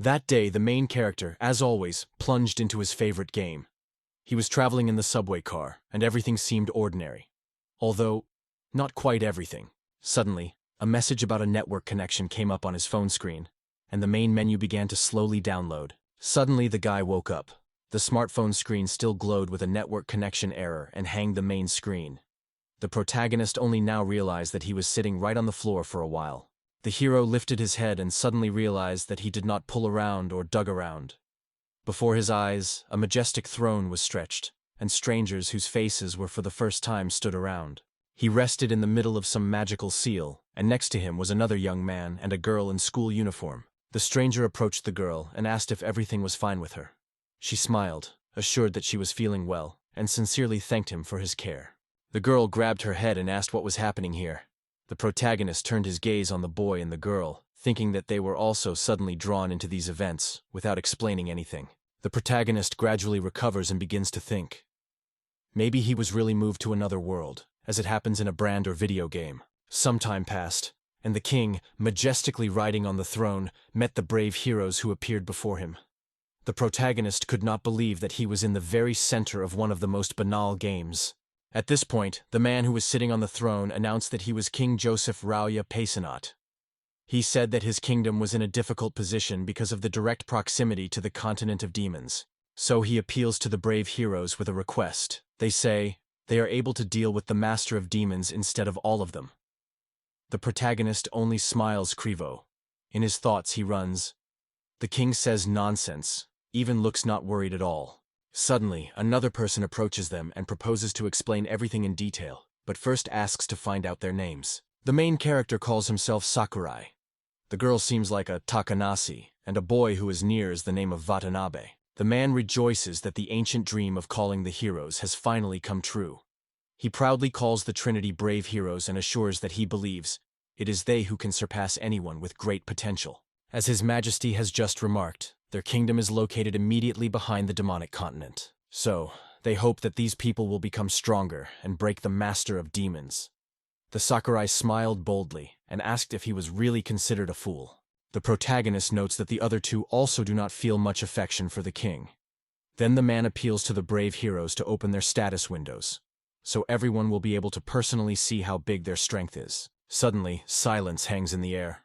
That day, the main character, as always, plunged into his favorite game. He was traveling in the subway car, and everything seemed ordinary. Although, not quite everything. Suddenly, a message about a network connection came up on his phone screen, and the main menu began to slowly download. Suddenly, the guy woke up. The smartphone screen still glowed with a network connection error and hanged the main screen. The protagonist only now realized that he was sitting right on the floor for a while. The hero lifted his head and suddenly realized that he did not pull around or dug around. Before his eyes, a majestic throne was stretched, and strangers whose faces were for the first time stood around. He rested in the middle of some magical seal, and next to him was another young man and a girl in school uniform. The stranger approached the girl and asked if everything was fine with her. She smiled, assured that she was feeling well, and sincerely thanked him for his care. The girl grabbed her head and asked what was happening here. The protagonist turned his gaze on the boy and the girl, thinking that they were also suddenly drawn into these events, without explaining anything. The protagonist gradually recovers and begins to think. Maybe he was really moved to another world, as it happens in a brand or video game. Some time passed, and the king, majestically riding on the throne, met the brave heroes who appeared before him. The protagonist could not believe that he was in the very center of one of the most banal games. At this point, the man who was sitting on the throne announced that he was King Joseph Rauya Paysanat. He said that his kingdom was in a difficult position because of the direct proximity to the continent of demons. So he appeals to the brave heroes with a request. They say they are able to deal with the master of demons instead of all of them. The protagonist only smiles Krivo. In his thoughts he runs. The king says nonsense, even looks not worried at all. Suddenly, another person approaches them and proposes to explain everything in detail, but first asks to find out their names. The main character calls himself Sakurai. The girl seems like a Takanashi, and a boy who is near is the name of Watanabe. The man rejoices that the ancient dream of calling the heroes has finally come true. He proudly calls the Trinity brave heroes and assures that he believes it is they who can surpass anyone with great potential. As His Majesty has just remarked, their kingdom is located immediately behind the demonic continent. So, they hope that these people will become stronger and break the master of demons. The Sakurai smiled boldly and asked if he was really considered a fool. The protagonist notes that the other two also do not feel much affection for the king. Then the man appeals to the brave heroes to open their status windows, so everyone will be able to personally see how big their strength is. Suddenly, silence hangs in the air.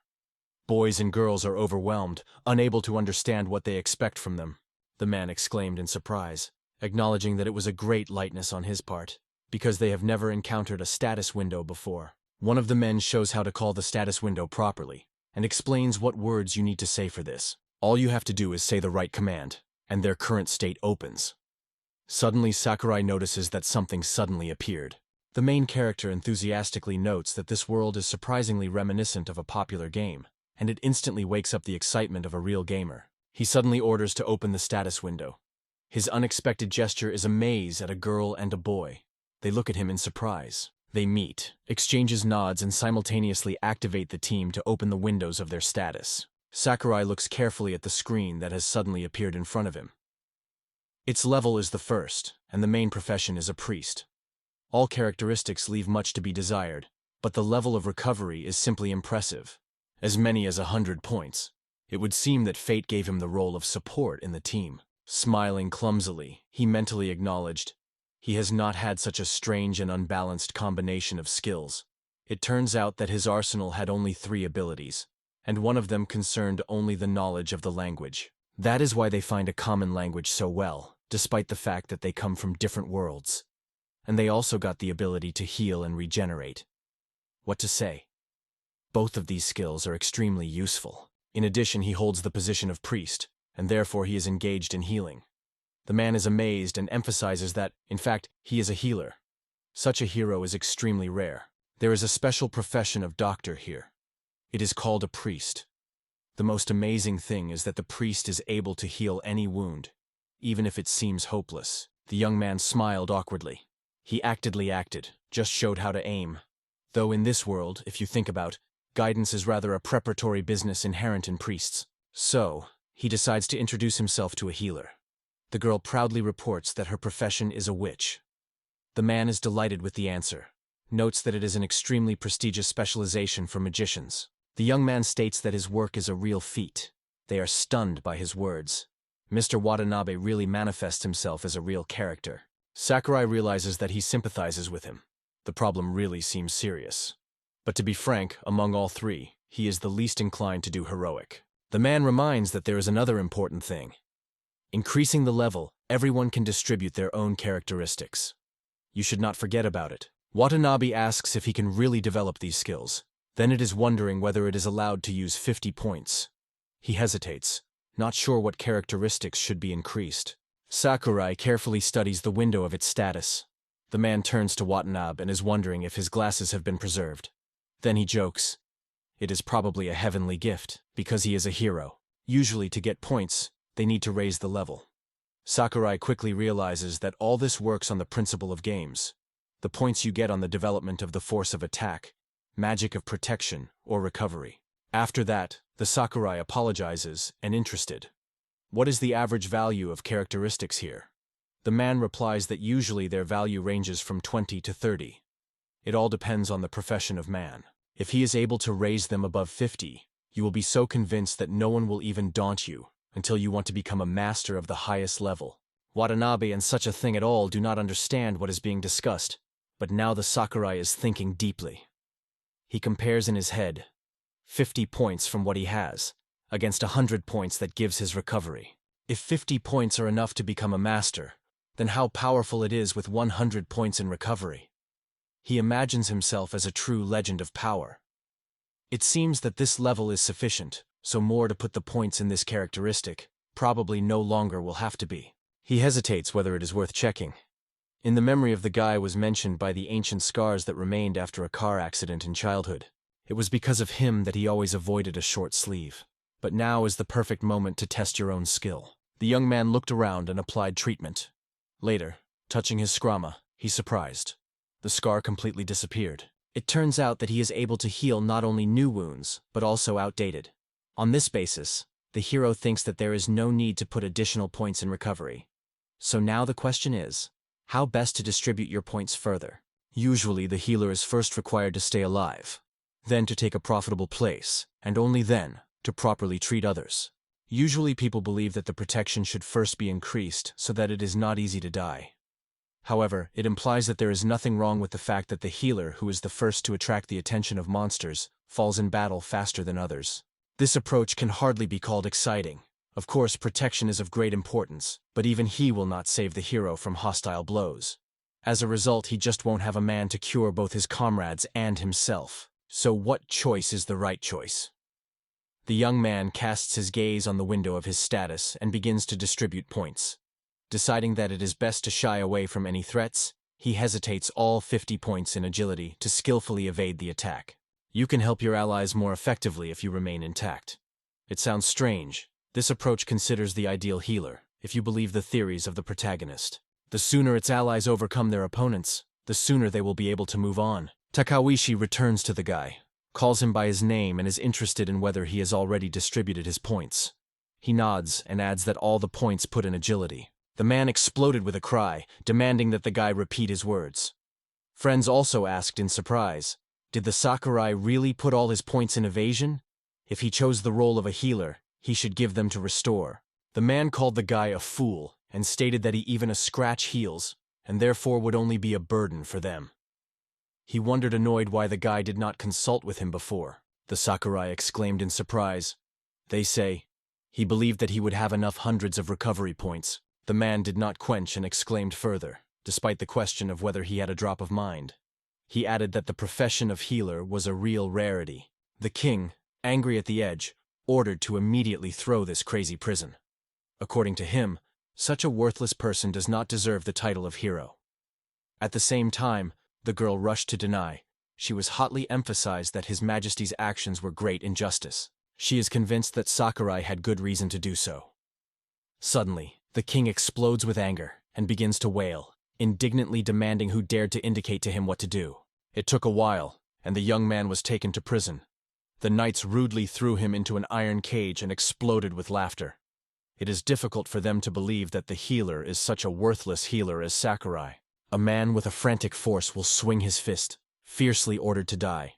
Boys and girls are overwhelmed, unable to understand what they expect from them. The man exclaimed in surprise, acknowledging that it was a great lightness on his part, because they have never encountered a status window before. One of the men shows how to call the status window properly, and explains what words you need to say for this. All you have to do is say the right command, and their current state opens. Suddenly Sakurai notices that something suddenly appeared. The main character enthusiastically notes that this world is surprisingly reminiscent of a popular game, and it instantly wakes up the excitement of a real gamer. He suddenly orders to open the status window. His unexpected gesture is a maze at a girl and a boy. They look at him in surprise. They meet, exchanges nods, and simultaneously activate the team to open the windows of their status. Sakurai looks carefully at the screen that has suddenly appeared in front of him. Its level is the first, and the main profession is a priest. All characteristics leave much to be desired, but the level of recovery is simply impressive. As many as 100 points. It would seem that fate gave him the role of support in the team. Smiling clumsily, he mentally acknowledged, he has not had such a strange and unbalanced combination of skills. It turns out that his arsenal had only 3 abilities, and one of them concerned only the knowledge of the language. That is why they find a common language so well, despite the fact that they come from different worlds. And they also got the ability to heal and regenerate. What to say? Both of these skills are extremely useful. In addition, he holds the position of priest, and therefore he is engaged in healing. The man is amazed and emphasizes that, in fact, he is a healer. Such a hero is extremely rare. There is a special profession of doctor here. It is called a priest. The most amazing thing is that the priest is able to heal any wound, even if it seems hopeless. The young man smiled awkwardly. He acted, just showed how to aim. Though in this world, if you think about, guidance is rather a preparatory business inherent in priests. So, he decides to introduce himself to a healer. The girl proudly reports that her profession is a witch. The man is delighted with the answer, notes that it is an extremely prestigious specialization for magicians. The young man states that his work is a real feat. They are stunned by his words. Mr. Watanabe really manifests himself as a real character. Sakurai realizes that he sympathizes with him. The problem really seems serious. But to be frank, among all three, he is the least inclined to do heroic. The man reminds that there is another important thing. Increasing the level, everyone can distribute their own characteristics. You should not forget about it. Watanabe asks if he can really develop these skills. Then it is wondering whether it is allowed to use 50 points. He hesitates, not sure what characteristics should be increased. Sakurai carefully studies the window of its status. The man turns to Watanabe and is wondering if his glasses have been preserved. Then he jokes. It is probably a heavenly gift, because he is a hero. Usually to get points, they need to raise the level. Sakurai quickly realizes that all this works on the principle of games. The points you get on the development of the force of attack, magic of protection, or recovery. After that, the Sakurai apologizes and interested. What is the average value of characteristics here? The man replies that usually their value ranges from 20 to 30. It all depends on the profession of man. If he is able to raise them above 50, you will be so convinced that no one will even daunt you until you want to become a master of the highest level. Watanabe and such a thing at all do not understand what is being discussed, but now the Sakurai is thinking deeply. He compares in his head 50 points from what he has, against 100 points that gives his recovery. If 50 points are enough to become a master, then how powerful it is with 100 points in recovery. He imagines himself as a true legend of power. It seems that this level is sufficient, so more to put the points in this characteristic probably no longer will have to be. He hesitates whether it is worth checking. In the memory of the guy was mentioned by the ancient scars that remained after a car accident in childhood. It was because of him that he always avoided a short sleeve. But now is the perfect moment to test your own skill. The young man looked around and applied treatment. Later, touching his scrama, he's surprised. The scar completely disappeared. It turns out that he is able to heal not only new wounds, but also outdated. On this basis, the hero thinks that there is no need to put additional points in recovery. So now the question is, how best to distribute your points further? Usually the healer is first required to stay alive, then to take a profitable place, and only then to properly treat others. Usually people believe that the protection should first be increased so that it is not easy to die. However, it implies that there is nothing wrong with the fact that the healer, who is the first to attract the attention of monsters, falls in battle faster than others. This approach can hardly be called exciting. Of course, protection is of great importance, but even he will not save the hero from hostile blows. As a result, he just won't have a man to cure both his comrades and himself. So what choice is the right choice? The young man casts his gaze on the window of his status and begins to distribute points. Deciding that it is best to shy away from any threats, he hesitates all 50 points in agility to skillfully evade the attack. You can help your allies more effectively if you remain intact. It sounds strange. This approach considers the ideal healer, if you believe the theories of the protagonist. The sooner its allies overcome their opponents, the sooner they will be able to move on. Takawishi returns to the guy, calls him by his name and is interested in whether he has already distributed his points. He nods and adds that all the points put in agility. The man exploded with a cry, demanding that the guy repeat his words. Friends also asked in surprise, did the Sakurai really put all his points in evasion? If he chose the role of a healer, he should give them to restore. The man called the guy a fool and stated that even a scratch heals, and therefore would only be a burden for them. He wondered annoyed why the guy did not consult with him before. The Sakurai exclaimed in surprise. They say, he believed that he would have enough hundreds of recovery points. The man did not quench and exclaimed further, despite the question of whether he had a drop of mind. He added that the profession of healer was a real rarity. The king, angry at the edge, ordered to immediately throw this crazy prison. According to him, such a worthless person does not deserve the title of hero. At the same time, the girl rushed to deny. She was hotly emphasized that His Majesty's actions were great injustice. She is convinced that Sakurai had good reason to do so. Suddenly, the king explodes with anger and begins to wail, indignantly demanding who dared to indicate to him what to do. It took a while, and the young man was taken to prison. The knights rudely threw him into an iron cage and exploded with laughter. It is difficult for them to believe that the healer is such a worthless healer as Sakurai. A man with a frantic force will swing his fist, fiercely ordered to die.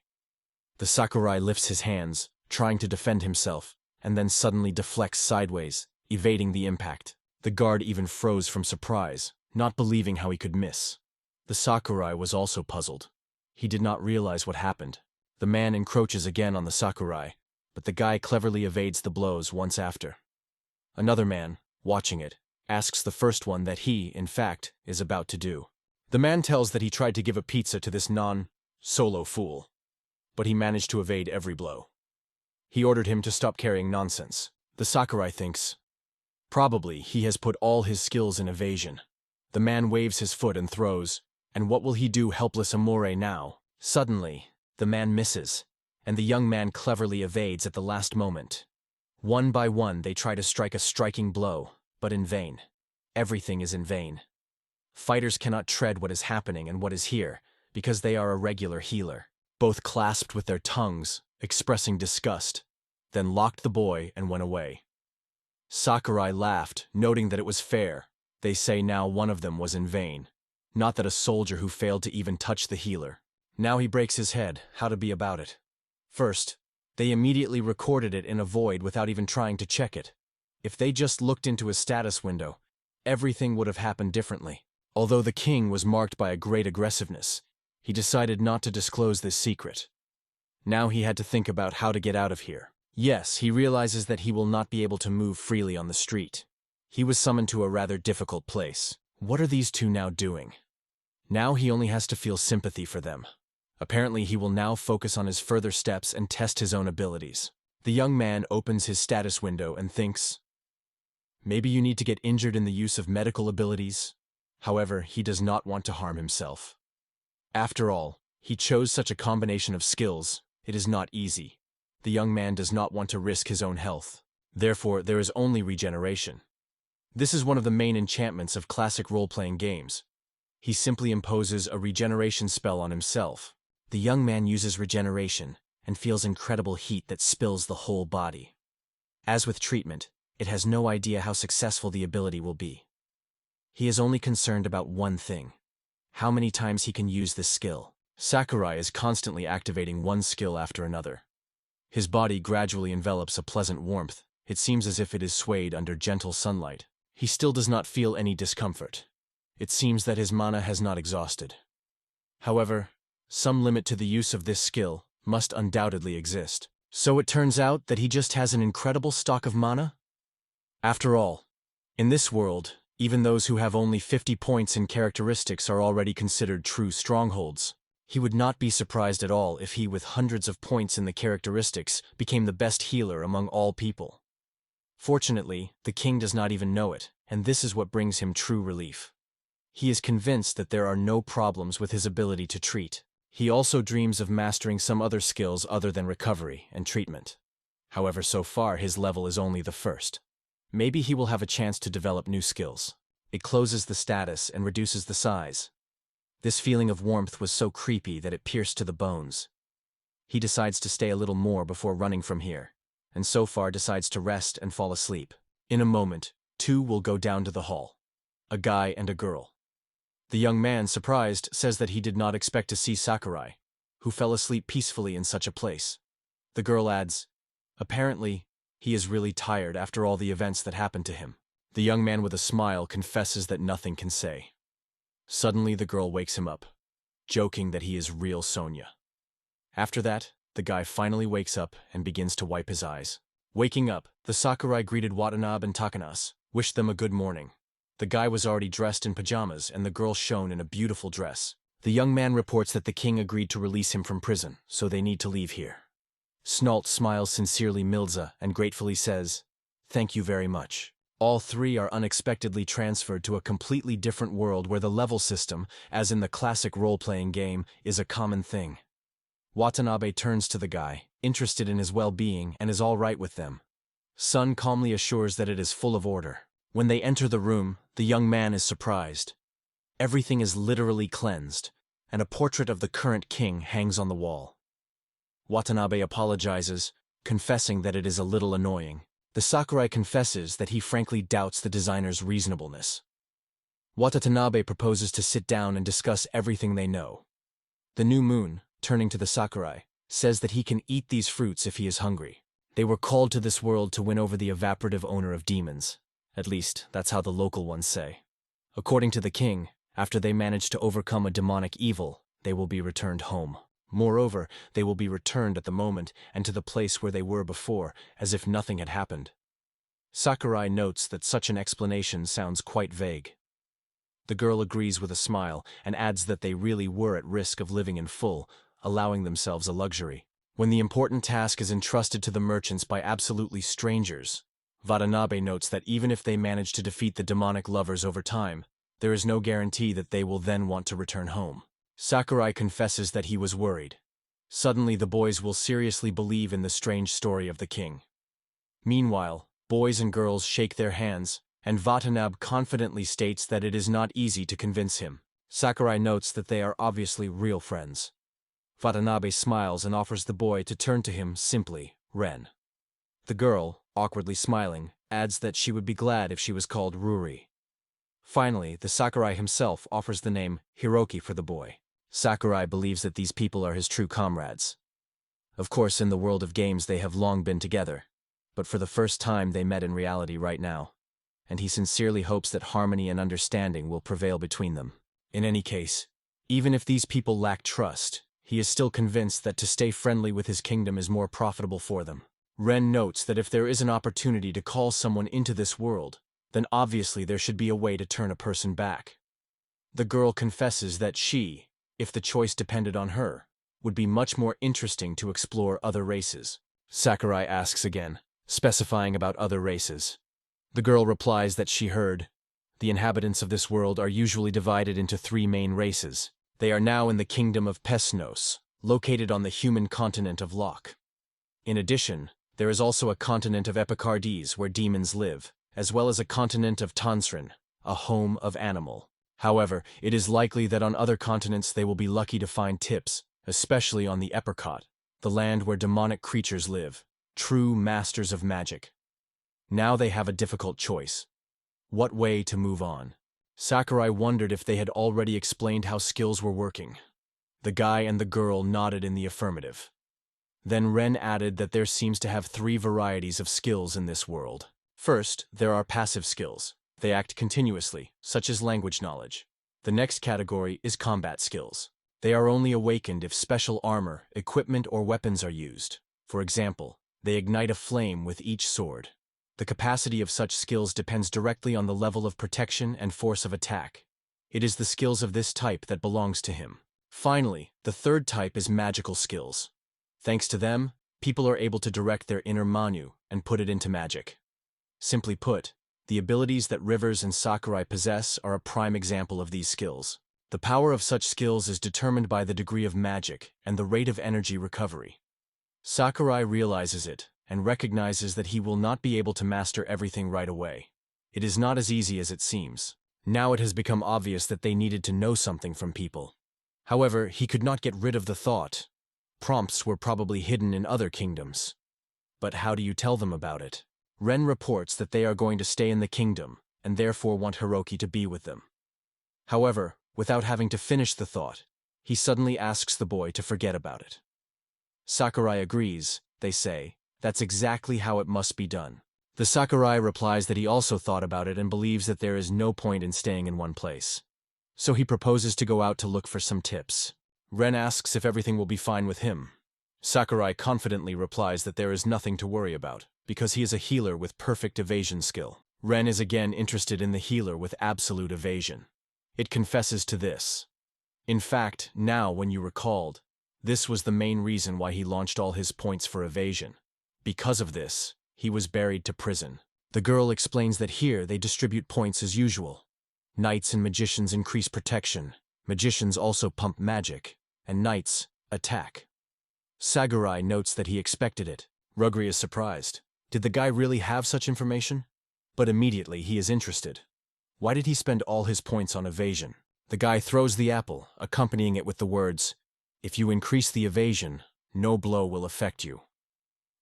The Sakurai lifts his hands, trying to defend himself, and then suddenly deflects sideways, evading the impact. The guard even froze from surprise, not believing how he could miss. The sakurai was also puzzled. He did not realize what happened. The man encroaches again on the sakurai, but the guy cleverly evades the blows once after. Another man, watching it, asks the first one that he, in fact, is about to do. The man tells that he tried to give a pizza to this non-solo fool, but he managed to evade every blow. He ordered him to stop carrying nonsense. The sakurai thinks, probably he has put all his skills in evasion. The man waves his foot and throws, and what will he do, helpless amore now? Suddenly, the man misses, and the young man cleverly evades at the last moment. One by one they try to strike a striking blow, but in vain. Everything is in vain. Fighters cannot tread what is happening and what is here, because they are a regular healer. Both clasped with their tongues, expressing disgust, then locked the boy and went away. Sakurai laughed, noting that it was fair. They say now one of them was in vain. Not that a soldier who failed to even touch the healer. Now he breaks his head, how to be about it. First, they immediately recorded it in a void without even trying to check it. If they just looked into a status window, everything would have happened differently. Although the king was marked by a great aggressiveness, he decided not to disclose this secret. Now he had to think about how to get out of here. Yes, he realizes that he will not be able to move freely on the street. He was summoned to a rather difficult place. What are these two now doing? Now he only has to feel sympathy for them. Apparently he will now focus on his further steps and test his own abilities. The young man opens his status window and thinks, maybe you need to get injured in the use of medical abilities. However, he does not want to harm himself. After all, he chose such a combination of skills. It is not easy. The young man does not want to risk his own health. Therefore, there is only regeneration. This is one of the main enchantments of classic role-playing games. He simply imposes a regeneration spell on himself. The young man uses regeneration and feels incredible heat that spills the whole body. As with treatment, it has no idea how successful the ability will be. He is only concerned about one thing: how many times he can use this skill. Sakurai is constantly activating one skill after another. His body gradually envelops a pleasant warmth. It seems as if it is swayed under gentle sunlight. He still does not feel any discomfort. It seems that his mana has not exhausted. However, some limit to the use of this skill must undoubtedly exist. So it turns out that he just has an incredible stock of mana? After all, in this world, even those who have only 50 points in characteristics are already considered true strongholds. He would not be surprised at all if he, with hundreds of points in the characteristics, became the best healer among all people. Fortunately, the king does not even know it, and this is what brings him true relief. He is convinced that there are no problems with his ability to treat. He also dreams of mastering some other skills other than recovery and treatment. However, so far his level is only the first. Maybe he will have a chance to develop new skills. It closes the status and reduces the size. This feeling of warmth was so creepy that it pierced to the bones. He decides to stay a little more before running from here, and so far decides to rest and fall asleep. In a moment, two will go down to the hall. A guy and a girl. The young man, surprised, says that he did not expect to see Sakurai, who fell asleep peacefully in such a place. The girl adds, apparently, he is really tired after all the events that happened to him. The young man with a smile confesses that nothing can say. Suddenly the girl wakes him up, joking that he is real Sonia. After that, the guy finally wakes up and begins to wipe his eyes. Waking up, the Sakurai greeted Watanabe and Takanas, wished them a good morning. The guy was already dressed in pajamas and the girl shone in a beautiful dress. The young man reports that the king agreed to release him from prison, so they need to leave here. Snalt smiles sincerely Milza and gratefully says, "Thank you very much." All three are unexpectedly transferred to a completely different world where the level system, as in the classic role-playing game, is a common thing. Watanabe turns to the guy, interested in his well-being, and is all right with them. Sun calmly assures that it is full of order. When they enter the room, the young man is surprised. Everything is literally cleansed, and a portrait of the current king hangs on the wall. Watanabe apologizes, confessing that it is a little annoying. The Sakurai confesses that he frankly doubts the designer's reasonableness. Watanabe proposes to sit down and discuss everything they know. The new moon, turning to the Sakurai, says that he can eat these fruits if he is hungry. They were called to this world to win over the evaporative owner of demons. At least, that's how the local ones say. According to the king, after they manage to overcome a demonic evil, they will be returned home. Moreover, they will be returned at the moment and to the place where they were before, as if nothing had happened. Sakurai notes that such an explanation sounds quite vague. The girl agrees with a smile and adds that they really were at risk of living in full, allowing themselves a luxury. When the important task is entrusted to the merchants by absolutely strangers, Watanabe notes that even if they manage to defeat the demonic lovers over time, there is no guarantee that they will then want to return home. Sakurai confesses that he was worried. Suddenly the boys will seriously believe in the strange story of the king. Meanwhile, boys and girls shake their hands, and Watanabe confidently states that it is not easy to convince him. Sakurai notes that they are obviously real friends. Watanabe smiles and offers the boy to turn to him simply, Ren. The girl, awkwardly smiling, adds that she would be glad if she was called Ruri. Finally, the Sakurai himself offers the name Hiroki for the boy. Sakurai believes that these people are his true comrades. Of course, in the world of games they have long been together, but for the first time they met in reality right now, and he sincerely hopes that harmony and understanding will prevail between them. In any case, even if these people lack trust, he is still convinced that to stay friendly with his kingdom is more profitable for them. Ren notes that if there is an opportunity to call someone into this world, then obviously there should be a way to turn a person back. The girl confesses that she, if the choice depended on her, would be much more interesting to explore other races. Sakurai asks again, specifying about other races. The girl replies that she heard, the inhabitants of this world are usually divided into 3 main races. They are now in the kingdom of Pesnos, located on the human continent of Lok. In addition, there is also a continent of Epicardes where demons live, as well as a continent of Tansrin, a home of animal. However, it is likely that on other continents they will be lucky to find tips, especially on the Epirkot, the land where demonic creatures live, true masters of magic. Now they have a difficult choice. What way to move on? Sakurai wondered if they had already explained how skills were working. The guy and the girl nodded in the affirmative. Then Ren added that there seems to have 3 varieties of skills in this world. First, there are passive skills. They act continuously, such as language knowledge. The next category is combat skills. They are only awakened if special armor, equipment, or weapons are used. For example, they ignite a flame with each sword. The capacity of such skills depends directly on the level of protection and force of attack. It is the skills of this type that belongs to him. Finally, the third type is magical skills. Thanks to them, people are able to direct their inner Manu and put it into magic. Simply put, the abilities that Rivers and Sakurai possess are a prime example of these skills. The power of such skills is determined by the degree of magic and the rate of energy recovery. Sakurai realizes it and recognizes that he will not be able to master everything right away. It is not as easy as it seems. Now it has become obvious that they needed to know something from people. However, he could not get rid of the thought. Prompts were probably hidden in other kingdoms. But how do you tell them about it? Ren reports that they are going to stay in the kingdom, and therefore want Hiroki to be with them. However, without having to finish the thought, he suddenly asks the boy to forget about it. Sakurai agrees, they say, that's exactly how it must be done. The Sakurai replies that he also thought about it and believes that there is no point in staying in one place. So he proposes to go out to look for some tips. Ren asks if everything will be fine with him. Sakurai confidently replies that there is nothing to worry about, because he is a healer with perfect evasion skill. Ren is again interested in the healer with absolute evasion. It confesses to this. In fact, now when you recalled, this was the main reason why he launched all his points for evasion. Because of this, he was buried to prison. The girl explains that here they distribute points as usual. Knights and magicians increase protection, magicians also pump magic, and knights attack. Sakurai notes that he expected it. Ruri is surprised. Did the guy really have such information? But immediately he is interested. Why did he spend all his points on evasion? The guy throws the apple, accompanying it with the words, "If you increase the evasion, no blow will affect you."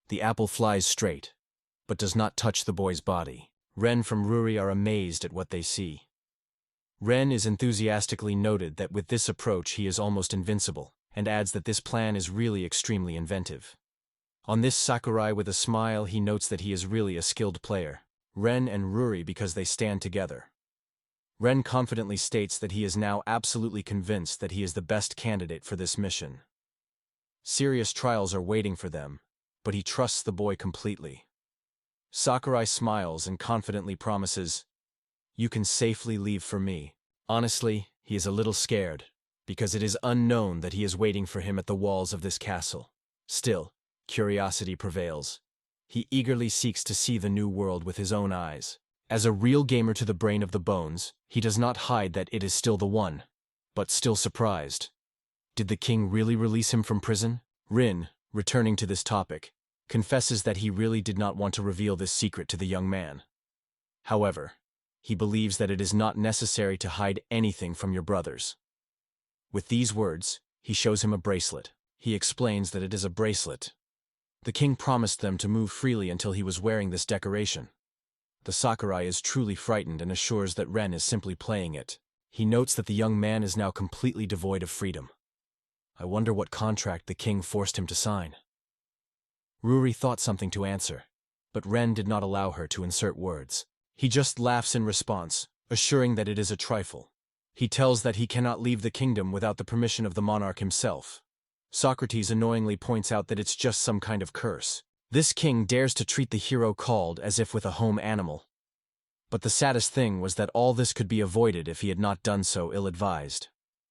The apple flies straight, but does not touch the boy's body. Ren from Ruri are amazed at what they see. Ren is enthusiastically noted that with this approach he is almost invincible, and adds that this plan is really extremely inventive. On this, Sakurai, with a smile, he notes that he is really a skilled player. Ren and Ruri because they stand together. Ren confidently states that he is now absolutely convinced that he is the best candidate for this mission. Serious trials are waiting for them, but he trusts the boy completely. Sakurai smiles and confidently promises, "You can safely leave for me." Honestly, he is a little scared, because it is unknown that he is waiting for him at the walls of this castle. Still, curiosity prevails. He eagerly seeks to see the new world with his own eyes. As a real gamer to the brain of the bones, he does not hide that it is still the one, but still surprised. Did the king really release him from prison? Rin, returning to this topic, confesses that he really did not want to reveal this secret to the young man. However, he believes that it is not necessary to hide anything from your brothers. With these words, he shows him a bracelet. He explains that it is a bracelet. The king promised them to move freely until he was wearing this decoration. The Sakurai is truly frightened and assures that Ren is simply playing it. He notes that the young man is now completely devoid of freedom. I wonder what contract the king forced him to sign. Ruri thought something to answer, but Ren did not allow her to insert words. He just laughs in response, assuring that it is a trifle. He tells that he cannot leave the kingdom without the permission of the monarch himself. Socrates annoyingly points out that it's just some kind of curse. This king dares to treat the hero called as if with a home animal. But the saddest thing was that all this could be avoided if he had not done so ill-advised.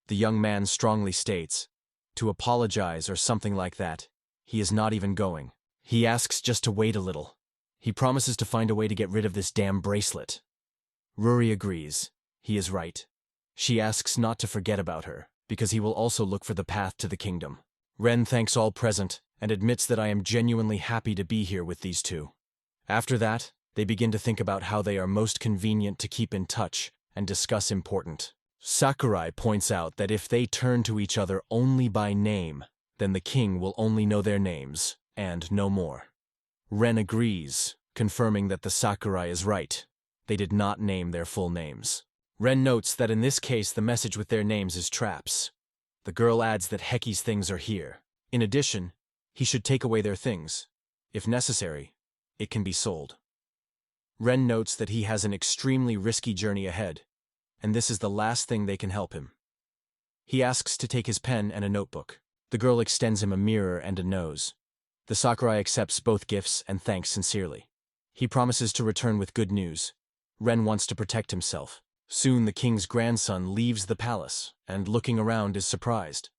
The young man strongly states, to apologize or something like that, he is not even going. He asks just to wait a little. He promises to find a way to get rid of this damn bracelet. Ruri agrees. He is right. She asks not to forget about her, because he will also look for the path to the kingdom. Ren thanks all present, and admits that I am genuinely happy to be here with these two. After that, they begin to think about how they are most convenient to keep in touch and discuss important. Sakurai points out that if they turn to each other only by name, then the king will only know their names, and no more. Ren agrees, confirming that the Sakurai is right. They did not name their full names. Ren notes that in this case the message with their names is traps. The girl adds that Heki's things are here. In addition, he should take away their things. If necessary, it can be sold. Ren notes that he has an extremely risky journey ahead, and this is the last thing they can help him. He asks to take his pen and a notebook. The girl extends him a mirror and a nose. The Sakurai accepts both gifts and thanks sincerely. He promises to return with good news. Ren wants to protect himself. Soon the king's grandson leaves the palace, and looking around is surprised.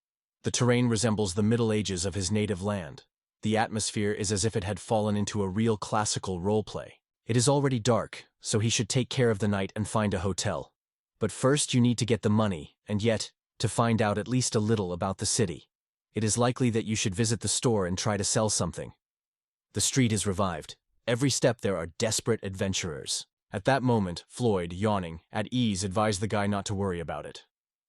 The terrain resembles the Middle Ages of his native land. The atmosphere is as if it had fallen into a real classical roleplay. It is already dark, so he should take care of the night and find a hotel. But first you need to get the money, and yet, to find out at least a little about the city. It is likely that you should visit the store and try to sell something. The street is revived. Every step there are desperate adventurers. At that moment, Floyd, yawning, at ease, advised the guy not to worry about it.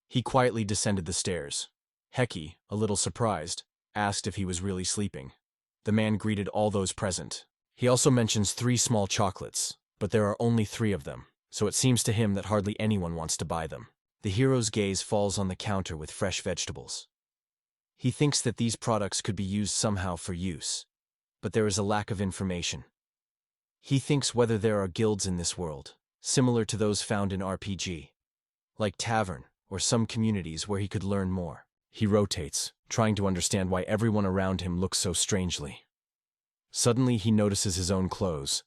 He quietly descended the stairs. Heki, a little surprised, asked if he was really sleeping. The man greeted all those present. He also mentions 3 small chocolates, but there are only 3 of them, so it seems to him that hardly anyone wants to buy them. The hero's gaze falls on the counter with fresh vegetables. He thinks that these products could be used somehow for use, but there is a lack of information. He thinks whether there are guilds in this world, similar to those found in RPG, like Tavern or some communities where he could learn more. He rotates, trying to understand why everyone around him looks so strangely. Suddenly he notices his own clothes,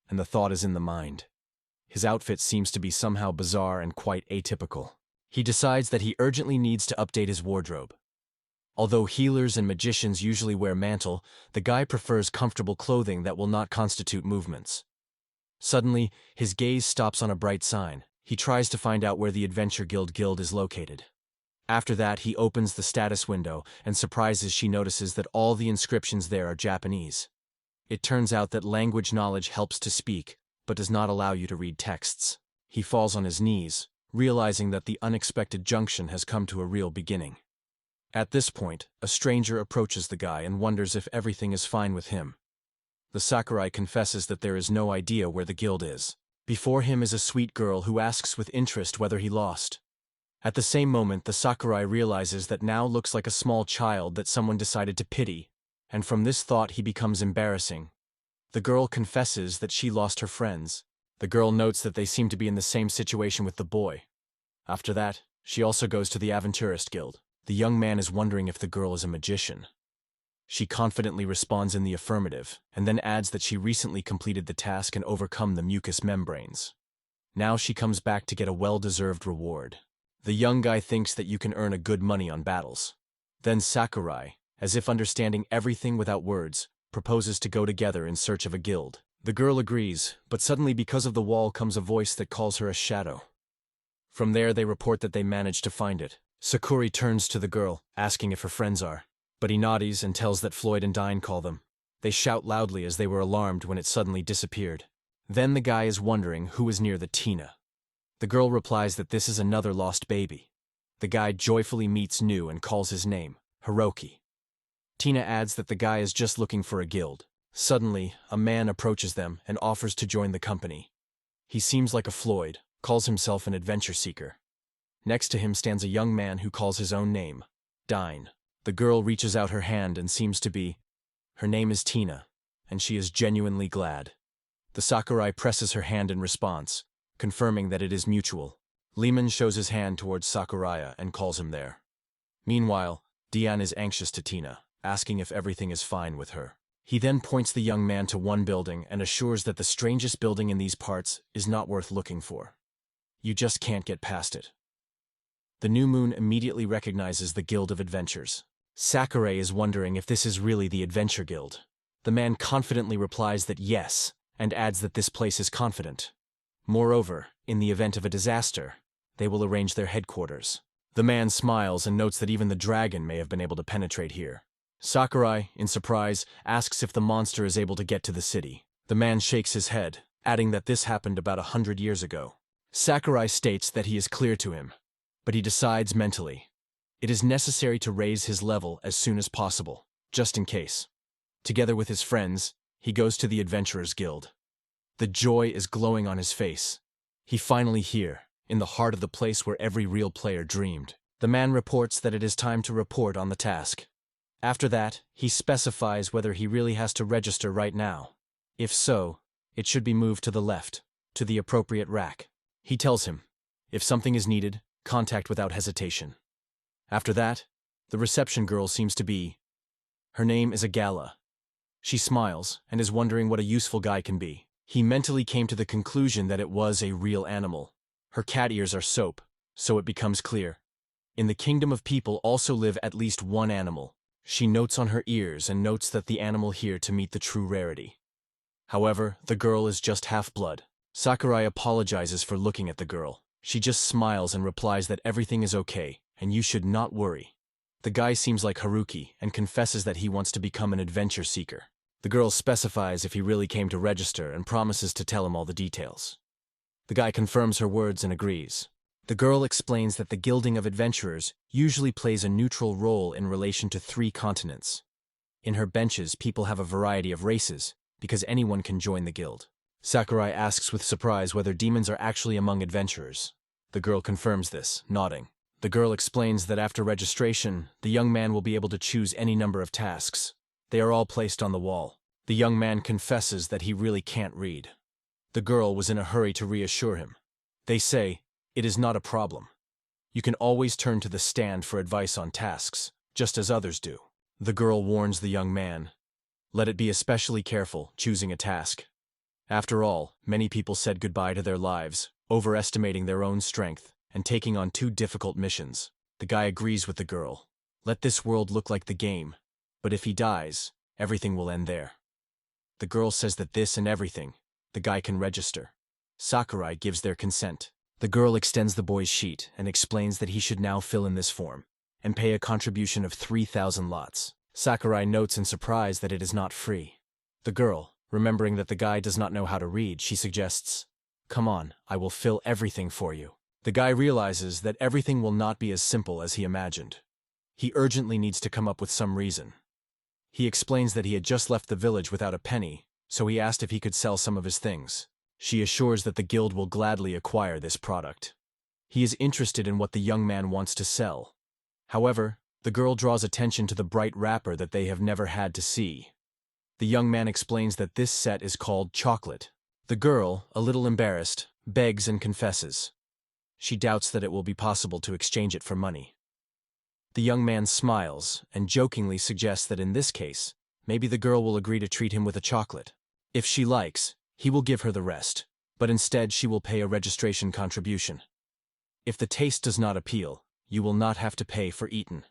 and the thought is in the mind. His outfit seems to be somehow bizarre and quite atypical. He decides that he urgently needs to update his wardrobe. Although healers and magicians usually wear mantle, the guy prefers comfortable clothing that will not constitute movements. Suddenly, his gaze stops on a bright sign. He tries to find out where the Adventure Guild is located. After that, he opens the status window and surprises she notices that all the inscriptions there are Japanese. It turns out that language knowledge helps to speak, but does not allow you to read texts. He falls on his knees, realizing that the unexpected junction has come to a real beginning. At this point, a stranger approaches the guy and wonders if everything is fine with him. The Sakurai confesses that there is no idea where the guild is. Before him is a sweet girl who asks with interest whether he lost. At the same moment, the Sakurai realizes that now looks like a small child that someone decided to pity, and from this thought he becomes embarrassing. The girl confesses that she lost her friends. The girl notes that they seem to be in the same situation with the boy. After that, she also goes to the Aventurist Guild. The young man is wondering if the girl is a magician. She confidently responds in the affirmative, and then adds that she recently completed the task and overcome the mucous membranes. Now she comes back to get a well-deserved reward. The young guy thinks that you can earn a good money on battles. Then Sakurai, as if understanding everything without words, proposes to go together in search of a guild. The girl agrees, but suddenly because of the wall comes a voice that calls her a shadow. From there they report that they managed to find it. Sakuri turns to the girl, asking if her friends are, but he nods and tells that Floyd and Dine call them. They shout loudly as they were alarmed when it suddenly disappeared. Then the guy is wondering who is near the Tina. The girl replies that this is another lost baby. The guy joyfully meets new and calls his name, Hiroki. Tina adds that the guy is just looking for a guild. Suddenly, a man approaches them and offers to join the company. He seems like a Floyd, calls himself an adventure seeker. Next to him stands a young man who calls his own name, Dine. The girl reaches out her hand and seems to be. Her name is Tina, and she is genuinely glad. The Sakurai presses her hand in response, confirming that it is mutual. Lehman shows his hand towards Sakuraya and calls him there. Meanwhile, Dian is anxious to Tina, asking if everything is fine with her. He then points the young man to one building and assures that the strangest building in these parts is not worth looking for. You just can't get past it. The new moon immediately recognizes the Guild of Adventures. Sakurai is wondering if this is really the Adventure Guild. The man confidently replies that yes, and adds that this place is confident. Moreover, in the event of a disaster, they will arrange their headquarters. The man smiles and notes that even the dragon may have been able to penetrate here. Sakurai, in surprise, asks if the monster is able to get to the city. The man shakes his head, adding that this happened about 100 years ago. Sakurai states that he is clear to him, but he decides mentally. It is necessary to raise his level as soon as possible, just in case. Together with his friends, he goes to the Adventurers Guild. The joy is glowing on his face. He finally here, in the heart of the place where every real player dreamed. The man reports that it is time to report on the task. After that, he specifies whether he really has to register right now. If so, it should be moved to the left, to the appropriate rack. He tells him, if something is needed, contact without hesitation. After that, the reception girl seems to be. Her name is Agala. She smiles and is wondering what a useful guy can be. He mentally came to the conclusion that it was a real animal. Her cat ears are soap, so it becomes clear. In the kingdom of people also live at least one animal. She notes on her ears and notes that the animal here to meet the true rarity. However, the girl is just half-blood. Sakurai apologizes for looking at the girl. She just smiles and replies that everything is okay, and you should not worry. The guy seems like Haruki and confesses that he wants to become an adventure seeker. The girl specifies if he really came to register and promises to tell him all the details. The guy confirms her words and agrees. The girl explains that the Guilding of Adventurers usually plays a neutral role in relation to 3 continents. In her benches, people have a variety of races, because anyone can join the guild. Sakurai asks with surprise whether demons are actually among adventurers. The girl confirms this, nodding. The girl explains that after registration, the young man will be able to choose any number of tasks. They are all placed on the wall. The young man confesses that he really can't read. The girl was in a hurry to reassure him. They say, it is not a problem. You can always turn to the stand for advice on tasks, just as others do. The girl warns the young man. Let it be especially careful choosing a task. After all, many people said goodbye to their lives, overestimating their own strength, and taking on 2 difficult missions. The guy agrees with the girl. Let this world look like the game, but if he dies, everything will end there. The girl says that this and everything, the guy can register. Sakurai gives their consent. The girl extends the boy's sheet and explains that he should now fill in this form and pay a contribution of 3,000 lots. Sakurai notes in surprise that it is not free. The girl, remembering that the guy does not know how to read, she suggests, "Come on, I will fill everything for you." The guy realizes that everything will not be as simple as he imagined. He urgently needs to come up with some reason. He explains that he had just left the village without a penny, so he asked if he could sell some of his things. She assures that the guild will gladly acquire this product. He is interested in what the young man wants to sell. However, The girl draws attention to the bright wrapper that they have never had to see. The young man explains that this set is called chocolate. The girl, a little embarrassed, begs and confesses. She doubts that it will be possible to exchange it for money. The young man smiles and jokingly suggests that in this case, maybe the girl will agree to treat him with a chocolate. If she likes, he will give her the rest, but instead she will pay a registration contribution. If the taste does not appeal, you will not have to pay for eaten.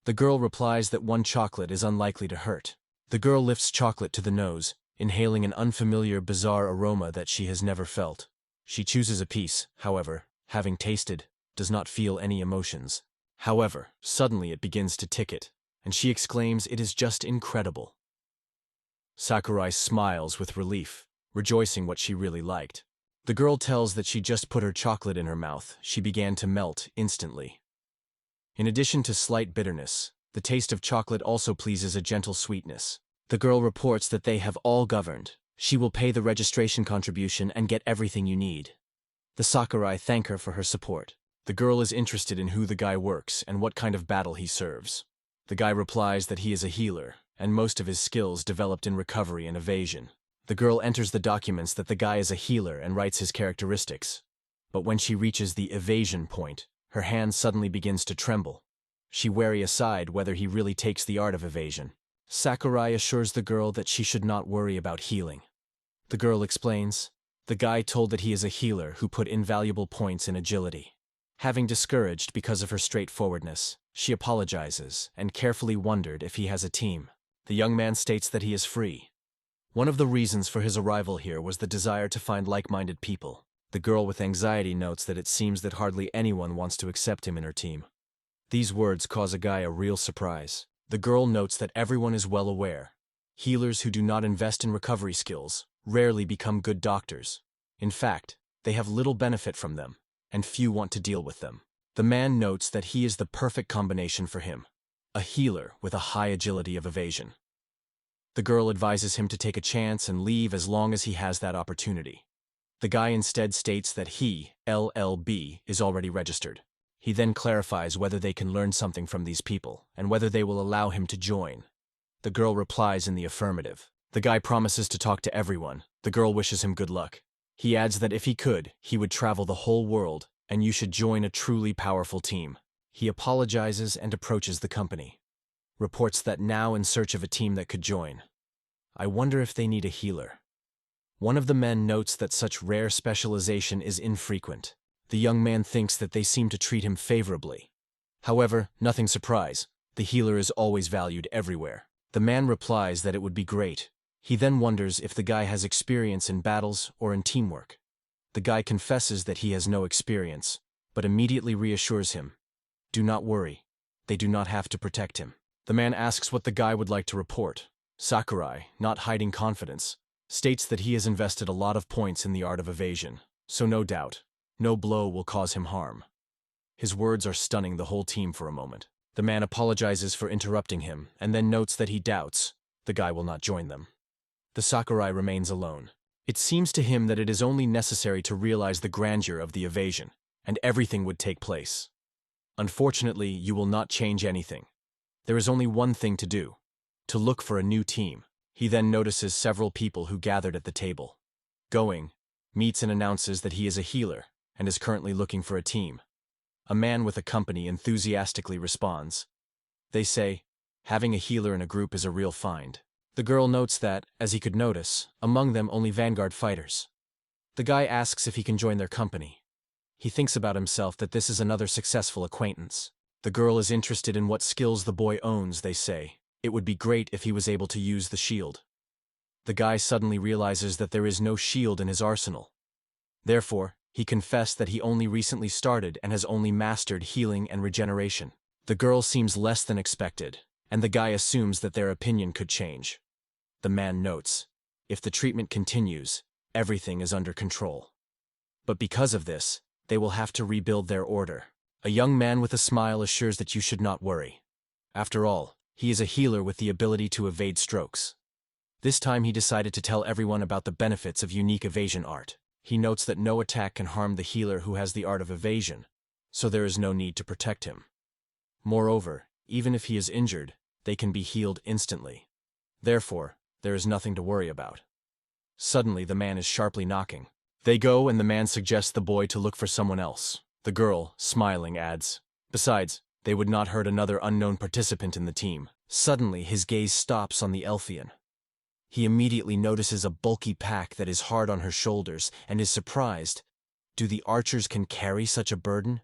The girl replies that one chocolate is unlikely to hurt. The girl lifts chocolate to the nose, inhaling an unfamiliar, bizarre aroma that she has never felt. She chooses a piece, however, having tasted, does not feel any emotions. However, suddenly it begins to ticket, and she exclaims it is just incredible. Sakurai smiles with relief, rejoicing what she really liked. The girl tells that she just put her chocolate in her mouth. She began to melt instantly. In addition to slight bitterness, the taste of chocolate also pleases a gentle sweetness. The girl reports that they have all governed. She will pay the registration contribution and get everything you need. The Sakurai thank her for her support. The girl is interested in who the guy works and what kind of battle he serves. The guy replies that he is a healer, and most of his skills developed in recovery and evasion. The girl enters the documents that the guy is a healer and writes his characteristics. But when she reaches the evasion point, her hand suddenly begins to tremble. She wary aside whether he really takes the art of evasion. Sakurai assures the girl that she should not worry about healing. The girl explains, the guy told that he is a healer who put invaluable points in agility. Having discouraged because of her straightforwardness, she apologizes and carefully wondered if he has a team. The young man states that he is free. One of the reasons for his arrival here was the desire to find like-minded people. The girl with anxiety notes that it seems that hardly anyone wants to accept him in her team. These words cause a guy a real surprise. The girl notes that everyone is well aware. Healers who do not invest in recovery skills rarely become good doctors. In fact, they have little benefit from them, and few want to deal with them. The man notes that he is the perfect combination for him, a healer with a high agility of evasion. The girl advises him to take a chance and leave as long as he has that opportunity. The guy instead states that he, LLB, is already registered. He then clarifies whether they can learn something from these people, and whether they will allow him to join. The girl replies in the affirmative. The guy promises to talk to everyone. The girl wishes him good luck. He adds that if he could, he would travel the whole world, and you should join a truly powerful team. He apologizes and approaches the company. Reports that now in search of a team that could join. I wonder if they need a healer. One of the men notes that such rare specialization is infrequent. The young man thinks that they seem to treat him favorably. However, nothing surprise, the healer is always valued everywhere. The man replies that it would be great. He then wonders if the guy has experience in battles or in teamwork. The guy confesses that he has no experience, but immediately reassures him. Do not worry, they do not have to protect him. The man asks what the guy would like to report. Sakurai, not hiding confidence, states that he has invested a lot of points in the art of evasion, so no doubt, no blow will cause him harm. His words are stunning the whole team for a moment. The man apologizes for interrupting him and then notes that he doubts the guy will not join them. The Sakurai remains alone. It seems to him that it is only necessary to realize the grandeur of the evasion, and everything would take place. Unfortunately, you will not change anything. There is only one thing to do, to look for a new team. He then notices several people who gathered at the table. Going, meets and announces that he is a healer and is currently looking for a team. A man with a company enthusiastically responds. They say, having a healer in a group is a real find. The girl notes that, as he could notice, among them only vanguard fighters. The guy asks if he can join their company. He thinks about himself that this is another successful acquaintance. The girl is interested in what skills the boy owns, they say. It would be great if he was able to use the shield. The guy suddenly realizes that there is no shield in his arsenal. Therefore, he confessed that he only recently started and has only mastered healing and regeneration. The girl seems less than expected, and the guy assumes that their opinion could change. The man notes, if the treatment continues, everything is under control. But because of this, they will have to rebuild their order. A young man with a smile assures that you should not worry. After all, he is a healer with the ability to evade strokes. This time he decided to tell everyone about the benefits of unique evasion art. He notes that no attack can harm the healer who has the art of evasion, so there is no need to protect him. Moreover, even if he is injured, they can be healed instantly. Therefore, there is nothing to worry about. Suddenly, the man is sharply knocking. They go and the man suggests the boy to look for someone else. The girl, smiling, adds, "Besides, they would not hurt another unknown participant in the team." Suddenly, his gaze stops on the Elfian. He immediately notices a bulky pack that is hard on her shoulders and is surprised. Do the archers can carry such a burden?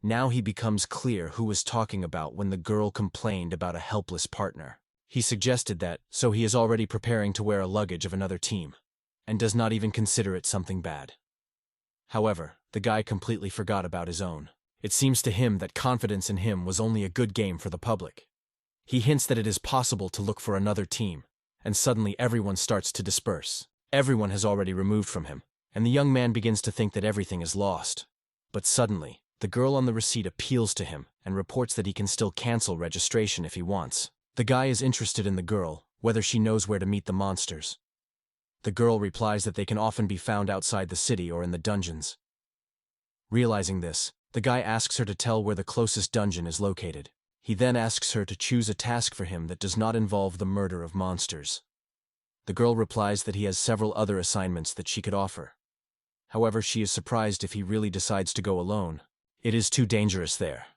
Now he becomes clear who was talking about when the girl complained about a helpless partner. He suggested that, so he is already preparing to wear a luggage of another team, and does not even consider it something bad. However, the guy completely forgot about his own. It seems to him that confidence in him was only a good game for the public. He hints that it is possible to look for another team, and suddenly everyone starts to disperse. Everyone has already removed from him, and the young man begins to think that everything is lost. But suddenly, the girl on the receipt appeals to him and reports that he can still cancel registration if he wants. The guy is interested in the girl, whether she knows where to meet the monsters. The girl replies that they can often be found outside the city or in the dungeons. Realizing this, the guy asks her to tell where the closest dungeon is located. He then asks her to choose a task for him that does not involve the murder of monsters. The girl replies that he has several other assignments that she could offer. However, she is surprised if he really decides to go alone. It is too dangerous there.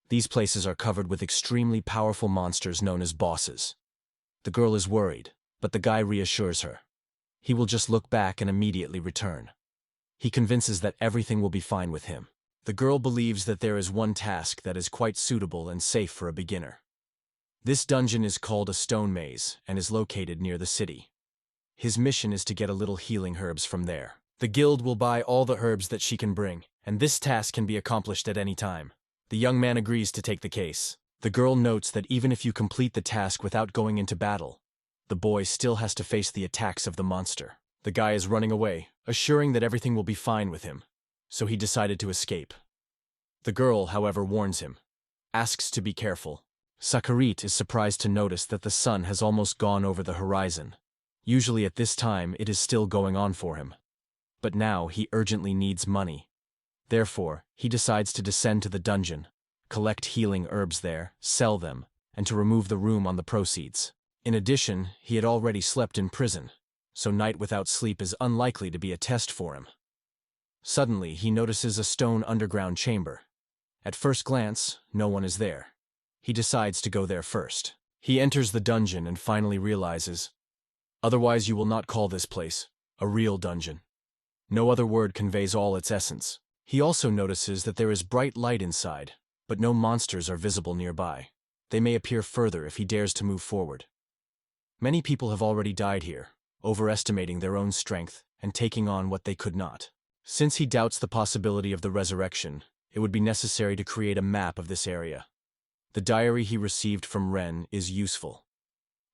These places are covered with extremely powerful monsters known as bosses. The girl is worried, but the guy reassures her. He will just look back and immediately return. He convinces that everything will be fine with him. The girl believes that there is one task that is quite suitable and safe for a beginner. This dungeon is called a stone maze and is located near the city. His mission is to get a little healing herbs from there. The guild will buy all the herbs that she can bring, and this task can be accomplished at any time. The young man agrees to take the case. The girl notes that even if you complete the task without going into battle, the boy still has to face the attacks of the monster. The guy is running away, assuring that everything will be fine with him, so he decided to escape. The girl, however, warns him, asks to be careful. Sakarit is surprised to notice that the sun has almost gone over the horizon. Usually at this time it is still going on for him. But now he urgently needs money. Therefore, he decides to descend to the dungeon, collect healing herbs there, sell them, and to remove the room on the proceeds. In addition, he had already slept in prison, so night without sleep is unlikely to be a test for him. Suddenly, he notices a stone underground chamber. At first glance, no one is there. He decides to go there first. He enters the dungeon and finally realizes, otherwise you will not call this place a real dungeon. No other word conveys all its essence. He also notices that there is bright light inside, but no monsters are visible nearby. They may appear further if he dares to move forward. Many people have already died here, overestimating their own strength and taking on what they could not. Since he doubts the possibility of the resurrection, it would be necessary to create a map of this area. The diary he received from Ren is useful.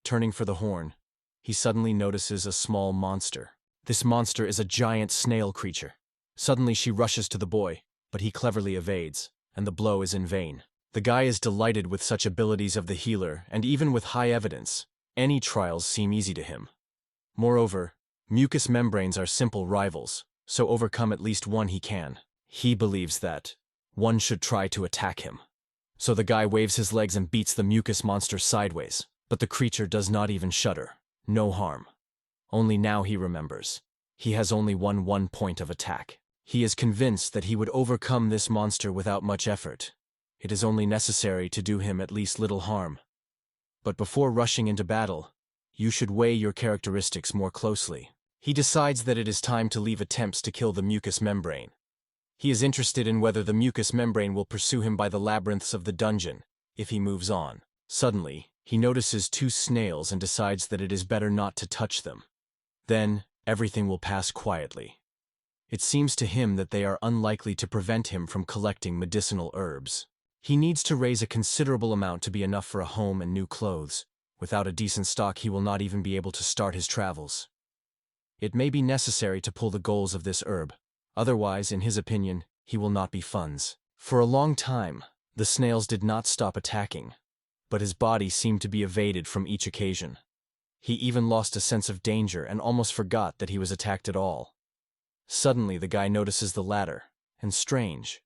Turning for the horn, he suddenly notices a small monster. This monster is a giant snail creature. Suddenly she rushes to the boy, but he cleverly evades, and the blow is in vain. The guy is delighted with such abilities of the healer, and even with high evidence, any trials seem easy to him. Moreover, mucous membranes are simple rivals, so overcome at least one he can. He believes that one should try to attack him. So the guy waves his legs and beats the mucous monster sideways, but the creature does not even shudder. No harm. Only now he remembers. He has only one point of attack. He is convinced that he would overcome this monster without much effort. It is only necessary to do him at least little harm. But before rushing into battle, you should weigh your characteristics more closely. He decides that it is time to leave attempts to kill the mucous membrane. He is interested in whether the mucous membrane will pursue him by the labyrinths of the dungeon, if he moves on. Suddenly, he notices two snails and decides that it is better not to touch them. Then, everything will pass quietly. It seems to him that they are unlikely to prevent him from collecting medicinal herbs. He needs to raise a considerable amount to be enough for a home and new clothes. Without a decent stock, he will not even be able to start his travels. It may be necessary to pull the goals of this herb. Otherwise, in his opinion, he will not be funds. For a long time, the snails did not stop attacking, but his body seemed to be evaded from each occasion. He even lost a sense of danger and almost forgot that he was attacked at all. Suddenly, the guy notices the ladder, and strange,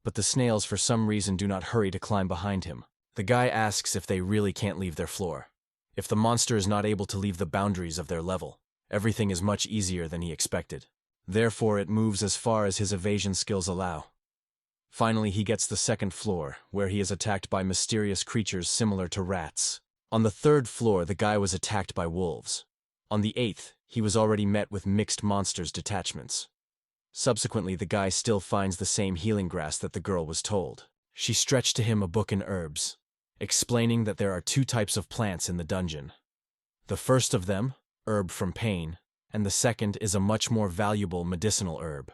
but the snails for some reason do not hurry to climb behind him. The guy asks if they really can't leave their floor. If the monster is not able to leave the boundaries of their level, everything is much easier than he expected. Therefore, it moves as far as his evasion skills allow. Finally, he gets the second floor, where he is attacked by mysterious creatures similar to rats. On the third floor, the guy was attacked by wolves. On the eighth, he was already met with mixed monsters detachments. Subsequently, the guy still finds the same healing grass that the girl was told. She stretched to him a book in herbs, explaining that there are two types of plants in the dungeon. The first of them, herb from pain, and the second is a much more valuable medicinal herb.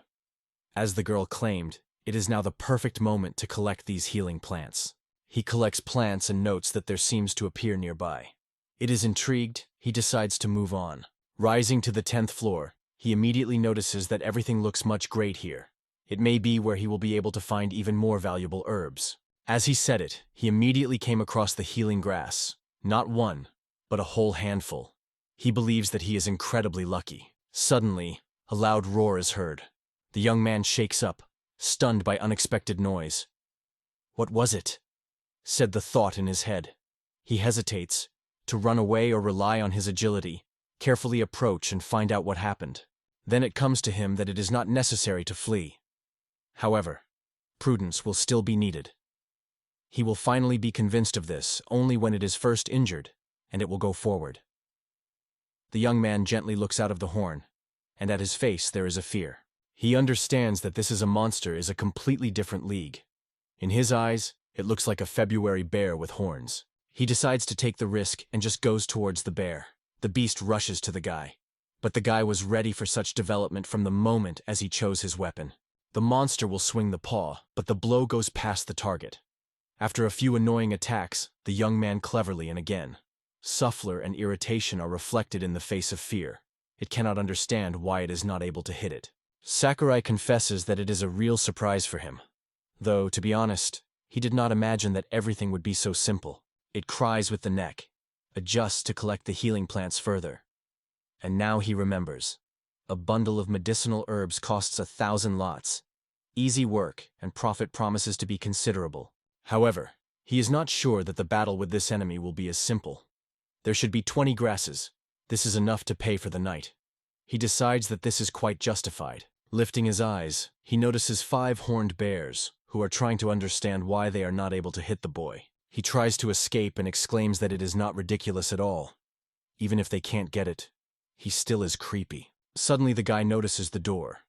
As the girl claimed, it is now the perfect moment to collect these healing plants. He collects plants and notes that there seems to appear nearby. It is intrigued, he decides to move on. Rising to the 10th floor, he immediately notices that everything looks much great here. It may be where he will be able to find even more valuable herbs. As he said it, he immediately came across the healing grass. Not one, but a whole handful. He believes that he is incredibly lucky. Suddenly, a loud roar is heard. The young man shakes up, stunned by unexpected noise. What was it? Said the thought in his head. He hesitates, to run away or rely on his agility, carefully approach and find out what happened. Then it comes to him that it is not necessary to flee. However, prudence will still be needed. He will finally be convinced of this only when it is first injured, and it will go forward. The young man gently looks out of the horn, and at his face there is a fear. He understands that this is a monster is a completely different league. In his eyes, it looks like a February bear with horns. He decides to take the risk and just goes towards the bear. The beast rushes to the guy. But the guy was ready for such development from the moment as he chose his weapon. The monster will swing the paw, but the blow goes past the target. After a few annoying attacks, the young man cleverly and again. Suffler and irritation are reflected in the face of fear. It cannot understand why it is not able to hit it. Sakurai confesses that it is a real surprise for him. Though, to be honest, he did not imagine that everything would be so simple. It cries with the neck, adjusts to collect the healing plants further. And now he remembers. A bundle of medicinal herbs costs 1,000 lots. Easy work, and profit promises to be considerable. However, he is not sure that the battle with this enemy will be as simple. There should be 20 grasses. This is enough to pay for the night. He decides that this is quite justified. Lifting his eyes, he notices 5 horned bears, who are trying to understand why they are not able to hit the boy. He tries to escape and exclaims that it is not ridiculous at all. Even if they can't get it, he still is creepy. Suddenly the guy notices the door.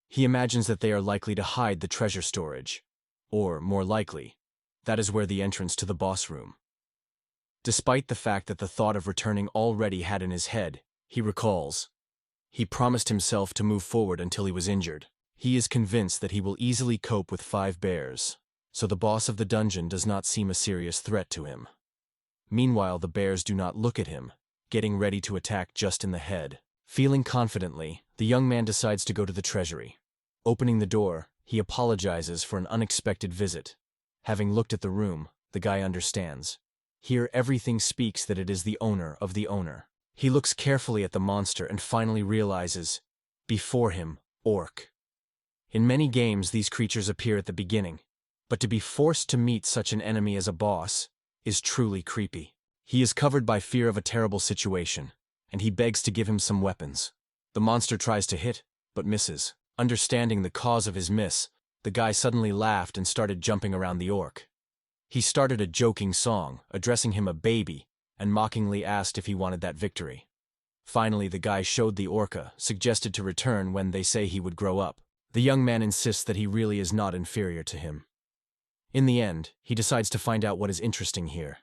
He imagines that they are likely to hide the treasure storage. Or, more likely, that is where the entrance to the boss room. Despite the fact that the thought of returning already had in his head, he recalls. He promised himself to move forward until he was injured. He is convinced that he will easily cope with 5 bears, so the boss of the dungeon does not seem a serious threat to him. Meanwhile, the bears do not look at him, getting ready to attack just in the head. Feeling confidently, the young man decides to go to the treasury. Opening the door, he apologizes for an unexpected visit. Having looked at the room, the guy understands. Here everything speaks that it is the owner of the owner. He looks carefully at the monster and finally realizes, before him, orc. In many games these creatures appear at the beginning, but to be forced to meet such an enemy as a boss is truly creepy. He is covered by fear of a terrible situation, and he begs to give him some weapons. The monster tries to hit, but misses. Understanding the cause of his miss, the guy suddenly laughed and started jumping around the orc. He started a joking song, addressing him a baby, and mockingly asked if he wanted that victory. Finally, the guy showed the orca, suggested to return when they say he would grow up. The young man insists that he really is not inferior to him. In the end, he decides to find out what is interesting here.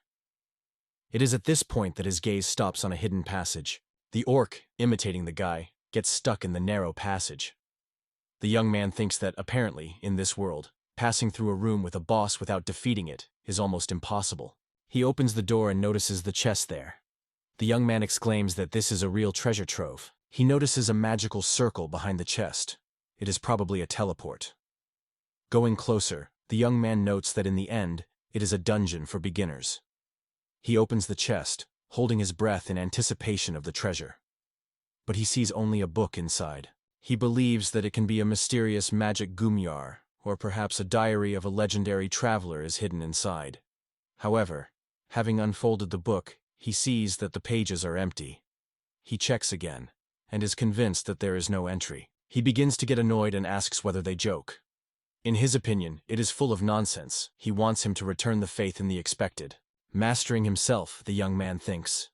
It is at this point that his gaze stops on a hidden passage. The orc, imitating the guy, gets stuck in the narrow passage. The young man thinks that, apparently, in this world, passing through a room with a boss without defeating it is almost impossible. He opens the door and notices the chest there. The young man exclaims that this is a real treasure trove. He notices a magical circle behind the chest. It is probably a teleport. Going closer, the young man notes that in the end, it is a dungeon for beginners. He opens the chest, holding his breath in anticipation of the treasure. But he sees only a book inside. He believes that it can be a mysterious magic gumyar, or perhaps a diary of a legendary traveler is hidden inside. However, having unfolded the book, he sees that the pages are empty. He checks again, and is convinced that there is no entry. He begins to get annoyed and asks whether they joke. In his opinion, it is full of nonsense. He wants him to return the faith in the expected. Mastering himself, the young man thinks.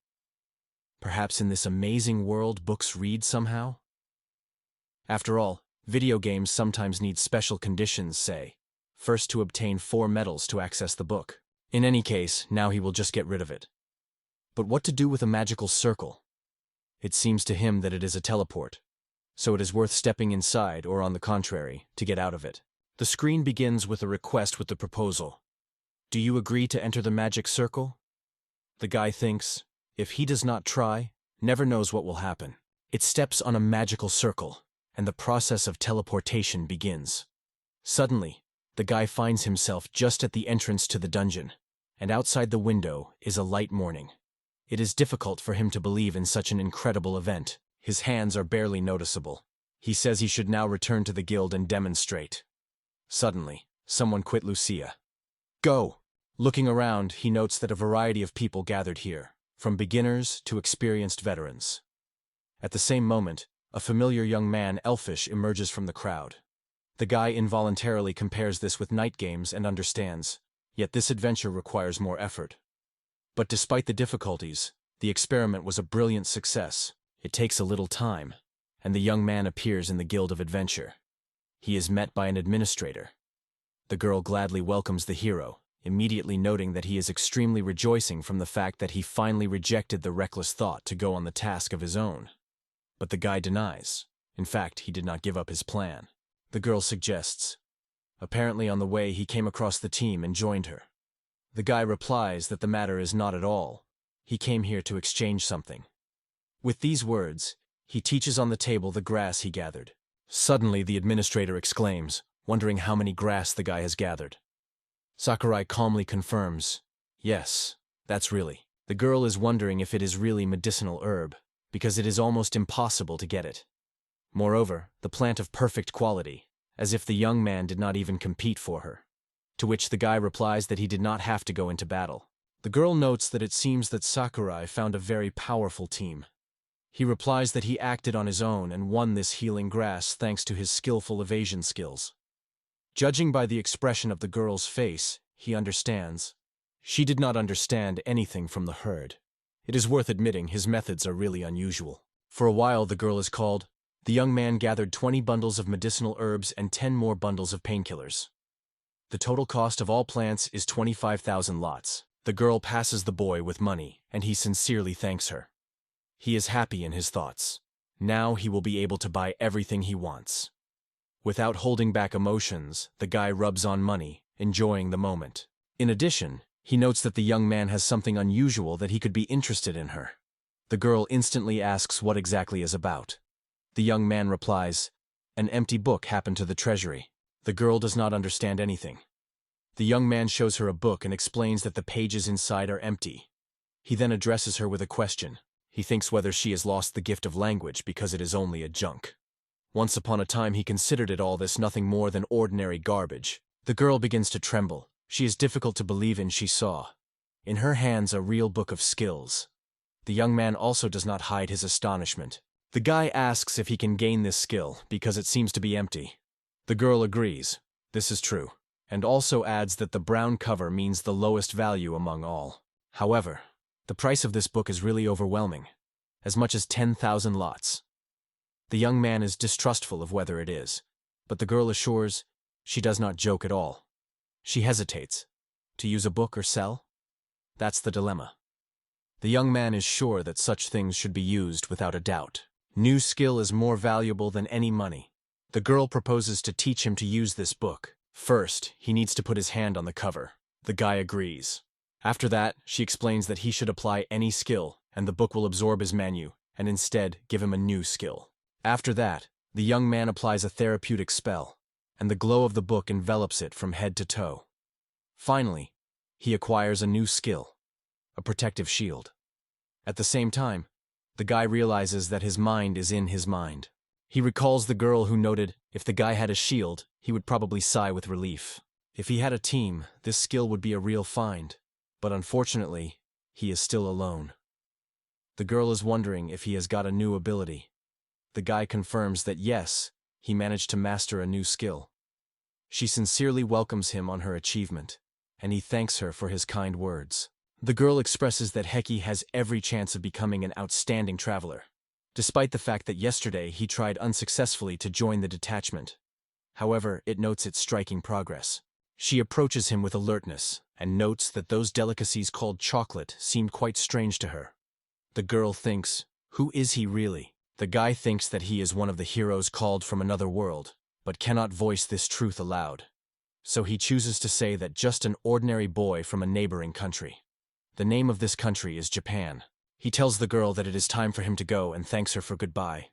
Perhaps in this amazing world books read somehow? After all, video games sometimes need special conditions, say, first to obtain 4 medals to access the book. In any case, now he will just get rid of it. But what to do with a magical circle? It seems to him that it is a teleport, so it is worth stepping inside, or on the contrary, to get out of it. The screen begins with a request with the proposal. Do you agree to enter the magic circle? The guy thinks, if he does not try, never knows what will happen. It steps on a magical circle, and the process of teleportation begins. Suddenly, the guy finds himself just at the entrance to the dungeon, and outside the window is a light morning. It is difficult for him to believe in such an incredible event. His hands are barely noticeable. He says he should now return to the guild and demonstrate. Suddenly, someone quit Lucia. Go! Looking around, he notes that a variety of people gathered here, from beginners to experienced veterans. At the same moment, a familiar young man, elfish, emerges from the crowd. The guy involuntarily compares this with night games and understands, yet this adventure requires more effort. But despite the difficulties, the experiment was a brilliant success. It takes a little time, and the young man appears in the Guild of Adventure. He is met by an administrator. The girl gladly welcomes the hero, immediately noting that he is extremely rejoicing from the fact that he finally rejected the reckless thought to go on the task of his own. But the guy denies. In fact, he did not give up his plan. The girl suggests. Apparently on the way he came across the team and joined her. The guy replies that the matter is not at all. He came here to exchange something. With these words, he teaches on the table the grass he gathered. Suddenly the administrator exclaims, wondering how many grass the guy has gathered. Sakurai calmly confirms, yes, that's really. The girl is wondering if it is really medicinal herb, because it is almost impossible to get it. Moreover, the plant of perfect quality, as if the young man did not even compete for her. To which the guy replies that he did not have to go into battle. The girl notes that it seems that Sakurai found a very powerful team. He replies that he acted on his own and won this healing grass thanks to his skillful evasion skills. Judging by the expression of the girl's face, he understands. She did not understand anything from the herd. It is worth admitting his methods are really unusual. For a while the girl is called. The young man gathered 20 bundles of medicinal herbs and 10 more bundles of painkillers. The total cost of all plants is 25,000 lots. The girl passes the boy with money, and he sincerely thanks her. He is happy in his thoughts. Now he will be able to buy everything he wants. Without holding back emotions, the guy rubs on money, enjoying the moment. In addition, he notes that the young man has something unusual that he could be interested in her. The girl instantly asks what exactly is about. The young man replies, an empty book happened to the treasury. The girl does not understand anything. The young man shows her a book and explains that the pages inside are empty. He then addresses her with a question. He thinks whether she has lost the gift of language because it is only a junk. Once upon a time he considered it all this nothing more than ordinary garbage. The girl begins to tremble. She is difficult to believe in she saw. In her hands a real book of skills. The young man also does not hide his astonishment. The guy asks if he can gain this skill because it seems to be empty. The girl agrees. This is true. And also adds that the brown cover means the lowest value among all. However, the price of this book is really overwhelming. As much as 10,000 lots. The young man is distrustful of whether it is, but the girl assures she does not joke at all. She hesitates. To use a book or sell? That's the dilemma. The young man is sure that such things should be used without a doubt. New skill is more valuable than any money. The girl proposes to teach him to use this book. First, he needs to put his hand on the cover. The guy agrees. After that, she explains that he should apply any skill, and the book will absorb his menu, and instead give him a new skill. After that, the young man applies a therapeutic spell, and the glow of the book envelops it from head to toe. Finally, he acquires a new skill, a protective shield. At the same time, the guy realizes that his mind is in his mind. He recalls the girl who noted, If the guy had a shield, he would probably sigh with relief. If he had a team, this skill would be a real find. But unfortunately, he is still alone. The girl is wondering if he has got a new ability. The guy confirms that yes, he managed to master a new skill. She sincerely welcomes him on her achievement, and he thanks her for his kind words. The girl expresses that Heki has every chance of becoming an outstanding traveler, despite the fact that yesterday he tried unsuccessfully to join the detachment. However, it notes its striking progress. She approaches him with alertness, and notes that those delicacies called chocolate seemed quite strange to her. The girl thinks, who is he really? The guy thinks that he is one of the heroes called from another world, but cannot voice this truth aloud. So he chooses to say that just an ordinary boy from a neighboring country. The name of this country is Japan. He tells the girl that it is time for him to go and thanks her for goodbye.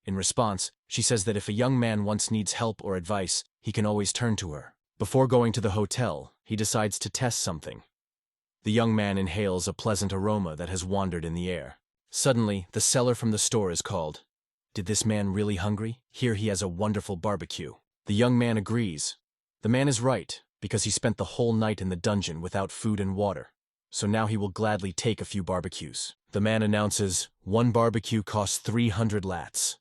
In response, she says that if a young man once needs help or advice, he can always turn to her. Before going to the hotel, he decides to test something. The young man inhales a pleasant aroma that has wandered in the air. Suddenly, the seller from the store is called. Did this man really hungry? Here he has a wonderful barbecue. The young man agrees. The man is right, because he spent the whole night in the dungeon without food and water. So now he will gladly take a few barbecues. The man announces, 1 barbecue costs 300 lats.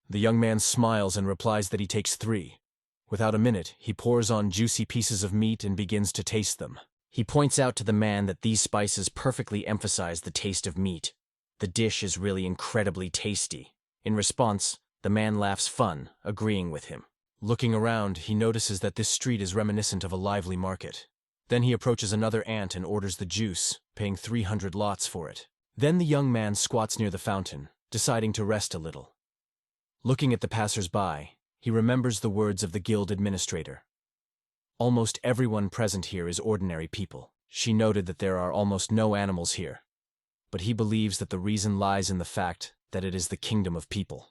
The young man smiles and replies that he takes 3. Without a minute, he pours on juicy pieces of meat and begins to taste them. He points out to the man that these spices perfectly emphasize the taste of meat. The dish is really incredibly tasty. In response, the man laughs fun, agreeing with him. Looking around, he notices that this street is reminiscent of a lively market. Then he approaches another ant and orders the juice, paying 300 lots for it. Then the young man squats near the fountain, deciding to rest a little. Looking at the passers-by, he remembers the words of the guild administrator. Almost everyone present here is ordinary people. She noted that there are almost no animals here. But he believes that the reason lies in the fact that it is the kingdom of people.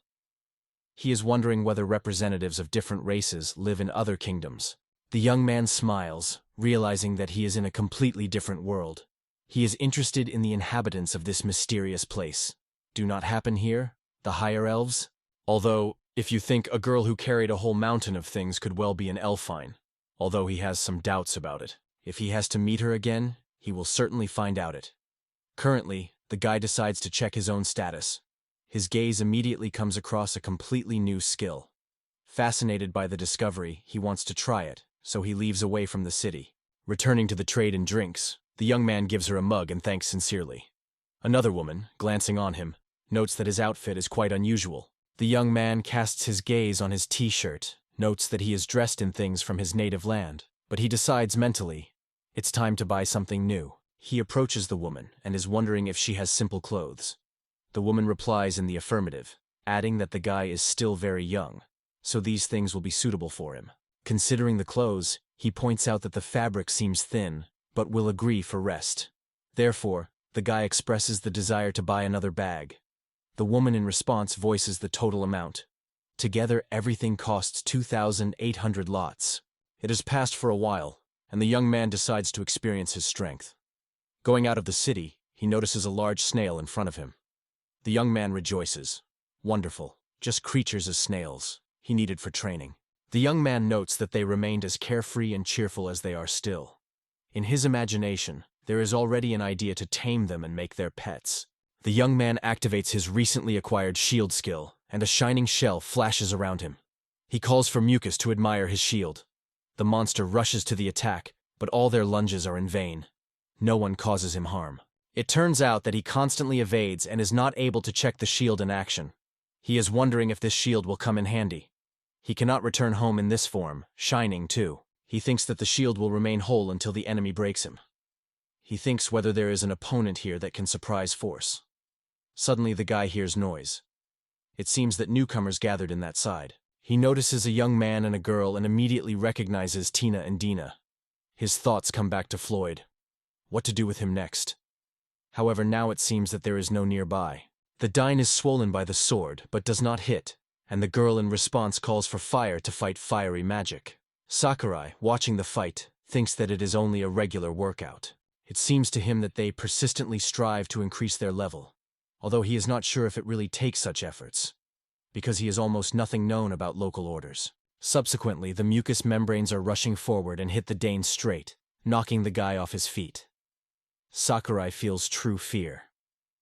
He is wondering whether representatives of different races live in other kingdoms. The young man smiles, realizing that he is in a completely different world. He is interested in the inhabitants of this mysterious place. Do not happen here, the higher elves? Although, if you think a girl who carried a whole mountain of things could well be an elfine. Although he has some doubts about it. If he has to meet her again, he will certainly find out it. Currently, the guy decides to check his own status. His gaze immediately comes across a completely new skill. Fascinated by the discovery, he wants to try it, so he leaves away from the city. Returning to the trade in drinks, the young man gives her a mug and thanks sincerely. Another woman, glancing on him, notes that his outfit is quite unusual. The young man casts his gaze on his t-shirt, notes that he is dressed in things from his native land, but he decides mentally, it's time to buy something new. He approaches the woman and is wondering if she has simple clothes. The woman replies in the affirmative, adding that the guy is still very young, so these things will be suitable for him. Considering the clothes, he points out that the fabric seems thin, but will agree for rest. Therefore, the guy expresses the desire to buy another bag. The woman in response voices the total amount. Together, everything costs 2,800 lots. It has passed for a while, and the young man decides to experience his strength. Going out of the city, he notices a large snail in front of him. The young man rejoices. Wonderful, just creatures as snails, he needed for training. The young man notes that they remained as carefree and cheerful as they are still. In his imagination, there is already an idea to tame them and make their pets. The young man activates his recently acquired shield skill, and a shining shell flashes around him. He calls for Mucus to admire his shield. The monster rushes to the attack, but all their lunges are in vain. No one causes him harm. It turns out that he constantly evades and is not able to check the shield in action. He is wondering if this shield will come in handy. He cannot return home in this form, shining too. He thinks that the shield will remain whole until the enemy breaks him. He thinks whether there is an opponent here that can surprise force. Suddenly the guy hears noise. It seems that newcomers gathered in that side. He notices a young man and a girl and immediately recognizes Tina and Dina. His thoughts come back to Floyd. What to do with him next? However, now it seems that there is no nearby. The Dine is swollen by the sword, but does not hit, and the girl in response calls for fire to fight fiery magic. Sakurai, watching the fight, thinks that it is only a regular workout. It seems to him that they persistently strive to increase their level, although he is not sure if it really takes such efforts, because he is almost nothing known about local orders. Subsequently, the mucous membranes are rushing forward and hit the Dane straight, knocking the guy off his feet. Sakurai feels true fear.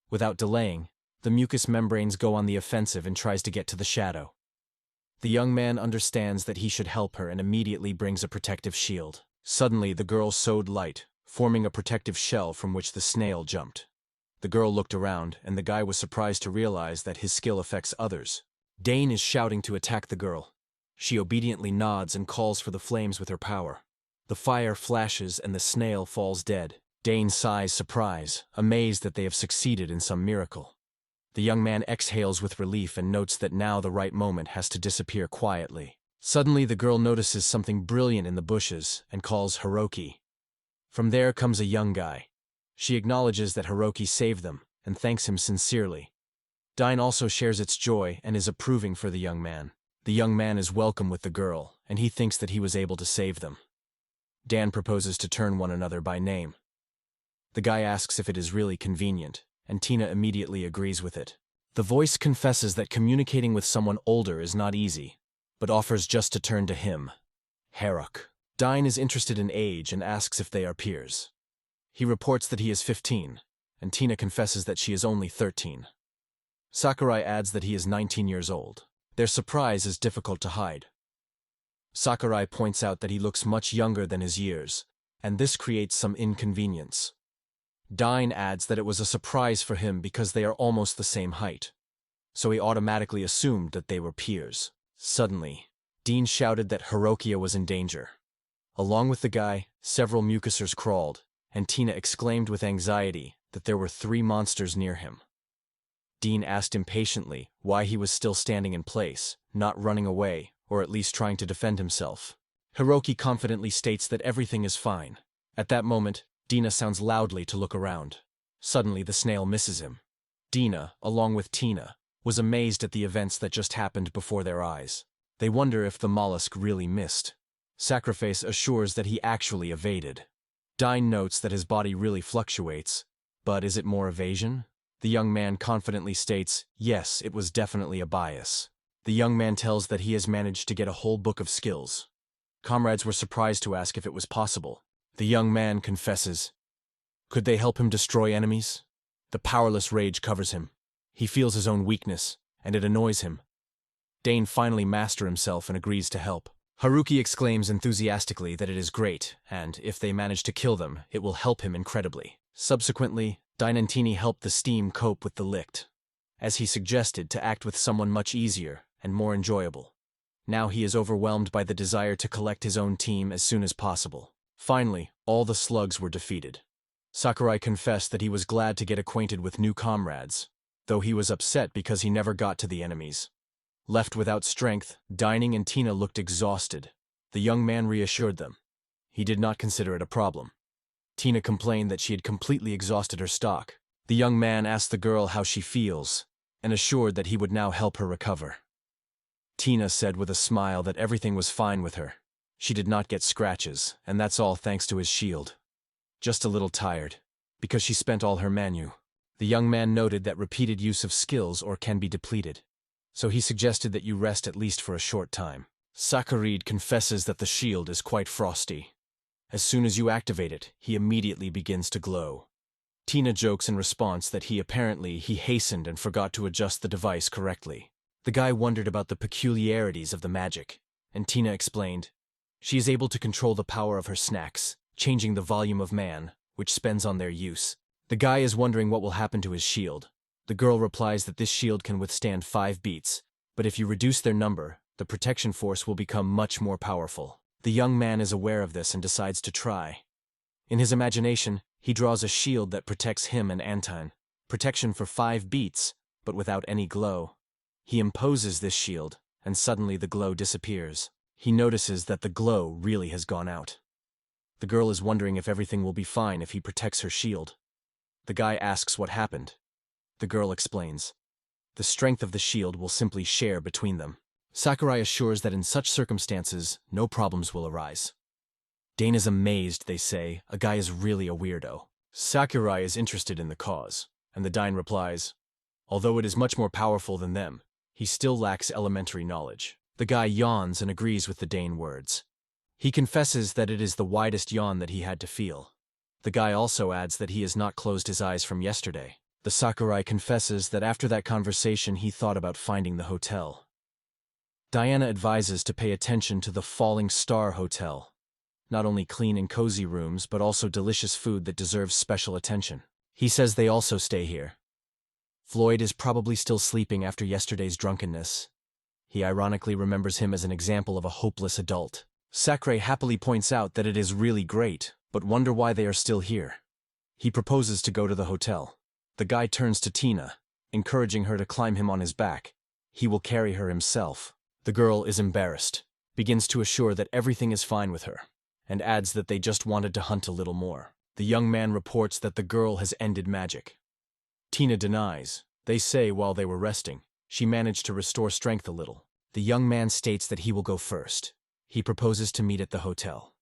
Without delaying, the mucous membranes go on the offensive and tries to get to the shadow. The young man understands that he should help her and immediately brings a protective shield. Suddenly, the girl sowed light, forming a protective shell from which the snail jumped. The girl looked around, and the guy was surprised to realize that his skill affects others. Dane is shouting to attack the girl. She obediently nods and calls for the flames with her power. The fire flashes and the snail falls dead. Dane sighs surprise, amazed that they have succeeded in some miracle. The young man exhales with relief and notes that now the right moment has to disappear quietly. Suddenly, the girl notices something brilliant in the bushes and calls Hiroki. From there comes a young guy. She acknowledges that Hiroki saved them and thanks him sincerely. Dine also shares its joy and is approving for the young man. The young man is welcome with the girl, and he thinks that he was able to save them. Dan proposes to turn one another by name. The guy asks if it is really convenient, and Tina immediately agrees with it. The voice confesses that communicating with someone older is not easy, but offers just to turn to him, Haruk. Dine is interested in age and asks if they are peers. He reports that he is 15, and Tina confesses that she is only 13. Sakurai adds that he is 19 years old. Their surprise is difficult to hide. Sakurai points out that he looks much younger than his years, and this creates some inconvenience. Dine adds that it was a surprise for him because they are almost the same height, so he automatically assumed that they were peers. Suddenly, Dean shouted that Hirokia was in danger. Along with the guy, several mucusers crawled, and Tina exclaimed with anxiety that there were 3 monsters near him. Dean asked impatiently why he was still standing in place, not running away, or at least trying to defend himself. Hiroki confidently states that everything is fine. At that moment, Dina sounds loudly to look around. Suddenly, the snail misses him. Dina, along with Tina, was amazed at the events that just happened before their eyes. They wonder if the mollusk really missed. Sacrifice assures that he actually evaded. Dine notes that his body really fluctuates, but is it more evasion? The young man confidently states, yes, it was definitely a bias. The young man tells that he has managed to get a whole book of skills. Comrades were surprised to ask if it was possible. The young man confesses. Could they help him destroy enemies? The powerless rage covers him. He feels his own weakness, and it annoys him. Dane finally masters himself and agrees to help. Haruki exclaims enthusiastically that it is great, and if they manage to kill them, it will help him incredibly. Subsequently, Dine help the steam cope with the licht, as he suggested to act with someone much easier and more enjoyable. Now he is overwhelmed by the desire to collect his own team as soon as possible. Finally, all the slugs were defeated. Sakurai confessed that he was glad to get acquainted with new comrades, though he was upset because he never got to the enemies. Left without strength, Dining and Tina looked exhausted. The young man reassured them. He did not consider it a problem. Tina complained that she had completely exhausted her stock. The young man asked the girl how she feels, and assured that he would now help her recover. Tina said with a smile that everything was fine with her. She did not get scratches, and that's all thanks to his shield. Just a little tired, because she spent all her manu. The young man noted that repeated use of skills or can be depleted, so he suggested that you rest at least for a short time. Sakurai confesses that the shield is quite frosty. As soon as you activate it, he immediately begins to glow. Tina jokes in response that he hastened and forgot to adjust the device correctly. The guy wondered about the peculiarities of the magic, and Tina explained. She is able to control the power of her snacks, changing the volume of man, which spends on their use. The guy is wondering what will happen to his shield. The girl replies that this shield can withstand 5 beats, but if you reduce their number, the protection force will become much more powerful. The young man is aware of this and decides to try. In his imagination, he draws a shield that protects him and Anton. Protection for 5 beats, but without any glow. He imposes this shield, and suddenly the glow disappears. He notices that the glow really has gone out. The girl is wondering if everything will be fine if he protects her shield. The guy asks what happened. The girl explains. The strength of the shield will simply share between them. Sakurai assures that in such circumstances, no problems will arise. Dane is amazed, they say, a guy is really a weirdo. Sakurai is interested in the cause, and the Dine replies, although it is much more powerful than them, He still lacks elementary knowledge. The guy yawns and agrees with the Dane words. He confesses that it is the widest yawn that he had to feel. The guy also adds that he has not closed his eyes from yesterday. The Sakurai confesses that after that conversation he thought about finding the hotel. Diana advises to pay attention to the Falling Star Hotel. Not only clean and cozy rooms, but also delicious food that deserves special attention. He says they also stay here. Floyd is probably still sleeping after yesterday's drunkenness. He ironically remembers him as an example of a hopeless adult. Sakurai happily points out that it is really great, but wonder why they are still here. He proposes to go to the hotel. The guy turns to Tina, encouraging her to climb him on his back. He will carry her himself. The girl is embarrassed, begins to assure that everything is fine with her, and adds that they just wanted to hunt a little more. The young man reports that the girl has ended magic. Tina denies. They say while they were resting, she managed to restore strength a little. The young man states that he will go first. He proposes to meet at the hotel.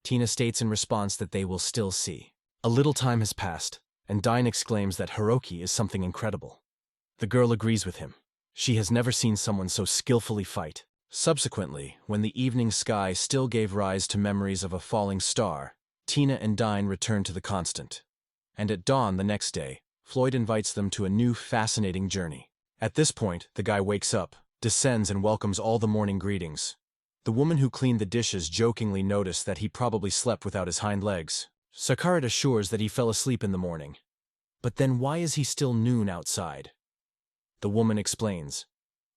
Tina states in response that they will still see. A little time has passed, and Dine exclaims that Hiroki is something incredible. The girl agrees with him. She has never seen someone so skillfully fight. Subsequently, when the evening sky still gave rise to memories of a falling star, Tina and Dine return to the constant. And at dawn the next day, Floyd invites them to a new fascinating journey. At this point, the guy wakes up, descends and welcomes all the morning greetings. The woman who cleaned the dishes jokingly noticed that he probably slept without his hind legs. Sakurai assures that he fell asleep in the morning. But then why is he still noon outside? The woman explains.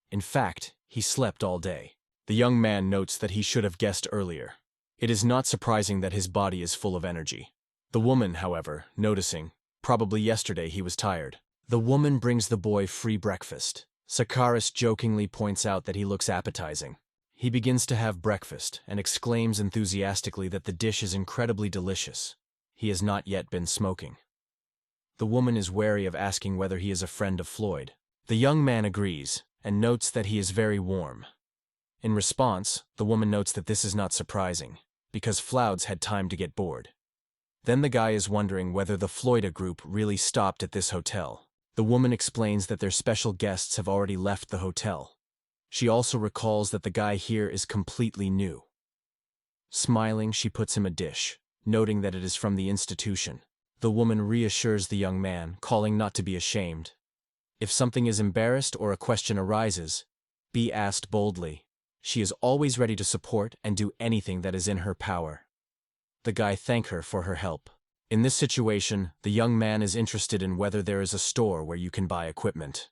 In fact, he slept all day. The young man notes that he should have guessed earlier. It is not surprising that his body is full of energy. The woman, however, noticing, probably yesterday he was tired. The woman brings the boy free breakfast. Sakurai jokingly points out that he looks appetizing. He begins to have breakfast and exclaims enthusiastically that the dish is incredibly delicious. He has not yet been smoking. The woman is wary of asking whether he is a friend of Floyd. The young man agrees and notes that he is very warm. In response, the woman notes that this is not surprising, because Flouds had time to get bored. Then the guy is wondering whether the Floyda group really stopped at this hotel. The woman explains that their special guests have already left the hotel. She also recalls that the guy here is completely new. Smiling, she puts him a dish, noting that it is from the institution. The woman reassures the young man, calling not to be ashamed. If something is embarrassed or a question arises, be asked boldly. She is always ready to support and do anything that is in her power. The guy thanks her for her help. In this situation, the young man is interested in whether there is a store where you can buy equipment.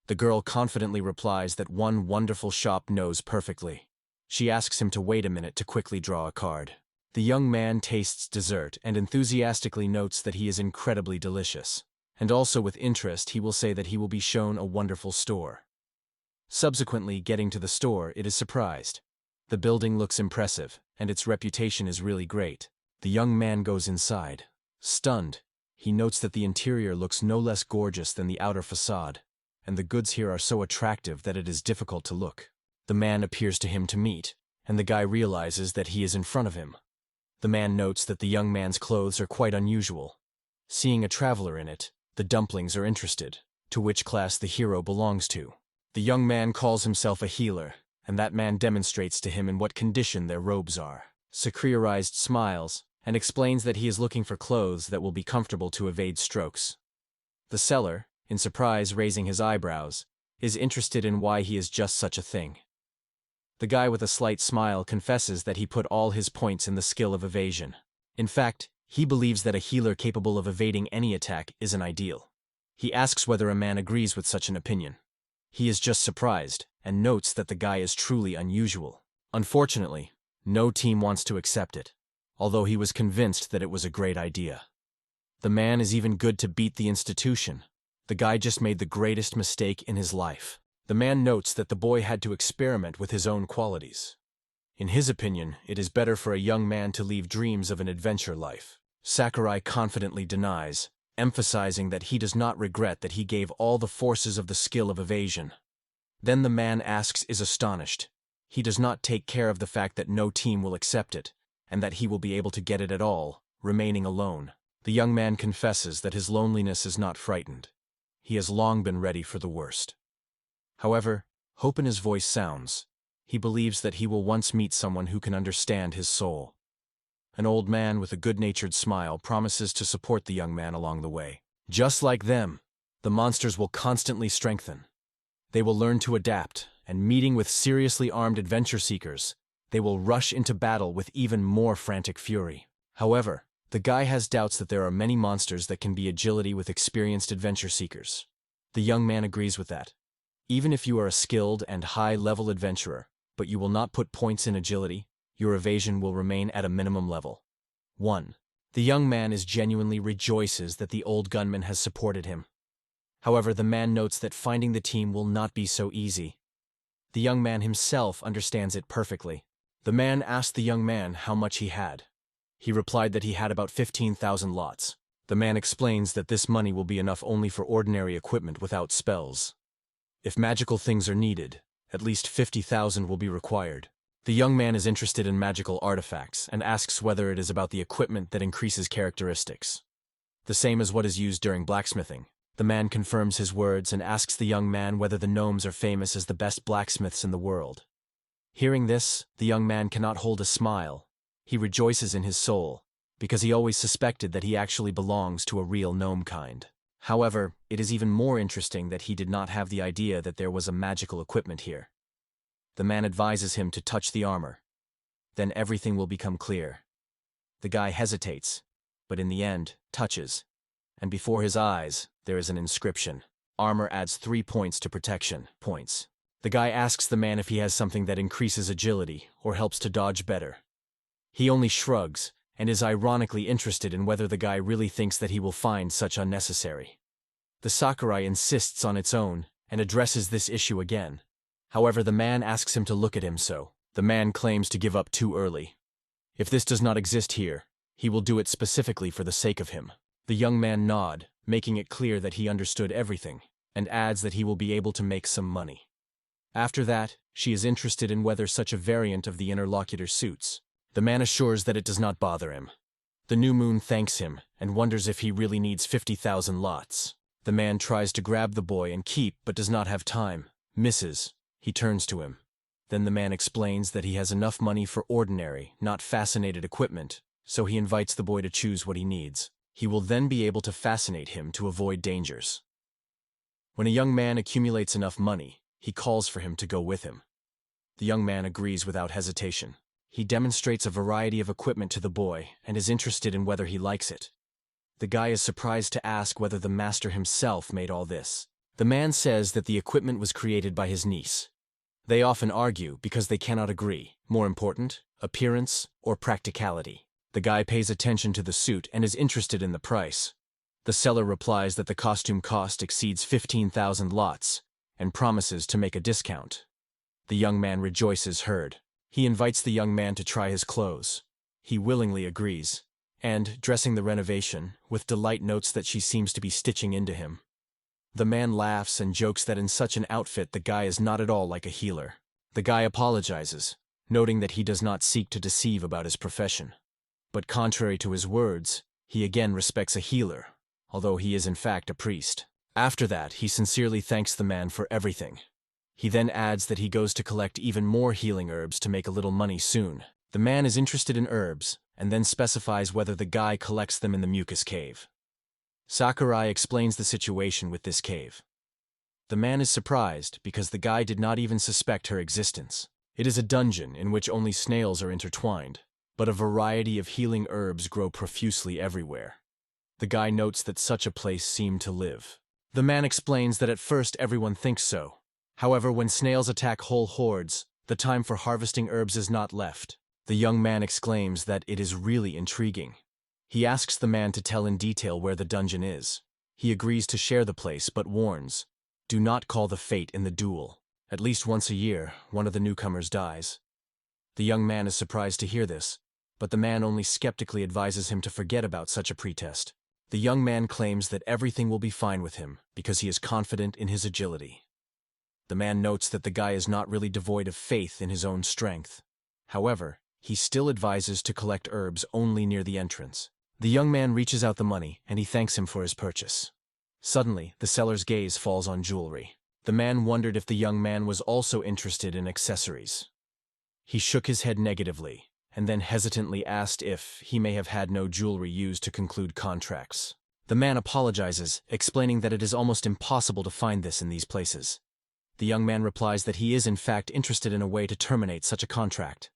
The girl confidently replies that one wonderful shop knows perfectly. She asks him to wait a minute to quickly draw a card. The young man tastes dessert and enthusiastically notes that he is incredibly delicious. And also with interest he will say that he will be shown a wonderful store. Subsequently, getting to the store, it is surprised. The building looks impressive, and its reputation is really great. The young man goes inside. Stunned, he notes that the interior looks no less gorgeous than the outer facade, and the goods here are so attractive that it is difficult to look. The man appears to him to meet, and the guy realizes that he is in front of him. The man notes that the young man's clothes are quite unusual. Seeing a traveler in it, the dumplings are interested, to which class the hero belongs to. The young man calls himself a healer, and that man demonstrates to him in what condition their robes are. Sakurai smiles, and explains that he is looking for clothes that will be comfortable to evade strokes. The seller, in surprise raising his eyebrows, is interested in why he is just such a thing. The guy with a slight smile confesses that he put all his points in the skill of evasion. In fact, he believes that a healer capable of evading any attack is an ideal. He asks whether a man agrees with such an opinion. He is just surprised, and notes that the guy is truly unusual. Unfortunately, no team wants to accept it, although he was convinced that it was a great idea. The man is even good to beat the institution. The guy just made the greatest mistake in his life. The man notes that the boy had to experiment with his own qualities. In his opinion, it is better for a young man to leave dreams of an adventure life. Sakurai confidently denies, emphasizing that he does not regret that he gave all the forces of the skill of evasion. Then the man is astonished. He does not take care of the fact that no team will accept it, and that he will be able to get it at all, remaining alone. The young man confesses that his loneliness is not frightened. He has long been ready for the worst. However, Hope in his voice sounds. He believes that he will once meet someone who can understand his soul. An old man with a good-natured smile promises to support the young man along the way. Just like them, the monsters will constantly strengthen. They will learn to adapt, and meeting with seriously armed adventure seekers, they will rush into battle with even more frantic fury. However, the guy has doubts that there are many monsters that can be agility with experienced adventure seekers. The young man agrees with that. Even if you are a skilled and high-level adventurer, but you will not put points in agility, your evasion will remain at a minimum level. 1. The young man genuinely rejoices that the old gunman has supported him. However, the man notes that finding the team will not be so easy. The young man himself understands it perfectly. The man asked the young man how much he had. He replied that he had about 15,000 lots. The man explains that this money will be enough only for ordinary equipment without spells. If magical things are needed, at least 50,000 will be required. The young man is interested in magical artifacts and asks whether it is about the equipment that increases characteristics. The same as what is used during blacksmithing. The man confirms his words and asks the young man whether the gnomes are famous as the best blacksmiths in the world. Hearing this, the young man cannot hold a smile. He rejoices in his soul, because he always suspected that he actually belongs to a real gnome kind. However, it is even more interesting that he did not have the idea that there was a magical equipment here. The man advises him to touch the armor. Then everything will become clear. The guy hesitates, but in the end, touches. And before his eyes, there is an inscription. Armor adds 3 points to protection points. The guy asks the man if he has something that increases agility or helps to dodge better. He only shrugs and is ironically interested in whether the guy really thinks that he will find such unnecessary. The Sakurai insists on its own and addresses this issue again. However, the man asks him to look at him so. The man claims to give up too early. If this does not exist here, he will do it specifically for the sake of him. The young man nods, making it clear that he understood everything, and adds that he will be able to make some money. After that, she is interested in whether such a variant of the interlocutor suits. The man assures that it does not bother him. The new moon thanks him and wonders if he really needs 50,000 lots. The man tries to grab the boy and keep but does not have time. Misses. He turns to him. Then the man explains that he has enough money for ordinary, not fascinated equipment, so he invites the boy to choose what he needs. He will then be able to fascinate him to avoid dangers. When a young man accumulates enough money, he calls for him to go with him. The young man agrees without hesitation. He demonstrates a variety of equipment to the boy and is interested in whether he likes it. The guy is surprised to ask whether the master himself made all this. The man says that the equipment was created by his niece. They often argue because they cannot agree. More important, appearance or practicality. The guy pays attention to the suit and is interested in the price. The seller replies that the costume cost exceeds 15,000 lots and promises to make a discount. The young man rejoices heard. He invites the young man to try his clothes. He willingly agrees, and, dressing the renovation, with delight notes that she seems to be stitching into him. The man laughs and jokes that in such an outfit the guy is not at all like a healer. The guy apologizes, noting that he does not seek to deceive about his profession. But contrary to his words, he again respects a healer, although he is in fact a priest. After that, he sincerely thanks the man for everything. He then adds that he goes to collect even more healing herbs to make a little money soon. The man is interested in herbs, and then specifies whether the guy collects them in the mucus cave. Sakurai explains the situation with this cave. The man is surprised because the guy did not even suspect her existence. It is a dungeon in which only snails are intertwined, but a variety of healing herbs grow profusely everywhere. The guy notes that such a place seemed to live. The man explains that at first everyone thinks so. However, when snails attack whole hordes, the time for harvesting herbs is not left. The young man exclaims that it is really intriguing. He asks the man to tell in detail where the dungeon is. He agrees to share the place but warns, do not call the fate in the duel. At least once a year, one of the newcomers dies. The young man is surprised to hear this, but the man only skeptically advises him to forget about such a pretest. The young man claims that everything will be fine with him because he is confident in his agility. The man notes that the guy is not really devoid of faith in his own strength. However, he still advises to collect herbs only near the entrance. The young man reaches out the money and he thanks him for his purchase. Suddenly, the seller's gaze falls on jewelry. The man wondered if the young man was also interested in accessories. He shook his head negatively, and then hesitantly asked if he may have had no jewelry used to conclude contracts. The man apologizes, explaining that it is almost impossible to find this in these places. The young man replies that he is in fact interested in a way to terminate such a contract.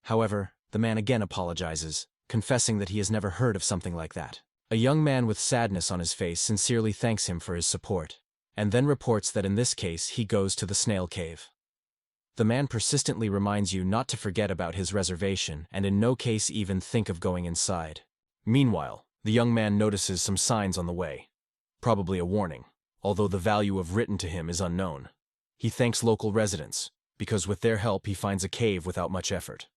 However, the man again apologizes, confessing that he has never heard of something like that. A young man with sadness on his face sincerely thanks him for his support, and then reports that in this case he goes to the snail cave. The man persistently reminds you not to forget about his reservation and in no case even think of going inside. Meanwhile, the young man notices some signs on the way. Probably a warning, although the value of written to him is unknown. He thanks local residents, because with their help he finds a cave without much effort.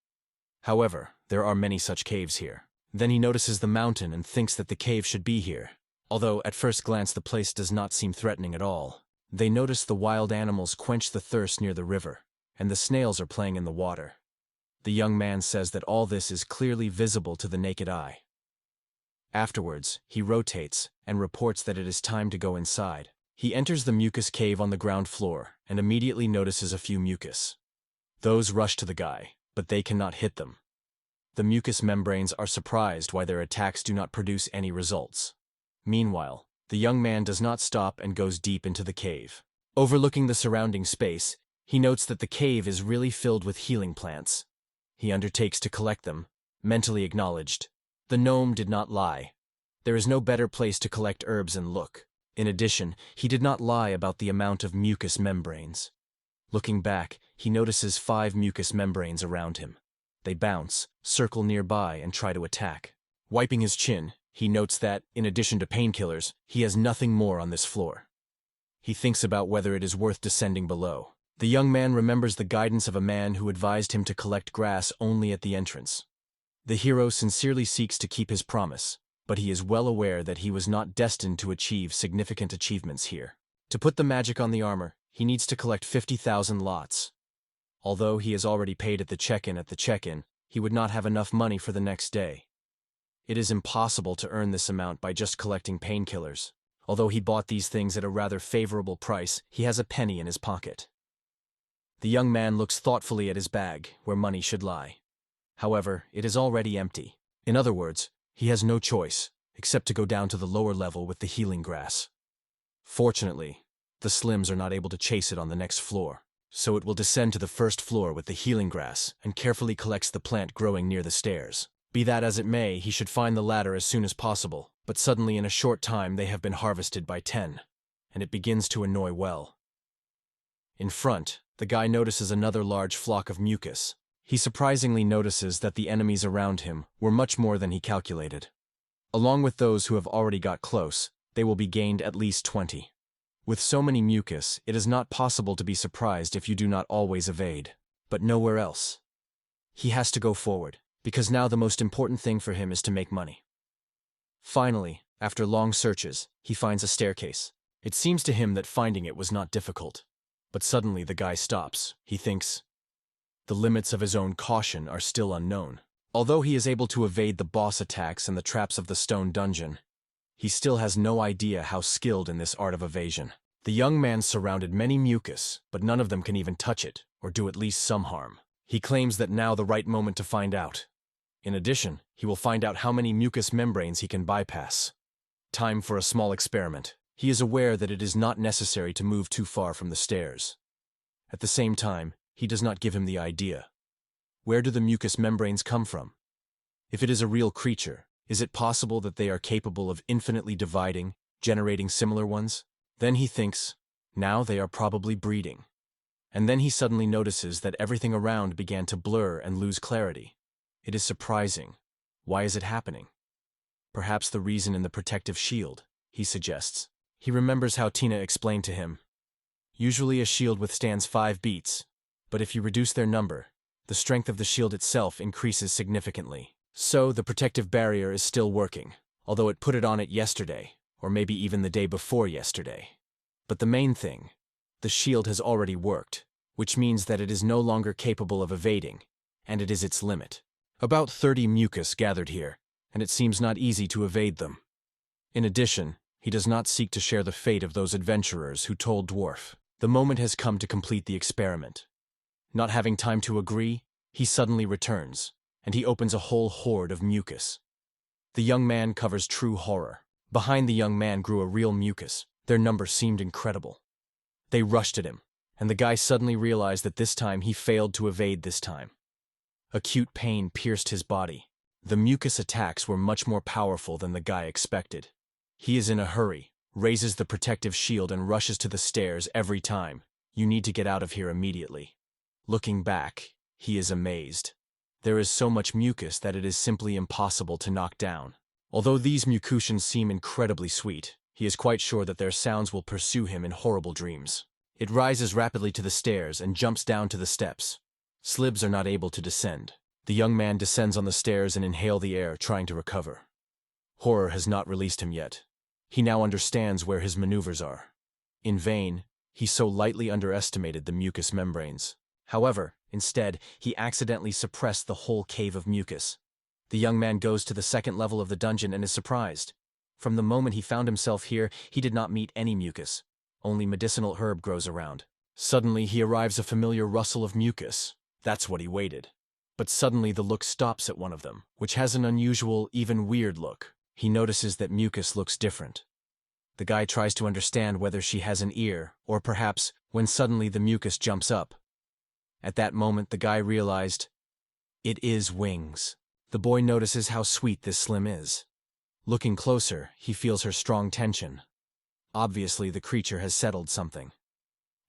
However, there are many such caves here. Then he notices the mountain and thinks that the cave should be here. Although at first glance the place does not seem threatening at all. They notice the wild animals quench the thirst near the river, and the snails are playing in the water. The young man says that all this is clearly visible to the naked eye. Afterwards, he rotates and reports that it is time to go inside. He enters the mucus cave on the ground floor and immediately notices a few mucus. Those rush to the guy, but they cannot hit them. The mucus membranes are surprised why their attacks do not produce any results. Meanwhile, the young man does not stop and goes deep into the cave. Overlooking the surrounding space, he notes that the cave is really filled with healing plants. He undertakes to collect them, mentally acknowledged. The gnome did not lie. There is no better place to collect herbs and look. In addition, he did not lie about the amount of mucus membranes. Looking back, he notices 5 mucus membranes around him. They bounce, circle nearby, and try to attack. Wiping his chin, he notes that, in addition to painkillers, he has nothing more on this floor. He thinks about whether it is worth descending below. The young man remembers the guidance of a man who advised him to collect grass only at the entrance. The hero sincerely seeks to keep his promise, but he is well aware that he was not destined to achieve significant achievements here. To put the magic on the armor, he needs to collect 50,000 lots. Although he has already paid at the check-in, he would not have enough money for the next day. It is impossible to earn this amount by just collecting painkillers. Although he bought these things at a rather favorable price, he has a penny in his pocket. The young man looks thoughtfully at his bag, where money should lie. However, it is already empty. In other words, he has no choice, except to go down to the lower level with the healing grass. Fortunately, the slims are not able to chase it on the next floor, so it will descend to the first floor with the healing grass and carefully collects the plant growing near the stairs. Be that as it may, he should find the ladder as soon as possible, but suddenly in a short time they have been harvested by 10, and it begins to annoy well. In front, the guy notices another large flock of mucus. He surprisingly notices that the enemies around him were much more than he calculated. Along with those who have already got close, they will be gained at least 20. With so many mucus, it is not possible to be surprised if you do not always evade. But nowhere else. He has to go forward, because now the most important thing for him is to make money. Finally, after long searches, he finds a staircase. It seems to him that finding it was not difficult. But suddenly the guy stops. He thinks, the limits of his own caution are still unknown. Although he is able to evade the boss attacks and the traps of the stone dungeon, he still has no idea how skilled in this art of evasion. The young man surrounded many mucus, but none of them can even touch it, or do at least some harm. He claims that now the right moment to find out. In addition, he will find out how many mucus membranes he can bypass. Time for a small experiment. He is aware that it is not necessary to move too far from the stairs. At the same time, he does not give him the idea. Where do the mucus membranes come from? If it is a real creature, is it possible that they are capable of infinitely dividing, generating similar ones? Then he thinks, now they are probably breeding. And then he suddenly notices that everything around began to blur and lose clarity. It is surprising. Why is it happening? Perhaps the reason in the protective shield, he suggests. He remembers how Tina explained to him. Usually a shield withstands 5 beats, but if you reduce their number, the strength of the shield itself increases significantly. So the protective barrier is still working, although it put it on yesterday, or maybe even the day before yesterday. But the main thing, the shield has already worked, which means that it is no longer capable of evading, and it is its limit. About 30 mucus gathered here, and it seems not easy to evade them. In addition, he does not seek to share the fate of those adventurers who told Dwarf. The moment has come to complete the experiment. Not having time to agree, he suddenly returns, and he opens a whole horde of mucus. The young man covers true horror. Behind the young man grew a real mucus. Their number seemed incredible. They rushed at him, and the guy suddenly realized that this time he failed to evade this time. Acute pain pierced his body. The mucus attacks were much more powerful than the guy expected. He is in a hurry, raises the protective shield and rushes to the stairs every time. You need to get out of here immediately. Looking back, he is amazed. There is so much mucus that it is simply impossible to knock down. Although these mucusins seem incredibly sweet, he is quite sure that their sounds will pursue him in horrible dreams. It rises rapidly to the stairs and jumps down to the steps. Slibs are not able to descend. The young man descends on the stairs and inhales the air, trying to recover. Horror has not released him yet. He now understands where his maneuvers are. In vain, he so lightly underestimated the mucus membranes. However, instead, he accidentally suppressed the whole cave of mucus. The young man goes to the second level of the dungeon and is surprised. From the moment he found himself here, he did not meet any mucus. Only medicinal herb grows around. Suddenly, he arrives a familiar rustle of mucus. That's what he waited. But suddenly the look stops at one of them, which has an unusual, even weird look. He notices that mucus looks different. The guy tries to understand whether she has an ear, or perhaps, when suddenly the mucus jumps up. At that moment the guy realized, it is wings. The boy notices how sweet this Slim is. Looking closer, he feels her strong tension. Obviously the creature has settled something.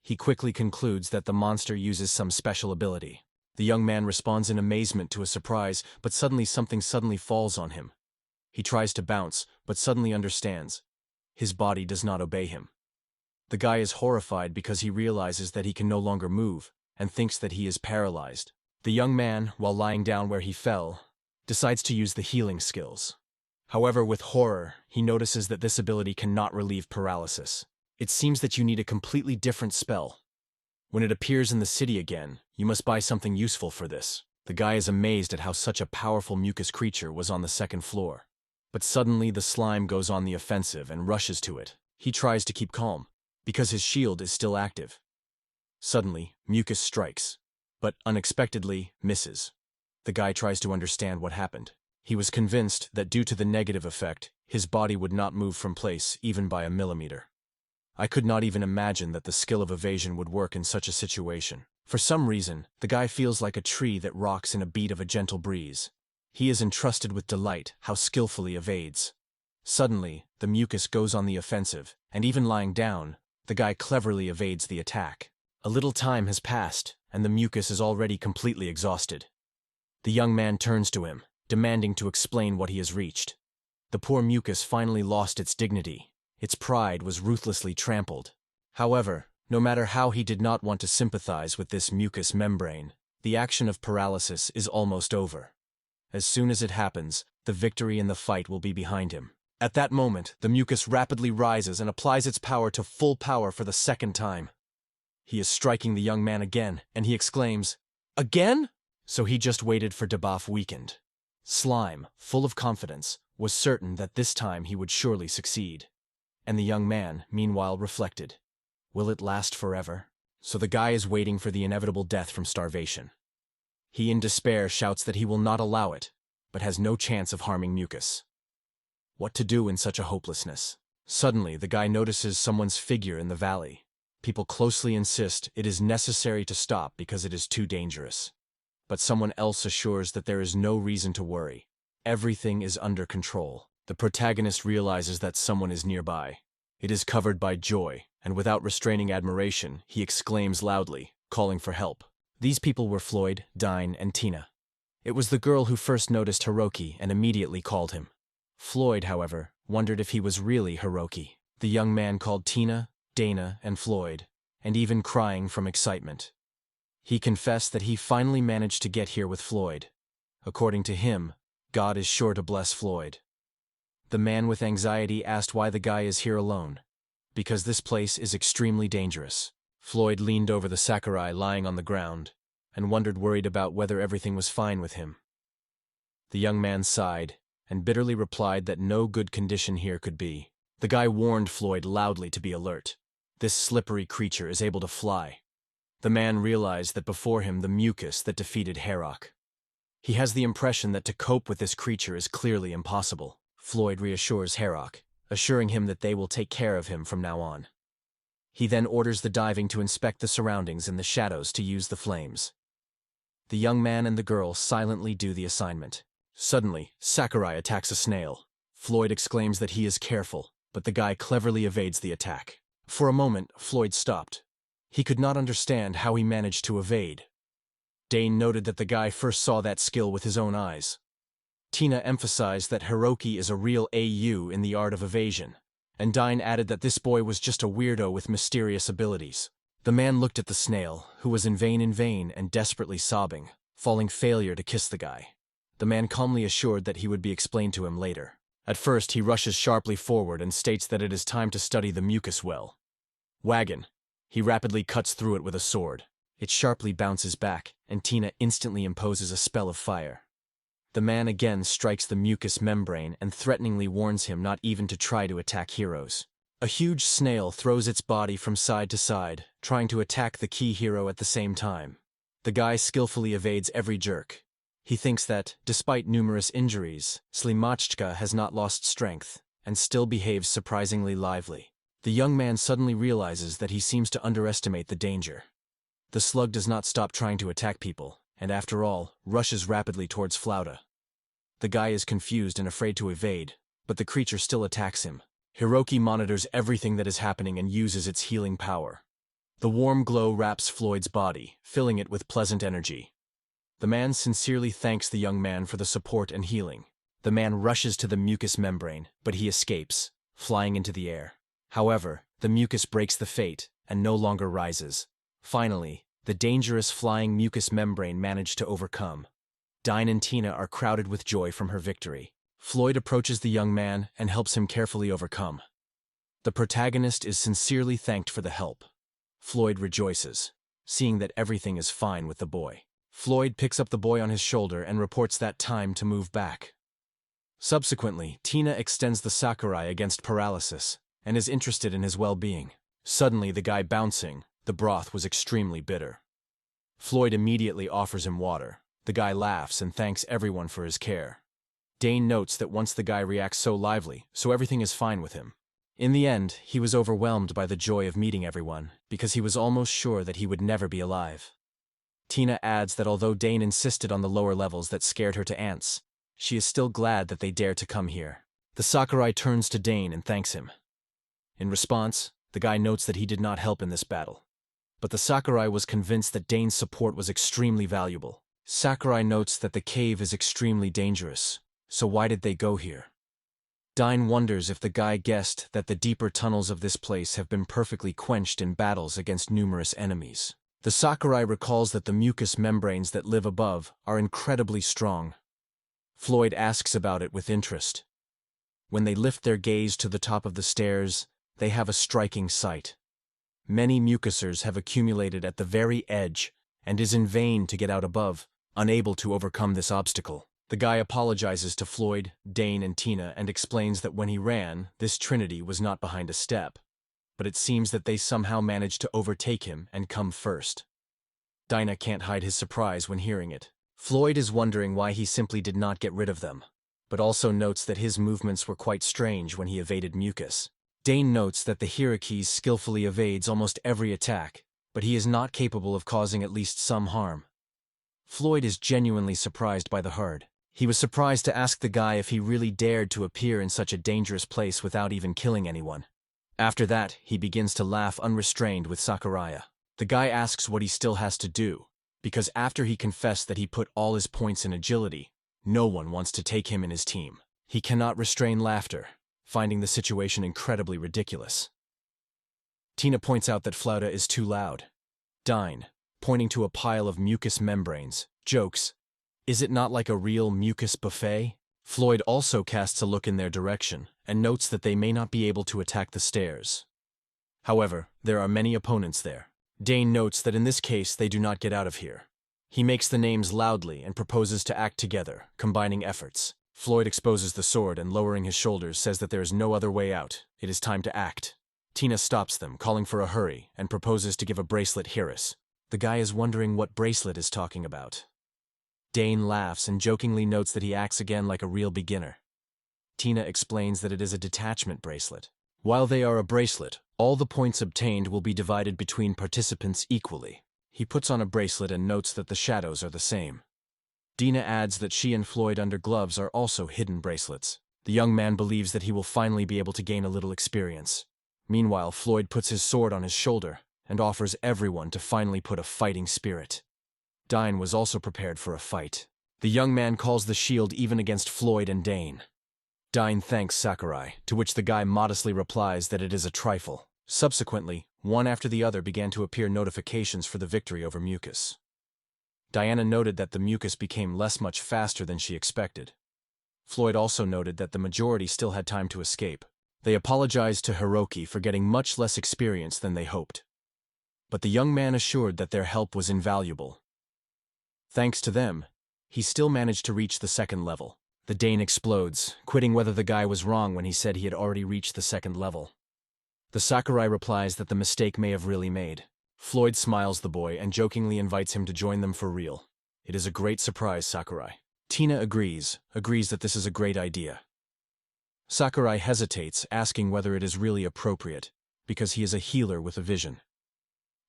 He quickly concludes that the monster uses some special ability. The young man responds in amazement to a surprise, but something suddenly falls on him. He tries to bounce, but suddenly understands. His body does not obey him. The guy is horrified because he realizes that he can no longer move, and thinks that he is paralyzed. The young man, while lying down where he fell, decides to use the healing skills. However, with horror, he notices that this ability cannot relieve paralysis. It seems that you need a completely different spell. When it appears in the city again, you must buy something useful for this. The guy is amazed at how such a powerful mucus creature was on the second floor. But suddenly the slime goes on the offensive and rushes to it. He tries to keep calm, because his shield is still active. Suddenly, mucus strikes, but unexpectedly misses. The guy tries to understand what happened. He was convinced that due to the negative effect, his body would not move from place even by a millimeter. I could not even imagine that the skill of evasion would work in such a situation. For some reason, the guy feels like a tree that rocks in a beat of a gentle breeze. He is entrusted with delight how skillfully evades. Suddenly, the mucus goes on the offensive, and even lying down, the guy cleverly evades the attack. A little time has passed, and the mucus is already completely exhausted. The young man turns to him, demanding to explain what he has reached. The poor mucus finally lost its dignity. Its pride was ruthlessly trampled. However, no matter how he did not want to sympathize with this mucus membrane, the action of paralysis is almost over. As soon as it happens, the victory in the fight will be behind him. At that moment, the mucus rapidly rises and applies its power to full power for the second time. He is striking the young man again, and he exclaims, "Again?" So he just waited for debuff weakened. Slime, full of confidence, was certain that this time he would surely succeed. And the young man, meanwhile, reflected, will it last forever? So the guy is waiting for the inevitable death from starvation. He in despair shouts that he will not allow it, but has no chance of harming mucus. What to do in such a hopelessness? Suddenly, the guy notices someone's figure in the valley. People closely insist it is necessary to stop because it is too dangerous. But someone else assures that there is no reason to worry. Everything is under control. The protagonist realizes that someone is nearby. It is covered by joy, and without restraining admiration, he exclaims loudly, calling for help. These people were Floyd, Dine, and Tina. It was the girl who first noticed Hiroki and immediately called him. Floyd, however, wondered if he was really Hiroki. The young man called Tina, Dana, and Floyd, and even crying from excitement. He confessed that he finally managed to get here with Floyd. According to him, God is sure to bless Floyd. The man with anxiety asked why the guy is here alone. Because this place is extremely dangerous. Floyd leaned over the Sakurai lying on the ground, and wondered worried about whether everything was fine with him. The young man sighed, and bitterly replied that no good condition here could be. The guy warned Floyd loudly to be alert. This slippery creature is able to fly. The man realized that before him the mucus that defeated Herok. He has the impression that to cope with this creature is clearly impossible. Floyd reassures Herok, assuring him that they will take care of him from now on. He then orders the diving to inspect the surroundings and the shadows to use the flames. The young man and the girl silently do the assignment. Suddenly, Sakurai attacks a snail. Floyd exclaims that he is careful, but the guy cleverly evades the attack. For a moment, Floyd stopped. He could not understand how he managed to evade. Dane noted that the guy first saw that skill with his own eyes. Tina emphasized that Hiroki is a real AU in the art of evasion, and Dine added that this boy was just a weirdo with mysterious abilities. The man looked at the snail, who was in vain and desperately sobbing, falling failure to kiss the guy. The man calmly assured that he would be explained to him later. At first, he rushes sharply forward and states that it is time to study the mucus well. Wagon. He rapidly cuts through it with a sword. It sharply bounces back, and Tina instantly imposes a spell of fire. The man again strikes the mucus membrane and threateningly warns him not even to try to attack heroes. A huge snail throws its body from side to side, trying to attack the key hero at the same time. The guy skillfully evades every jerk. He thinks that, despite numerous injuries, Slimachka has not lost strength, and still behaves surprisingly lively. The young man suddenly realizes that he seems to underestimate the danger. The slug does not stop trying to attack people, and after all, rushes rapidly towards Flauta. The guy is confused and afraid to evade, but the creature still attacks him. Hiroki monitors everything that is happening and uses its healing power. The warm glow wraps Floyd's body, filling it with pleasant energy. The man sincerely thanks the young man for the support and healing. The man rushes to the mucus membrane, but he escapes, flying into the air. However, the mucus breaks the fate and no longer rises. Finally, the dangerous flying mucus membrane managed to overcome. Dine and Tina are crowded with joy from her victory. Floyd approaches the young man and helps him carefully overcome. The protagonist is sincerely thanked for the help. Floyd rejoices, seeing that everything is fine with the boy. Floyd picks up the boy on his shoulder and reports that time to move back. Subsequently, Tina extends the Sakurai against paralysis and is interested in his well-being. Suddenly, the guy bouncing, the broth was extremely bitter. Floyd immediately offers him water. The guy laughs and thanks everyone for his care. Dane notes that once the guy reacts so lively, so everything is fine with him. In the end, he was overwhelmed by the joy of meeting everyone, because he was almost sure that he would never be alive. Tina adds that although Dane insisted on the lower levels that scared her to ants, she is still glad that they dared to come here. The Sakurai turns to Dane and thanks him. In response, the guy notes that he did not help in this battle. But the Sakurai was convinced that Dane's support was extremely valuable. Sakurai notes that the cave is extremely dangerous, so why did they go here? Dine wonders if the guy guessed that the deeper tunnels of this place have been perfectly quenched in battles against numerous enemies. The Sakurai recalls that the mucus membranes that live above are incredibly strong. Floyd asks about it with interest. When they lift their gaze to the top of the stairs, they have a striking sight. Many mucusers have accumulated at the very edge, and is in vain to get out above, unable to overcome this obstacle. The guy apologizes to Floyd, Dane, and Tina and explains that when he ran, this trinity was not behind a step, but it seems that they somehow managed to overtake him and come first. Dinah can't hide his surprise when hearing it. Floyd is wondering why he simply did not get rid of them, but also notes that his movements were quite strange when he evaded mucus. Dane notes that the Hierarchies skillfully evades almost every attack, but he is not capable of causing at least some harm. Floyd is genuinely surprised by the Horde. He was surprised to ask the guy if he really dared to appear in such a dangerous place without even killing anyone. After that, he begins to laugh unrestrained with Sakurai. The guy asks what he still has to do, because after he confessed that he put all his points in agility, no one wants to take him in his team. He cannot restrain laughter, finding the situation incredibly ridiculous. Tina points out that Flauta is too loud. Dine, pointing to a pile of mucus membranes, jokes, "Is it not like a real mucus buffet?" Floyd also casts a look in their direction, and notes that they may not be able to attack the stairs. However, there are many opponents there. Dane notes that in this case they do not get out of here. He makes the names loudly and proposes to act together, combining efforts. Floyd exposes the sword and lowering his shoulders says that there is no other way out. It is time to act. Tina stops them, calling for a hurry, and proposes to give a bracelet Hiris. The guy is wondering what bracelet is talking about. Dane laughs and jokingly notes that he acts again like a real beginner. Tina explains that it is a detachment bracelet. While they are a bracelet, all the points obtained will be divided between participants equally. He puts on a bracelet and notes that the shadows are the same. Dina adds that she and Floyd under gloves are also hidden bracelets. The young man believes that he will finally be able to gain a little experience. Meanwhile, Floyd puts his sword on his shoulder and offers everyone to finally put a fighting spirit. Dine was also prepared for a fight. The young man calls the shield even against Floyd and Dane. Dine thanks Sakurai, to which the guy modestly replies that it is a trifle. Subsequently, one after the other began to appear notifications for the victory over Mucus. Diana noted that the Mucus became much faster than she expected. Floyd also noted that the majority still had time to escape. They apologized to Hiroki for getting much less experience than they hoped. But the young man assured that their help was invaluable. Thanks to them, he still managed to reach the second level. The Dane explodes, quitting whether the guy was wrong when he said he had already reached the second level. The Sakurai replies that the mistake may have really made. Floyd smiles the boy and jokingly invites him to join them for real. It is a great surprise, Sakurai. Tina agrees that this is a great idea. Sakurai hesitates, asking whether it is really appropriate, because he is a healer with a vision.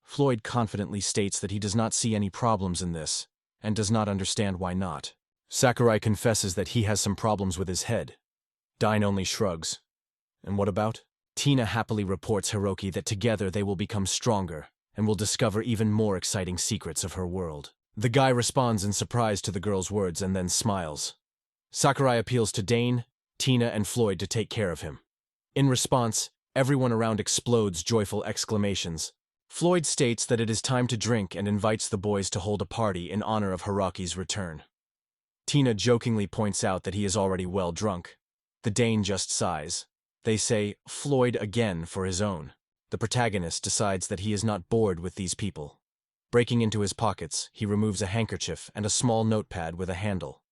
Floyd confidently states that he does not see any problems in this, and does not understand why not. Sakurai confesses that he has some problems with his head. Dine only shrugs. And what about? Tina happily reports Hiroki that together they will become stronger, and will discover even more exciting secrets of her world. The guy responds in surprise to the girl's words and then smiles. Sakurai appeals to Dane, Tina, and Floyd to take care of him. In response, everyone around explodes joyful exclamations. Floyd states that it is time to drink and invites the boys to hold a party in honor of Hiroki's return. Tina jokingly points out that he is already well drunk. The Dane just sighs. They say, Floyd again for his own. The protagonist decides that he is not bored with these people. Breaking into his pockets, he removes a handkerchief and a small notepad with a handle.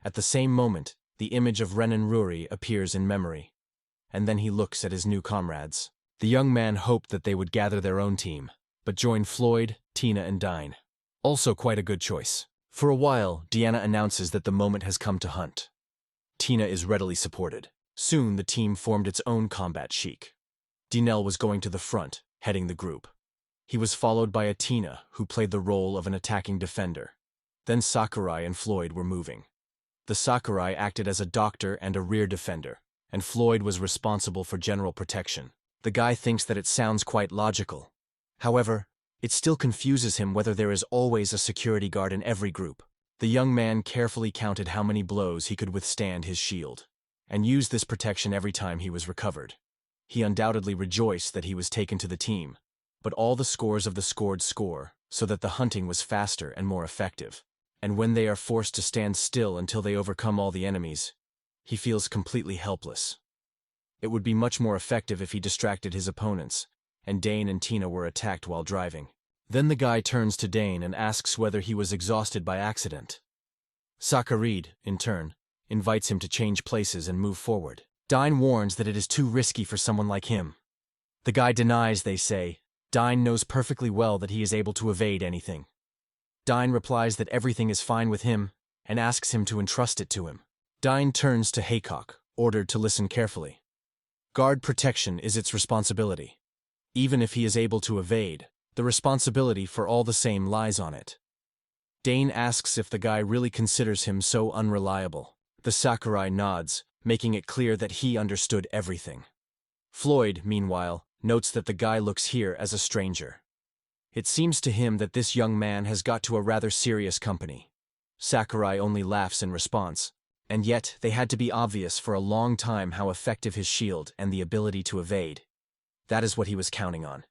At the same moment, the image of Ren and Ruri appears in memory. And then he looks at his new comrades. The young man hoped that they would gather their own team, but join Floyd, Tina, and Dine. Also quite a good choice. For a while, Deanna announces that the moment has come to hunt. Tina is readily supported. Soon the team formed its own combat chic. Dinel was going to the front, heading the group. He was followed by Atina, who played the role of an attacking defender. Then Sakurai and Floyd were moving. The Sakurai acted as a doctor and a rear defender, and Floyd was responsible for general protection. The guy thinks that it sounds quite logical. However, it still confuses him whether there is always a security guard in every group. The young man carefully counted how many blows he could withstand his shield, and used this protection every time he was recovered. He undoubtedly rejoiced that he was taken to the team, but all the scores of the scored score, so that the hunting was faster and more effective. And when they are forced to stand still until they overcome all the enemies, he feels completely helpless. It would be much more effective if he distracted his opponents, and Dane and Tina were attacked while driving. Then the guy turns to Dane and asks whether he was exhausted by accident. Sakareed, in turn, invites him to change places and move forward. Dine warns that it is too risky for someone like him. The guy denies, they say. Dine knows perfectly well that he is able to evade anything. Dine replies that everything is fine with him, and asks him to entrust it to him. Dine turns to Haycock, ordered to listen carefully. Guard protection is its responsibility. Even if he is able to evade, the responsibility for all the same lies on it. Dane asks if the guy really considers him so unreliable. The Sakurai nods, making it clear that he understood everything. Floyd, meanwhile, notes that the guy looks here as a stranger. It seems to him that this young man has got to a rather serious company. Sakurai only laughs in response, and yet they had to be obvious for a long time how effective his shield and the ability to evade. That is what he was counting on.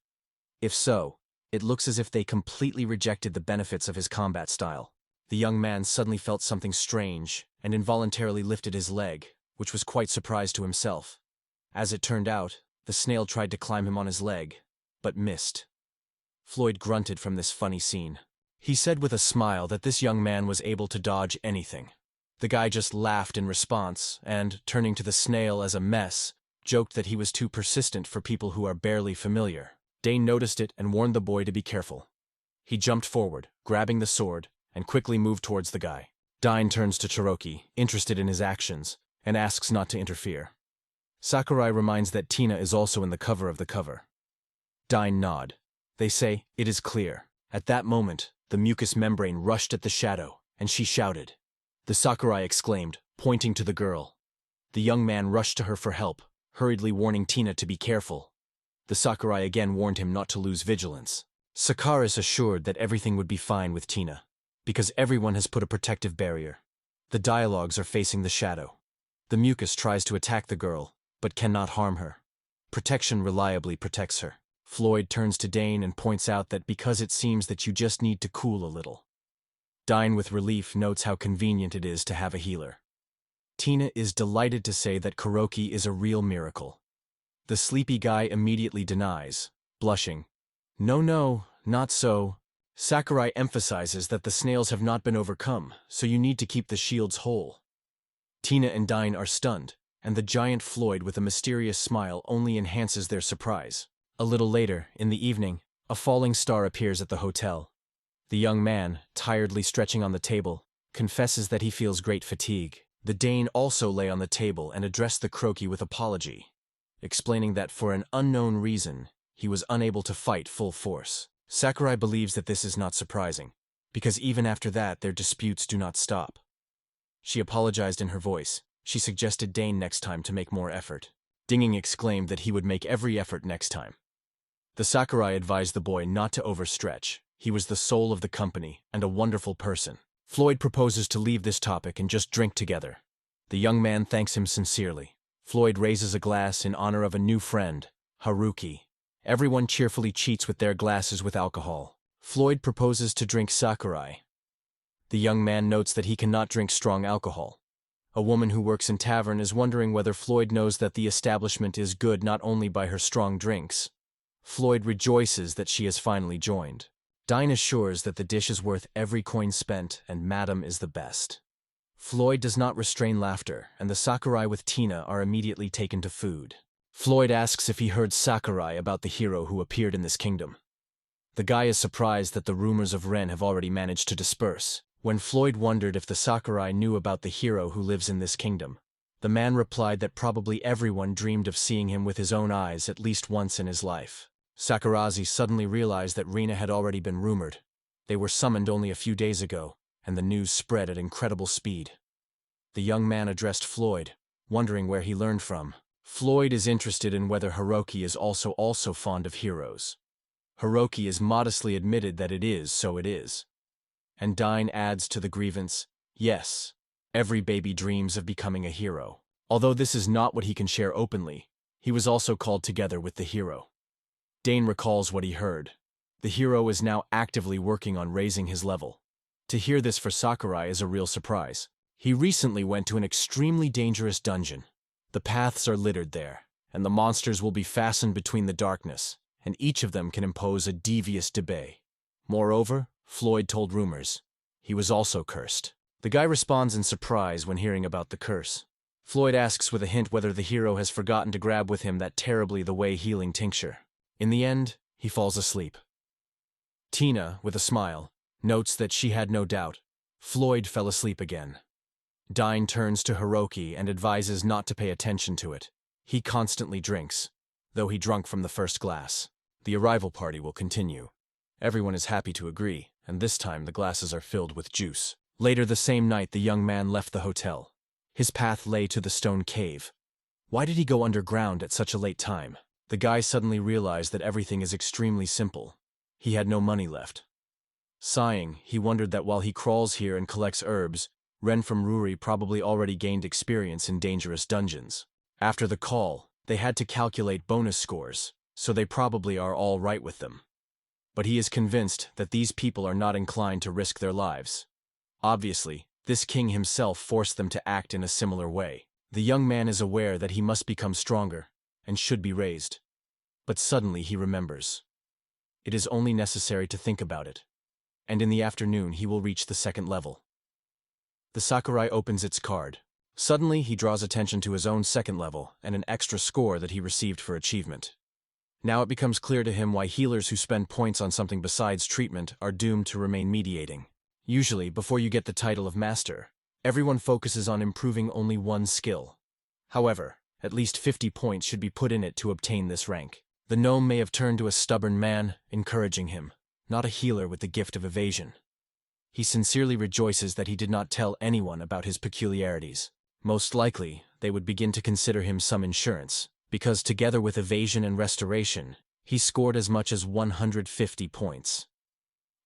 If so, it looks as if they completely rejected the benefits of his combat style. The young man suddenly felt something strange and involuntarily lifted his leg, which was quite surprised to himself. As it turned out, the snail tried to climb him on his leg, but missed. Floyd grunted from this funny scene. He said with a smile that this young man was able to dodge anything. The guy just laughed in response and, turning to the snail as a mess, joked that he was too persistent for people who are barely familiar. Dane noticed it and warned the boy to be careful. He jumped forward, grabbing the sword, and quickly moved towards the guy. Dine turns to Cherokee, interested in his actions, and asks not to interfere. Sakurai reminds that Tina is also in the cover of the cover. Dine nod. They say, "It is clear." At that moment, the mucous membrane rushed at the shadow, and she shouted. The Sakurai exclaimed, pointing to the girl. The young man rushed to her for help, hurriedly warning Tina to be careful. The Sakurai again warned him not to lose vigilance. Sakura is assured that everything would be fine with Tina, because everyone has put a protective barrier. The dialogues are facing the shadow. The mucus tries to attack the girl, but cannot harm her. Protection reliably protects her. Floyd turns to Dane and points out that because it seems that you just need to cool a little. Dine with relief notes how convenient it is to have a healer. Tina is delighted to say that Kuroki is a real miracle. The sleepy guy immediately denies, blushing. No, not so. Sakurai emphasizes that the snails have not been overcome, so you need to keep the shields whole. Tina and Dine are stunned, and the giant Floyd with a mysterious smile only enhances their surprise. A little later, in the evening, a falling star appears at the hotel. The young man, tiredly stretching on the table, confesses that he feels great fatigue. The Dane also lay on the table and addressed the Kuroki with apology, explaining that for an unknown reason, he was unable to fight full force. Sakurai believes that this is not surprising, because even after that their disputes do not stop. She apologized in her voice. She suggested Dane next time to make more effort. Dinging exclaimed that he would make every effort next time. The Sakurai advised the boy not to overstretch. He was the soul of the company and a wonderful person. Floyd proposes to leave this topic and just drink together. The young man thanks him sincerely. Floyd raises a glass in honor of a new friend, Haruki. Everyone cheerfully cheats with their glasses with alcohol. Floyd proposes to drink Sakurai. The young man notes that he cannot drink strong alcohol. A woman who works in tavern is wondering whether Floyd knows that the establishment is good not only by her strong drinks. Floyd rejoices that she has finally joined. Dine assures that the dish is worth every coin spent and Madam is the best. Floyd does not restrain laughter, and the Sakurai with Tina are immediately taken to food. Floyd asks if he heard Sakurai about the hero who appeared in this kingdom. The guy is surprised that the rumors of Ren have already managed to disperse. When Floyd wondered if the Sakurai knew about the hero who lives in this kingdom, the man replied that probably everyone dreamed of seeing him with his own eyes at least once in his life. Sakurazi suddenly realized that Rina had already been rumored. They were summoned only a few days ago, and the news spread at incredible speed. The young man addressed Floyd, wondering where he learned from. Floyd is interested in whether Hiroki is also fond of heroes. Hiroki is modestly admitted that it is, so it is. And Dine adds to the grievance, yes, every baby dreams of becoming a hero. Although this is not what he can share openly, he was also called together with the hero. Dane recalls what he heard. The hero is now actively working on raising his level. To hear this for Sakurai is a real surprise. He recently went to an extremely dangerous dungeon. The paths are littered there, and the monsters will be fastened between the darkness, and each of them can impose a devious debate. Moreover, Floyd told rumors. He was also cursed. The guy responds in surprise when hearing about the curse. Floyd asks with a hint whether the hero has forgotten to grab with him that terribly the way healing tincture. In the end, he falls asleep. Tina, with a smile, notes that she had no doubt. Floyd fell asleep again. Dine turns to Hiroki and advises not to pay attention to it. He constantly drinks, though he drunk from the first glass. The arrival party will continue. Everyone is happy to agree, and this time the glasses are filled with juice. Later the same night, the young man left the hotel. His path lay to the stone cave. Why did he go underground at such a late time? The guy suddenly realized that everything is extremely simple. He had no money left. Sighing, he wondered that while he crawls here and collects herbs, Ren from Ruri probably already gained experience in dangerous dungeons. After the call, they had to calculate bonus scores, so they probably are all right with them. But he is convinced that these people are not inclined to risk their lives. Obviously, this king himself forced them to act in a similar way. The young man is aware that he must become stronger, and should be raised. But suddenly he remembers. It is only necessary to think about it. And in the afternoon he will reach the second level. The Sakurai opens its card. Suddenly, he draws attention to his own second level and an extra score that he received for achievement. Now it becomes clear to him why healers who spend points on something besides treatment are doomed to remain mediating. Usually, before you get the title of master, everyone focuses on improving only one skill. However, at least 50 points should be put in it to obtain this rank. The gnome may have turned to a stubborn man, encouraging him, not a healer with the gift of evasion. He sincerely rejoices that he did not tell anyone about his peculiarities. Most likely, they would begin to consider him some insurance, because together with evasion and restoration, he scored as much as 150 points.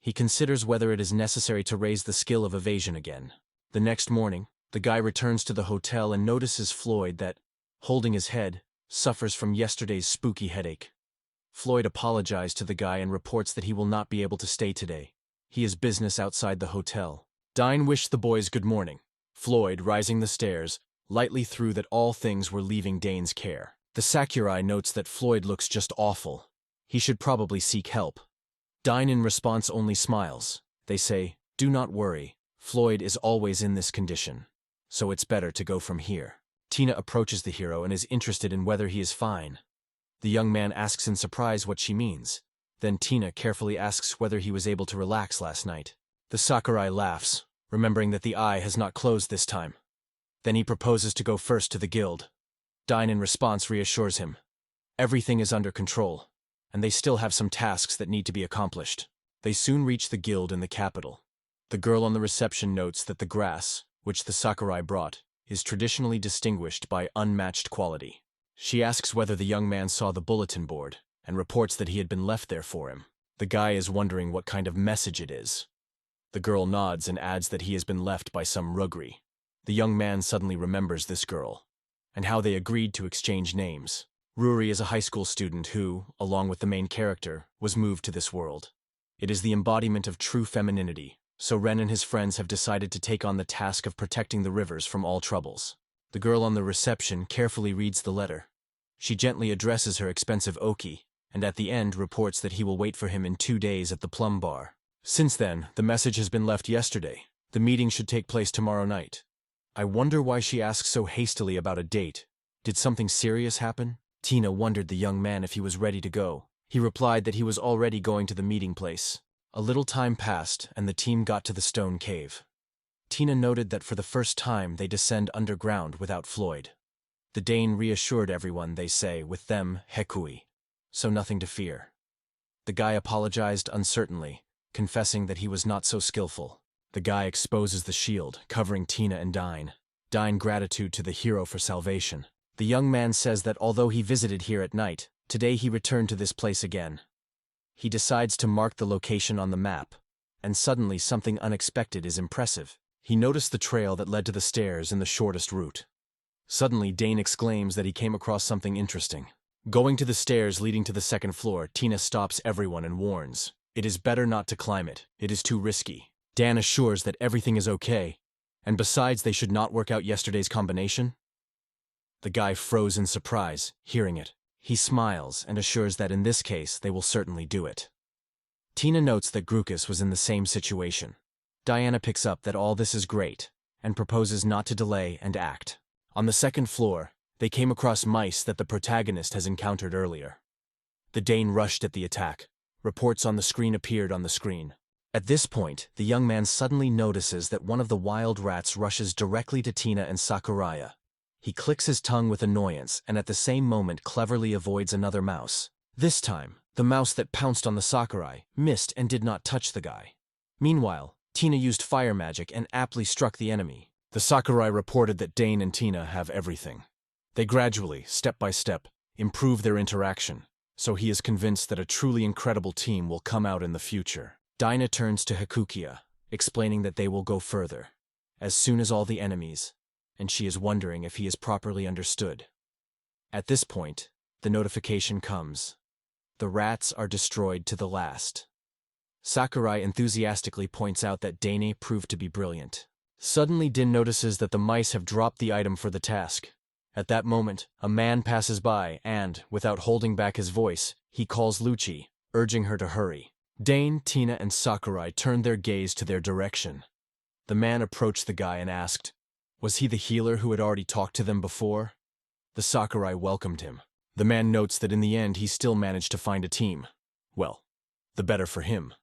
He considers whether it is necessary to raise the skill of evasion again. The next morning, the guy returns to the hotel and notices Floyd that, holding his head, suffers from yesterday's spooky headache. Floyd apologizes to the guy and reports that he will not be able to stay today. He has business outside the hotel. Dine wished the boys good morning. Floyd, rising the stairs, lightly threw that all things were leaving Dane's care. The Sakurai notes that Floyd looks just awful. He should probably seek help. Dine in response only smiles. They say, "Do not worry, Floyd is always in this condition, so it's better to go from here." Tina approaches the hero and is interested in whether he is fine. The young man asks in surprise what she means. Then Tina carefully asks whether he was able to relax last night. The Sakurai laughs, remembering that the eye has not closed this time. Then he proposes to go first to the guild. Dine in response reassures him. Everything is under control, and they still have some tasks that need to be accomplished. They soon reach the guild in the capital. The girl on the reception notes that the grass, which the Sakurai brought, is traditionally distinguished by unmatched quality. She asks whether the young man saw the bulletin board, and reports that he had been left there for him. The guy is wondering what kind of message it is. The girl nods and adds that he has been left by some Ruri. The young man suddenly remembers this girl, and how they agreed to exchange names. Ruri is a high school student who, along with the main character, was moved to this world. It is the embodiment of true femininity, so Ren and his friends have decided to take on the task of protecting the rivers from all troubles. The girl on the reception carefully reads the letter. She gently addresses her expensive Oki, and at the end reports that he will wait for him in 2 days at the Plum Bar. Since then, the message has been left yesterday. The meeting should take place tomorrow night. I wonder why she asks so hastily about a date. Did something serious happen? Tina wondered the young man if he was ready to go. He replied that he was already going to the meeting place. A little time passed, and the team got to the stone cave. Tina noted that for the first time they descend underground without Floyd. The Dane reassured everyone, they say, with them, Hekui, so nothing to fear. The guy apologized uncertainly, confessing that he was not so skillful. The guy exposes the shield, covering Tina and Dine. Dine gratitude to the hero for salvation. The young man says that although he visited here at night, today he returned to this place again. He decides to mark the location on the map, and suddenly something unexpected is impressive. He noticed the trail that led to the stairs in the shortest route. Suddenly, Dane exclaims that he came across something interesting. Going to the stairs leading to the second floor, Tina stops everyone and warns, "It is better not to climb it. It is too risky." Dan assures that everything is okay, and besides they should not work out yesterday's combination. The guy froze in surprise, hearing it. He smiles and assures that in this case they will certainly do it. Tina notes that Grukas was in the same situation. Diana picks up that all this is great, and proposes not to delay and act. On the second floor, they came across mice that the protagonist has encountered earlier. The Dane rushed at the attack. Reports on the screen appeared on the screen. At this point, the young man suddenly notices that one of the wild rats rushes directly to Tina and Sakurai. He clicks his tongue with annoyance and at the same moment cleverly avoids another mouse. This time, the mouse that pounced on the Sakurai missed and did not touch the guy. Meanwhile, Tina used fire magic and aptly struck the enemy. The Sakurai reported that Dane and Tina have everything. They gradually, step by step, improve their interaction, so he is convinced that a truly incredible team will come out in the future. Dinah turns to Hakukia, explaining that they will go further, as soon as all the enemies, and she is wondering if he is properly understood. At this point, the notification comes. The rats are destroyed to the last. Sakurai enthusiastically points out that Dane proved to be brilliant. Suddenly Din notices that the mice have dropped the item for the task. At that moment, a man passes by and, without holding back his voice, he calls Lucci, urging her to hurry. Dane, Tina, and Sakurai turned their gaze to their direction. The man approached the guy and asked, Was he the healer who had already talked to them before? The Sakurai welcomed him. The man notes that in the end he still managed to find a team. Well, the better for him.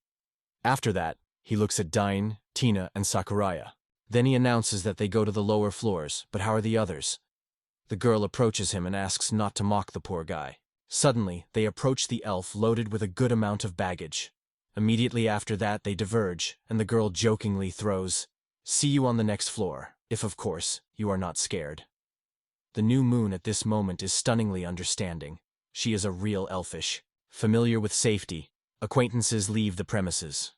After that, he looks at Dain, Tina, and Sakuraya. Then he announces that they go to the lower floors, but how are the others? The girl approaches him and asks not to mock the poor guy. Suddenly, they approach the elf loaded with a good amount of baggage. Immediately after that, they diverge, and the girl jokingly throws, "See you on the next floor, if of course, you are not scared." The new moon at this moment is stunningly understanding. She is a real elfish. Familiar with safety, acquaintances leave the premises.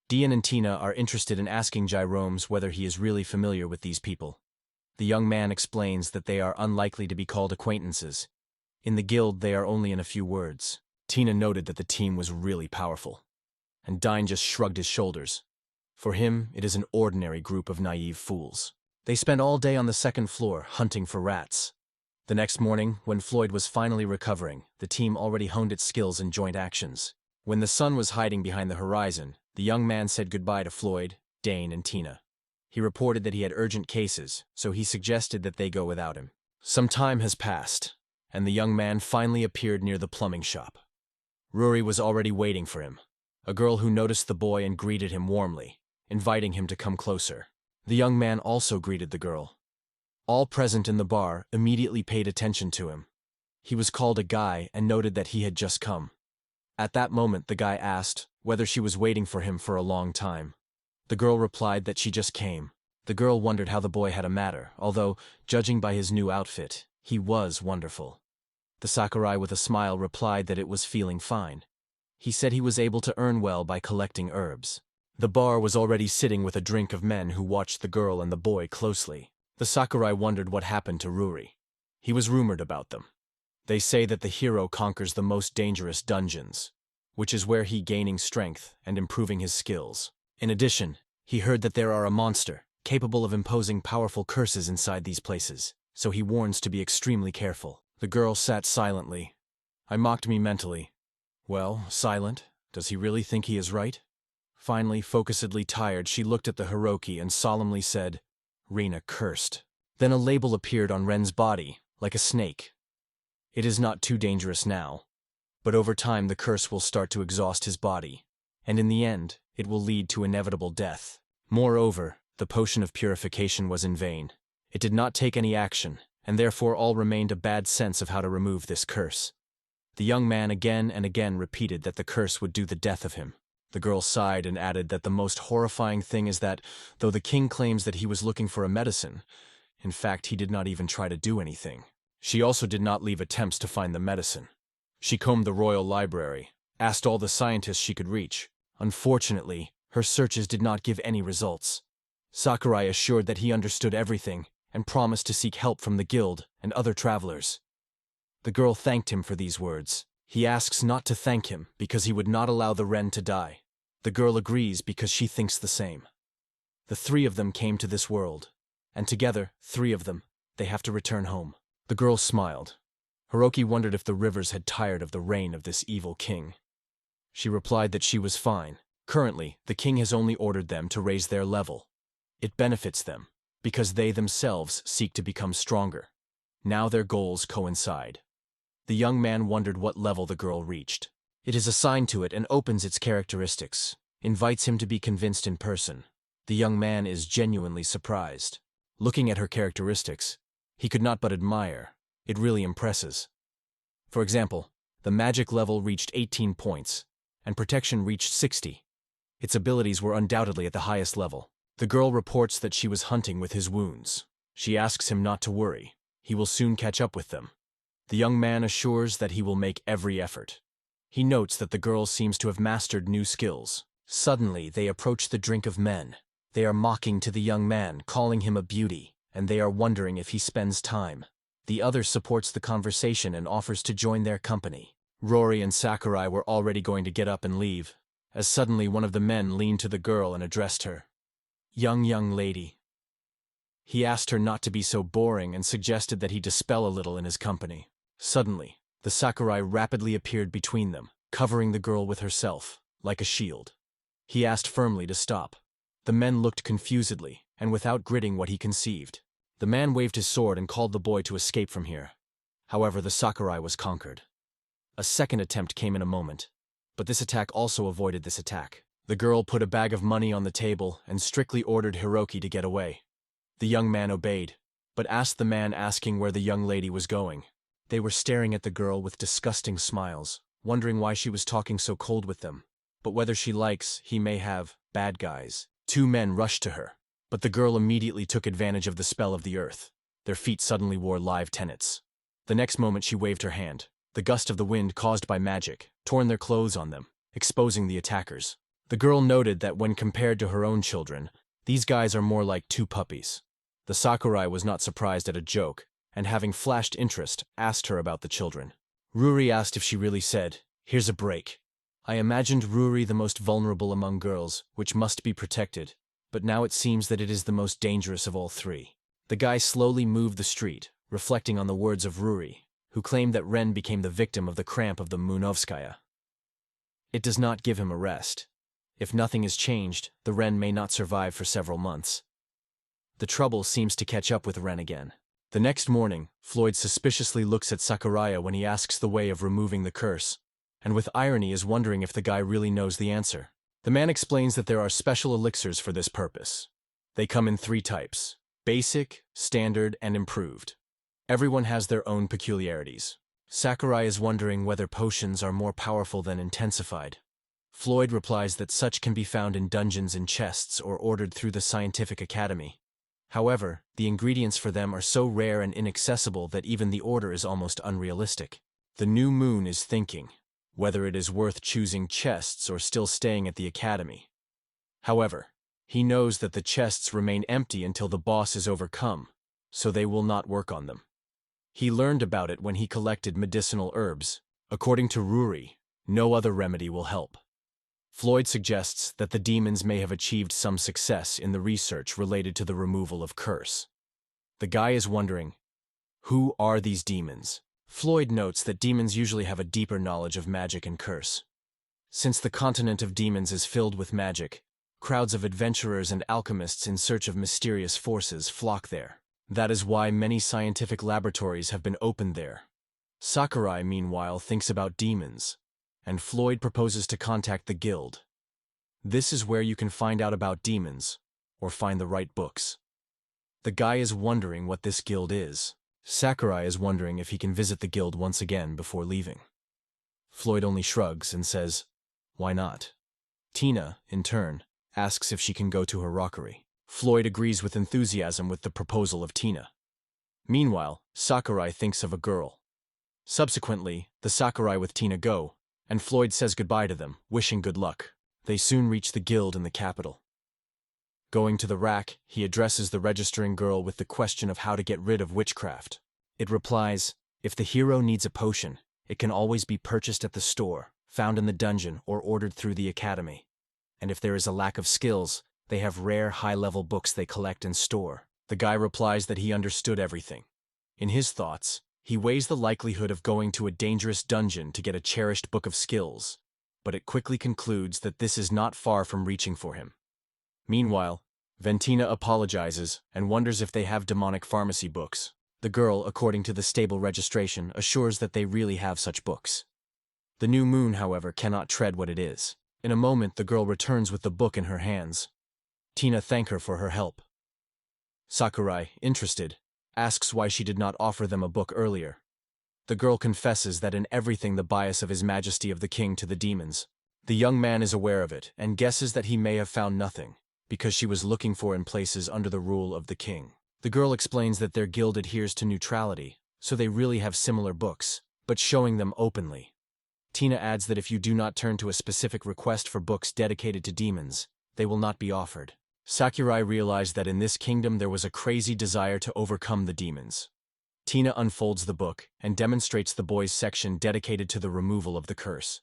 Dian and Tina are interested in asking Gyromes whether he is really familiar with these people. The young man explains that they are unlikely to be called acquaintances. In the guild, they are only in a few words. Tina noted that the team was really powerful, and Dain just shrugged his shoulders. For him, it is an ordinary group of naive fools. They spent all day on the second floor hunting for rats. The next morning, when Floyd was finally recovering, the team already honed its skills in joint actions. When the sun was hiding behind the horizon, the young man said goodbye to Floyd, Dain, and Tina. He reported that he had urgent cases, so he suggested that they go without him. Some time has passed, and the young man finally appeared near the plumbing shop. Ruri was already waiting for him, a girl who noticed the boy and greeted him warmly, inviting him to come closer. The young man also greeted the girl. All present in the bar immediately paid attention to him. He was called a guy and noted that he had just come. At that moment, the guy asked whether she was waiting for him for a long time. The girl replied that she just came. The girl wondered how the boy had a matter, although, judging by his new outfit, he was wonderful. The Sakurai with a smile replied that it was feeling fine. He said he was able to earn well by collecting herbs. The bar was already sitting with a drink of men who watched the girl and the boy closely. The Sakurai wondered what happened to Ruri. He was rumored about them. They say that the hero conquers the most dangerous dungeons, which is where he gaining strength and improving his skills. In addition, he heard that there are a monster capable of imposing powerful curses inside these places, so he warns to be extremely careful. The girl sat silently. I mocked me mentally. Well, silent, does he really think he is right? Finally, focusedly tired, she looked at the Hiroki and solemnly said, "Rina cursed." Then a label appeared on Ren's body, like a snake. It is not too dangerous now, but over time the curse will start to exhaust his body, and in the end, it will lead to inevitable death. Moreover, the potion of purification was in vain. It did not take any action, and therefore all remained a bad sense of how to remove this curse. The young man again and again repeated that the curse would do the death of him. The girl sighed and added that the most horrifying thing is that, though the king claims that he was looking for a medicine, in fact he did not even try to do anything. She also did not leave attempts to find the medicine. She combed the royal library, asked all the scientists she could reach. Unfortunately, her searches did not give any results. Sakurai assured that he understood everything and promised to seek help from the guild and other travelers. The girl thanked him for these words. He asks not to thank him because he would not allow the wren to die. The girl agrees because she thinks the same. The three of them came to this world, and together, three of them, they have to return home. The girl smiled. Hiroki wondered if the rivers had tired of the reign of this evil king. She replied that she was fine. Currently, the king has only ordered them to raise their level. It benefits them, because they themselves seek to become stronger. Now their goals coincide. The young man wondered what level the girl reached. It is assigned to it and opens its characteristics, invites him to be convinced in person. The young man is genuinely surprised. Looking at her characteristics, he could not but admire. It really impresses. For example, the magic level reached 18 points, and protection reached 60. Its abilities were undoubtedly at the highest level. The girl reports that she was hunting with his wounds. She asks him not to worry. He will soon catch up with them. The young man assures that he will make every effort. He notes that the girl seems to have mastered new skills. Suddenly, they approach the drink of men. They are mocking to the young man, calling him a beauty, and they are wondering if he spends time. The other supports the conversation and offers to join their company. Ruri and Sakurai were already going to get up and leave, as suddenly one of the men leaned to the girl and addressed her. Young lady." He asked her not to be so boring and suggested that he dispel a little in his company. Suddenly, the Sakurai rapidly appeared between them, covering the girl with herself, like a shield. He asked firmly to stop. The men looked confusedly, and without gritting what he conceived. The man waved his sword and called the boy to escape from here. However, the Sakurai was conquered. A second attempt came in a moment, but this attack also avoided this attack. The girl put a bag of money on the table and strictly ordered Hiroki to get away. The young man obeyed, but asked the man asking where the young lady was going. They were staring at the girl with disgusting smiles, wondering why she was talking so cold with them. But whether she likes, he may have, bad guys. Two men rushed to her, but the girl immediately took advantage of the spell of the earth. Their feet suddenly wore live tenets. The next moment she waved her hand. The gust of the wind caused by magic torn their clothes on them, exposing the attackers. The girl noted that when compared to her own children, these guys are more like two puppies. The Sakurai was not surprised at a joke, and having flashed interest, asked her about the children. Ruri asked if she really said, "Here's a break." I imagined Ruri the most vulnerable among girls, which must be protected, but now it seems that it is the most dangerous of all three. The guy slowly moved the street, reflecting on the words of Ruri, who claimed that Ren became the victim of the cramp of the Munovskaya. It does not give him a rest. If nothing is changed, the Ren may not survive for several months. The trouble seems to catch up with Ren again. The next morning, Floyd suspiciously looks at Sakuraya when he asks the way of removing the curse, and with irony is wondering if the guy really knows the answer. The man explains that there are special elixirs for this purpose. They come in 3 types: basic, standard, and improved. Everyone has their own peculiarities. Sakurai is wondering whether potions are more powerful than intensified. Floyd replies that such can be found in dungeons and chests or ordered through the scientific academy. However, the ingredients for them are so rare and inaccessible that even the order is almost unrealistic. The new moon is thinking whether it is worth choosing chests or still staying at the academy. However, he knows that the chests remain empty until the boss is overcome, so they will not work on them. He learned about it when he collected medicinal herbs. According to Ruri, no other remedy will help. Floyd suggests that the demons may have achieved some success in the research related to the removal of curse. The guy is wondering, who are these demons? Floyd notes that demons usually have a deeper knowledge of magic and curse. Since the continent of demons is filled with magic, crowds of adventurers and alchemists in search of mysterious forces flock there. That is why many scientific laboratories have been opened there. Sakurai, meanwhile, thinks about demons, and Floyd proposes to contact the guild. This is where you can find out about demons, or find the right books. The guy is wondering what this guild is. Sakurai is wondering if he can visit the guild once again before leaving. Floyd only shrugs and says, "Why not?" Tina, in turn, asks if she can go to her rockery. Floyd agrees with enthusiasm with the proposal of Tina. Meanwhile, Sakurai thinks of a girl. Subsequently, the Sakurai with Tina go, and Floyd says goodbye to them, wishing good luck. They soon reach the guild in the capital. Going to the rack, he addresses the registering girl with the question of how to get rid of witchcraft. It replies, if the hero needs a potion, it can always be purchased at the store, found in the dungeon, or ordered through the academy. And if there is a lack of skills, they have rare high-level books they collect and store. The guy replies that he understood everything. In his thoughts, he weighs the likelihood of going to a dangerous dungeon to get a cherished book of skills, but it quickly concludes that this is not far from reaching for him. Meanwhile, Ventina apologizes and wonders if they have demonic pharmacy books. The girl, according to the stable registration, assures that they really have such books. The new moon, however, cannot tread what it is. In a moment, the girl returns with the book in her hands. Tina thanks her for her help. Sakurai, interested, asks why she did not offer them a book earlier. The girl confesses that in everything the bias of His Majesty of the King to the demons. The young man is aware of it and guesses that he may have found nothing, because she was looking for in places under the rule of the king. The girl explains that their guild adheres to neutrality, so they really have similar books, but showing them openly. Tina adds that if you do not turn to a specific request for books dedicated to demons, they will not be offered. Sakurai realized that in this kingdom there was a crazy desire to overcome the demons. Tina unfolds the book and demonstrates the boys' section dedicated to the removal of the curse.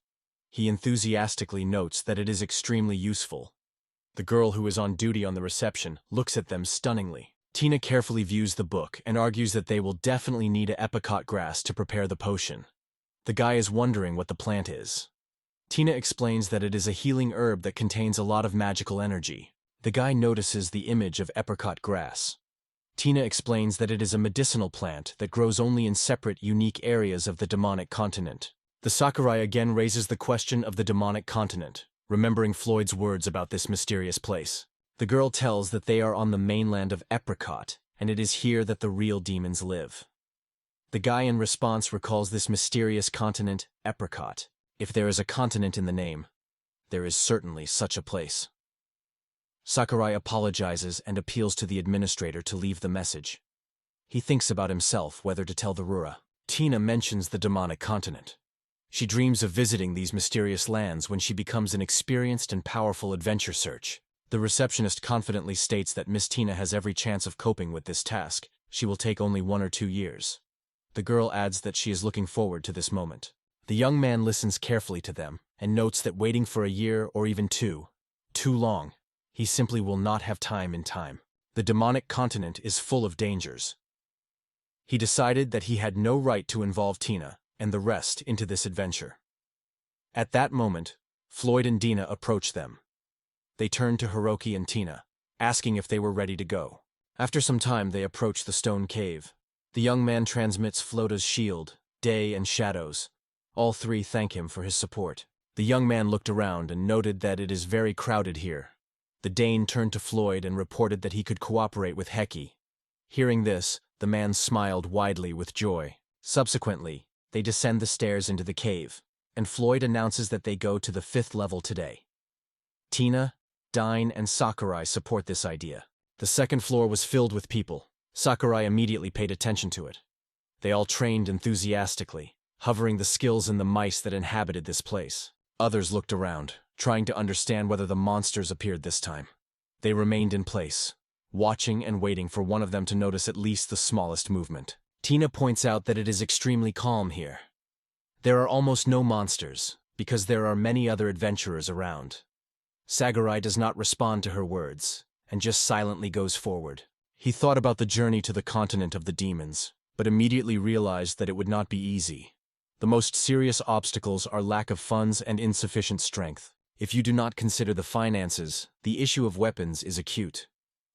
He enthusiastically notes that it is extremely useful. The girl who is on duty on the reception looks at them stunningly. Tina carefully views the book and argues that they will definitely need a apricot grass to prepare the potion. The guy is wondering what the plant is. Tina explains that it is a healing herb that contains a lot of magical energy. The guy notices the image of apricot grass. Tina explains that it is a medicinal plant that grows only in separate, unique areas of the demonic continent. The Sakurai again raises the question of the demonic continent, remembering Floyd's words about this mysterious place. The girl tells that they are on the mainland of Apricot, and it is here that the real demons live. The guy in response recalls this mysterious continent, Apricot. If there is a continent in the name, there is certainly such a place. Sakurai apologizes and appeals to the administrator to leave the message. He thinks about himself whether to tell the Rura. Tina mentions the demonic continent. She dreams of visiting these mysterious lands when she becomes an experienced and powerful adventure search. The receptionist confidently states that Miss Tina has every chance of coping with this task. She will take only 1 or 2 years. The girl adds that she is looking forward to this moment. The young man listens carefully to them and notes that waiting for a year or even too long, he simply will not have time in time. The demonic continent is full of dangers. He decided that he had no right to involve Tina and the rest into this adventure. At that moment, Floyd and Dina approached them. They turned to Hiroki and Tina, asking if they were ready to go. After some time, they approach the stone cave. The young man transmits Flota's shield, Day, and Shadows. All 3 thank him for his support. The young man looked around and noted that it is very crowded here. The Dane turned to Floyd and reported that he could cooperate with Heki. Hearing this, the man smiled widely with joy. Subsequently, they descend the stairs into the cave, and Floyd announces that they go to the 5th level today. Tina, Dine, and Sakurai support this idea. The 2nd floor was filled with people. Sakurai immediately paid attention to it. They all trained enthusiastically, hovering the skills in the mice that inhabited this place. Others looked around, trying to understand whether the monsters appeared this time. They remained in place, watching and waiting for one of them to notice at least the smallest movement. Tina points out that it is extremely calm here. There are almost no monsters, because there are many other adventurers around. Sakurai does not respond to her words, and just silently goes forward. He thought about the journey to the continent of the demons, but immediately realized that it would not be easy. The most serious obstacles are lack of funds and insufficient strength. If you do not consider the finances, the issue of weapons is acute.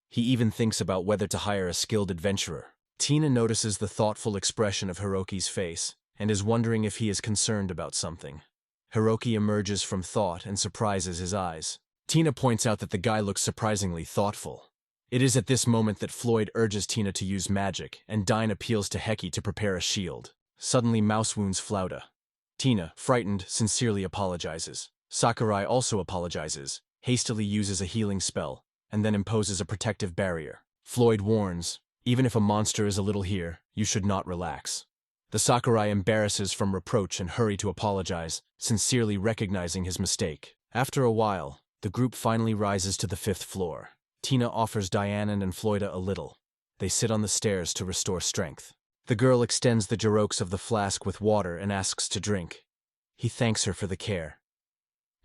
He even thinks about whether to hire a skilled adventurer. Tina notices the thoughtful expression of Hiroki's face, and is wondering if he is concerned about something. Hiroki emerges from thought and surprises his eyes. Tina points out that the guy looks surprisingly thoughtful. It is at this moment that Floyd urges Tina to use magic, and Dine appeals to Heki to prepare a shield. Suddenly, Mouse wounds Flauta. Tina, frightened, sincerely apologizes. Sakurai also apologizes, hastily uses a healing spell, and then imposes a protective barrier. Floyd warns, even if a monster is a little here, you should not relax. The Sakurai embarrasses from reproach and hurry to apologize, sincerely recognizing his mistake. After a while, the group finally rises to the 5th floor. Tina offers Dianan and Floyda a little. They sit on the stairs to restore strength. The girl extends the jarokes of the flask with water and asks to drink. He thanks her for the care.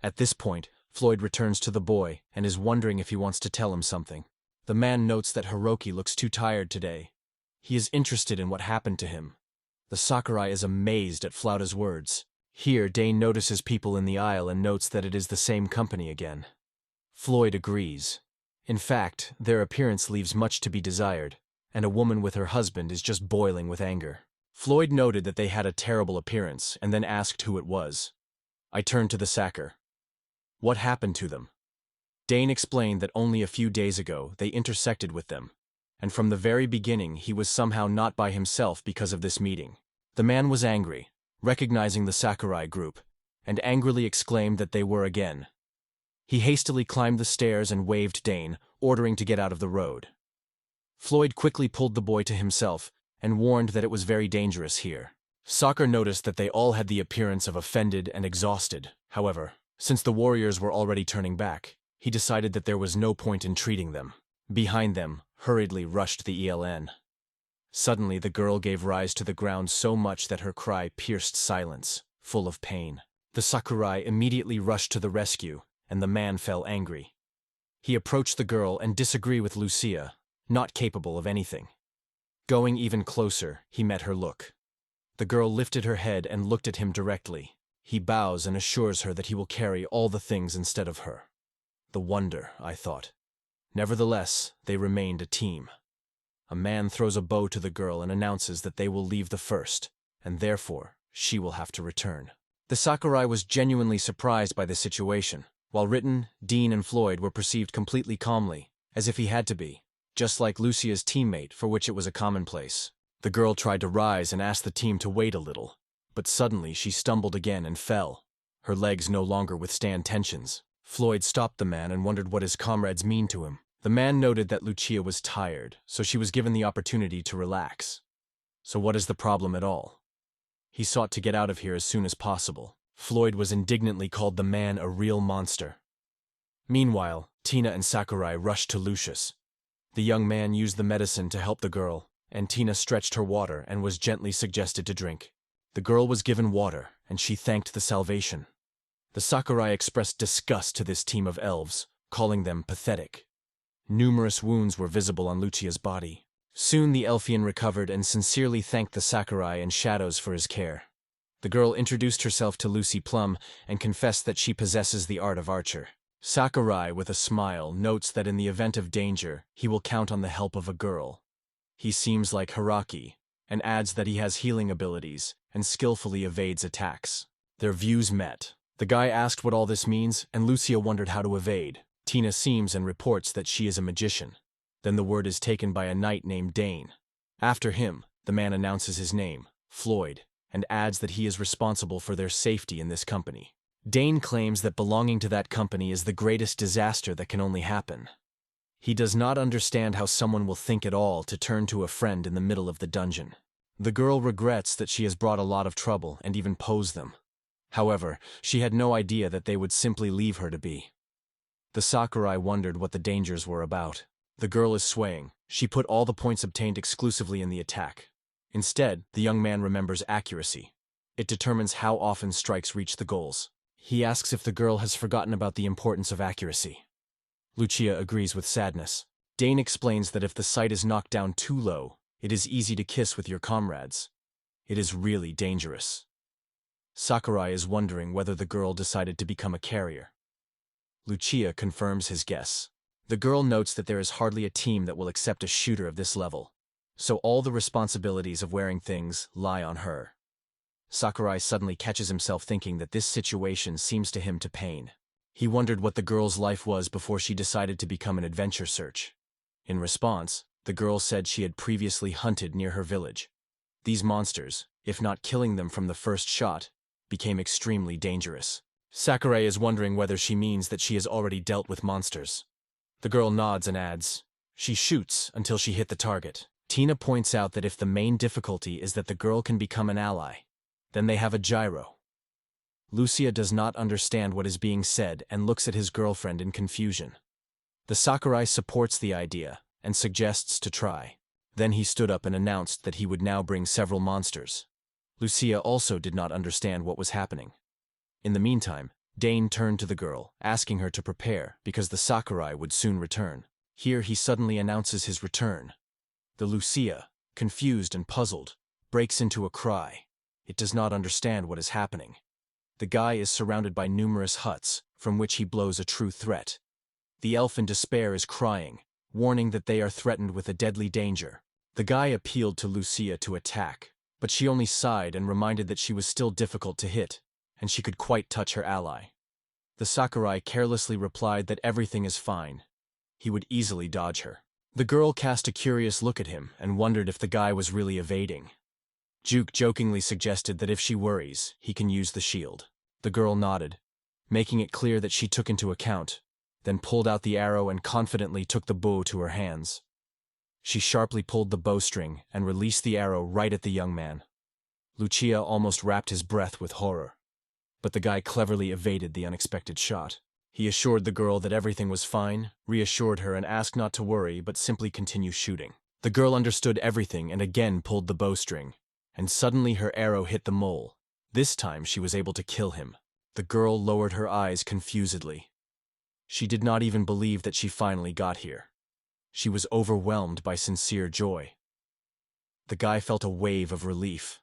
At this point, Floyd returns to the boy and is wondering if he wants to tell him something. The man notes that Hiroki looks too tired today. He is interested in what happened to him. The Sakurai is amazed at Flauta's words. Here, Dane notices people in the aisle and notes that it is the same company again. Floyd agrees. In fact, their appearance leaves much to be desired, and a woman with her husband is just boiling with anger. Floyd noted that they had a terrible appearance and then asked who it was. I turned to the Saker. What happened to them? Dane explained that only a few days ago they intersected with them, and from the very beginning he was somehow not by himself because of this meeting. The man was angry, recognizing the Sakurai group, and angrily exclaimed that they were again. He hastily climbed the stairs and waved Dane, ordering to get out of the road. Floyd quickly pulled the boy to himself and warned that it was very dangerous here. Saker noticed that they all had the appearance of offended and exhausted. However, since the warriors were already turning back, he decided that there was no point in treating them. Behind them, hurriedly rushed the ELN. Suddenly the girl gave rise to the ground so much that her cry pierced silence, full of pain. The Sakurai immediately rushed to the rescue, and the man fell angry. He approached the girl and disagreed with Lucia, not capable of anything. Going even closer, he met her look. The girl lifted her head and looked at him directly. He bows and assures her that he will carry all the things instead of her. The wonder, I thought. Nevertheless, they remained a team. A man throws a bow to the girl and announces that they will leave the first, and therefore, she will have to return. The Sakurai was genuinely surprised by the situation. While Ritten, Dean, and Floyd were perceived completely calmly, as if he had to be, just like Lucia's teammate, for which it was a commonplace. The girl tried to rise and asked the team to wait a little, but suddenly she stumbled again and fell. Her legs no longer withstand tensions. Floyd stopped the man and wondered what his comrades mean to him. The man noted that Lucia was tired, so she was given the opportunity to relax. So what is the problem at all? He sought to get out of here as soon as possible. Floyd was indignantly called the man a real monster. Meanwhile, Tina and Sakurai rushed to Lucius. The young man used the medicine to help the girl, and Tina stretched her water and was gently suggested to drink. The girl was given water, and she thanked the salvation. The Sakurai expressed disgust to this team of elves, calling them pathetic. Numerous wounds were visible on Lucia's body. Soon the Elfian recovered and sincerely thanked the Sakurai and Shadows for his care. The girl introduced herself to Lucy Plum and confessed that she possesses the art of archer. Sakurai, with a smile, notes that in the event of danger, he will count on the help of a girl. He seems like Haraki, and adds that he has healing abilities and skillfully evades attacks. Their views met. The guy asked what all this means, and Lucia wondered how to evade. Tina seems and reports that she is a magician. Then the word is taken by a knight named Dane. After him, the man announces his name, Floyd, and adds that he is responsible for their safety in this company. Dane claims that belonging to that company is the greatest disaster that can only happen. He does not understand how someone will think at all to turn to a friend in the middle of the dungeon. The girl regrets that she has brought a lot of trouble and even posed them. However, she had no idea that they would simply leave her to be. The Sakurai wondered what the dangers were about. The girl is swaying. She put all the points obtained exclusively in the attack. Instead, the young man remembers accuracy. It determines how often strikes reach the goals. He asks if the girl has forgotten about the importance of accuracy. Lucia agrees with sadness. Dane explains that if the sight is knocked down too low, it is easy to kiss with your comrades. It is really dangerous. Sakurai is wondering whether the girl decided to become a carrier. Lucia confirms his guess. The girl notes that there is hardly a team that will accept a shooter of this level, so all the responsibilities of wearing things lie on her. Sakurai suddenly catches himself thinking that this situation seems to him to pain. He wondered what the girl's life was before she decided to become an adventure search. In response, the girl said she had previously hunted near her village. These monsters, if not killing them from the first shot, became extremely dangerous. Sakurai is wondering whether she means that she has already dealt with monsters. The girl nods and adds, she shoots until she hit the target. Tina points out that if the main difficulty is that the girl can become an ally, then they have a gyro. Lucia does not understand what is being said and looks at his girlfriend in confusion. The Sakurai supports the idea and suggests to try. Then he stood up and announced that he would now bring several monsters. Lucia also did not understand what was happening. In the meantime, Dane turned to the girl, asking her to prepare because the Sakurai would soon return. Here he suddenly announces his return. The Lucia, confused and puzzled, breaks into a cry. It does not understand what is happening. The guy is surrounded by numerous huts, from which he blows a true threat. The elf in despair is crying, warning that they are threatened with a deadly danger. The guy appealed to Lucia to attack, but she only sighed and reminded that she was still difficult to hit, and she could quite touch her ally. The Sakurai carelessly replied that everything is fine. He would easily dodge her. The girl cast a curious look at him and wondered if the guy was really evading. Juke jokingly suggested that if she worries, he can use the shield. The girl nodded, making it clear that she took into account, then pulled out the arrow and confidently took the bow to her hands. She sharply pulled the bowstring and released the arrow right at the young man. Lucia almost wrapped his breath with horror. But the guy cleverly evaded the unexpected shot. He assured the girl that everything was fine, reassured her and asked not to worry but simply continue shooting. The girl understood everything and again pulled the bowstring, and suddenly her arrow hit the mole. This time she was able to kill him. The girl lowered her eyes confusedly. She did not even believe that she finally got here. She was overwhelmed by sincere joy. The guy felt a wave of relief.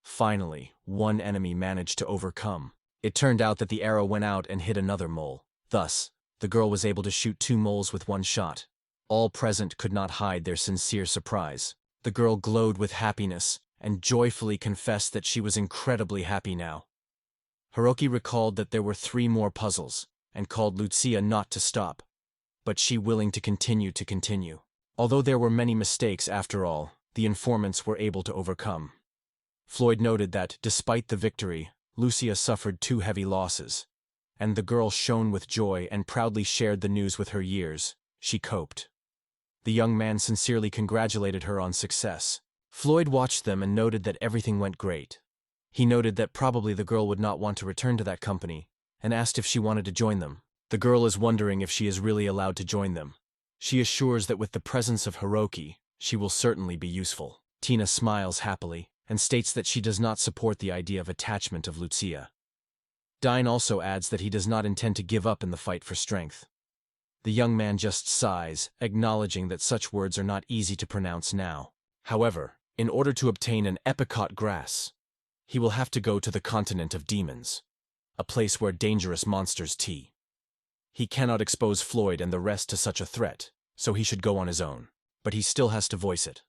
Finally, one enemy managed to overcome. It turned out that the arrow went out and hit another mole. Thus, the girl was able to shoot 2 moles with 1 shot. All present could not hide their sincere surprise. The girl glowed with happiness and joyfully confessed that she was incredibly happy now. Hiroki recalled that there were 3 more puzzles and called Lucia not to stop, but she willing to continue. Although there were many mistakes after all, the informants were able to overcome. Floyd noted that, despite the victory, Lucia suffered 2 heavy losses, and the girl shone with joy and proudly shared the news with her years. She coped. The young man sincerely congratulated her on success. Floyd watched them and noted that everything went great. He noted that probably the girl would not want to return to that company, and asked if she wanted to join them. The girl is wondering if she is really allowed to join them. She assures that with the presence of Hiroki, she will certainly be useful. Tina smiles happily and states that she does not support the idea of attachment of Lucia. Dine also adds that he does not intend to give up in the fight for strength. The young man just sighs, acknowledging that such words are not easy to pronounce now. However, in order to obtain an epicot grass, he will have to go to the continent of demons, a place where dangerous monsters tea. He cannot expose Floyd and the rest to such a threat, so he should go on his own, but he still has to voice it.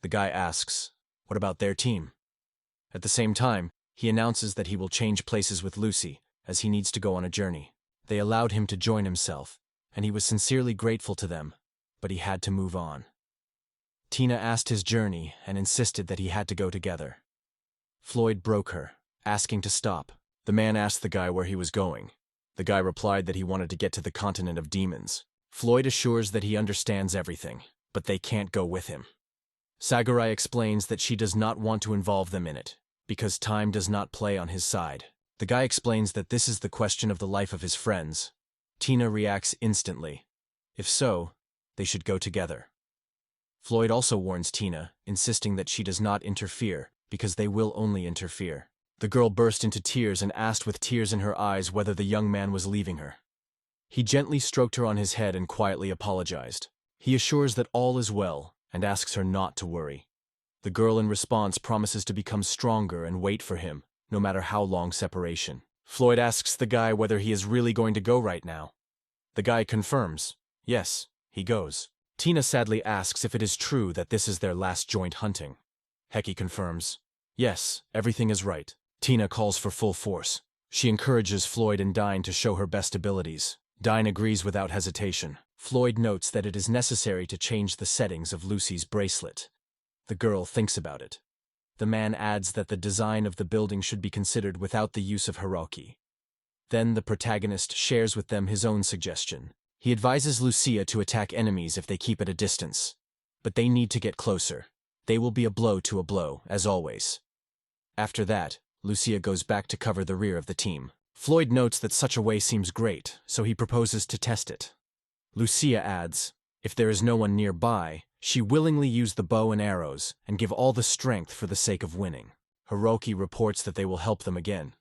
The guy asks, what about their team? At the same time, he announces that he will change places with Lucy, as he needs to go on a journey. They allowed him to join himself, and he was sincerely grateful to them, but he had to move on. Tina asked his journey and insisted that he had to go together. Floyd broke her, asking to stop. The man asked the guy where he was going. The guy replied that he wanted to get to the continent of demons. Floyd assures that he understands everything, but they can't go with him. Sakurai explains that she does not want to involve them in it, because time does not play on his side. The guy explains that this is the question of the life of his friends. Tina reacts instantly. If so, they should go together. Floyd also warns Tina, insisting that she does not interfere, because they will only interfere. The girl burst into tears and asked with tears in her eyes whether the young man was leaving her. He gently stroked her on his head and quietly apologized. He assures that all is well and asks her not to worry. The girl in response promises to become stronger and wait for him, no matter how long separation. Floyd asks the guy whether he is really going to go right now. The guy confirms, yes, he goes. Tina sadly asks if it is true that this is their last joint hunting. Heki confirms, yes, everything is right. Tina calls for full force. She encourages Floyd and Dine to show her best abilities. Dine agrees without hesitation. Floyd notes that it is necessary to change the settings of Lucy's bracelet. The girl thinks about it. The man adds that the design of the building should be considered without the use of Hiroki. Then the protagonist shares with them his own suggestion. He advises Lucia to attack enemies if they keep at a distance. But they need to get closer. They will be a blow to a blow, as always. After that, Lucia goes back to cover the rear of the team. Floyd notes that such a way seems great, so he proposes to test it. Lucia adds, if there is no one nearby, she willingly use the bow and arrows and give all the strength for the sake of winning. Hiroki reports that they will help them again.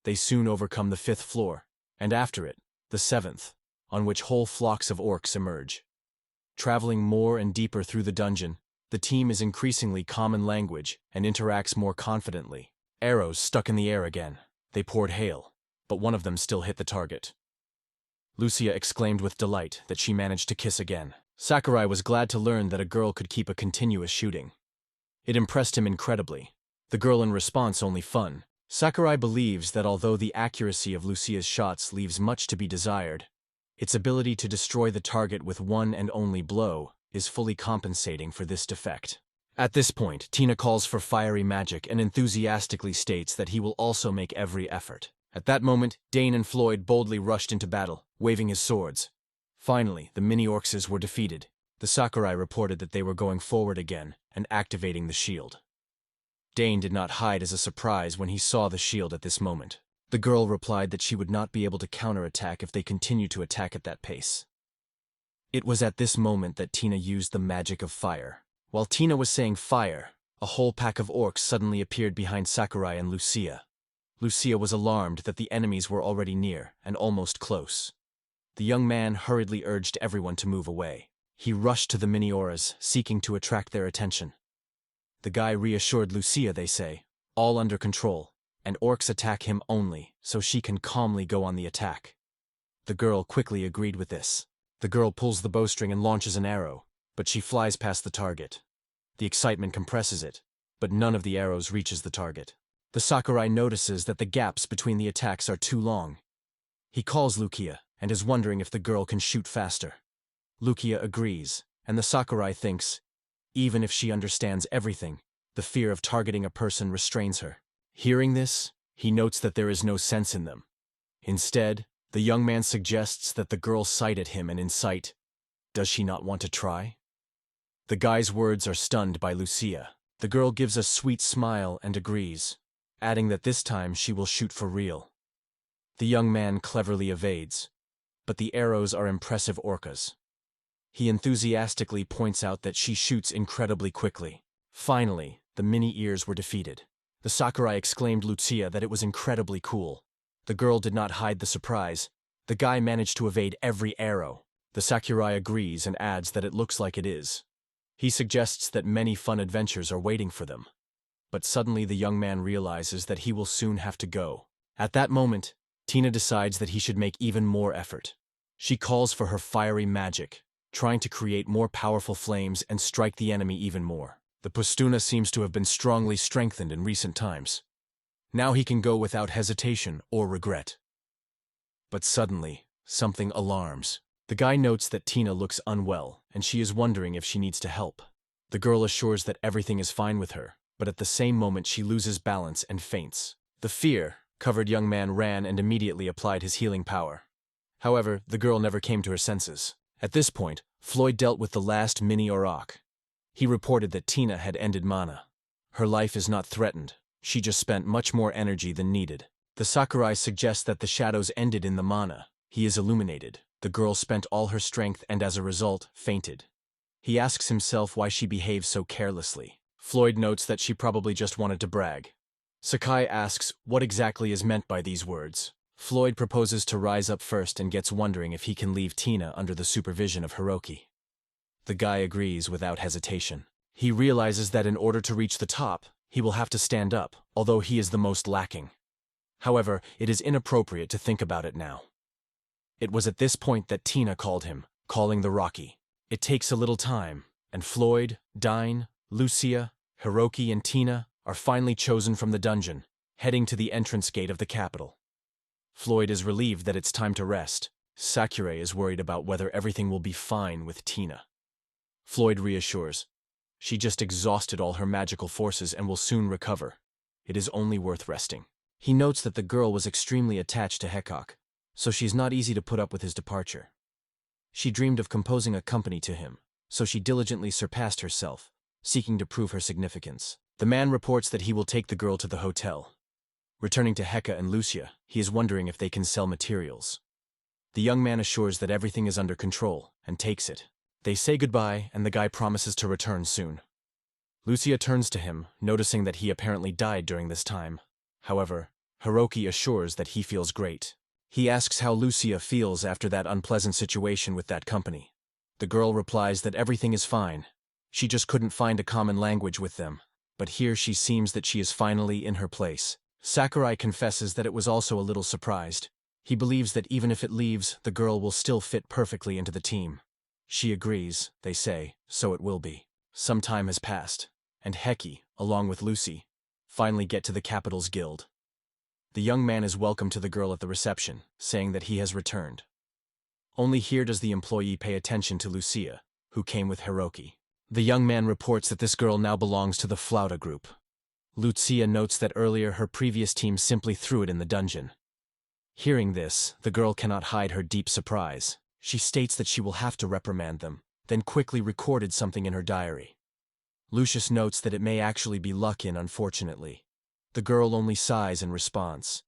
They soon overcome the 5th floor, and after it, the 7th, on which whole flocks of orcs emerge. Traveling more and deeper through the dungeon, the team is increasingly common language and interacts more confidently. Arrows stuck in the air again. They poured hail, but one of them still hit the target. Lucia exclaimed with delight that she managed to kiss again. Sakurai was glad to learn that a girl could keep a continuous shooting. It impressed him incredibly. The girl in response only fun. Sakurai believes that although the accuracy of Lucia's shots leaves much to be desired, its ability to destroy the target with one and only blow is fully compensating for this defect. At this point, Tina calls for fiery magic and enthusiastically states that he will also make every effort. At that moment, Dane and Floyd boldly rushed into battle, waving his swords. Finally, the mini-orcs were defeated. The Sakurai reported that they were going forward again and activating the shield. Dane did not hide as a surprise when he saw the shield at this moment. The girl replied that she would not be able to counterattack if they continued to attack at that pace. It was at this moment that Tina used the magic of fire. While Tina was saying fire, a whole pack of orcs suddenly appeared behind Sakurai and Lucia. Lucia was alarmed that the enemies were already near and almost close. The young man hurriedly urged everyone to move away. He rushed to the mini-auras, seeking to attract their attention. The guy reassured Lucia, they say, all under control, and orcs attack him only, so she can calmly go on the attack. The girl quickly agreed with this. The girl pulls the bowstring and launches an arrow, but she flies past the target. The excitement compresses it, but none of the arrows reaches the target. The Sakurai notices that the gaps between the attacks are too long. He calls Lucia and is wondering if the girl can shoot faster. Lucia agrees, and the Sakurai thinks, even if she understands everything, the fear of targeting a person restrains her. Hearing this, he notes that there is no sense in them. Instead, the young man suggests that the girl sight at him and incite, does she not want to try? The guy's words are stunned by Lucia. The girl gives a sweet smile and agrees, adding that this time she will shoot for real. The young man cleverly evades, but the arrows are impressive orcas. He enthusiastically points out that she shoots incredibly quickly. Finally, the mini-ears were defeated. The Sakurai exclaimed Lucia that it was incredibly cool. The girl did not hide the surprise. The guy managed to evade every arrow. The Sakurai agrees and adds that it looks like it is. He suggests that many fun adventures are waiting for them. But suddenly the young man realizes that he will soon have to go. At that moment, Tina decides that he should make even more effort. She calls for her fiery magic, trying to create more powerful flames and strike the enemy even more. The Pustuna seems to have been strongly strengthened in recent times. Now he can go without hesitation or regret. But suddenly, something alarms. The guy notes that Tina looks unwell, and she is wondering if she needs to help. The girl assures that everything is fine with her, but at the same moment she loses balance and faints. The fear-covered young man ran and immediately applied his healing power. However, the girl never came to her senses. At this point, Floyd dealt with the last mini-Auroch. He reported that Tina had ended mana. Her life is not threatened. She just spent much more energy than needed. The Sakurai suggests that the shadows ended in the mana. He is illuminated. The girl spent all her strength and as a result, fainted. He asks himself why she behaves so carelessly. Floyd notes that she probably just wanted to brag. Sakai asks what exactly is meant by these words. Floyd proposes to rise up first and gets wondering if he can leave Tina under the supervision of Hiroki. The guy agrees without hesitation. He realizes that in order to reach the top, he will have to stand up, although he is the most lacking. However, it is inappropriate to think about it now. It was at this point that Tina called him, calling the Rocky. It takes a little time, and Floyd, Dine, Lucia, Hiroki, and Tina are finally chosen from the dungeon, heading to the entrance gate of the capital. Floyd is relieved that it's time to rest. Sakurai is worried about whether everything will be fine with Tina. Floyd reassures. She just exhausted all her magical forces and will soon recover. It is only worth resting. He notes that the girl was extremely attached to Hekok, so she's not easy to put up with his departure. She dreamed of composing a company to him, so she diligently surpassed herself, seeking to prove her significance. The man reports that he will take the girl to the hotel. Returning to Heka and Lucia, he is wondering if they can sell materials. The young man assures that everything is under control, and takes it. They say goodbye, and the guy promises to return soon. Lucia turns to him, noticing that he apparently died during this time. However, Hiroki assures that he feels great. He asks how Lucia feels after that unpleasant situation with that company. The girl replies that everything is fine. She just couldn't find a common language with them. But here she seems that she is finally in her place. Sakurai confesses that it was also a little surprised. He believes that even if it leaves, the girl will still fit perfectly into the team. She agrees, they say, so it will be. Some time has passed, and Heki, along with Lucy, finally get to the capital's guild. The young man is welcomed to the girl at the reception, saying that he has returned. Only here does the employee pay attention to Lucia, who came with Hiroki. The young man reports that this girl now belongs to the Flauta group. Lucia notes that earlier her previous team simply threw it in the dungeon. Hearing this, the girl cannot hide her deep surprise. She states that she will have to reprimand them, then quickly recorded something in her diary. Lucius notes that it may actually be Luckin, unfortunately. The girl only sighs in response.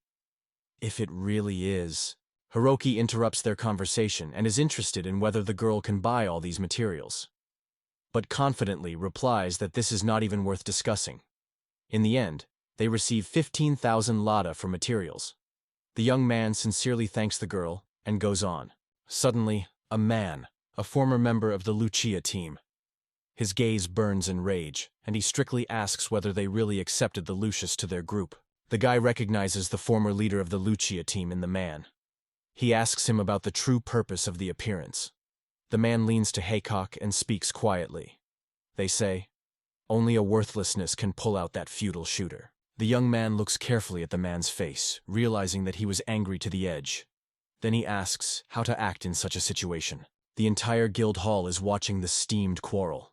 If it really is. Hiroki interrupts their conversation and is interested in whether the girl can buy all these materials, but confidently replies that this is not even worth discussing. In the end, they receive 15,000 lata for materials. The young man sincerely thanks the girl and goes on. Suddenly, a man, a former member of the Lucia team. His gaze burns in rage, and he strictly asks whether they really accepted the Lucius to their group. The guy recognizes the former leader of the Lucia team in the man. He asks him about the true purpose of the appearance. The man leans to Haycock and speaks quietly. They say, "Only a worthlessness can pull out that feudal shooter." The young man looks carefully at the man's face, realizing that he was angry to the edge. Then he asks how to act in such a situation. The entire guild hall is watching the steamed quarrel.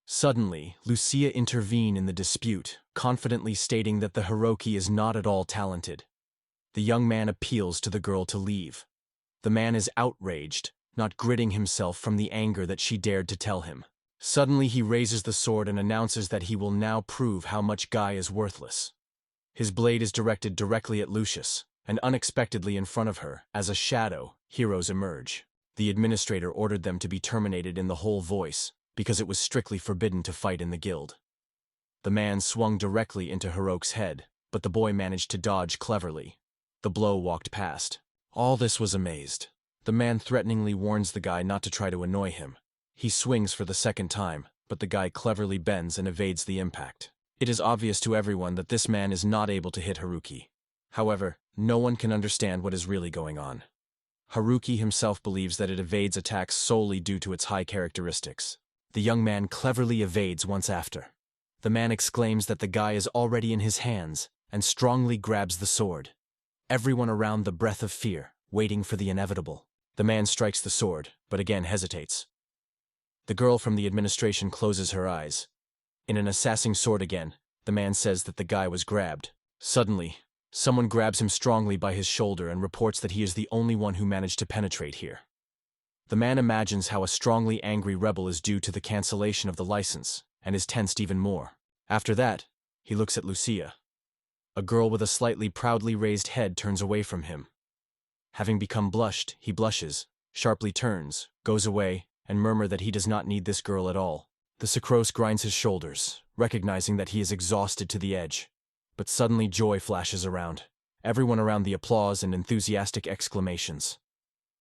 Suddenly, Lucia intervenes in the dispute, confidently stating that the Hiroki is not at all talented. The young man appeals to the girl to leave. The man is outraged, not gritting himself from the anger that she dared to tell him. Suddenly he raises the sword and announces that he will now prove how much Guy is worthless. His blade is directed directly at Lucius, and unexpectedly in front of her, as a shadow, heroes emerge. The administrator ordered them to be terminated in the whole voice, because it was strictly forbidden to fight in the guild. The man swung directly into Hirok's head, but the boy managed to dodge cleverly. The blow walked past. All this was amazed. The man threateningly warns the guy not to try to annoy him. He swings for the second time, but the guy cleverly bends and evades the impact. It is obvious to everyone that this man is not able to hit Haruki. However, no one can understand what is really going on. Haruki himself believes that it evades attacks solely due to its high characteristics. The young man cleverly evades once after. The man exclaims that the guy is already in his hands, and strongly grabs the sword. Everyone around the breath of fear, waiting for the inevitable. The man strikes the sword, but again hesitates. The girl from the administration closes her eyes. In an assassin sword again, the man says that the guy was grabbed. Suddenly, someone grabs him strongly by his shoulder and reports that he is the only one who managed to penetrate here. The man imagines how a strongly angry rebel is due to the cancellation of the license, and is tensed even more. After that, he looks at Lucia. A girl with a slightly proudly raised head turns away from him. Having become blushed, he blushes, sharply turns, goes away, and murmurs that he does not need this girl at all. The Sucrose grinds his shoulders, recognizing that he is exhausted to the edge. But suddenly joy flashes around. Everyone around the applause and enthusiastic exclamations.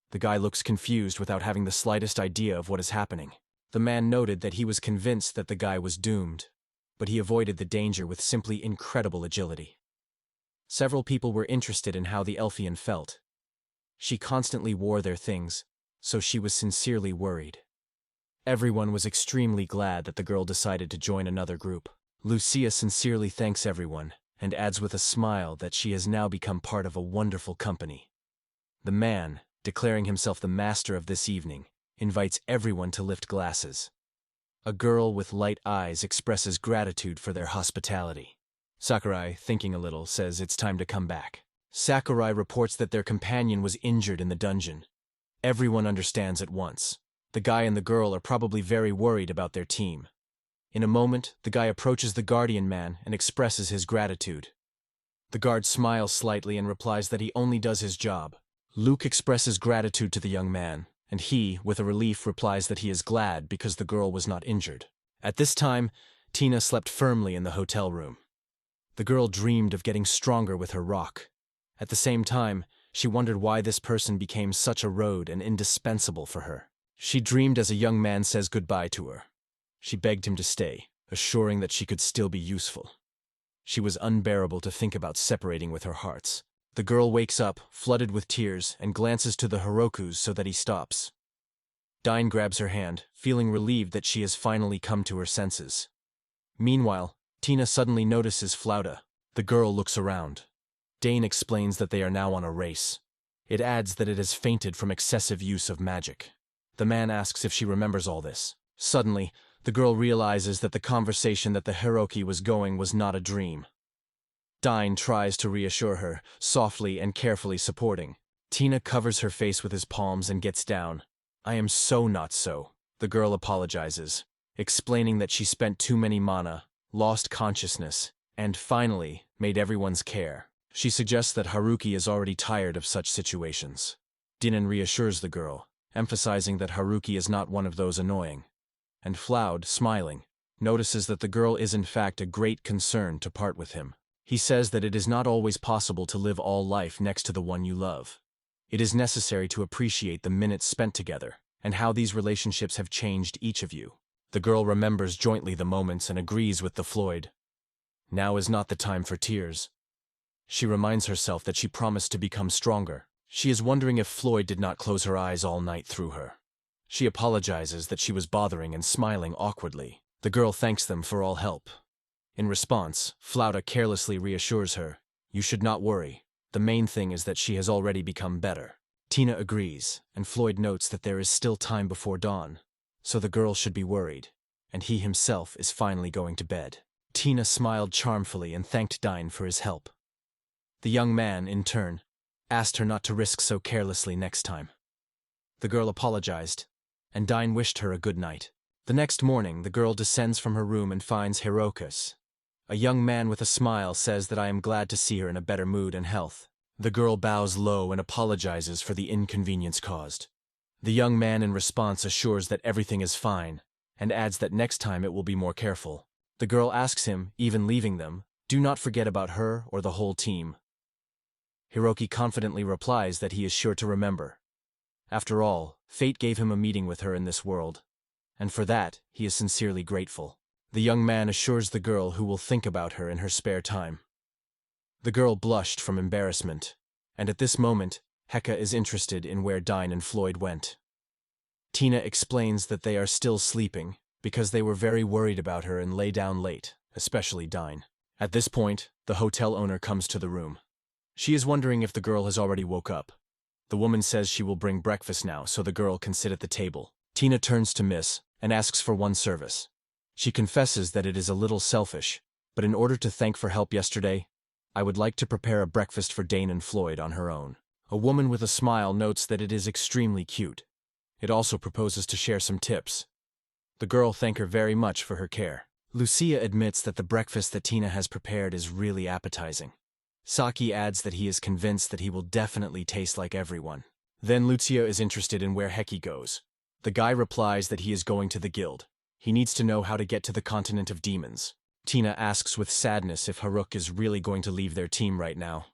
The guy looks confused without having the slightest idea of what is happening. The man noted that he was convinced that the guy was doomed, but he avoided the danger with simply incredible agility. Several people were interested in how the Elfian felt. She constantly wore their things, so she was sincerely worried. Everyone was extremely glad that the girl decided to join another group. Lucia sincerely thanks everyone, and adds with a smile that she has now become part of a wonderful company. The man, declaring himself the master of this evening, invites everyone to lift glasses. A girl with light eyes expresses gratitude for their hospitality. Sakurai, thinking a little, says it's time to come back. Sakurai reports that their companion was injured in the dungeon. Everyone understands at once. The guy and the girl are probably very worried about their team. In a moment, the guy approaches the guardian man and expresses his gratitude. The guard smiles slightly and replies that he only does his job. Luke expresses gratitude to the young man, and he, with a relief, replies that he is glad because the girl was not injured. At this time, Tina slept firmly in the hotel room. The girl dreamed of getting stronger with her rock. At the same time, she wondered why this person became such a road and indispensable for her. She dreamed as a young man says goodbye to her. She begged him to stay, assuring that she could still be useful. She was unbearable to think about separating with her hearts. The girl wakes up, flooded with tears, and glances to the Hirokus so that he stops. Dine grabs her hand, feeling relieved that she has finally come to her senses. Meanwhile, Tina suddenly notices Flauta. The girl looks around. Dane explains that they are now on a race. It adds that it has fainted from excessive use of magic. The man asks if she remembers all this. Suddenly, the girl realizes that the conversation that the Hiroki was going was not a dream. Dine tries to reassure her, softly and carefully supporting. Tina covers her face with his palms and gets down. "I am so not so." The girl apologizes, explaining that she spent too many mana, lost consciousness, and finally, made everyone's care. She suggests that Haruki is already tired of such situations. Dinan reassures the girl, emphasizing that Haruki is not one of those annoying. And Floud, smiling, notices that the girl is in fact a great concern to part with him. He says that it is not always possible to live all life next to the one you love. It is necessary to appreciate the minutes spent together, and how these relationships have changed each of you. The girl remembers jointly the moments and agrees with the Floyd. Now is not the time for tears. She reminds herself that she promised to become stronger. She is wondering if Floyd did not close her eyes all night through her. She apologizes that she was bothering and smiling awkwardly. The girl thanks them for all help. In response, Flauta carelessly reassures her, "You should not worry. The main thing is that she has already become better." Tina agrees, and Floyd notes that there is still time before dawn, so the girl should be worried, and he himself is finally going to bed. Tina smiled charmfully and thanked Dine for his help. The young man, in turn, asked her not to risk so carelessly next time. The girl apologized, and Dine wished her a good night. The next morning, the girl descends from her room and finds Herokus. A young man with a smile says that I am glad to see her in a better mood and health. The girl bows low and apologizes for the inconvenience caused. The young man in response assures that everything is fine, and adds that next time it will be more careful. The girl asks him, even leaving them, "Do not forget about her or the whole team." Hiroki confidently replies that he is sure to remember. After all, fate gave him a meeting with her in this world, and for that, he is sincerely grateful. The young man assures the girl who will think about her in her spare time. The girl blushed from embarrassment, and at this moment, Heka is interested in where Dine and Floyd went. Tina explains that they are still sleeping because they were very worried about her and lay down late, especially Dine. At this point, the hotel owner comes to the room. She is wondering if the girl has already woke up. The woman says she will bring breakfast now so the girl can sit at the table. Tina turns to Miss and asks for one service. She confesses that it is a little selfish, but in order to thank for help yesterday, I would like to prepare a breakfast for Dane and Floyd on her own. A woman with a smile notes that it is extremely cute. It also proposes to share some tips. The girl thanks her very much for her care. Lucia admits that the breakfast that Tina has prepared is really appetizing. Saki adds that he is convinced that he will definitely taste like everyone. Then Lucia is interested in where Heki goes. The guy replies that he is going to the guild. He needs to know how to get to the continent of demons. Tina asks with sadness if Haruk is really going to leave their team right now.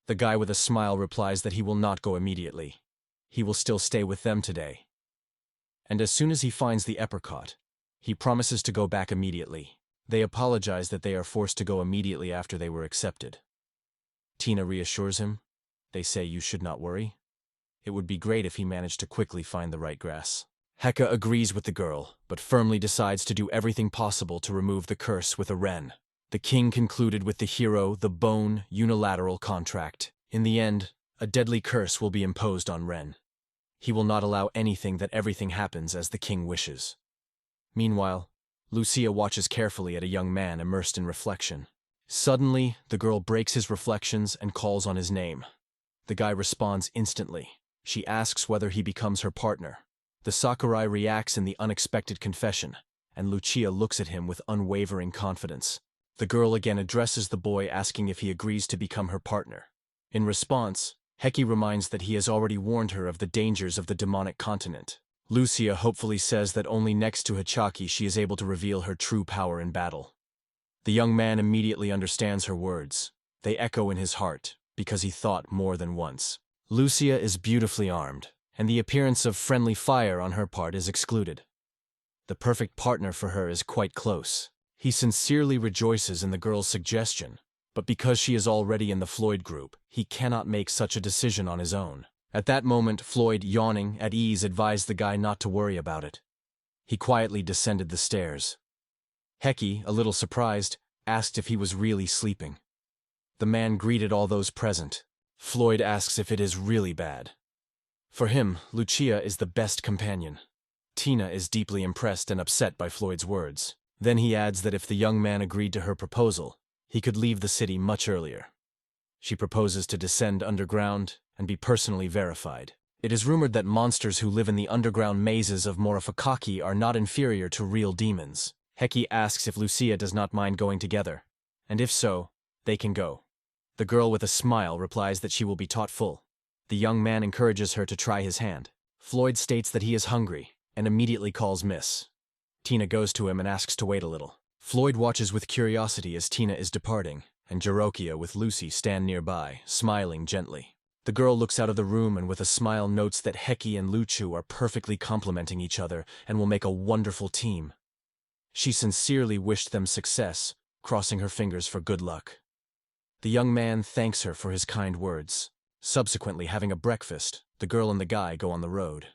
The guy with a smile replies that he will not go immediately. He will still stay with them today. And as soon as he finds the apricot, he promises to go back immediately. They apologize that they are forced to go immediately after they were accepted. Tina reassures him. They say you should not worry. It would be great if he managed to quickly find the right grass. Heka agrees with the girl, but firmly decides to do everything possible to remove the curse with a wren. The king concluded with the hero the bone unilateral contract. In the end, a deadly curse will be imposed on Ren. He will not allow anything that everything happens as the king wishes. Meanwhile, Lucia watches carefully at a young man immersed in reflection. Suddenly, the girl breaks his reflections and calls on his name. The guy responds instantly. She asks whether he becomes her partner. The Sakurai reacts in the unexpected confession, and Lucia looks at him with unwavering confidence. The girl again addresses the boy asking if he agrees to become her partner. In response, Heki reminds that he has already warned her of the dangers of the demonic continent. Lucia hopefully says that only next to Hachaki she is able to reveal her true power in battle. The young man immediately understands her words. They echo in his heart, because he thought more than once. Lucia is beautifully armed, and the appearance of friendly fire on her part is excluded. The perfect partner for her is quite close. He sincerely rejoices in the girl's suggestion, but because she is already in the Floyd group, he cannot make such a decision on his own. At that moment, Floyd, yawning at ease, advised the guy not to worry about it. He quietly descended the stairs. Heki, a little surprised, asked if he was really sleeping. The man greeted all those present. Floyd asks if it is really bad. For him, Lucia is the best companion. Tina is deeply impressed and upset by Floyd's words. Then he adds that if the young man agreed to her proposal, he could leave the city much earlier. She proposes to descend underground and be personally verified. It is rumored that monsters who live in the underground mazes of Morifukaki are not inferior to real demons. Heki asks if Lucia does not mind going together, and if so, they can go. The girl with a smile replies that she will be taught full. The young man encourages her to try his hand. Floyd states that he is hungry, and immediately calls Miss. Tina goes to him and asks to wait a little. Floyd watches with curiosity as Tina is departing, and Jirokia with Lucy stand nearby, smiling gently. The girl looks out of the room and with a smile notes that Heki and Luchu are perfectly complementing each other and will make a wonderful team. She sincerely wished them success, crossing her fingers for good luck. The young man thanks her for his kind words. Subsequently, having a breakfast, the girl and the guy go on the road.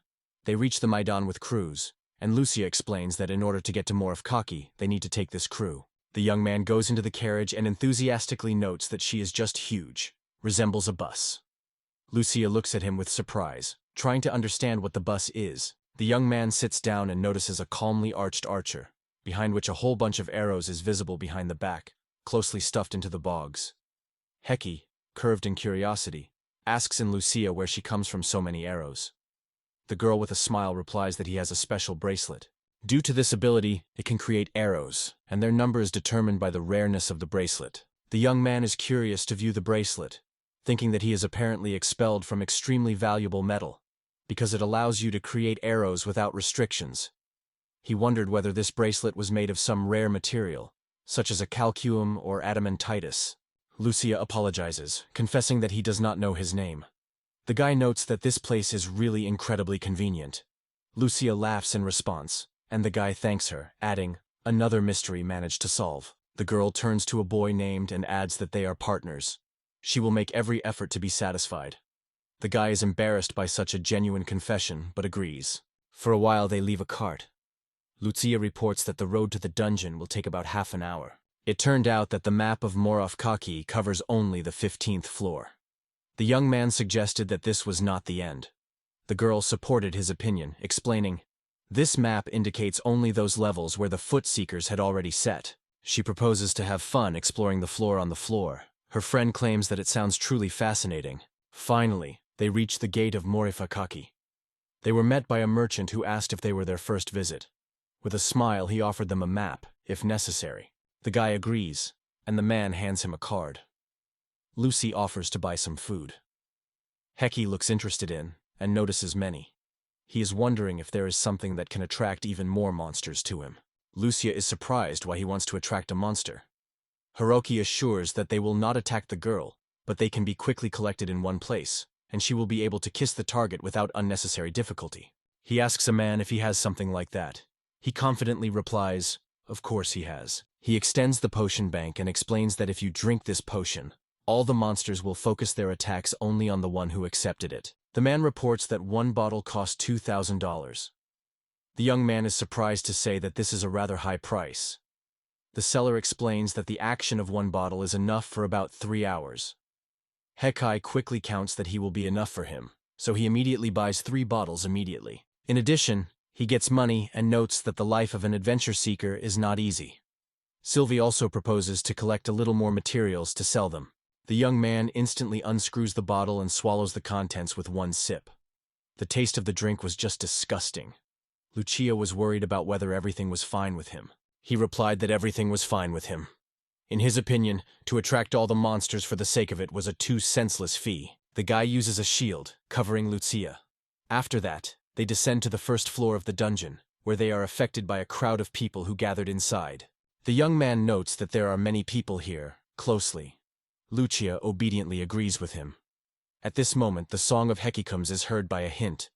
They reach the Maidan with crews, and Lucia explains that in order to get to Morifkaki, they need to take this crew. The young man goes into the carriage and enthusiastically notes that she is just huge, resembles a bus. Lucia looks at him with surprise, trying to understand what the bus is. The young man sits down and notices a calmly arched archer, behind which a whole bunch of arrows is visible behind the back, closely stuffed into the bogs. Heki, curved in curiosity, asks in Lucia where she comes from so many arrows. The girl with a smile replies that he has a special bracelet. Due to this ability, it can create arrows, and their number is determined by the rareness of the bracelet. The young man is curious to view the bracelet, thinking that he is apparently expelled from extremely valuable metal, because it allows you to create arrows without restrictions. He wondered whether this bracelet was made of some rare material, such as a calcium or adamantitis. Lucia apologizes, confessing that he does not know his name. The guy notes that this place is really incredibly convenient. Lucia laughs in response, and the guy thanks her, adding, "Another mystery managed to solve." The girl turns to a boy named and adds that they are partners. She will make every effort to be satisfied. The guy is embarrassed by such a genuine confession, but agrees. For a while they leave a cart. Lucia reports that the road to the dungeon will take about half an hour. It turned out that the map of Morifkaki covers only the 15th floor. The young man suggested that this was not the end. The girl supported his opinion, explaining, "This map indicates only those levels where the foot seekers had already set." She proposes to have fun exploring the floor on the floor. Her friend claims that it sounds truly fascinating. Finally, they reach the gate of Morifkaki. They were met by a merchant who asked if they were their first visit. With a smile, he offered them a map, if necessary. The guy agrees, and the man hands him a card. Lucy offers to buy some food. Heki looks interested in, and notices many. He is wondering if there is something that can attract even more monsters to him. Lucia is surprised why he wants to attract a monster. Hiroki assures that they will not attack the girl, but they can be quickly collected in one place, and she will be able to kiss the target without unnecessary difficulty. He asks a man if he has something like that. He confidently replies, "Of course he has." He extends the potion bank and explains that if you drink this potion, all the monsters will focus their attacks only on the one who accepted it. The man reports that one bottle costs $2,000. The young man is surprised to say that this is a rather high price. The seller explains that the action of one bottle is enough for about 3 hours. Hekai quickly counts that he will be enough for him, so he immediately buys 3 bottles immediately. In addition, he gets money and notes that the life of an adventure seeker is not easy. Sylvie also proposes to collect a little more materials to sell them. The young man instantly unscrews the bottle and swallows the contents with one sip. The taste of the drink was just disgusting. Lucia was worried about whether everything was fine with him. He replied that everything was fine with him. In his opinion, to attract all the monsters for the sake of it was a too senseless fee. The guy uses a shield, covering Lucia. After that, they descend to the first floor of the dungeon, where they are affected by a crowd of people who gathered inside. The young man notes that there are many people here, closely. Lucia obediently agrees with him. At this moment, the song of Hecikums is heard by a hint.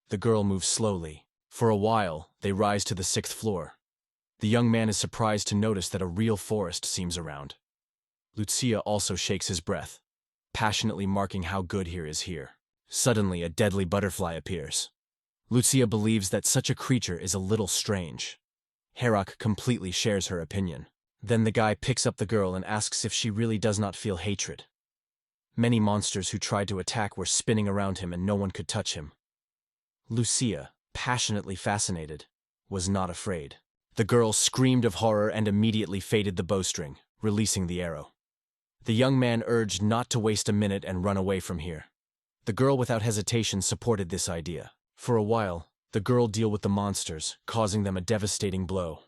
The girl moves slowly. For a while, they rise to the 6th floor. The young man is surprised to notice that a real forest seems around. Lucia also shakes his breath, passionately marking how good here is here. Suddenly, a deadly butterfly appears. Lucia believes that such a creature is a little strange. Herak completely shares her opinion. Then the guy picks up the girl and asks if she really does not feel hatred. Many monsters who tried to attack were spinning around him and no one could touch him. Lucia, passionately fascinated, was not afraid. The girl screamed of horror and immediately faded the bowstring, releasing the arrow. The young man urged not to waste a minute and run away from here. The girl without hesitation supported this idea. For a while, the girl deals with the monsters, causing them a devastating blow.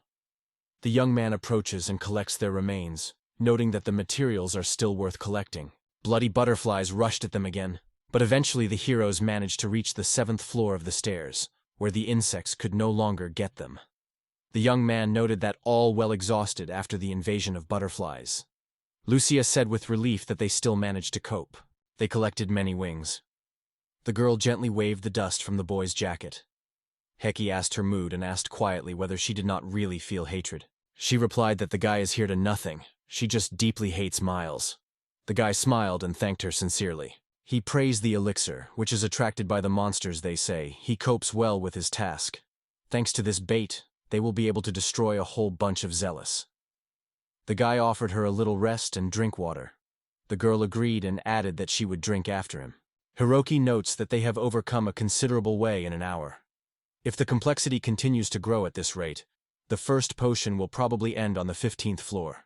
The young man approaches and collects their remains, noting that the materials are still worth collecting. Bloody butterflies rushed at them again, but eventually the heroes managed to reach the 7th floor of the stairs, where the insects could no longer get them. The young man noted that all well exhausted after the invasion of butterflies. Lucia said with relief that they still managed to cope. They collected many wings. The girl gently waved the dust from the boy's jacket. Heki asked her mood and asked quietly whether she did not really feel hatred. She replied that the guy is here to nothing. She just deeply hates Miles. The guy smiled and thanked her sincerely. He praised the elixir, which is attracted by the monsters, they say. He copes well with his task. Thanks to this bait, they will be able to destroy a whole bunch of zealots. The guy offered her a little rest and drink water. The girl agreed and added that she would drink after him. Hiroki notes that they have overcome a considerable way in an hour. If the complexity continues to grow at this rate, the first potion will probably end on the 15th floor.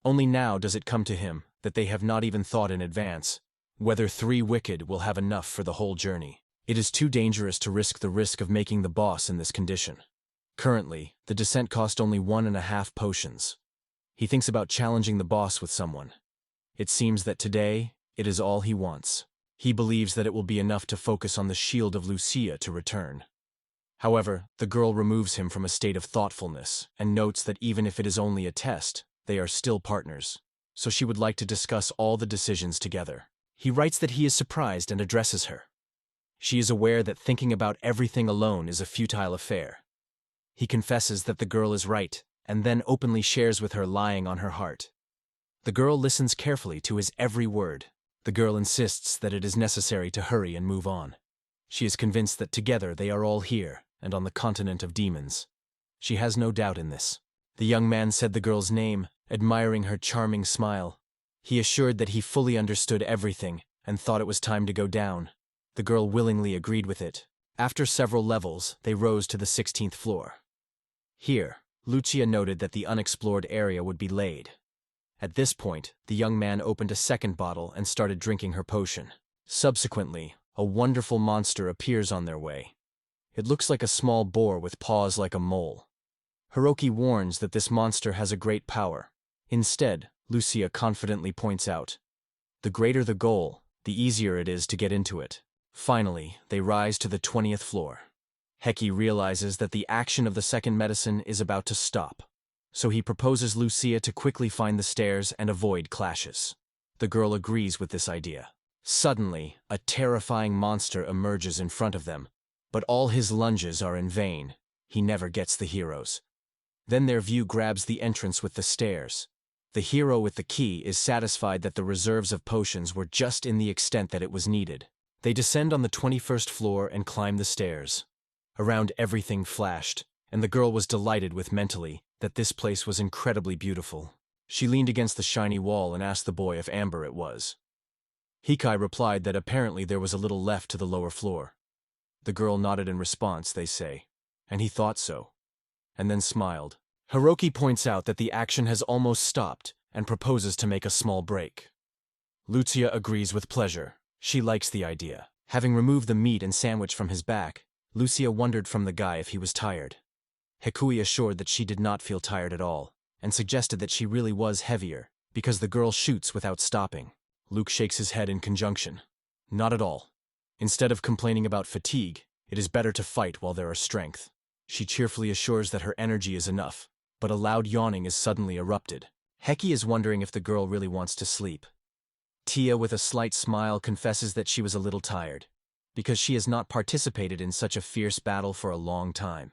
Only now does it come to him that they have not even thought in advance whether 3 Wicked will have enough for the whole journey. It is too dangerous to risk the risk of making the boss in this condition. Currently, the descent cost only 1.5 potions. He thinks about challenging the boss with someone. It seems that today, it is all he wants. He believes that it will be enough to focus on the shield of Lucia to return. However, the girl removes him from a state of thoughtfulness and notes that even if it is only a test, they are still partners, so she would like to discuss all the decisions together. He writes that he is surprised and addresses her. She is aware that thinking about everything alone is a futile affair. He confesses that the girl is right, and then openly shares with her lying on her heart. The girl listens carefully to his every word. The girl insists that it is necessary to hurry and move on. She is convinced that together they are all here, and on the continent of demons. She has no doubt in this. The young man said the girl's name, admiring her charming smile. He assured that he fully understood everything and thought it was time to go down. The girl willingly agreed with it. After several levels, they rose to the 16th floor. Here, Lucia noted that the unexplored area would be laid. At this point, the young man opened a second bottle and started drinking her potion. Subsequently, a wonderful monster appears on their way. It looks like a small boar with paws like a mole. Hiroki warns that this monster has a great power. Instead, Lucia confidently points out, the greater the goal, the easier it is to get into it. Finally, they rise to the 20th floor. Heki realizes that the action of the second medicine is about to stop, so he proposes Lucia to quickly find the stairs and avoid clashes. The girl agrees with this idea. Suddenly, a terrifying monster emerges in front of them, but all his lunges are in vain. He never gets the heroes. Then their view grabs the entrance with the stairs. The hero with the key is satisfied that the reserves of potions were just in the extent that it was needed. They descend on the 21st floor and climb the stairs. Around everything flashed, and the girl was delighted with mentally that this place was incredibly beautiful. She leaned against the shiny wall and asked the boy if amber it was. Hikai replied that apparently there was a little left to the lower floor. The girl nodded in response, they say, and he thought so, and then smiled. Hiroki points out that the action has almost stopped and proposes to make a small break. Lucia agrees with pleasure. She likes the idea. Having removed the meat and sandwich from his back, Lucia wondered from the guy if he was tired. Hekui assured that she did not feel tired at all, and suggested that she really was heavier, because the girl shoots without stopping. Luke shakes his head in conjunction. Not at all. Instead of complaining about fatigue, it is better to fight while there are strength. She cheerfully assures that her energy is enough, but a loud yawning is suddenly erupted. Heki is wondering if the girl really wants to sleep. Tia, with a slight smile, confesses that she was a little tired, because she has not participated in such a fierce battle for a long time.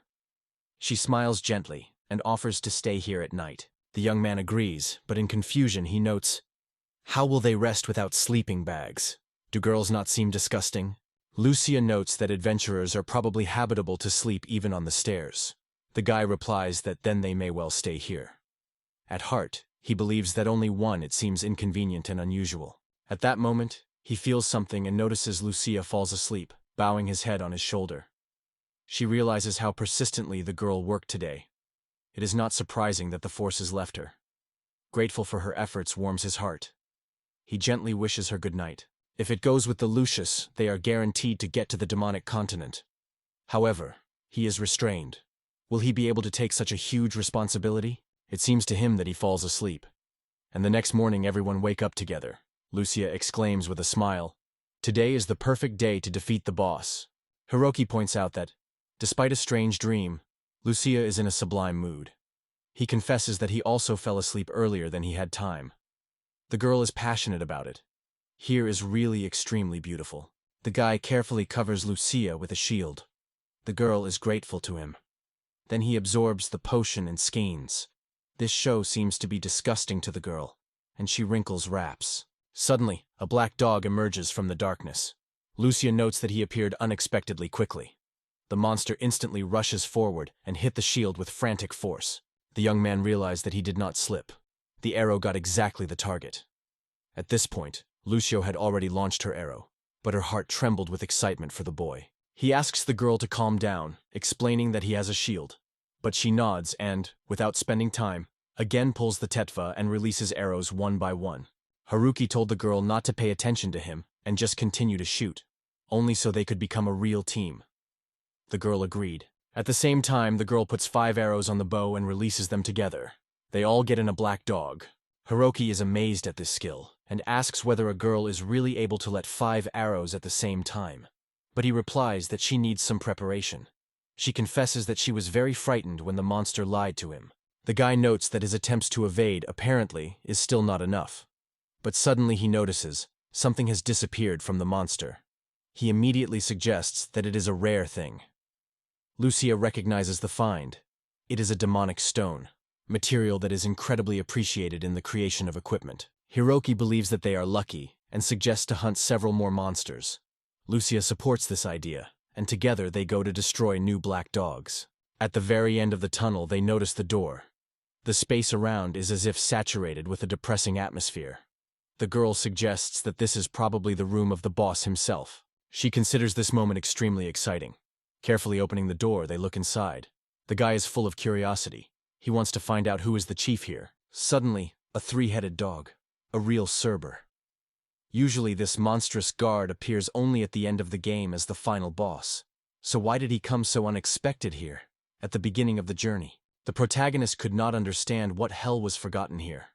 She smiles gently and offers to stay here at night. The young man agrees, but in confusion he notes, "How will they rest without sleeping bags? Do girls not seem disgusting?" Lucia notes that adventurers are probably habitable to sleep even on the stairs. The guy replies that then they may well stay here. At heart, he believes that only one it seems inconvenient and unusual. At that moment, he feels something and notices Lucia falls asleep, bowing his head on his shoulder. She realizes how persistently the girl worked today. It is not surprising that the forces left her. Grateful for her efforts warms his heart. He gently wishes her good night. If it goes with the Lucius, they are guaranteed to get to the demonic continent. However, he is restrained. Will he be able to take such a huge responsibility? It seems to him that he falls asleep. And the next morning everyone wake up together. Lucia exclaims with a smile, "Today is the perfect day to defeat the boss." Hiroki points out that, despite a strange dream, Lucia is in a sublime mood. He confesses that he also fell asleep earlier than he had time. The girl is passionate about it. Here is really extremely beautiful. The guy carefully covers Lucia with a shield. The girl is grateful to him. Then he absorbs the potion and skeins. This show seems to be disgusting to the girl, and she wrinkles wraps. Suddenly, a black dog emerges from the darkness. Lucia notes that he appeared unexpectedly quickly. The monster instantly rushes forward and hit the shield with frantic force. The young man realized that he did not slip. The arrow got exactly the target. At this point, Lucio had already launched her arrow, but her heart trembled with excitement for the boy. He asks the girl to calm down, explaining that he has a shield. But she nods and, without spending time, again pulls the tetva and releases arrows one by one. Haruki told the girl not to pay attention to him and just continue to shoot, only so they could become a real team. The girl agreed. At the same time, the girl puts 5 arrows on the bow and releases them together. They all get in a black dog. Haruki is amazed at this skill and asks whether a girl is really able to let 5 arrows at the same time. But he replies that she needs some preparation. She confesses that she was very frightened when the monster lied to him. The guy notes that his attempts to evade, apparently, is still not enough. But suddenly he notices something has disappeared from the monster. He immediately suggests that it is a rare thing. Lucia recognizes the find. It is a demonic stone, material that is incredibly appreciated in the creation of equipment. Hiroki believes that they are lucky and suggests to hunt several more monsters. Lucia supports this idea, and together they go to destroy new black dogs. At the very end of the tunnel, they notice the door. The space around is as if saturated with a depressing atmosphere. The girl suggests that this is probably the room of the boss himself. She considers this moment extremely exciting. Carefully opening the door, they look inside. The guy is full of curiosity. He wants to find out who is the chief here. Suddenly, a 3-headed dog. A real Cerberus. Usually this monstrous guard appears only at the end of the game as the final boss. So why did he come so unexpected here, at the beginning of the journey? The protagonist could not understand what hell was forgotten here.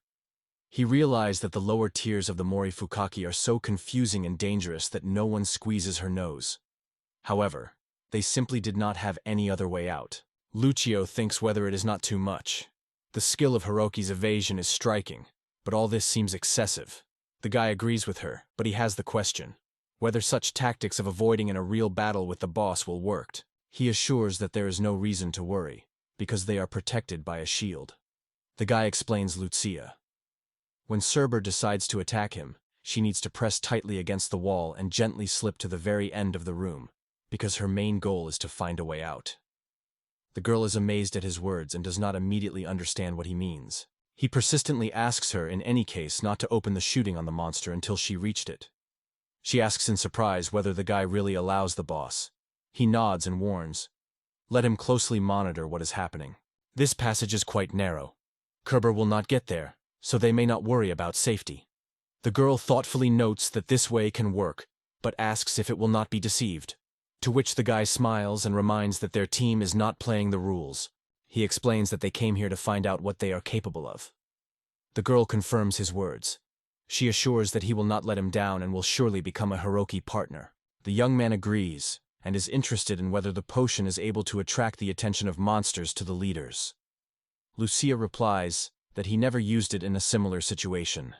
He realized that the lower tiers of the Mori Fukaki are so confusing and dangerous that no one squeezes her nose. However, they simply did not have any other way out. Lucio thinks whether it is not too much. The skill of Hiroki's evasion is striking, but all this seems excessive. The guy agrees with her, but he has the question whether such tactics of avoiding in a real battle with the boss will work. He assures that there is no reason to worry, because they are protected by a shield. The guy explains Lucia. When Cerberus decides to attack him, she needs to press tightly against the wall and gently slip to the very end of the room, because her main goal is to find a way out. The girl is amazed at his words and does not immediately understand what he means. He persistently asks her in any case not to open the shooting on the monster until she reached it. She asks in surprise whether the guy really allows the boss. He nods and warns. Let him closely monitor what is happening. This passage is quite narrow. Cerberus will not get there, so they may not worry about safety. The girl thoughtfully notes that this way can work, but asks if it will not be deceived. To which the guy smiles and reminds that their team is not playing the rules. He explains that they came here to find out what they are capable of. The girl confirms his words. She assures that he will not let him down and will surely become a Hiroki partner. The young man agrees, and is interested in whether the potion is able to attract the attention of monsters to the leaders. Lucia replies that he never used it in a similar situation.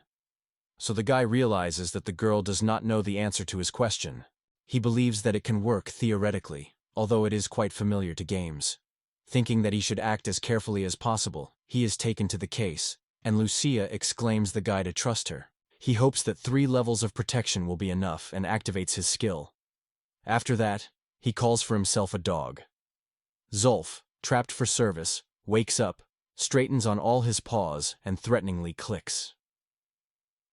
So the guy realizes that the girl does not know the answer to his question. He believes that it can work theoretically, although it is quite familiar to games. Thinking that he should act as carefully as possible, he is taken to the case, and Lucia exclaims the guy to trust her. He hopes that 3 levels of protection will be enough and activates his skill. After that, he calls for himself a dog. Zulf, trapped for service, wakes up, straightens on all his paws, and threateningly clicks.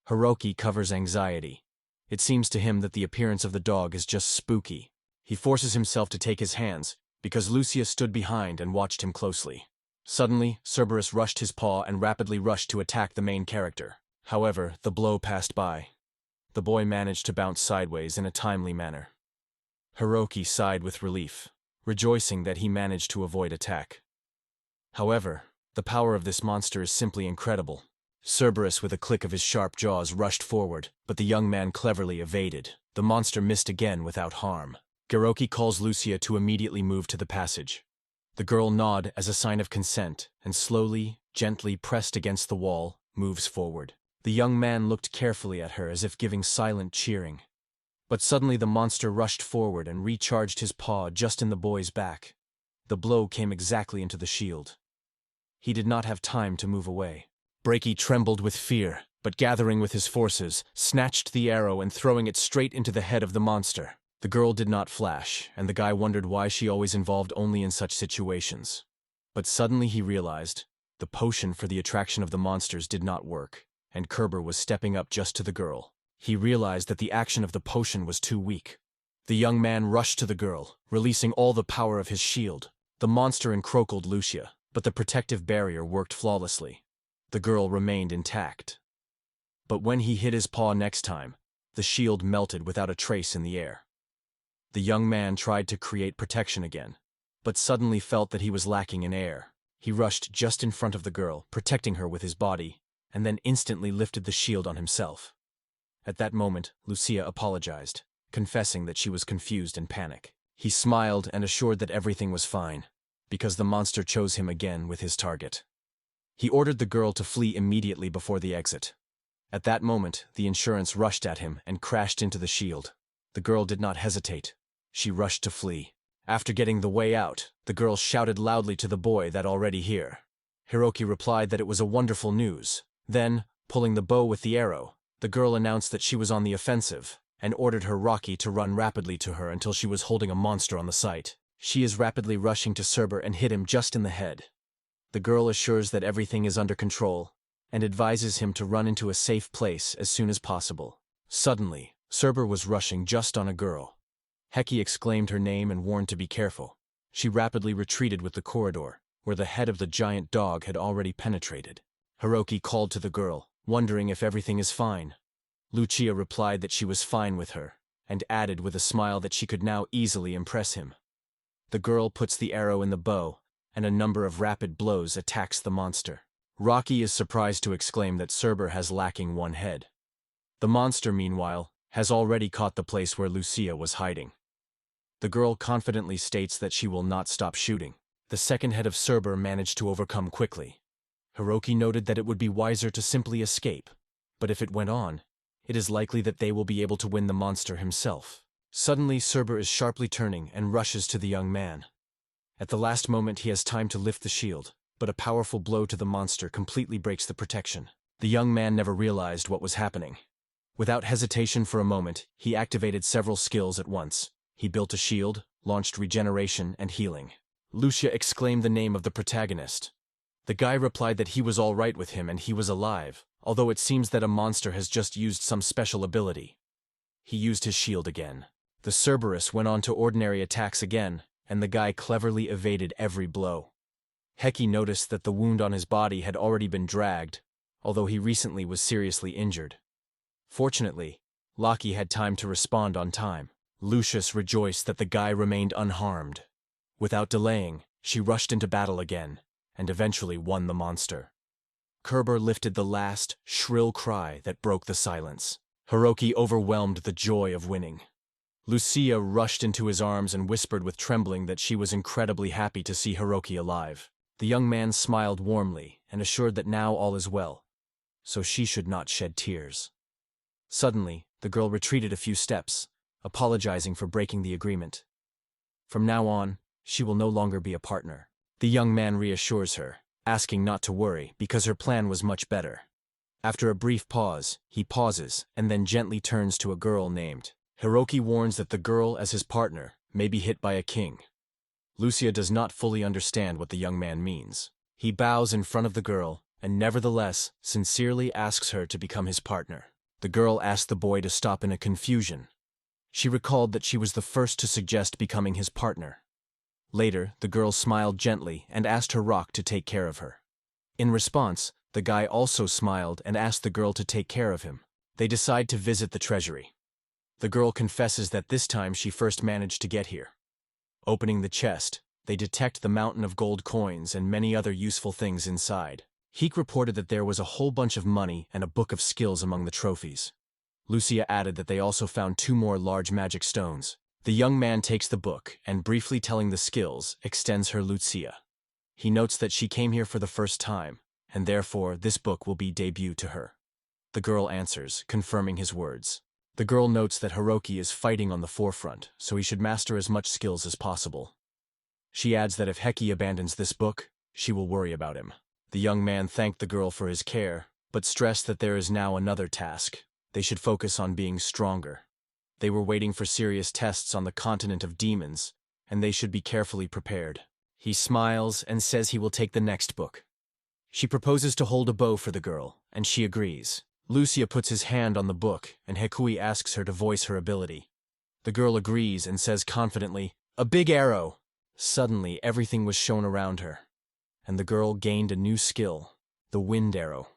Hiroki covers anxiety. It seems to him that the appearance of the dog is just spooky. He forces himself to take his hands, because Lucia stood behind and watched him closely. Suddenly, Cerberus rushed his paw and rapidly rushed to attack the main character. However, the blow passed by. The boy managed to bounce sideways in a timely manner. Hiroki sighed with relief, rejoicing that he managed to avoid attack. However, the power of this monster is simply incredible. Cerberus, with a click of his sharp jaws, rushed forward, but the young man cleverly evaded. The monster missed again without harm. Hiroki calls Lucia to immediately move to the passage. The girl nods as a sign of consent, and slowly, gently pressed against the wall, moves forward. The young man looked carefully at her as if giving silent cheering. But suddenly the monster rushed forward and recharged his paw just in the boy's back. The blow came exactly into the shield. He did not have time to move away. Breaky trembled with fear, but gathering with his forces, snatched the arrow and throwing it straight into the head of the monster. The girl did not flash, and the guy wondered why she always involved only in such situations. But suddenly he realized the potion for the attraction of the monsters did not work, and Cerberus was stepping up just to the girl. He realized that the action of the potion was too weak. The young man rushed to the girl, releasing all the power of his shield. The monster encircled Lucia, but the protective barrier worked flawlessly. The girl remained intact. But when he hit his paw next time, the shield melted without a trace in the air. The young man tried to create protection again, but suddenly felt that he was lacking in air. He rushed just in front of the girl, protecting her with his body, and then instantly lifted the shield on himself. At that moment, Lucia apologized, confessing that she was confused and panicked. He smiled and assured that everything was fine, because the monster chose him again with his target. He ordered the girl to flee immediately before the exit. At that moment, the insurance rushed at him and crashed into the shield. The girl did not hesitate. She rushed to flee. After getting the way out, the girl shouted loudly to the boy that already here. Hiroki replied that it was a wonderful news. Then, pulling the bow with the arrow, the girl announced that she was on the offensive, and ordered her Rocky to run rapidly to her until she was holding a monster on the site. She is rapidly rushing to Cerberus and hit him just in the head. The girl assures that everything is under control, and advises him to run into a safe place as soon as possible. Suddenly, Cerberus was rushing just on a girl. Heki exclaimed her name and warned to be careful. She rapidly retreated with the corridor, where the head of the giant dog had already penetrated. Hiroki called to the girl, wondering if everything is fine. Lucia replied that she was fine with her, and added with a smile that she could now easily impress him. The girl puts the arrow in the bow, and a number of rapid blows attacks the monster. Rocky is surprised to exclaim that Cerberus has lacking one head. The monster, meanwhile, has already caught the place where Lucia was hiding. The girl confidently states that she will not stop shooting. The second head of Cerberus managed to overcome quickly. Hiroki noted that it would be wiser to simply escape, but if it went on, it is likely that they will be able to win the monster himself. Suddenly, Cerberus is sharply turning and rushes to the young man. At the last moment, he has time to lift the shield, but a powerful blow to the monster completely breaks the protection. The young man never realized what was happening. Without hesitation for a moment, he activated several skills at once. He built a shield, launched regeneration and healing. Lucia exclaimed the name of the protagonist. The guy replied that he was all right with him and he was alive, although it seems that a monster has just used some special ability. He used his shield again. The Cerberus went on to ordinary attacks again, and the guy cleverly evaded every blow. Heki noticed that the wound on his body had already been dragged, although he recently was seriously injured. Fortunately, Loki had time to respond on time. Lucius rejoiced that the guy remained unharmed. Without delaying, she rushed into battle again, and eventually won the monster. Cerberus lifted the last, shrill cry that broke the silence. Hiroki overwhelmed the joy of winning. Lucia rushed into his arms and whispered with trembling that she was incredibly happy to see Hiroki alive. The young man smiled warmly and assured that now all is well, so she should not shed tears. Suddenly, the girl retreated a few steps, apologizing for breaking the agreement. From now on, she will no longer be a partner. The young man reassures her, asking not to worry because her plan was much better. After a brief pause, he pauses and then gently turns to a girl named. Hiroki warns that the girl, as his partner, may be hit by a king. Lucia does not fully understand what the young man means. He bows in front of the girl and nevertheless sincerely asks her to become his partner. The girl asked the boy to stop in a confusion. She recalled that she was the first to suggest becoming his partner. Later, the girl smiled gently and asked her rock to take care of her. In response, the guy also smiled and asked the girl to take care of him. They decide to visit the treasury. The girl confesses that this time she first managed to get here. Opening the chest, they detect the mountain of gold coins and many other useful things inside. Heek reported that there was a whole bunch of money and a book of skills among the trophies. Lucia added that they also found 2 more large magic stones. The young man takes the book and, briefly telling the skills, extends her Lucia. He notes that she came here for the first time, and therefore this book will be debut to her. The girl answers, confirming his words. The girl notes that Hiroki is fighting on the forefront, so he should master as much skills as possible. She adds that if Heki abandons this book, she will worry about him. The young man thanked the girl for his care, but stressed that there is now another task. They should focus on being stronger. They were waiting for serious tests on the continent of demons, and they should be carefully prepared. He smiles and says he will take the next book. She proposes to hold a bow for the girl, and she agrees. Lucia puts his hand on the book, and Hekui asks her to voice her ability. The girl agrees and says confidently, "A big arrow!" Suddenly, everything was shown around her, and the girl gained a new skill, the wind arrow.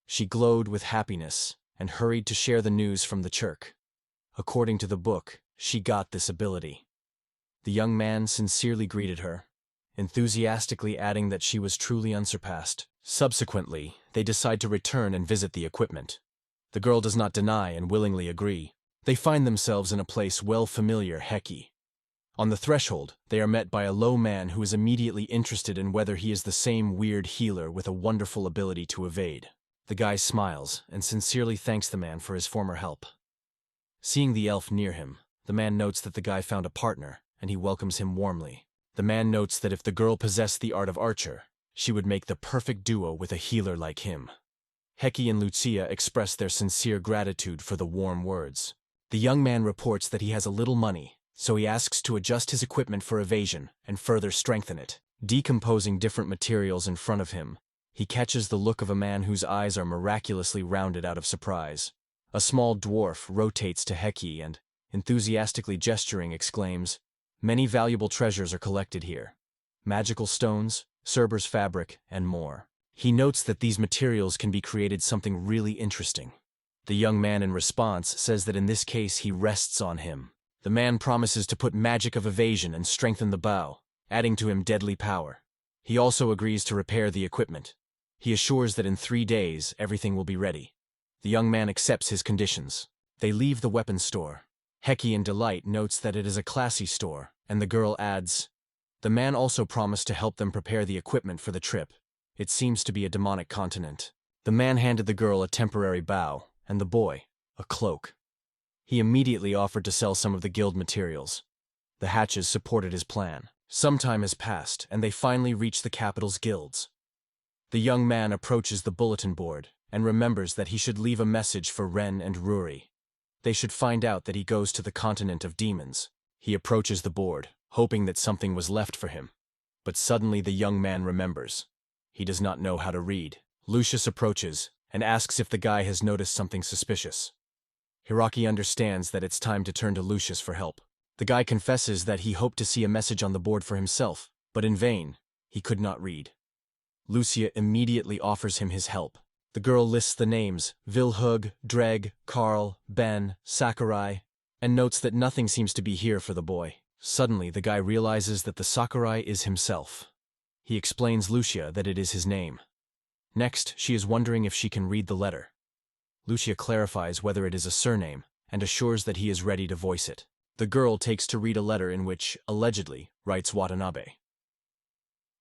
She glowed with happiness and hurried to share the news from the church. According to the book, she got this ability. The young man sincerely greeted her, enthusiastically adding that she was truly unsurpassed. Subsequently, they decide to return and visit the equipment. The girl does not deny and willingly agree. They find themselves in a place well familiar, Heki. On the threshold, they are met by a low man who is immediately interested in whether he is the same weird healer with a wonderful ability to evade. The guy smiles and sincerely thanks the man for his former help. Seeing the elf near him, the man notes that the guy found a partner, and he welcomes him warmly. The man notes that if the girl possessed the art of archer, she would make the perfect duo with a healer like him. Heki and Lucia express their sincere gratitude for the warm words. The young man reports that he has a little money, so he asks to adjust his equipment for evasion and further strengthen it. Decomposing different materials in front of him, he catches the look of a man whose eyes are miraculously rounded out of surprise. A small dwarf rotates to Heki and, enthusiastically gesturing, exclaims, "Many valuable treasures are collected here. Magical stones, Cerberus fabric, and more." He notes that these materials can be created something really interesting. The young man in response says that in this case he rests on him. The man promises to put magic of evasion and strengthen the bow, adding to him deadly power. He also agrees to repair the equipment. He assures that in 3 days everything will be ready. The young man accepts his conditions. They leave the weapons store. Heki in delight notes that it is a classy store, and the girl adds, "The man also promised to help them prepare the equipment for the trip. It seems to be a demonic continent." The man handed the girl a temporary bow, and the boy a cloak. He immediately offered to sell some of the guild materials. The hatches supported his plan. Some time has passed, and they finally reach the capital's guilds. The young man approaches the bulletin board and remembers that he should leave a message for Ren and Ruri. They should find out that he goes to the continent of demons. He approaches the board, hoping that something was left for him. But suddenly the young man remembers. He does not know how to read. Lucius approaches and asks if the guy has noticed something suspicious. Hiraki understands that it's time to turn to Lucius for help. The guy confesses that he hoped to see a message on the board for himself, but in vain. He could not read. Lucia immediately offers him his help. The girl lists the names Vilhug, Dreg, Karl, Ben, Sakurai, and notes that nothing seems to be here for the boy. Suddenly, the guy realizes that the Sakurai is himself. He explains Lucia that it is his name. Next, she is wondering if she can read the letter. Lucia clarifies whether it is a surname and assures that he is ready to voice it. The girl takes to read a letter in which, allegedly, writes Watanabe.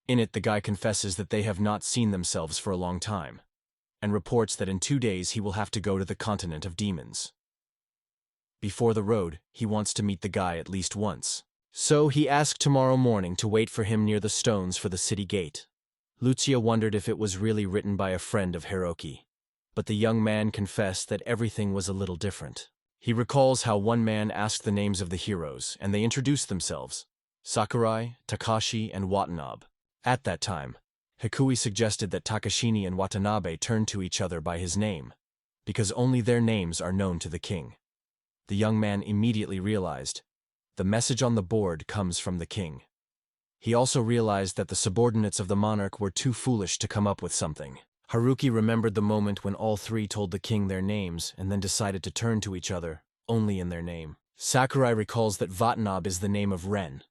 In it, the guy confesses that they have not seen themselves for a long time, and reports that in 2 days he will have to go to the continent of demons. Before the road, he wants to meet the guy at least once. So he asked tomorrow morning to wait for him near the stones for the city gate. Lucia wondered if it was really written by a friend of Hiroki, but the young man confessed that everything was a little different. He recalls how one man asked the names of the heroes, and they introduced themselves, Sakurai, Takashi, and Watanabe. At that time, Hikui suggested that Takashini and Watanabe turn to each other by his name, because only their names are known to the king. The young man immediately realized, the message on the board comes from the king. He also realized that the subordinates of the monarch were too foolish to come up with something. Haruki remembered the moment when all three told the king their names and then decided to turn to each other, only in their name. Sakurai recalls that Watanabe is the name of Ren.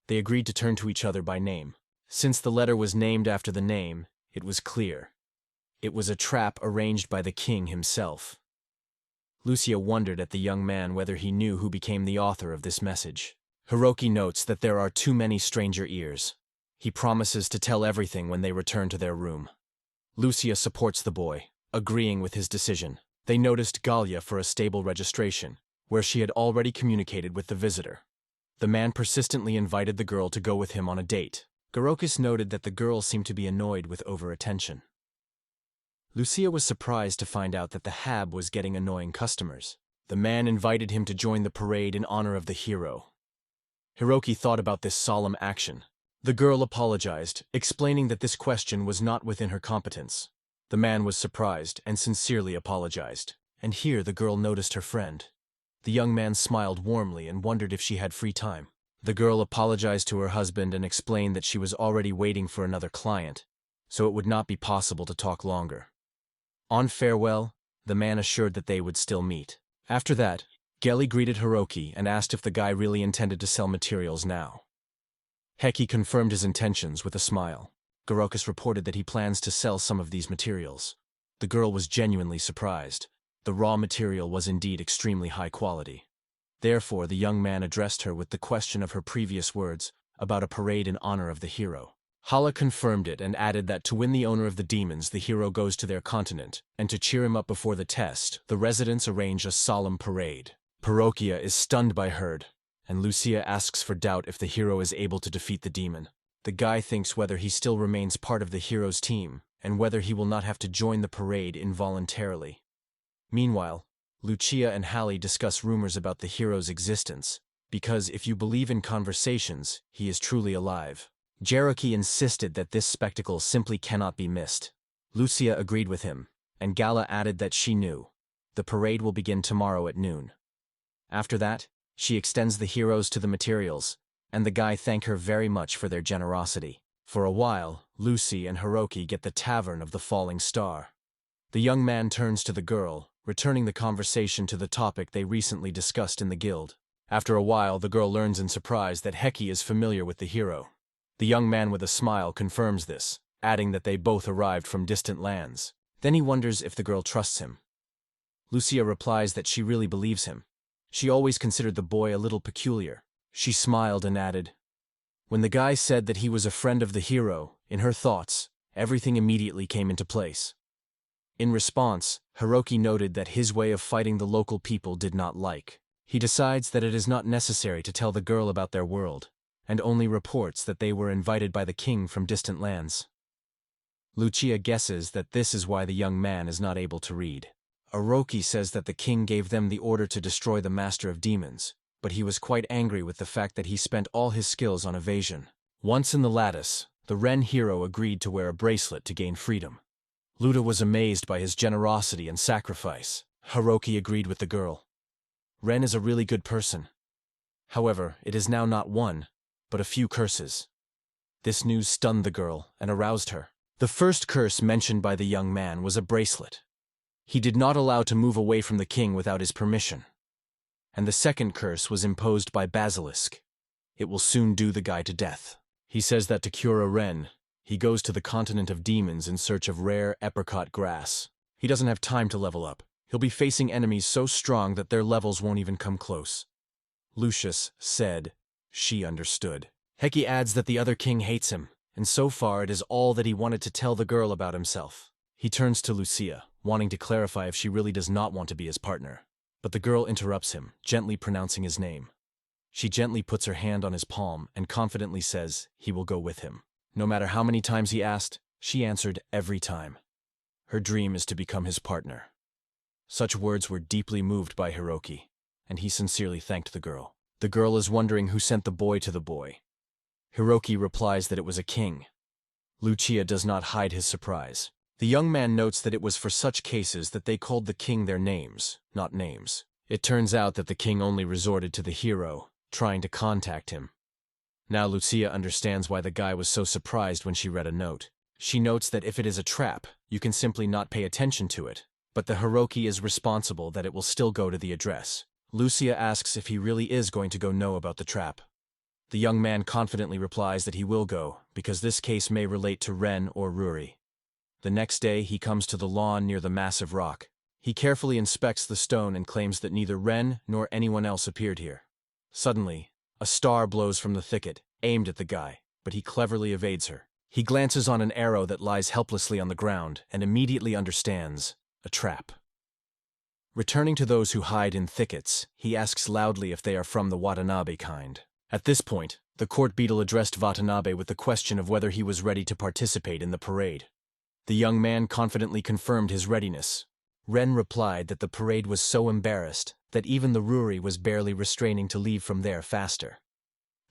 They agreed to turn to each other by name. Since the letter was named after the name, it was clear. It was a trap arranged by the king himself. Lucia wondered at the young man whether he knew who became the author of this message. Hiroki notes that there are too many stranger ears. He promises to tell everything when they return to their room. Lucia supports the boy, agreeing with his decision. They noticed Gallia for a stable registration, where she had already communicated with the visitor. The man persistently invited the girl to go with him on a date. Garokus noted that the girl seemed to be annoyed with over-attention. Lucia was surprised to find out that the Hab was getting annoying customers. The man invited him to join the parade in honor of the hero. Hiroki thought about this solemn action. The girl apologized, explaining that this question was not within her competence. The man was surprised and sincerely apologized. And here the girl noticed her friend. The young man smiled warmly and wondered if she had free time. The girl apologized to her husband and explained that she was already waiting for another client, so it would not be possible to talk longer. On farewell, the man assured that they would still meet. After that, Geli greeted Hiroki and asked if the guy really intended to sell materials now. Heki confirmed his intentions with a smile. Garokus reported that he plans to sell some of these materials. The girl was genuinely surprised. The raw material was indeed extremely high quality. Therefore, the young man addressed her with the question of her previous words about a parade in honor of the hero. Hala confirmed it and added that to win the owner of the demons, the hero goes to their continent, and to cheer him up before the test, the residents arrange a solemn parade. Parokia is stunned by Horde, and Lucia asks for doubt if the hero is able to defeat the demon. The guy thinks whether he still remains part of the hero's team, and whether he will not have to join the parade involuntarily. Meanwhile, Lucia and Hallie discuss rumors about the hero's existence, because if you believe in conversations, he is truly alive. Cherokee insisted that this spectacle simply cannot be missed. Lucia agreed with him, and Gala added that she knew. The parade will begin tomorrow at noon. After that, she extends the heroes to the materials, and the guy thank her very much for their generosity. For a while, Lucy and Hiroki get the Tavern of the Falling Star. The young man turns to the girl, returning the conversation to the topic they recently discussed in the guild. After a while, the girl learns in surprise that Heki is familiar with the hero. The young man with a smile confirms this, adding that they both arrived from distant lands. Then he wonders if the girl trusts him. Lucia replies that she really believes him. She always considered the boy a little peculiar. She smiled and added, when the guy said that he was a friend of the hero, in her thoughts, everything immediately came into place. In response, Hiroki noted that his way of fighting the local people did not like. He decides that it is not necessary to tell the girl about their world, and only reports that they were invited by the king from distant lands. Lucia guesses that this is why the young man is not able to read. Oroki says that the king gave them the order to destroy the master of demons, but he was quite angry with the fact that he spent all his skills on evasion. Once in the lattice, the Ren hero agreed to wear a bracelet to gain freedom. Luda was amazed by his generosity and sacrifice. Hiroki agreed with the girl. Ren is a really good person. However, it is now not one, but a few curses. This news stunned the girl and aroused her. The first curse mentioned by the young man was a bracelet. He did not allow to move away from the king without his permission. And the second curse was imposed by Basilisk. It will soon do the guy to death. He says that to cure a Ren, he goes to the continent of demons in search of rare apricot grass. He doesn't have time to level up. He'll be facing enemies so strong that their levels won't even come close. Lucius said she understood. Heki adds that the other king hates him, and so far it is all that he wanted to tell the girl about himself. He turns to Lucia, wanting to clarify if she really does not want to be his partner. But the girl interrupts him, gently pronouncing his name. She gently puts her hand on his palm and confidently says he will go with him. No matter how many times he asked, she answered every time. Her dream is to become his partner. Such words were deeply moved by Hiroki, and he sincerely thanked the girl. The girl is wondering who sent the boy to the boy. Hiroki replies that it was a king. Lucia does not hide his surprise. The young man notes that it was for such cases that they called the king their names, not names. It turns out that the king only resorted to the hero, trying to contact him. Now Lucia understands why the guy was so surprised when she read a note. She notes that if it is a trap, you can simply not pay attention to it, but the Hiroki is responsible that it will still go to the address. Lucia asks if he really is going to go know about the trap. The young man confidently replies that he will go, because this case may relate to Ren or Ruri. The next day, he comes to the lawn near the massive rock. He carefully inspects the stone and claims that neither Ren nor anyone else appeared here. Suddenly, a star blows from the thicket, aimed at the guy, but he cleverly evades her. He glances on an arrow that lies helplessly on the ground and immediately understands a trap. Returning to those who hide in thickets, he asks loudly if they are from the Watanabe kind. At this point, the court beadle addressed Watanabe with the question of whether he was ready to participate in the parade. The young man confidently confirmed his readiness. Ren replied that the parade was so embarrassed that even the Ruri was barely restraining to leave from there faster.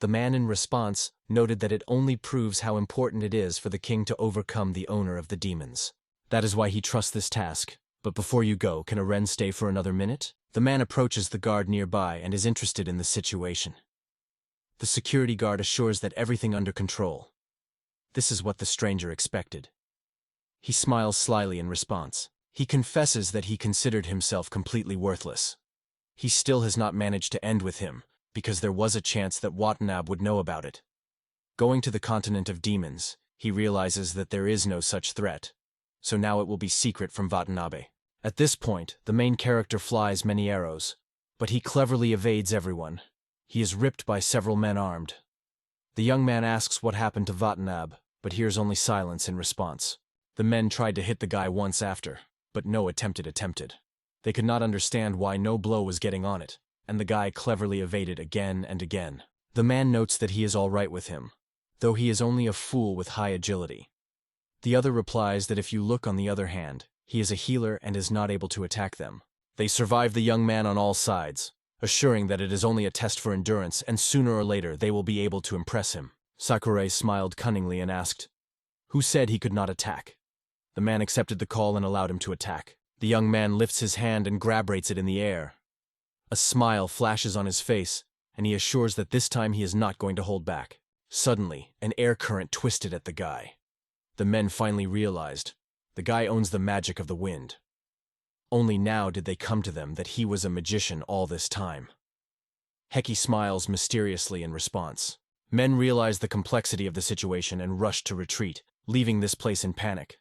The man in response noted that it only proves how important it is for the king to overcome the owner of the demons. That is why he trusts this task. But before you go, can a Ren stay for another minute? The man approaches the guard nearby and is interested in the situation. The security guard assures that everything under control. This is what the stranger expected. He smiles slyly in response. He confesses that he considered himself completely worthless. He still has not managed to end with him, because there was a chance that Watanabe would know about it. Going to the continent of demons, he realizes that there is no such threat, so now it will be secret from Watanabe. At this point, the main character flies many arrows, but he cleverly evades everyone. He is ripped by several men armed. The young man asks what happened to Watanabe, but hears only silence in response. The men tried to hit the guy once after, but no attempted. They could not understand why no blow was getting on it, and the guy cleverly evaded again and again. The man notes that he is all right with him, though he is only a fool with high agility. The other replies that if you look on the other hand, he is a healer and is not able to attack them. They survive the young man on all sides, assuring that it is only a test for endurance and sooner or later they will be able to impress him. Sakurai smiled cunningly and asked, "Who said he could not attack?" The man accepted the call and allowed him to attack. The young man lifts his hand and grab-rates it in the air. A smile flashes on his face, and he assures that this time he is not going to hold back. Suddenly, an air current twisted at the guy. The men finally realized, the guy owns the magic of the wind. Only now did they come to them that he was a magician all this time. Heki smiles mysteriously in response. Men realize the complexity of the situation and rush to retreat, leaving this place in panic.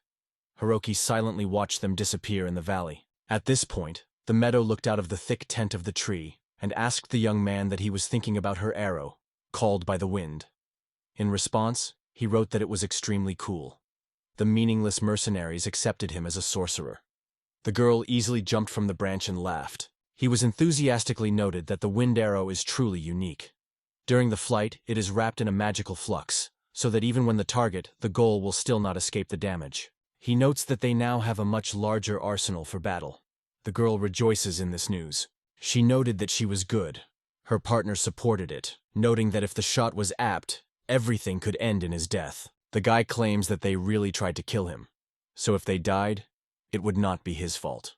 Hiroki silently watched them disappear in the valley. At this point, the meadow looked out of the thick tent of the tree and asked the young man that he was thinking about her arrow, called by the wind. In response, he wrote that it was extremely cool. The meaningless mercenaries accepted him as a sorcerer. The girl easily jumped from the branch and laughed. He was enthusiastically noted that the wind arrow is truly unique. During the flight, it is wrapped in a magical flux, so that even when the target, the goal will still not escape the damage. He notes that they now have a much larger arsenal for battle. The girl rejoices in this news. She noted that she was good. Her partner supported it, noting that if the shot was apt, everything could end in his death. The guy claims that they really tried to kill him, so if they died, it would not be his fault.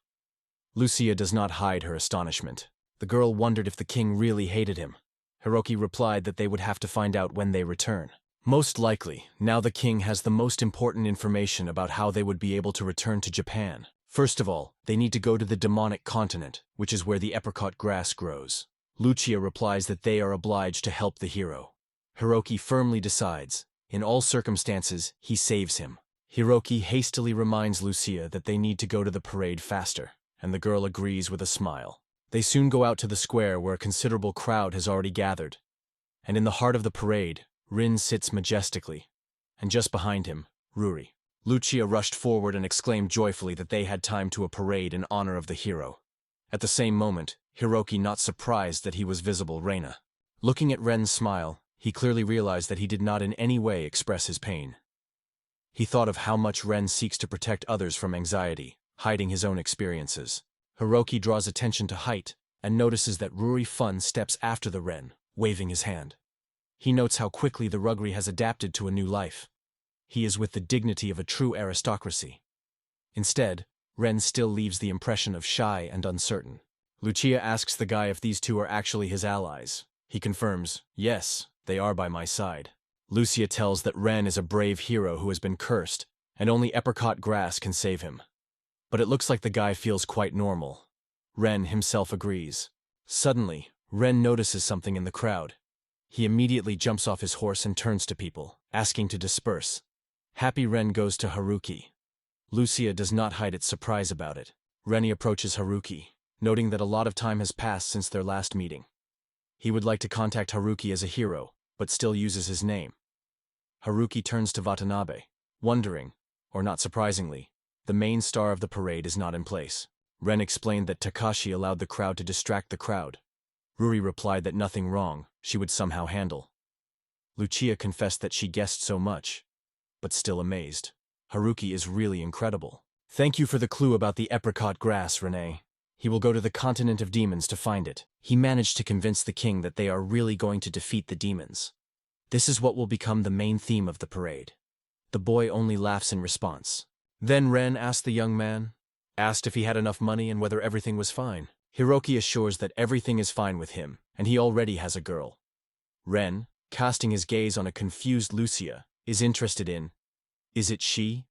Lucia does not hide her astonishment. The girl wondered if the king really hated him. Hiroki replied that they would have to find out when they return. Most likely, now the king has the most important information about how they would be able to return to Japan. First of all, they need to go to the demonic continent, which is where the apricot grass grows. Lucia replies that they are obliged to help the hero. Hiroki firmly decides. In all circumstances, he saves him. Hiroki hastily reminds Lucia that they need to go to the parade faster, and the girl agrees with a smile. They soon go out to the square where a considerable crowd has already gathered. And in the heart of the parade, Rin sits majestically, and just behind him, Ruri. Lucia rushed forward and exclaimed joyfully that they had time to a parade in honor of the hero. At the same moment, Hiroki not surprised that he was visible Reina. Looking at Ren's smile, he clearly realized that he did not in any way express his pain. He thought of how much Ren seeks to protect others from anxiety, hiding his own experiences. Hiroki draws attention to height, and notices that Ruri Fun steps after the Ren, waving his hand. He notes how quickly the Rugri has adapted to a new life. He is with the dignity of a true aristocracy. Instead, Ren still leaves the impression of shy and uncertain. Lucia asks the guy if these two are actually his allies. He confirms, yes, they are by my side. Lucia tells that Ren is a brave hero who has been cursed, and only apricot grass can save him. But it looks like the guy feels quite normal. Ren himself agrees. Suddenly, Ren notices something in the crowd. He immediately jumps off his horse and turns to people, asking to disperse. Happy Ren goes to Haruki. Lucia does not hide its surprise about it. Rennie approaches Haruki, noting that a lot of time has passed since their last meeting. He would like to contact Haruki as a hero, but still uses his name. Haruki turns to Watanabe, wondering, or not surprisingly, the main star of the parade is not in place. Ren explained that Takashi allowed the crowd to distract the crowd. Ruri replied that nothing wrong, she would somehow handle. Lucia confessed that she guessed so much, but still amazed. Haruki is really incredible. Thank you for the clue about the apricot grass, Renee. He will go to the continent of demons to find it. He managed to convince the king that they are really going to defeat the demons. This is what will become the main theme of the parade. The boy only laughs in response. Then Ren asked the young man, asked if he had enough money and whether everything was fine. Hiroki assures that everything is fine with him, and he already has a girl. Ren, casting his gaze on a confused Lucia, is interested in, is it she?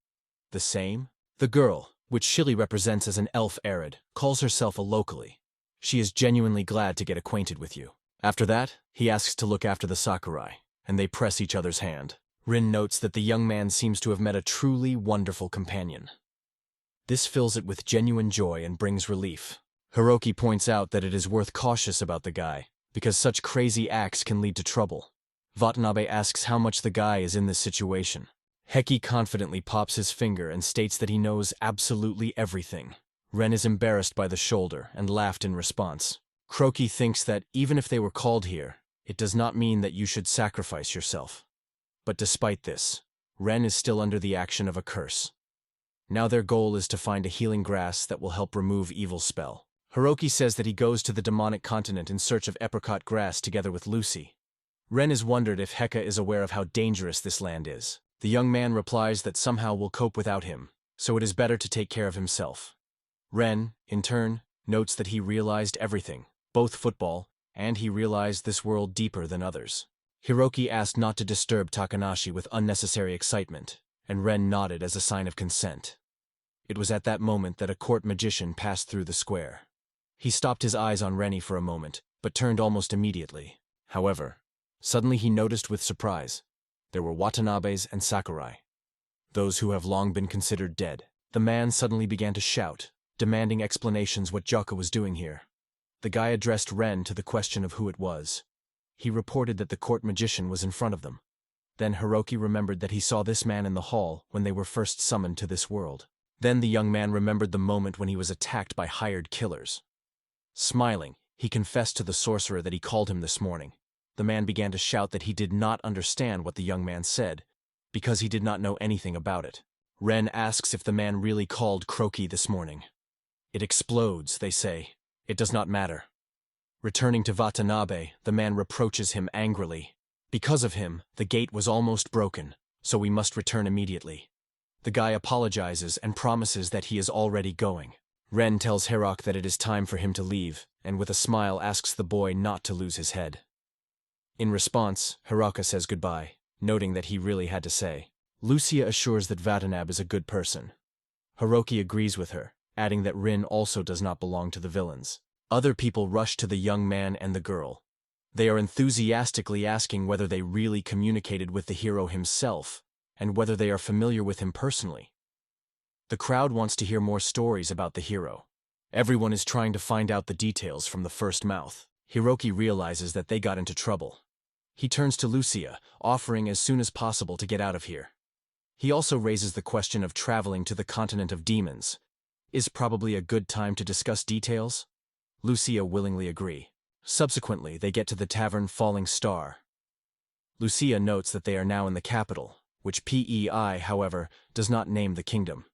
The same? The girl, which Shili represents as an elf Arid, calls herself a locally. She is genuinely glad to get acquainted with you. After that, he asks to look after the Sakurai, and they press each other's hand. Rin notes that the young man seems to have met a truly wonderful companion. This fills it with genuine joy and brings relief. Hiroki points out that it is worth cautious about the guy, because such crazy acts can lead to trouble. Watanabe asks how much the guy is in this situation. Heki confidently pops his finger and states that he knows absolutely everything. Ren is embarrassed by the shoulder and laughed in response. Kroki thinks that even if they were called here, it does not mean that you should sacrifice yourself. But despite this, Ren is still under the action of a curse. Now their goal is to find a healing grass that will help remove evil spell. Hiroki says that he goes to the demonic continent in search of apricot grass together with Lucy. Ren has wondered if Heka is aware of how dangerous this land is. The young man replies that somehow will cope without him, so it is better to take care of himself. Ren, in turn, notes that he realized everything, both football, and he realized this world deeper than others. Hiroki asked not to disturb Takanashi with unnecessary excitement, and Ren nodded as a sign of consent. It was at that moment that a court magician passed through the square. He stopped his eyes on Rennie for a moment, but turned almost immediately. However, suddenly he noticed with surprise. There were Watanabes and Sakurai, those who have long been considered dead. The man suddenly began to shout, demanding explanations what Joka was doing here. The guy addressed Ren to the question of who it was. He reported that the court magician was in front of them. Then Hiroki remembered that he saw this man in the hall when they were first summoned to this world. Then the young man remembered the moment when he was attacked by hired killers. Smiling, he confessed to the sorcerer that he called him this morning. The man began to shout that he did not understand what the young man said, because he did not know anything about it. Ren asks if the man really called Kroki this morning. It explodes, they say. It does not matter. Returning to Watanabe, the man reproaches him angrily. Because of him, the gate was almost broken, so we must return immediately. The guy apologizes and promises that he is already going. Ren tells Herok that it is time for him to leave, and with a smile asks the boy not to lose his head. In response, Hiroka says goodbye, noting that he really had to say. Lucia assures that Watanabe is a good person. Hiroki agrees with her, adding that Rin also does not belong to the villains. Other people rush to the young man and the girl. They are enthusiastically asking whether they really communicated with the hero himself, and whether they are familiar with him personally. The crowd wants to hear more stories about the hero. Everyone is trying to find out the details from the first mouth. Hiroki realizes that they got into trouble. He turns to Lucia, offering as soon as possible to get out of here. He also raises the question of traveling to the continent of demons. Is probably a good time to discuss details? Lucia willingly agree. Subsequently, they get to the tavern Falling Star. Lucia notes that they are now in the capital, which PEI, however, does not name the kingdom.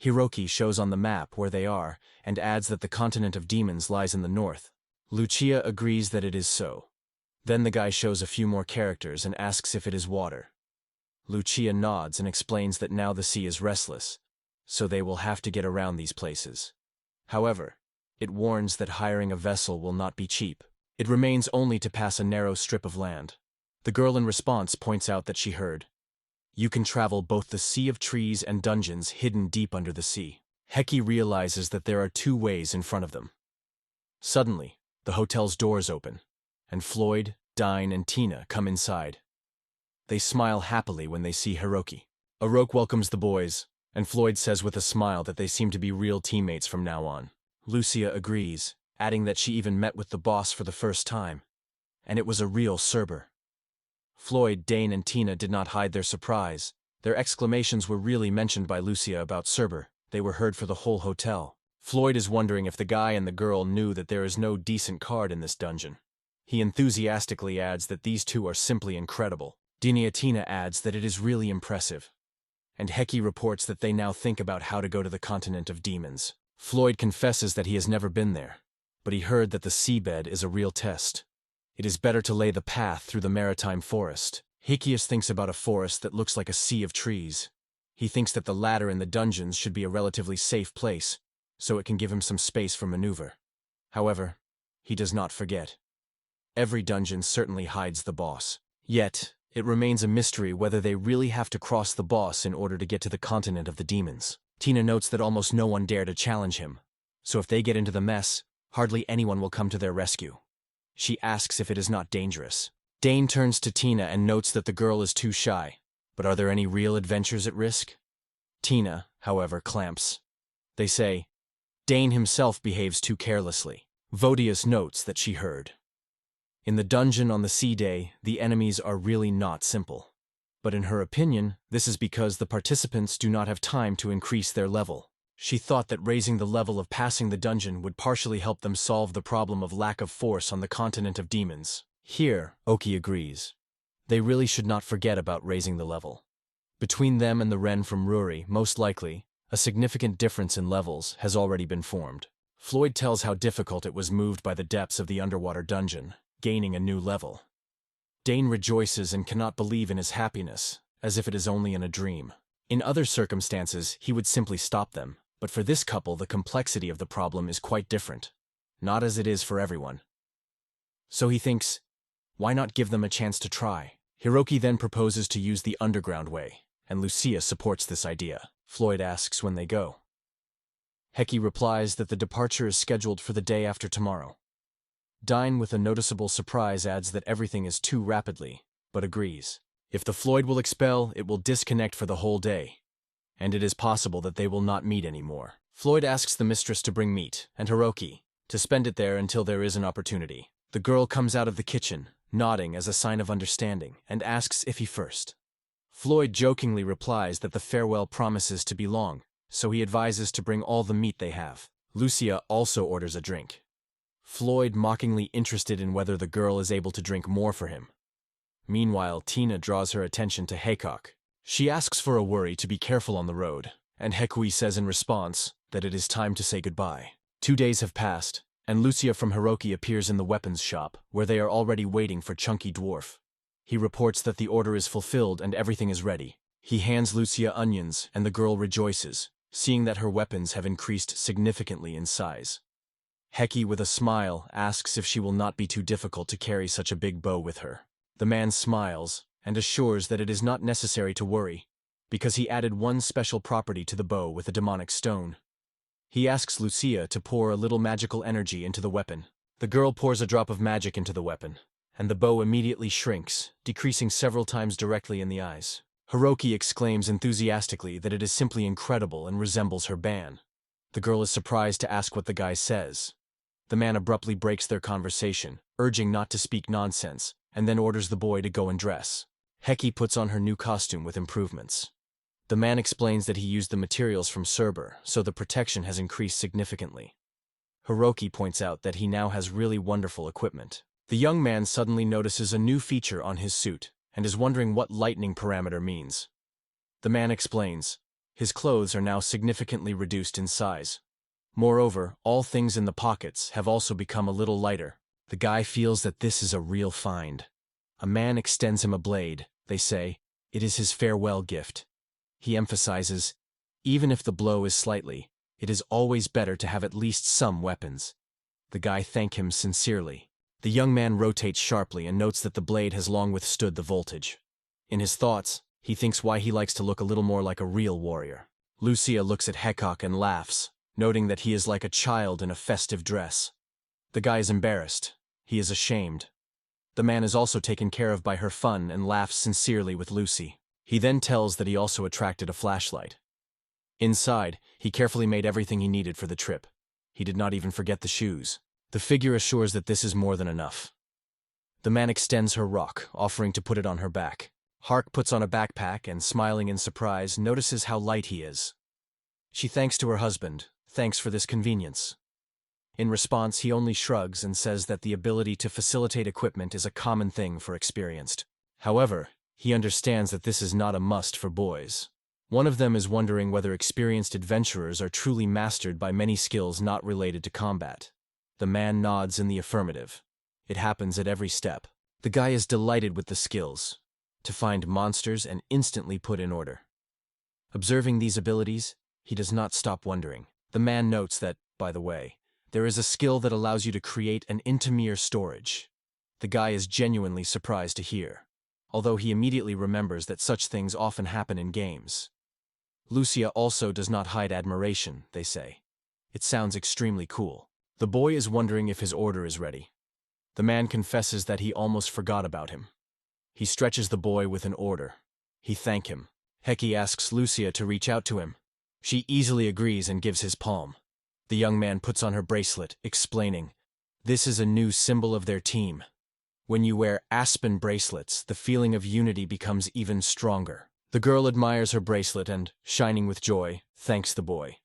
Hiroki shows on the map where they are and adds that the continent of demons lies in the north. Lucia agrees that it is so. Then the guy shows a few more characters and asks if it is water. Lucia nods and explains that now the sea is restless, so they will have to get around these places. However, it warns that hiring a vessel will not be cheap. It remains only to pass a narrow strip of land. The girl in response points out that she heard, "You can travel both the sea of trees and dungeons hidden deep under the sea." Heki realizes that there are two ways in front of them. Suddenly, the hotel's doors open, and Floyd, Dine, and Tina come inside. They smile happily when they see Hiroki. Arok welcomes the boys, and Floyd says with a smile that they seem to be real teammates from now on. Lucia agrees, adding that she even met with the boss for the first time, and it was a real Cerber. Floyd, Dane, and Tina did not hide their surprise. Their exclamations were really mentioned by Lucia about Cerber. They were heard for the whole hotel. Floyd is wondering if the guy and the girl knew that there is no decent card in this dungeon. He enthusiastically adds that these two are simply incredible. Tina adds that it is really impressive. and Heki reports that they now think about how to go to the continent of demons. Floyd confesses that he has never been there, but he heard that the seabed is a real test. It is better to lay the path through the maritime forest. Hikius thinks about a forest that looks like a sea of trees. He thinks that the ladder in the dungeons should be a relatively safe place, so it can give him some space for maneuver. However, he does not forget. Every dungeon certainly hides the boss. Yet, it remains a mystery whether they really have to cross the boss in order to get to the continent of the demons. Tina notes that almost no one dare to challenge him, so if they get into the mess, hardly anyone will come to their rescue. She asks if it is not dangerous. Dane turns to Tina and notes that the girl is too shy, but are there any real adventures at risk? Tina, however, clamps. They say, Dane himself behaves too carelessly. Vodius notes that she heard. In the dungeon on the sea day, the enemies are really not simple. But in her opinion, this is because the participants do not have time to increase their level. She thought that raising the level of passing the dungeon would partially help them solve the problem of lack of force on the continent of demons. Here, Oki agrees. They really should not forget about raising the level. Between them and the Wren from Ruri, most likely, a significant difference in levels has already been formed. Floyd tells how difficult it was moved by the depths of the underwater dungeon, gaining a new level. Dane rejoices and cannot believe in his happiness, as if it is only in a dream. In other circumstances, he would simply stop them, but for this couple the complexity of the problem is quite different, not as it is for everyone. So he thinks, why not give them a chance to try? Hiroki then proposes to use the underground way, and Lucia supports this idea. Floyd asks when they go. Heki replies that the departure is scheduled for the day after tomorrow. Dine, with a noticeable surprise, adds that everything is too rapidly, but agrees. If the Floyd will expel, it will disconnect for the whole day, and it is possible that they will not meet anymore. Floyd asks the mistress to bring meat, and Hiroki, to spend it there until there is an opportunity. The girl comes out of the kitchen, nodding as a sign of understanding, and asks if he first. Floyd jokingly replies that the farewell promises to be long, so he advises to bring all the meat they have. Lucia also orders a drink. Floyd mockingly interested in whether the girl is able to drink more for him. Meanwhile, Tina draws her attention to Haycock. She asks for a worry to be careful on the road, and Hekui says in response that it is time to say goodbye. 2 days have passed, and Lucia from Hiroki appears in the weapons shop, where they are already waiting for Chunky Dwarf. He reports that the order is fulfilled and everything is ready. He hands Lucia onions, and the girl rejoices, seeing that her weapons have increased significantly in size. Heki, with a smile, asks if she will not be too difficult to carry such a big bow with her. The man smiles, and assures that it is not necessary to worry, because he added one special property to the bow with a demonic stone. He asks Lucia to pour a little magical energy into the weapon. The girl pours a drop of magic into the weapon, and the bow immediately shrinks, decreasing several times directly in the eyes. Hiroki exclaims enthusiastically that it is simply incredible and resembles her ban. The girl is surprised to ask what the guy says. The man abruptly breaks their conversation, urging not to speak nonsense, and then orders the boy to go and dress. Heki puts on her new costume with improvements. The man explains that he used the materials from Cerberus, so the protection has increased significantly. Hiroki points out that he now has really wonderful equipment. The young man suddenly notices a new feature on his suit, and is wondering what lightning parameter means. The man explains, his clothes are now significantly reduced in size. Moreover, all things in the pockets have also become a little lighter. The guy feels that this is a real find. A man extends him a blade. They say, it is his farewell gift. He emphasizes, even if the blow is slightly, it is always better to have at least some weapons. The guy thanks him sincerely. The young man rotates sharply and notes that the blade has long withstood the voltage. In his thoughts, he thinks why he likes to look a little more like a real warrior. Lucia looks at Hekok and laughs, noting that he is like a child in a festive dress. The guy is embarrassed. He is ashamed. The man is also taken care of by her fun and laughs sincerely with Lucy. He then tells that he also attracted a flashlight. Inside, he carefully made everything he needed for the trip. He did not even forget the shoes. The figure assures that this is more than enough. The man extends her rock, offering to put it on her back. Hark puts on a backpack and, smiling in surprise, notices how light he is. She thanks to her husband, thanks for this convenience. In response, he only shrugs and says that the ability to facilitate equipment is a common thing for experienced. However, he understands that this is not a must for boys. One of them is wondering whether experienced adventurers are truly mastered by many skills not related to combat. The man nods in the affirmative. It happens at every step. The guy is delighted with the skills to find monsters and instantly put in order. Observing these abilities, he does not stop wondering. The man notes that, by the way, there is a skill that allows you to create an interior storage. The guy is genuinely surprised to hear, although he immediately remembers that such things often happen in games. Lucia also does not hide admiration, they say. It sounds extremely cool. The boy is wondering if his order is ready. The man confesses that he almost forgot about him. He stretches the boy with an order. He thanks him. Heki asks Lucia to reach out to him. She easily agrees and gives his palm. The young man puts on her bracelet, explaining, "This is a new symbol of their team. When you wear aspen bracelets, the feeling of unity becomes even stronger." The girl admires her bracelet and, shining with joy, thanks the boy.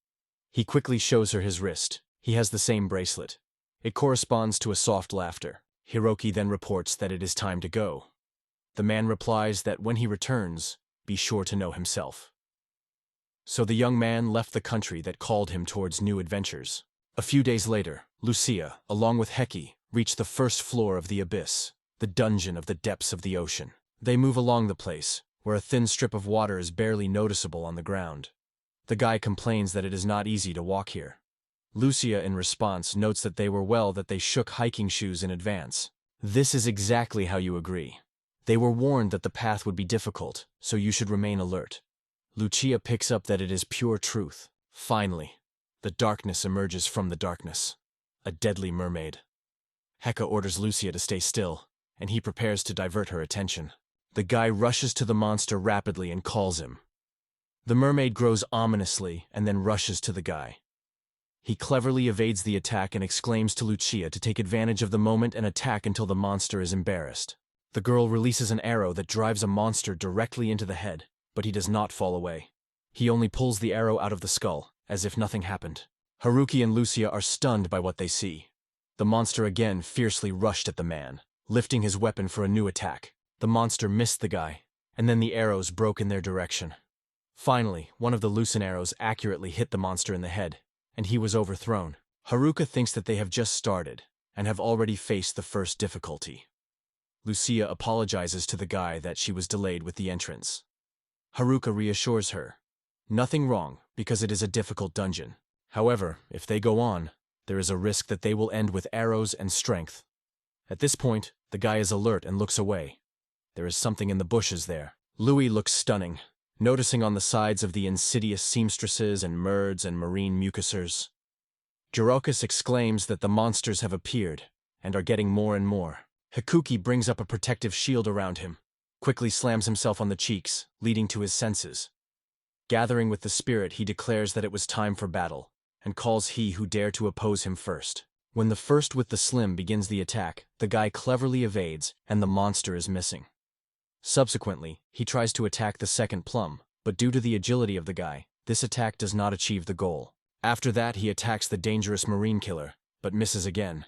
He quickly shows her his wrist. He has the same bracelet. It corresponds to a soft laughter. Hiroki then reports that it is time to go. The man replies that when he returns, be sure to know himself. So the young man left the country that called him towards new adventures. A few days later, Lucia, along with Heki, reach the first floor of the abyss, the dungeon of the depths of the ocean. They move along the place, where a thin strip of water is barely noticeable on the ground. The guy complains that it is not easy to walk here. Lucia, in response, notes that they shook hiking shoes in advance. This is exactly how you agree. They were warned that the path would be difficult, so you should remain alert. Lucia picks up that it is pure truth. Finally, the darkness emerges from the darkness. A deadly mermaid. Heka orders Lucia to stay still, and he prepares to divert her attention. The guy rushes to the monster rapidly and calls him. The mermaid grows ominously and then rushes to the guy. He cleverly evades the attack and exclaims to Lucia to take advantage of the moment and attack until the monster is embarrassed. The girl releases an arrow that drives a monster directly into the head, but he does not fall away. He only pulls the arrow out of the skull, as if nothing happened. Haruki and Lucia are stunned by what they see. The monster again fiercely rushed at the man, lifting his weapon for a new attack. The monster missed the guy, and then the arrows broke in their direction. Finally, one of the loosened arrows accurately hit the monster in the head, and he was overthrown. Haruka thinks that they have just started, and have already faced the first difficulty. Lucia apologizes to the guy that she was delayed with the entrance. Haruka reassures her. Nothing wrong, because it is a difficult dungeon. However, if they go on, there is a risk that they will end with arrows and strength. At this point, the guy is alert and looks away. There is something in the bushes there. Louis looks stunning, noticing on the sides of the insidious seamstresses and merds and marine mucusers. Jirokus exclaims that the monsters have appeared, and are getting more and more. Hikuki brings up a protective shield around him, quickly slams himself on the cheeks, leading to his senses. Gathering with the spirit, he declares that it was time for battle, and calls he who dare to oppose him first. When the first with the slim begins the attack, the guy cleverly evades, and the monster is missing. Subsequently, he tries to attack the second plum, but due to the agility of the guy, this attack does not achieve the goal. After that, he attacks the dangerous marine killer, but misses again.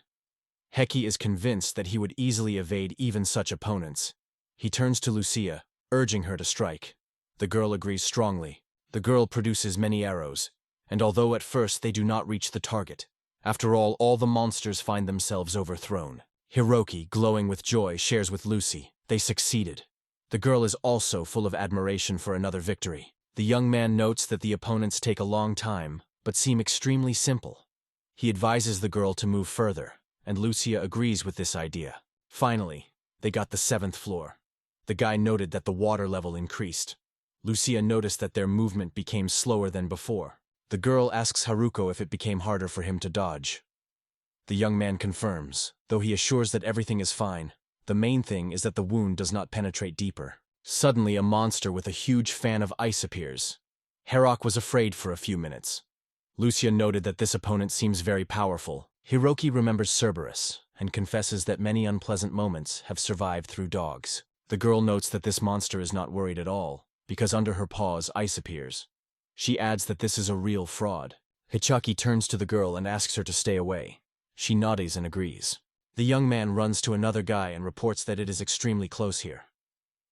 Heki is convinced that he would easily evade even such opponents. He turns to Lucia, urging her to strike. The girl agrees strongly. The girl produces many arrows, and although at first they do not reach the target, after all the monsters find themselves overthrown. Hiroki, glowing with joy, shares with Lucy. They succeeded. The girl is also full of admiration for another victory. The young man notes that the opponents take a long time, but seem extremely simple. He advises the girl to move further, and Lucia agrees with this idea. Finally, they got the 7th floor. The guy noted that the water level increased. Lucia noticed that their movement became slower than before. The girl asks Haruko if it became harder for him to dodge. The young man confirms, though he assures that everything is fine. The main thing is that the wound does not penetrate deeper. Suddenly, a monster with a huge fan of ice appears. Herok was afraid for a few minutes. Lucia noted that this opponent seems very powerful. Hiroki remembers Cerberus, and confesses that many unpleasant moments have survived through dogs. The girl notes that this monster is not worried at all, because under her paws ice appears. She adds that this is a real fraud. Hichaki turns to the girl and asks her to stay away. She nods and agrees. The young man runs to another guy and reports that it is extremely close here.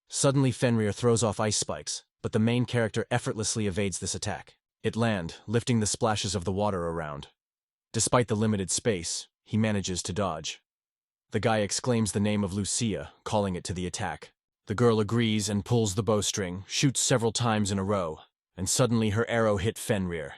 Suddenly Fenrir throws off ice spikes. but the main character effortlessly evades this attack. It lands, lifting the splashes of the water around. Despite the limited space, he manages to dodge. The guy exclaims the name of Lucia, calling it to the attack. The girl agrees and pulls the bowstring, shoots several times in a row, and suddenly her arrow hit Fenrir.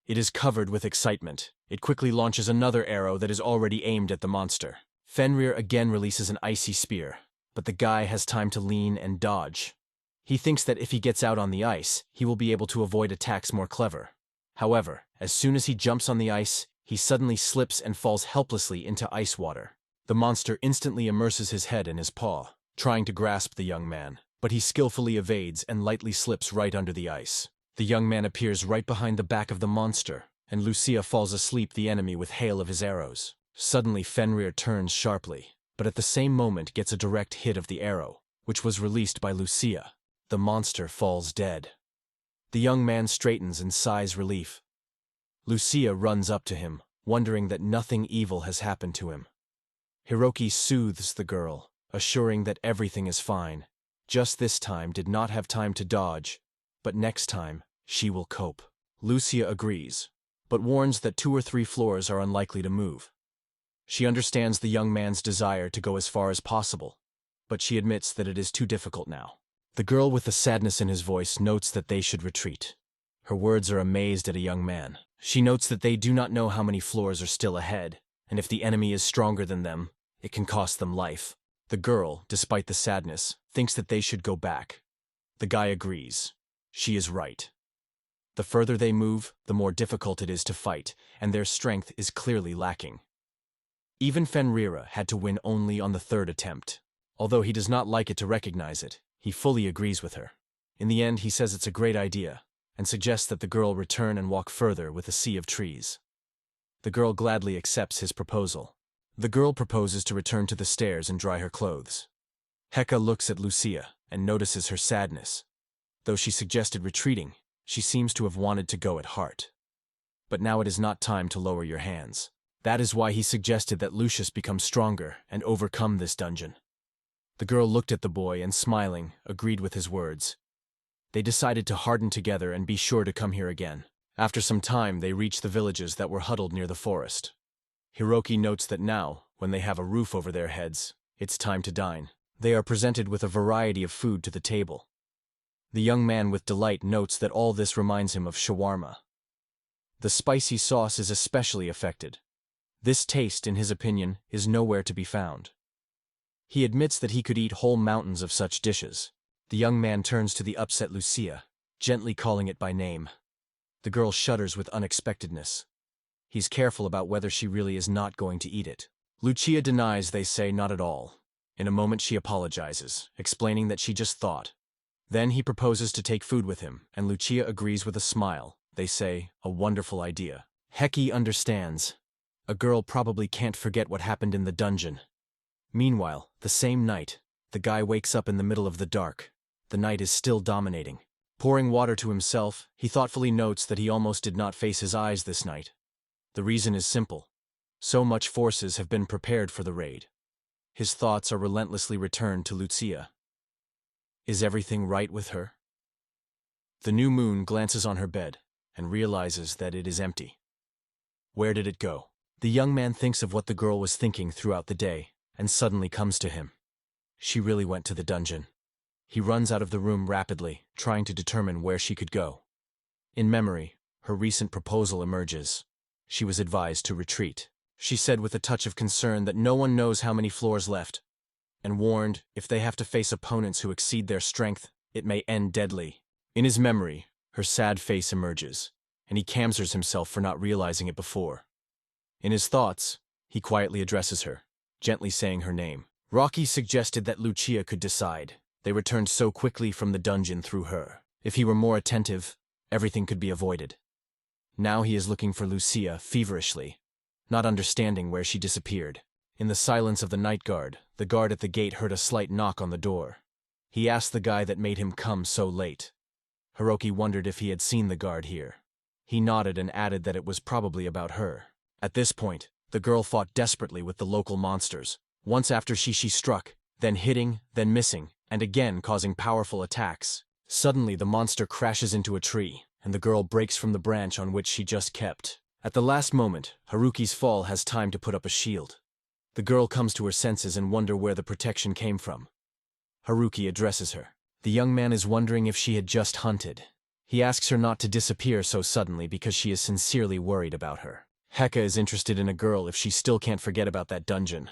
It is covered with excitement. It quickly launches another arrow that is already aimed at the monster. Fenrir again releases an icy spear, but the guy has time to lean and dodge. He thinks that if he gets out on the ice, he will be able to avoid attacks more clever. However, as soon as he jumps on the ice, he suddenly slips and falls helplessly into ice water. The monster instantly immerses his head in his paw, trying to grasp the young man, but he skillfully evades and lightly slips right under the ice. The young man appears right behind the back of the monster, and Lucia falls asleep the enemy with hail of his arrows. Suddenly Fenrir turns sharply, but at the same moment gets a direct hit of the arrow, which was released by Lucia. The monster falls dead. The young man straightens and sighs relief. Lucia runs up to him, wondering that nothing evil has happened to him. Hiroki soothes the girl, assuring that everything is fine. Just this time did not have time to dodge, but next time, she will cope. Lucia agrees, but warns that 2 or 3 floors are unlikely to move. She understands the young man's desire to go as far as possible, but she admits that it is too difficult now. The girl with the sadness in his voice notes that they should retreat. Her words are amazed at a young man. She notes that they do not know how many floors are still ahead, and if the enemy is stronger than them, it can cost them life. The girl, despite the sadness, thinks that they should go back. The guy agrees. She is right. The further they move, the more difficult it is to fight, and their strength is clearly lacking. Even Fenrir had to win only on the 3rd attempt. Although he does not like it to recognize it, he fully agrees with her. In the end, he says it's a great idea, and suggests that the girl return and walk further with a sea of trees. The girl gladly accepts his proposal. The girl proposes to return to the stairs and dry her clothes. Heka looks at Lucia and notices her sadness. Though she suggested retreating, she seems to have wanted to go at heart. But now it is not time to lower your hands. That is why he suggested that Lucius become stronger and overcome this dungeon. The girl looked at the boy and, smiling, agreed with his words. They decided to harden together and be sure to come here again. After some time, they reached the villages that were huddled near the forest. Hiroki notes that now, when they have a roof over their heads, it's time to dine. They are presented with a variety of food to the table. The young man with delight notes that all this reminds him of shawarma. The spicy sauce is especially affected. This taste, in his opinion, is nowhere to be found. He admits that he could eat whole mountains of such dishes. The young man turns to the upset Lucia, gently calling it by name. The girl shudders with unexpectedness. He's careful about whether she really is not going to eat it. Lucia denies, they say not at all. In a moment she apologizes, explaining that she just thought. Then he proposes to take food with him, and Lucia agrees with a smile. They say, a wonderful idea. Heki understands. A girl probably can't forget what happened in the dungeon. Meanwhile, the same night, the guy wakes up in the middle of the dark. The night is still dominating. Pouring water to himself, he thoughtfully notes that he almost did not face his eyes this night. The reason is simple. So much forces have been prepared for the raid. His thoughts are relentlessly returned to Lucia. Is everything right with her? The new moon glances on her bed and realizes that it is empty. Where did it go? The young man thinks of what the girl was thinking throughout the day and suddenly comes to him. She really went to the dungeon. He runs out of the room rapidly, trying to determine where she could go. In memory, her recent proposal emerges. She was advised to retreat. She said with a touch of concern that no one knows how many floors left, and warned if they have to face opponents who exceed their strength, it may end deadly. In his memory, her sad face emerges, and he camsers himself for not realizing it before. In his thoughts, he quietly addresses her, gently saying her name. Rocky suggested that Lucia could decide. They returned so quickly from the dungeon through her. If he were more attentive, everything could be avoided. Now he is looking for Lucia feverishly, not understanding where she disappeared. In the silence of the night guard, the guard at the gate heard a slight knock on the door. He asked the guy that made him come so late. Hiroki wondered if he had seen the guard here. He nodded and added that it was probably about her. At this point, the girl fought desperately with the local monsters. Once after she struck, then hitting, then missing, and again causing powerful attacks. Suddenly, the monster crashes into a tree, and the girl breaks from the branch on which she just kept. At the last moment, Haruki's fall has time to put up a shield. The girl comes to her senses and wonders where the protection came from. Haruki addresses her. The young man is wondering if she had just hunted. He asks her not to disappear so suddenly because she is sincerely worried about her. Heka is interested in a girl if she still can't forget about that dungeon.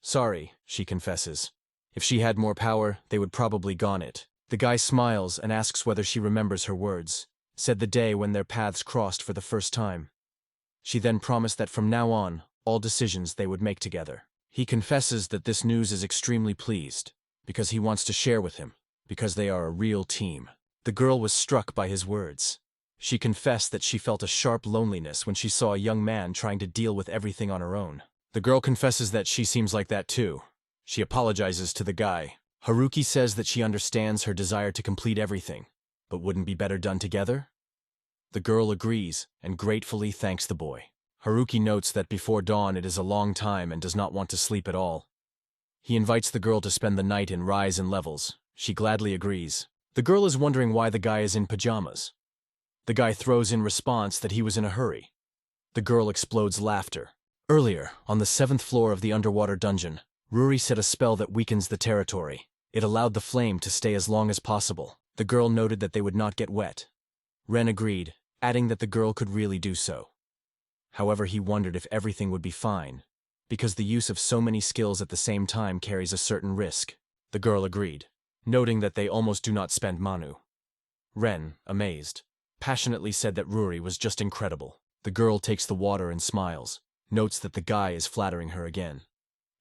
Sorry, she confesses. If she had more power, they would probably gone it. The guy smiles and asks whether she remembers her words. Said the day when their paths crossed for the first time. She then promised that from now on, all decisions they would make together. He confesses that this news is extremely pleased, because he wants to share with him, because they are a real team. The girl was struck by his words. She confessed that she felt a sharp loneliness when she saw a young man trying to deal with everything on her own. The girl confesses that she seems like that too. She apologizes to the guy. Haruki says that she understands her desire to complete everything, but wouldn't be better done together? The girl agrees and gratefully thanks the boy. Haruki notes that before dawn it is a long time and does not want to sleep at all. He invites the girl to spend the night in Rise and Levels. She gladly agrees. The girl is wondering why the guy is in pajamas. The guy throws in response that he was in a hurry. The girl explodes laughter. Earlier, on the 7th floor of the underwater dungeon, Ruri set a spell that weakens the territory. It allowed the flame to stay as long as possible. The girl noted that they would not get wet. Ren agreed, adding that the girl could really do so. However, he wondered if everything would be fine, because the use of so many skills at the same time carries a certain risk. The girl agreed, noting that they almost do not spend Manu. Ren, amazed, passionately said that Ruri was just incredible. The girl takes the water and smiles, notes that the guy is flattering her again.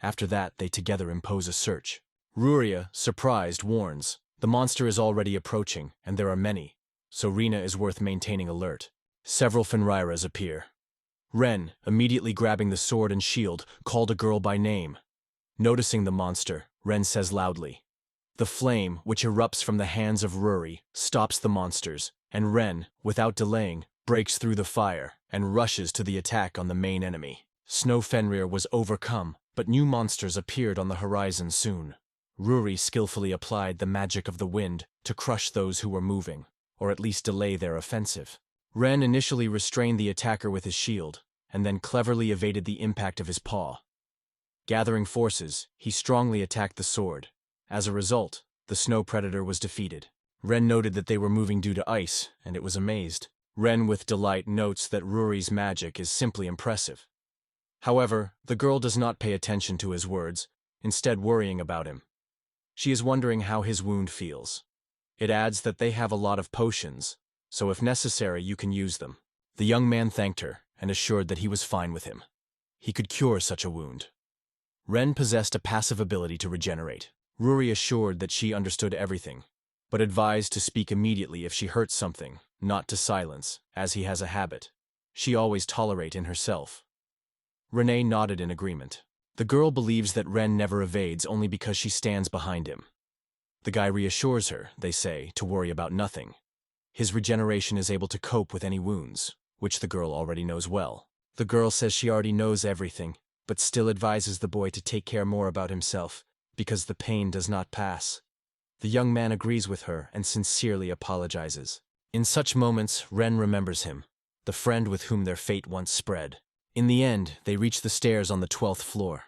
After that, they together impose a search. Ruria, surprised, warns, the monster is already approaching, and there are many, so Rina is worth maintaining alert. Several Fenriras appear. Ren, immediately grabbing the sword and shield, called a girl by name. Noticing the monster, Ren says loudly. The flame, which erupts from the hands of Ruri, stops the monsters, and Ren, without delaying, breaks through the fire and rushes to the attack on the main enemy. Snow Fenrir was overcome, but new monsters appeared on the horizon soon. Ruri skillfully applied the magic of the wind to crush those who were moving, or at least delay their offensive. Ren initially restrained the attacker with his shield, and then cleverly evaded the impact of his paw. Gathering forces, he strongly attacked the sword. As a result, the snow predator was defeated. Ren noted that they were moving due to ice, and it was amazed. Ren with delight notes that Ruri's magic is simply impressive. However, the girl does not pay attention to his words, instead worrying about him. She is wondering how his wound feels. It adds that they have a lot of potions, so if necessary you can use them. The young man thanked her and assured that he was fine with him. He could cure such a wound. Ren possessed a passive ability to regenerate. Ruri assured that she understood everything, but advised to speak immediately if she hurts something, not to silence, as he has a habit. She always tolerate in herself. Renee nodded in agreement. The girl believes that Ren never evades only because she stands behind him. The guy reassures her, they say, to worry about nothing. His regeneration is able to cope with any wounds, which the girl already knows well. The girl says she already knows everything, but still advises the boy to take care more about himself, because the pain does not pass. The young man agrees with her and sincerely apologizes. In such moments, Ren remembers him, the friend with whom their fate once spread. In the end, they reach the stairs on the 12th floor.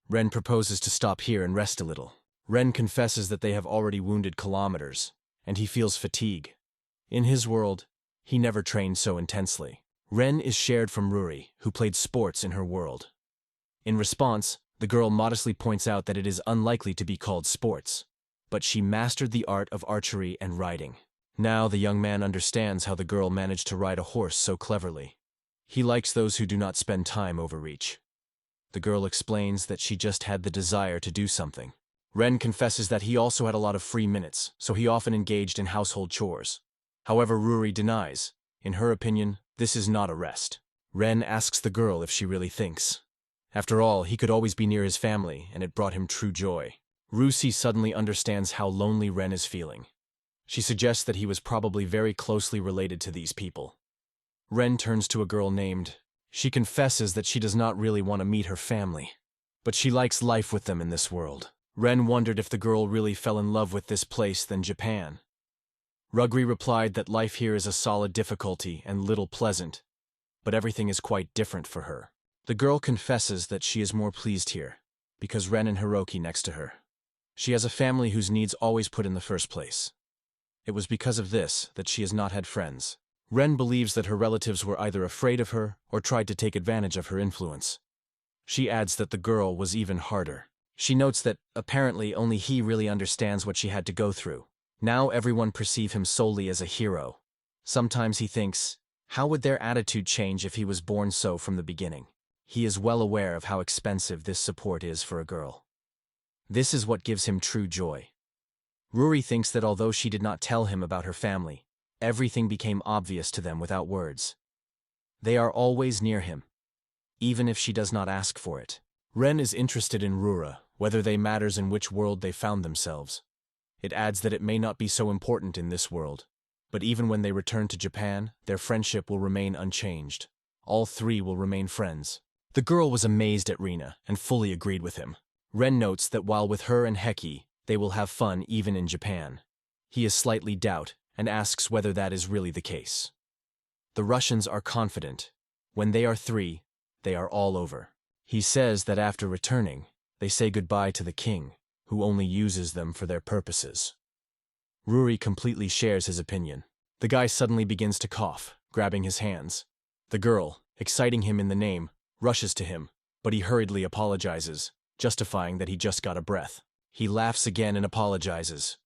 Ren proposes to stop here and rest a little. Ren confesses that they have already wounded kilometers, and he feels fatigue. In his world, he never trained so intensely. Ren is shared from Ruri, who played sports in her world. In response, the girl modestly points out that it is unlikely to be called sports, but she mastered the art of archery and riding. Now the young man understands how the girl managed to ride a horse so cleverly. He likes those who do not spend time overreach. The girl explains that she just had the desire to do something. Ren confesses that he also had a lot of free minutes, so he often engaged in household chores. However, Ruri denies. In her opinion, this is not a rest. Ren asks the girl if she really thinks. After all, he could always be near his family, and it brought him true joy. Rusi suddenly understands how lonely Ren is feeling. She suggests that he was probably very closely related to these people. Ren turns to a girl named. She confesses that she does not really want to meet her family, but she likes life with them in this world. Ren wondered if the girl really fell in love with this place than Japan. Rugri replied that life here is a solid difficulty and little pleasant, but everything is quite different for her. The girl confesses that she is more pleased here, because Ren and Hiroki next to her. She has a family whose needs always put in the first place. It was because of this that she has not had friends. Ren believes that her relatives were either afraid of her or tried to take advantage of her influence. She adds that the girl was even harder. She notes that, apparently, only he really understands what she had to go through. Now everyone perceive him solely as a hero. Sometimes he thinks, how would their attitude change if he was born so from the beginning? He is well aware of how expensive this support is for a girl. This is what gives him true joy. Ruri thinks that although she did not tell him about her family, everything became obvious to them without words. They are always near him, even if she does not ask for it. Ren is interested in Rura, whether they matters in which world they found themselves. It adds that it may not be so important in this world, but even when they return to Japan, their friendship will remain unchanged. All three will remain friends. The girl was amazed at Rina and fully agreed with him. Ren notes that while with her and Heki, they will have fun even in Japan. He is slightly doubt and asks whether that is really the case. The Russians are confident. When they are three, they are all over. He says that after returning, they say goodbye to the king, who only uses them for their purposes. Ruri completely shares his opinion. The guy suddenly begins to cough, grabbing his hands. The girl, exciting him in the name, rushes to him, but he hurriedly apologizes, justifying that he just got a breath. He laughs again and apologizes.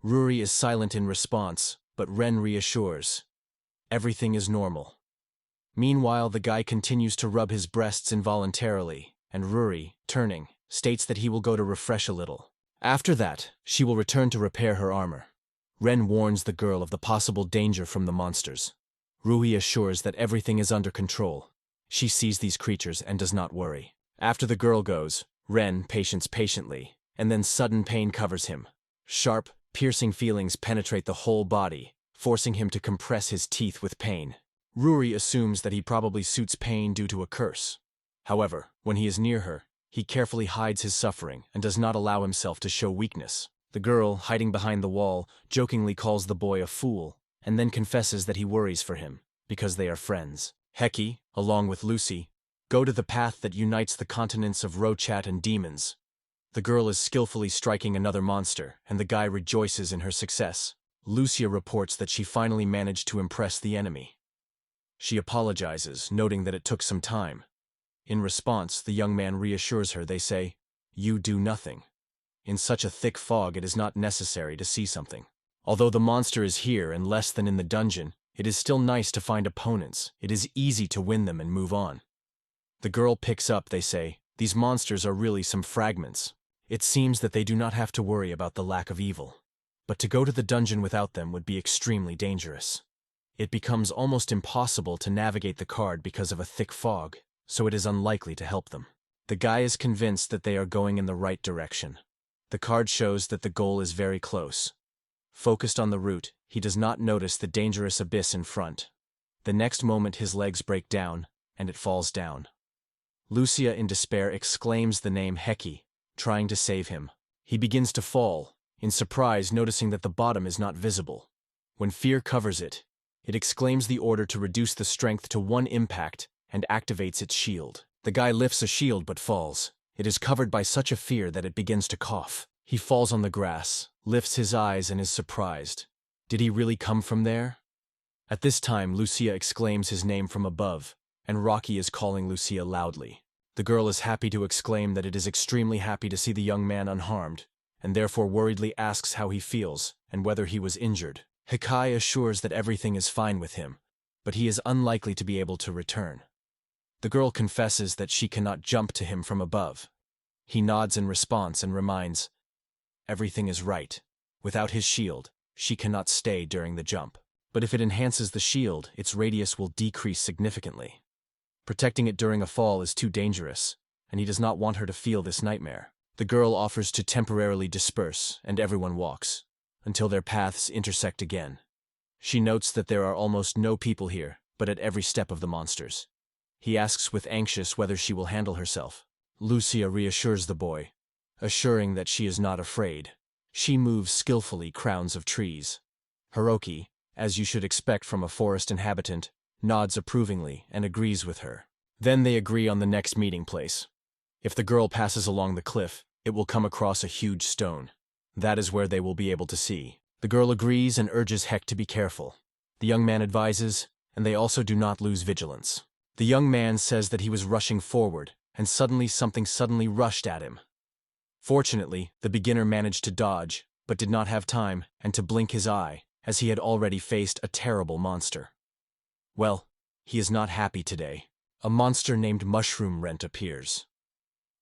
Ruri is silent in response, but Ren reassures. Everything is normal. Meanwhile, the guy continues to rub his breasts involuntarily, and Ruri, turning, states that he will go to refresh a little. After that, she will return to repair her armor. Ren warns the girl of the possible danger from the monsters. Rui assures that everything is under control. She sees these creatures and does not worry. After the girl goes, Ren patients patiently, and then sudden pain covers him. Sharp, piercing feelings penetrate the whole body, forcing him to compress his teeth with pain. Ruri assumes that he probably suits pain due to a curse. However, when he is near her, he carefully hides his suffering and does not allow himself to show weakness. The girl, hiding behind the wall, jokingly calls the boy a fool, and then confesses that he worries for him, because they are friends. Heki, along with Lucy, go to the path that unites the continents of Rochat and demons. The girl is skillfully striking another monster, and the guy rejoices in her success. Lucia reports that she finally managed to impress the enemy. She apologizes, noting that it took some time. In response, the young man reassures her. They say, "You do nothing. In such a thick fog, it is not necessary to see something. Although the monster is here and less than in the dungeon, it is still nice to find opponents. It is easy to win them and move on." The girl picks up, they say, these monsters are really some fragments. It seems that they do not have to worry about the lack of evil. But to go to the dungeon without them would be extremely dangerous. It becomes almost impossible to navigate the card because of a thick fog, so it is unlikely to help them. The guy is convinced that they are going in the right direction. The card shows that the goal is very close. Focused on the route, he does not notice the dangerous abyss in front. The next moment his legs break down, and it falls down. Lucia in despair exclaims the name Heki, trying to save him. He begins to fall, in surprise noticing that the bottom is not visible. When fear covers it, it exclaims the order to reduce the strength to 1 impact and activates its shield. The guy lifts a shield but falls. It is covered by such a fear that it begins to cough. He falls on the grass, lifts his eyes and is surprised. Did he really come from there? At this time, Lucia exclaims his name from above, and Rocky is calling Lucia loudly. The girl is happy to exclaim that it is extremely happy to see the young man unharmed, and therefore worriedly asks how he feels and whether he was injured. Hikai assures that everything is fine with him, but he is unlikely to be able to return. The girl confesses that she cannot jump to him from above. He nods in response and reminds, everything is right. Without his shield, she cannot stay during the jump. But if it enhances the shield, its radius will decrease significantly. Protecting it during a fall is too dangerous, and he does not want her to feel this nightmare. The girl offers to temporarily disperse, and everyone walks, until their paths intersect again. She notes that there are almost no people here, but at every step of the monsters. He asks with anxious whether she will handle herself. Lucia reassures the boy, assuring that she is not afraid. She moves skillfully crowns of trees. Hiroki, as you should expect from a forest inhabitant, nods approvingly and agrees with her. Then they agree on the next meeting place. If the girl passes along the cliff, it will come across a huge stone. That is where they will be able to see. The girl agrees and urges Heck to be careful. The young man advises, and they also do not lose vigilance. The young man says that he was rushing forward, and something suddenly rushed at him. Fortunately, the beginner managed to dodge, but did not have time and to blink his eye, as he had already faced a terrible monster. Well, he is not happy today. A monster named Mushroom Rent appears.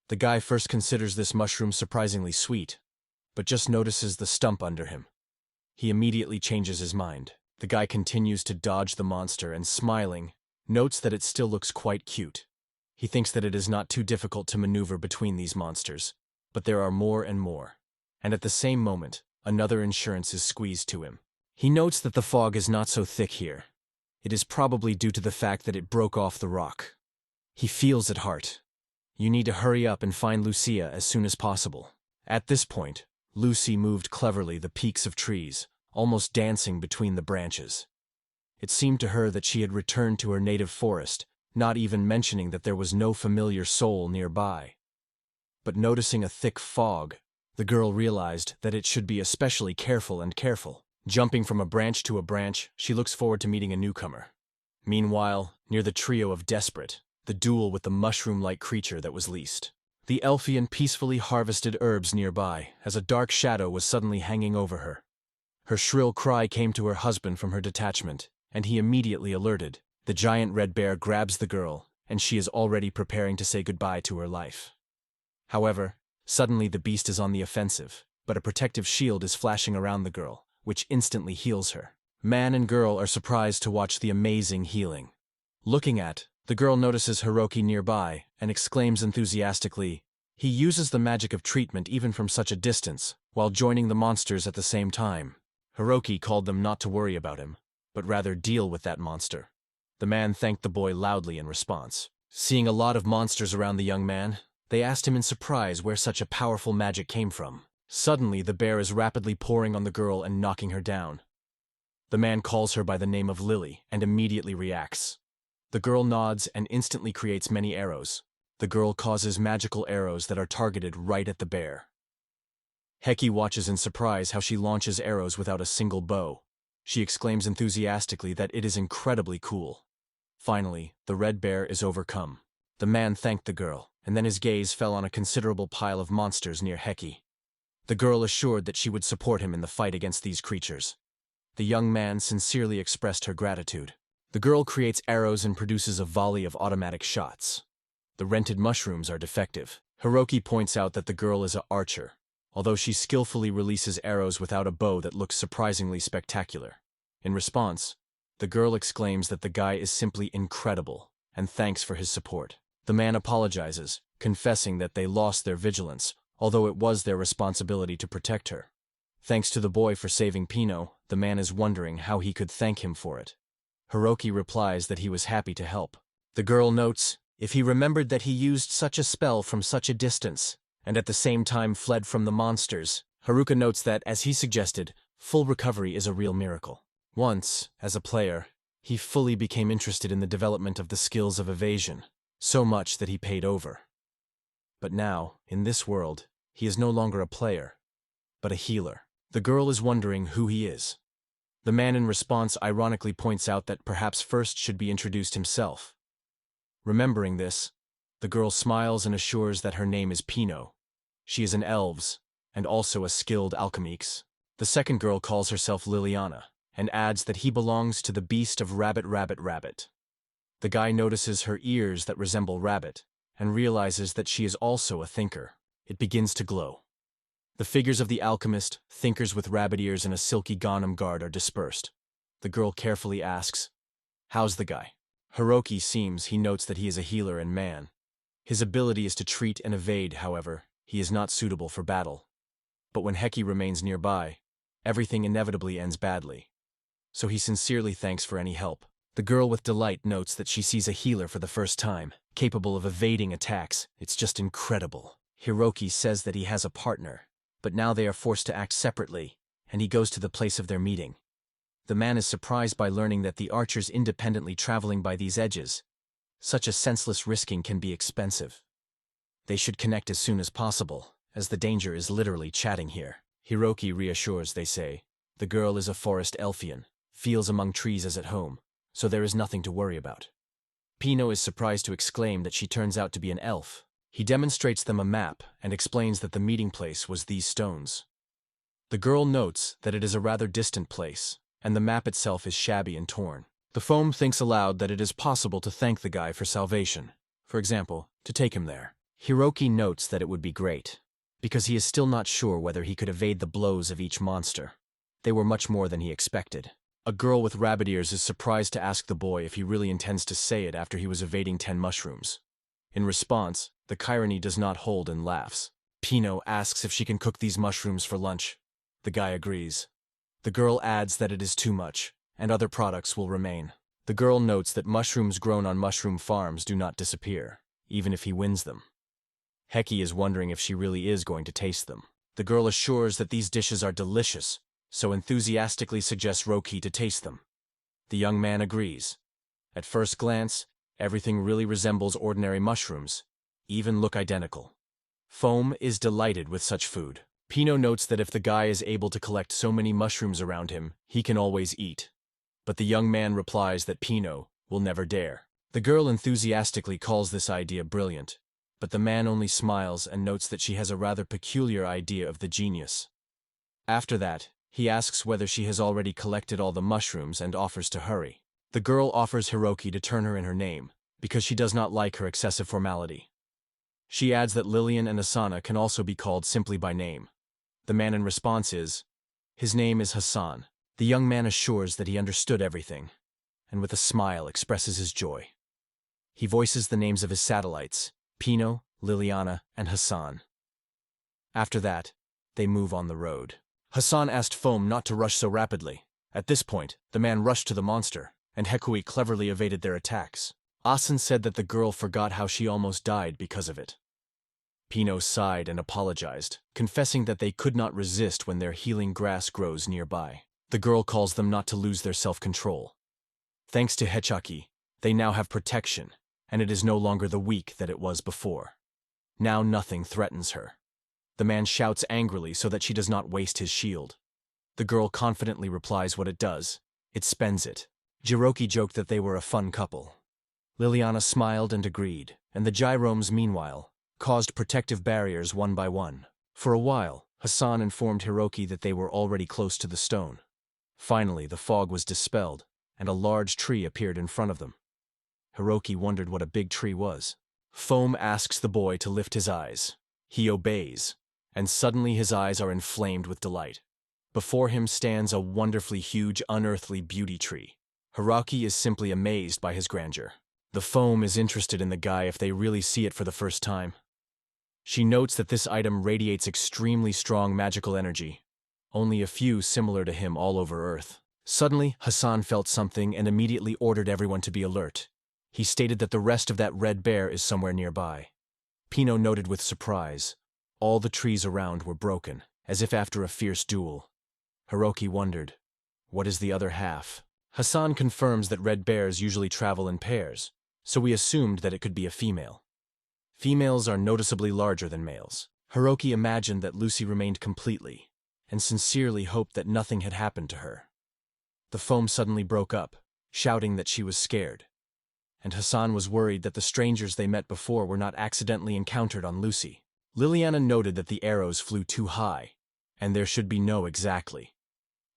The guy first considers this mushroom surprisingly sweet, but just notices the stump under him. He immediately changes his mind. The guy continues to dodge the monster and, smiling, notes that it still looks quite cute. He thinks that it is not too difficult to maneuver between these monsters, but there are more and more. And at the same moment, another insurance is squeezed to him. He notes that the fog is not so thick here. It is probably due to the fact that it broke off the rock. He feels at heart. You need to hurry up and find Lucia as soon as possible. At this point, Lucy moved cleverly the peaks of trees, almost dancing between the branches. It seemed to her that she had returned to her native forest, not even mentioning that there was no familiar soul nearby. But noticing a thick fog, the girl realized that it should be especially careful. Jumping from a branch to a branch, she looks forward to meeting a newcomer. Meanwhile, near the trio of Desperate, the duel with the mushroom-like creature that was leased. The Elfian peacefully harvested herbs nearby, as a dark shadow was suddenly hanging over her. Her shrill cry came to her husband from her detachment, and he immediately alerted. The giant red bear grabs the girl, and she is already preparing to say goodbye to her life. However, suddenly the beast is on the offensive, but a protective shield is flashing around the girl, which instantly heals her. Man and girl are surprised to watch the amazing healing. Looking at, the girl notices Hiroki nearby and exclaims enthusiastically, "He uses the magic of treatment even from such a distance, while joining the monsters at the same time." Hiroki called them not to worry about him, but rather deal with that monster. The man thanked the boy loudly in response. Seeing a lot of monsters around the young man, they asked him in surprise where such a powerful magic came from. Suddenly, the bear is rapidly pouring on the girl and knocking her down. The man calls her by the name of Lily and immediately reacts. The girl nods and instantly creates many arrows. The girl causes magical arrows that are targeted right at the bear. Heki watches in surprise how she launches arrows without a single bow. She exclaims enthusiastically that it is incredibly cool. Finally, the red bear is overcome. The man thanked the girl, and then his gaze fell on a considerable pile of monsters near Heki. The girl assured that she would support him in the fight against these creatures. The young man sincerely expressed her gratitude. The girl creates arrows and produces a volley of automatic shots. The rented mushrooms are defective. Hiroki points out that the girl is an archer, although she skillfully releases arrows without a bow that looks surprisingly spectacular. In response, the girl exclaims that the guy is simply incredible and thanks for his support. The man apologizes, confessing that they lost their vigilance, although it was their responsibility to protect her. Thanks to the boy for saving Pino, the man is wondering how he could thank him for it. Hiroki replies that he was happy to help. The girl notes, if he remembered that he used such a spell from such a distance, and at the same time fled from the monsters, Haruka notes that, as he suggested, full recovery is a real miracle. Once, as a player, he fully became interested in the development of the skills of evasion, so much that he paid over. But now, in this world, he is no longer a player, but a healer. The girl is wondering who he is. The man in response ironically points out that perhaps first should be introduced himself. Remembering this, the girl smiles and assures that her name is Pino. She is an elves, and also a skilled alchemix. The second girl calls herself Liliana, and adds that he belongs to the beast of Rabbit. The guy notices her ears that resemble rabbit, and realizes that she is also a thinker. It begins to glow. The figures of the alchemist, thinkers with rabbit ears and a silky Ghanem guard are dispersed. The girl carefully asks, "How's the guy?" Hiroki seems he notes that he is a healer and man. His ability is to treat and evade, however, he is not suitable for battle. But when Heki remains nearby, everything inevitably ends badly. So he sincerely thanks for any help. The girl with delight notes that she sees a healer for the first time, capable of evading attacks. It's just incredible. Hiroki says that he has a partner, but now they are forced to act separately, and he goes to the place of their meeting. The man is surprised by learning that the archer's independently traveling by these edges. Such a senseless risking can be expensive. They should connect as soon as possible, as the danger is literally chatting here. Hiroki reassures, they say. The girl is a forest elfian, feels among trees as at home, so there is nothing to worry about. Pino is surprised to exclaim that she turns out to be an elf. He demonstrates them a map and explains that the meeting place was these stones. The girl notes that it is a rather distant place, and the map itself is shabby and torn. The foam thinks aloud that it is possible to thank the guy for salvation. For example, to take him there. Hiroki notes that it would be great, because he is still not sure whether he could evade the blows of each monster. They were much more than he expected. A girl with rabbit ears is surprised to ask the boy if he really intends to say it after he was evading 10 mushrooms. In response, the Kyrene does not hold and laughs. Pino asks if she can cook these mushrooms for lunch. The guy agrees. The girl adds that it is too much, and other products will remain. The girl notes that mushrooms grown on mushroom farms do not disappear, even if he wins them. Heki is wondering if she really is going to taste them. The girl assures that these dishes are delicious, so enthusiastically suggests Roki to taste them. The young man agrees. At first glance, everything really resembles ordinary mushrooms, even look identical. Foam is delighted with such food. Pino notes that if the guy is able to collect so many mushrooms around him, he can always eat. But the young man replies that Pino will never dare. The girl enthusiastically calls this idea brilliant, but the man only smiles and notes that she has a rather peculiar idea of the genius. After that, he asks whether she has already collected all the mushrooms and offers to hurry. The girl offers Hiroki to turn her in her name, because she does not like her excessive formality. She adds that Lillian and Asana can also be called simply by name. The man in response is, his name is Hassan. The young man assures that he understood everything, and with a smile expresses his joy. He voices the names of his satellites, Pino, Liliana, and Hassan. After that, they move on the road. Hassan asked Foam not to rush so rapidly. At this point, the man rushed to the monster, and Hekui cleverly evaded their attacks. Asen said that the girl forgot how she almost died because of it. Pino sighed and apologized, confessing that they could not resist when their healing grass grows nearby. The girl calls them not to lose their self-control. Thanks to Hechaki, they now have protection, and it is no longer the weak that it was before. Now nothing threatens her. The man shouts angrily so that she does not waste his shield. The girl confidently replies what it does. It spends it. Jiroki joked that they were a fun couple. Liliana smiled and agreed, and the gyromes, meanwhile, caused protective barriers one by one. For a while, Hassan informed Hiroki that they were already close to the stone. Finally, the fog was dispelled, and a large tree appeared in front of them. Hiroki wondered what a big tree was. Foam asks the boy to lift his eyes. He obeys, and suddenly his eyes are inflamed with delight. Before him stands a wonderfully huge, unearthly beauty tree. Hiroki is simply amazed by his grandeur. The Foam is interested in the guy if they really see it for the first time. She notes that this item radiates extremely strong magical energy, only a few similar to him all over Earth. Suddenly, Hassan felt something and immediately ordered everyone to be alert. He stated that the rest of that red bear is somewhere nearby. Pino noted with surprise. All the trees around were broken, as if after a fierce duel. Hiroki wondered, what is the other half? Hassan confirms that red bears usually travel in pairs, so we assumed that it could be a female. Females are noticeably larger than males. Hiroki imagined that Lucy remained completely, and sincerely hoped that nothing had happened to her. The Foam suddenly broke up, shouting that she was scared, and Hassan was worried that the strangers they met before were not accidentally encountered on Lucy. Liliana noted that the arrows flew too high, and there should be no exactly.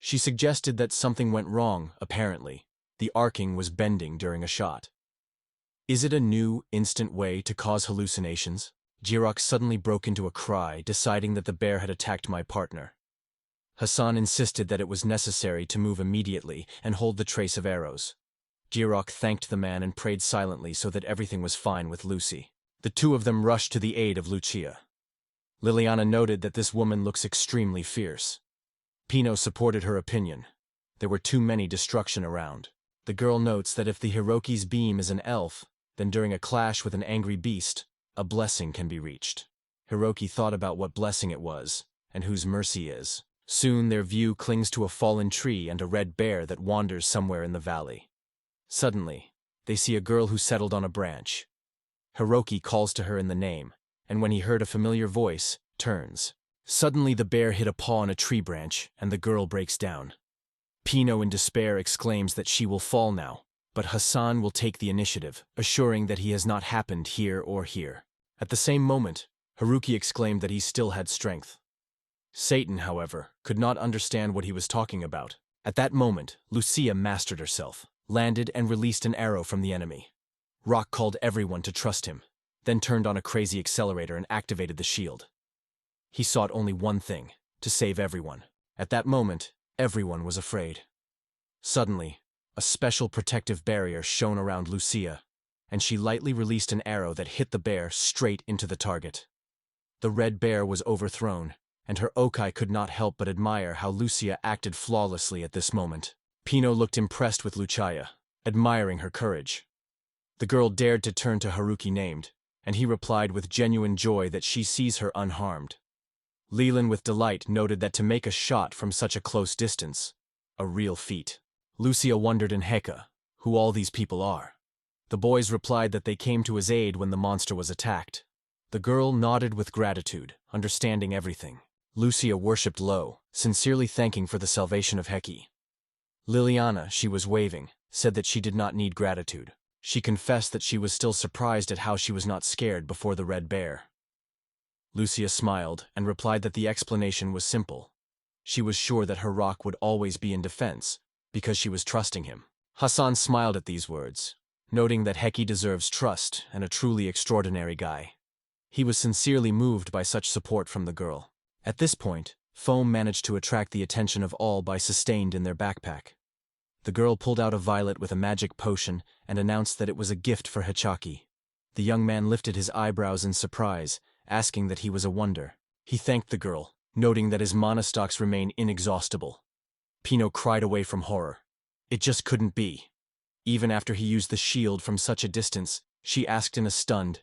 She suggested that something went wrong, apparently. The arcing was bending during a shot. Is it a new, instant way to cause hallucinations? Jirok suddenly broke into a cry, deciding that the bear had attacked my partner. Hassan insisted that it was necessary to move immediately and hold the trace of arrows. Jirok thanked the man and prayed silently so that everything was fine with Lucy. The two of them rushed to the aid of Lucia. Liliana noted that this woman looks extremely fierce. Pino supported her opinion. There were too many destruction around. The girl notes that if the Hiroki's beam is an elf, then during a clash with an angry beast, a blessing can be reached. Hiroki thought about what blessing it was, and whose mercy is. Soon their view clings to a fallen tree and a red bear that wanders somewhere in the valley. Suddenly, they see a girl who settled on a branch. Hiroki calls to her in the name, and when he heard a familiar voice, turns. Suddenly the bear hit a paw on a tree branch, and the girl breaks down. Pino in despair exclaims that she will fall now, but Hassan will take the initiative, assuring that he has not happened here or here. At the same moment, Haruki exclaimed that he still had strength. Satan, however, could not understand what he was talking about. At that moment, Lucia mastered herself, landed and released an arrow from the enemy. Rock called everyone to trust him, then turned on a crazy accelerator and activated the shield. He sought only one thing, to save everyone. At that moment, everyone was afraid. Suddenly, a special protective barrier shone around Lucia, and she lightly released an arrow that hit the bear straight into the target. The red bear was overthrown, and her Okai could not help but admire how Lucia acted flawlessly at this moment. Pino looked impressed with Lucia, admiring her courage. The girl dared to turn to Haruki named, and he replied with genuine joy that she sees her unharmed. Leland with delight noted that to make a shot from such a close distance, a real feat. Lucia wondered in Heka who all these people are. The boys replied that they came to his aid when the monster was attacked. The girl nodded with gratitude, understanding everything. Lucia worshipped low, sincerely thanking for the salvation of Heki. Liliana, she was waving, said that she did not need gratitude. She confessed that she was still surprised at how she was not scared before the red bear. Lucia smiled and replied that the explanation was simple. She was sure that her rock would always be in defense, because she was trusting him. Hassan smiled at these words, noting that Heki deserves trust and a truly extraordinary guy. He was sincerely moved by such support from the girl. At this point, foam managed to attract the attention of all by sustained in their backpack. The girl pulled out a violet with a magic potion and announced that it was a gift for Hichaki. The young man lifted his eyebrows in surprise, asking that he was a wonder. He thanked the girl, noting that his mana stocks remain inexhaustible. Pino cried away from horror. It just couldn't be. Even after he used the shield from such a distance, she asked in a stunned,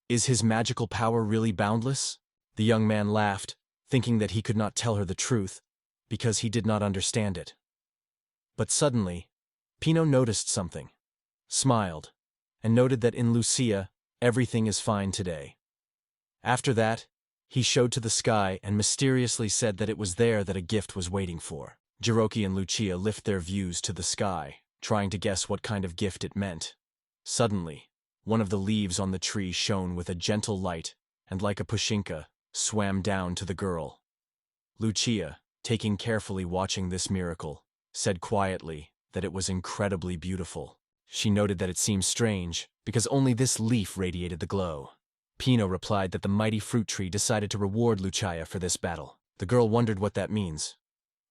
"Is his magical power really boundless?" The young man laughed, thinking that he could not tell her the truth, because he did not understand it. But suddenly, Pino noticed something, smiled, and noted that in Lucia, everything is fine today. After that, he showed to the sky and mysteriously said that it was there that a gift was waiting for. Jiroki and Lucia lift their views to the sky, trying to guess what kind of gift it meant. Suddenly, one of the leaves on the tree shone with a gentle light, and like a pushinka, swam down to the girl. Lucia, taking carefully watching this miracle, said quietly that it was incredibly beautiful. She noted that it seemed strange, because only this leaf radiated the glow. Pino replied that the mighty fruit tree decided to reward Lucia for this battle. The girl wondered what that means.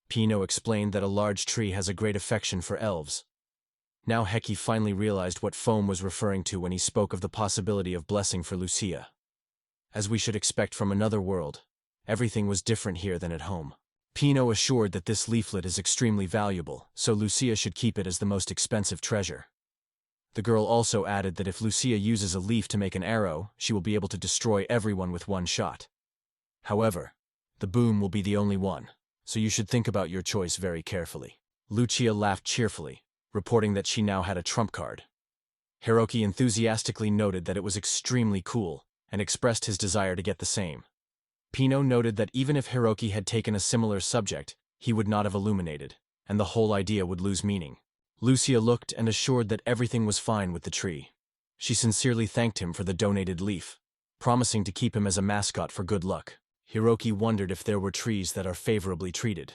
Pino explained that a large tree has a great affection for elves. Now Heki finally realized what Foam was referring to when he spoke of the possibility of blessing for Lucia. As we should expect from another world, everything was different here than at home. Pino assured that this leaflet is extremely valuable, so Lucia should keep it as the most expensive treasure. The girl also added that if Lucia uses a leaf to make an arrow, she will be able to destroy everyone with one shot. However, the boom will be the only one, so you should think about your choice very carefully. Lucia laughed cheerfully, reporting that she now had a trump card. Hiroki enthusiastically noted that it was extremely cool, and expressed his desire to get the same. Pino noted that even if Hiroki had taken a similar subject, he would not have illuminated, and the whole idea would lose meaning. Lucia looked and assured that everything was fine with the tree. She sincerely thanked him for the donated leaf, promising to keep him as a mascot for good luck. Hiroki wondered if there were trees that are favorably treated.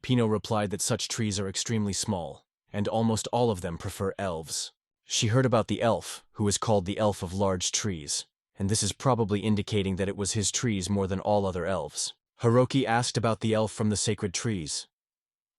Pino replied that such trees are extremely small, and almost all of them prefer elves. She heard about the elf, who is called the elf of large trees, and this is probably indicating that it was his trees more than all other elves. Hiroki asked about the elf from the sacred trees.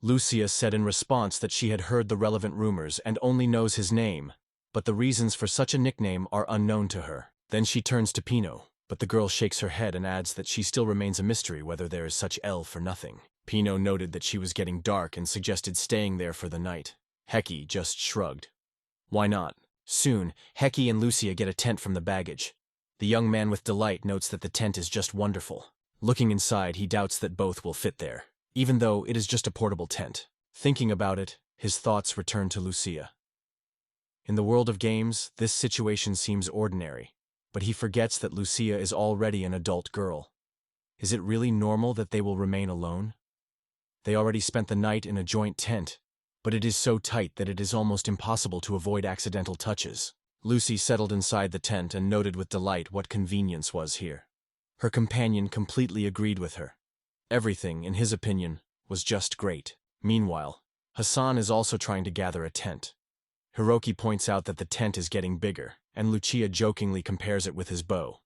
Lucia said in response that she had heard the relevant rumors and only knows his name, but the reasons for such a nickname are unknown to her. Then she turns to Pino, but the girl shakes her head and adds that she still remains a mystery whether there is such elf or nothing. Pino noted that she was getting dark and suggested staying there for the night. Heki just shrugged. Why not? Soon, Heki and Lucia get a tent from the baggage. The young man with delight notes that the tent is just wonderful. Looking inside, he doubts that both will fit there. even though it is just a portable tent. Thinking about it, his thoughts return to Lucia. In the world of games, this situation seems ordinary, but he forgets that Lucia is already an adult girl. Is it really normal that they will remain alone? They already spent the night in a joint tent, but it is so tight that it is almost impossible to avoid accidental touches. Lucy settled inside the tent and noted with delight what convenience was here. Her companion completely agreed with her. Everything, in his opinion, was just great. Meanwhile, Hassan is also trying to gather a tent. Hiroki points out that the tent is getting bigger, and Lucia jokingly compares it with his bow.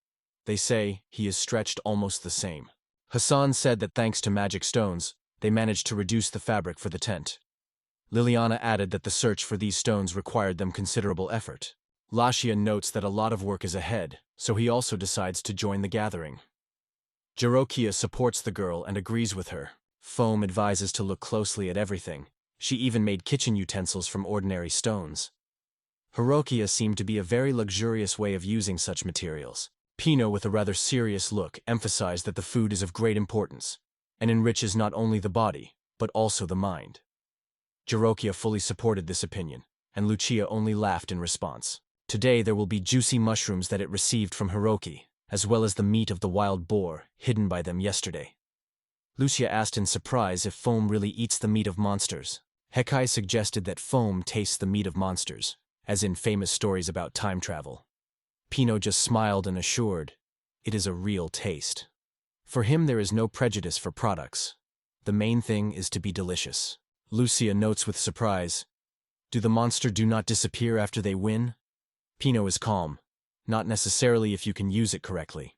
They say he is stretched almost the same. Hassan said that thanks to magic stones, they managed to reduce the fabric for the tent. Liliana added that the search for these stones required them considerable effort. Lashia notes that a lot of work is ahead, so he also decides to join the gathering. Jirokia supports the girl and agrees with her. Foam advises to look closely at everything. She even made kitchen utensils from ordinary stones. Hirokia seemed to be a very luxurious way of using such materials. Pino, with a rather serious look, emphasized that the food is of great importance, and enriches not only the body, but also the mind. Jirokia fully supported this opinion, and Lucia only laughed in response. Today there will be juicy mushrooms that it received from Hiroki, as well as the meat of the wild boar, hidden by them yesterday. Lucia asked in surprise if Foam really eats the meat of monsters. Hekai suggested that Foam tastes the meat of monsters, as in famous stories about time travel. Pino just smiled and assured, it is a real taste. For him there is no prejudice for products. The main thing is to be delicious. Lucia notes with surprise, do the monster do not disappear after they win? Pino is calm, not necessarily if you can use it correctly.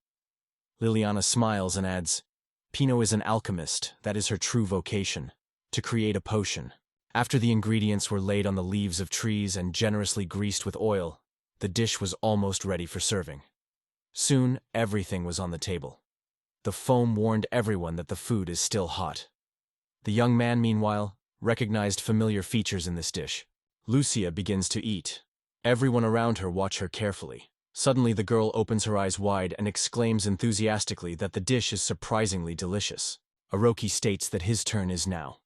Liliana smiles and adds, Pino is an alchemist, that is her true vocation, to create a potion. After the ingredients were laid on the leaves of trees and generously greased with oil, the dish was almost ready for serving. Soon, everything was on the table. The foam warned everyone that the food is still hot. The young man, meanwhile, recognized familiar features in this dish. Lucia begins to eat. Everyone around her watch her carefully. Suddenly the girl opens her eyes wide and exclaims enthusiastically that the dish is surprisingly delicious. Hiroki states that his turn is now.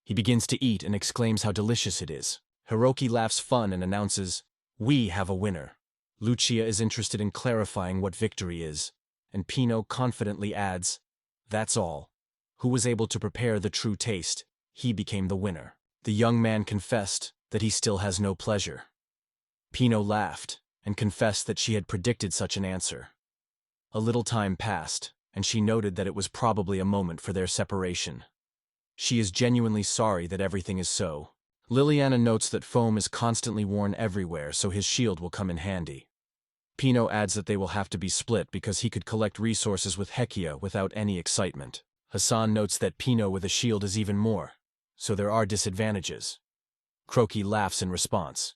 He begins to eat and exclaims how delicious it is. Hiroki laughs fun and announces, we have a winner. Lucia is interested in clarifying what victory is, and Pino confidently adds, that's all. Who was able to prepare the true taste, he became the winner. The young man confessed that he still has no pleasure. Pino laughed and confessed that she had predicted such an answer. A little time passed, and she noted that it was probably a moment for their separation. She is genuinely sorry that everything is so. Liliana notes that foam is constantly worn everywhere, so his shield will come in handy. Pino adds that they will have to be split because he could collect resources with Hekia without any excitement. Hassan notes that Pino with a shield is even more, so there are disadvantages. Croaky laughs in response.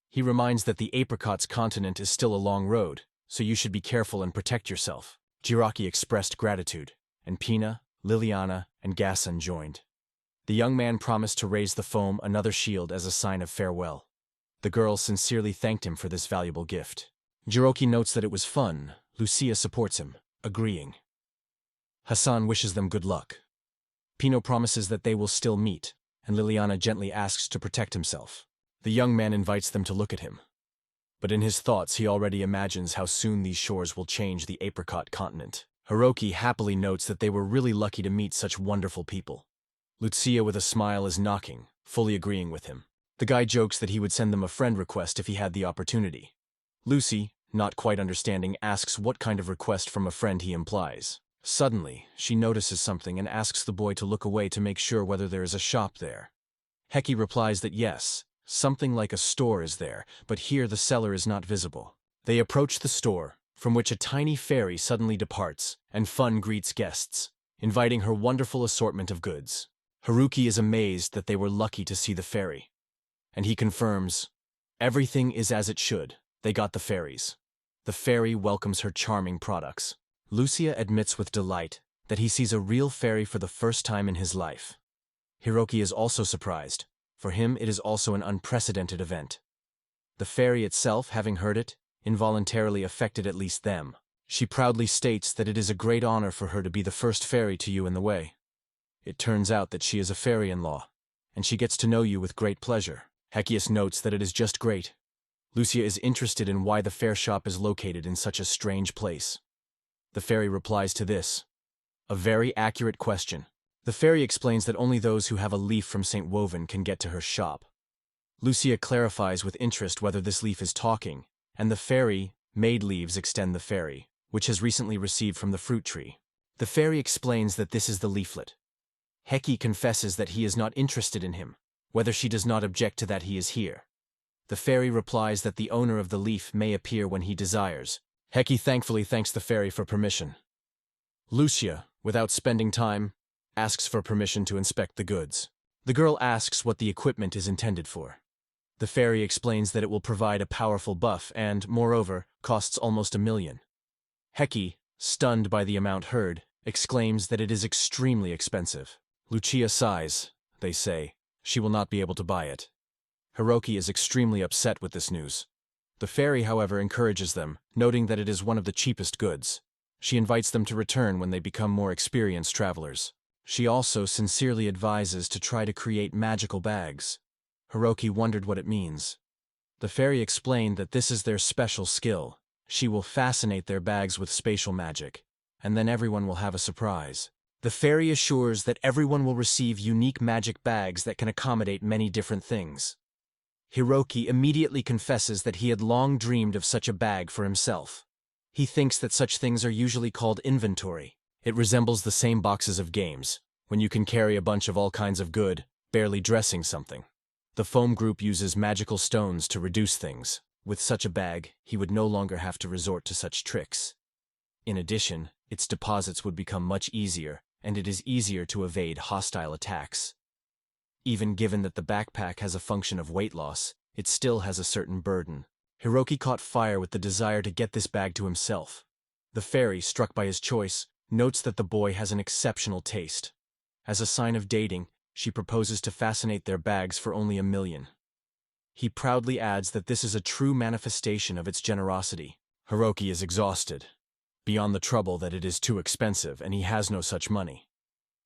He reminds that the apricot's continent is still a long road, so you should be careful and protect yourself. Jiraki expressed gratitude, and Pina, Liliana, and Gasson joined. The young man promised to raise the foam another shield as a sign of farewell. The girl sincerely thanked him for this valuable gift. Jiroki notes that it was fun. Lucia supports him, agreeing. Hassan wishes them good luck. Pino promises that they will still meet, and Liliana gently asks to protect himself. The young man invites them to look at him. But in his thoughts he already imagines how soon these shores will change the apricot continent. Hiroki happily notes that they were really lucky to meet such wonderful people. Lucia with a smile is knocking, fully agreeing with him. The guy jokes that he would send them a friend request if he had the opportunity. Lucy, not quite understanding, asks what kind of request from a friend he implies. Suddenly, she notices something and asks the boy to look away to make sure whether there is a shop there. Heki replies that yes, something like a store is there, but here the seller is not visible. They approach the store, from which a tiny fairy suddenly departs, and Fun greets guests, inviting her wonderful assortment of goods. Haruki is amazed that they were lucky to see the fairy. And he confirms, everything is as it should, they got the fairies. The fairy welcomes her charming products. Lucia admits with delight that he sees a real fairy for the first time in his life. Hiroki is also surprised. For him it is also an unprecedented event. The fairy itself, having heard it, involuntarily affected at least them. She proudly states that it is a great honor for her to be the first fairy to you in the way. It turns out that she is a fairy-in-law, and she gets to know you with great pleasure. Hekius notes that it is just great. Lucia is interested in why the fair shop is located in such a strange place. The fairy replies to this. A very accurate question. The fairy explains that only those who have a leaf from St. Woven can get to her shop. Lucia clarifies with interest whether this leaf is talking, and the fairy made leaves extend the fairy, which has recently received from the fruit tree. The fairy explains that this is the leaflet. Heki confesses that he is not interested in him, whether she does not object to that he is here. The fairy replies that the owner of the leaf may appear when he desires. Heki thankfully thanks the fairy for permission. Lucia, without spending time, asks for permission to inspect the goods. The girl asks what the equipment is intended for. The fairy explains that it will provide a powerful buff and, moreover, costs almost 1 million. Heki, stunned by the amount heard, exclaims that it is extremely expensive. Lucia sighs. They say she will not be able to buy it. Hiroki is extremely upset with this news. The fairy, however, encourages them, noting that it is one of the cheapest goods. She invites them to return when they become more experienced travelers. She also sincerely advises to try to create magical bags. Hiroki wondered what it means. The fairy explained that this is their special skill. She will fascinate their bags with spatial magic, and then everyone will have a surprise. The fairy assures that everyone will receive unique magic bags that can accommodate many different things. Hiroki immediately confesses that he had long dreamed of such a bag for himself. He thinks that such things are usually called inventory. It resembles the same boxes of games, when you can carry a bunch of all kinds of good, barely dressing something. The foam group uses magical stones to reduce things. With such a bag, he would no longer have to resort to such tricks. In addition, its deposits would become much easier, and it is easier to evade hostile attacks. Even given that the backpack has a function of weight loss, it still has a certain burden. Hiroki caught fire with the desire to get this bag to himself. The fairy, struck by his choice, notes that the boy has an exceptional taste. As a sign of dating, she proposes to fascinate their bags for only 1 million. He proudly adds that this is a true manifestation of its generosity. Hiroki is exhausted, beyond the trouble that it is too expensive and he has no such money.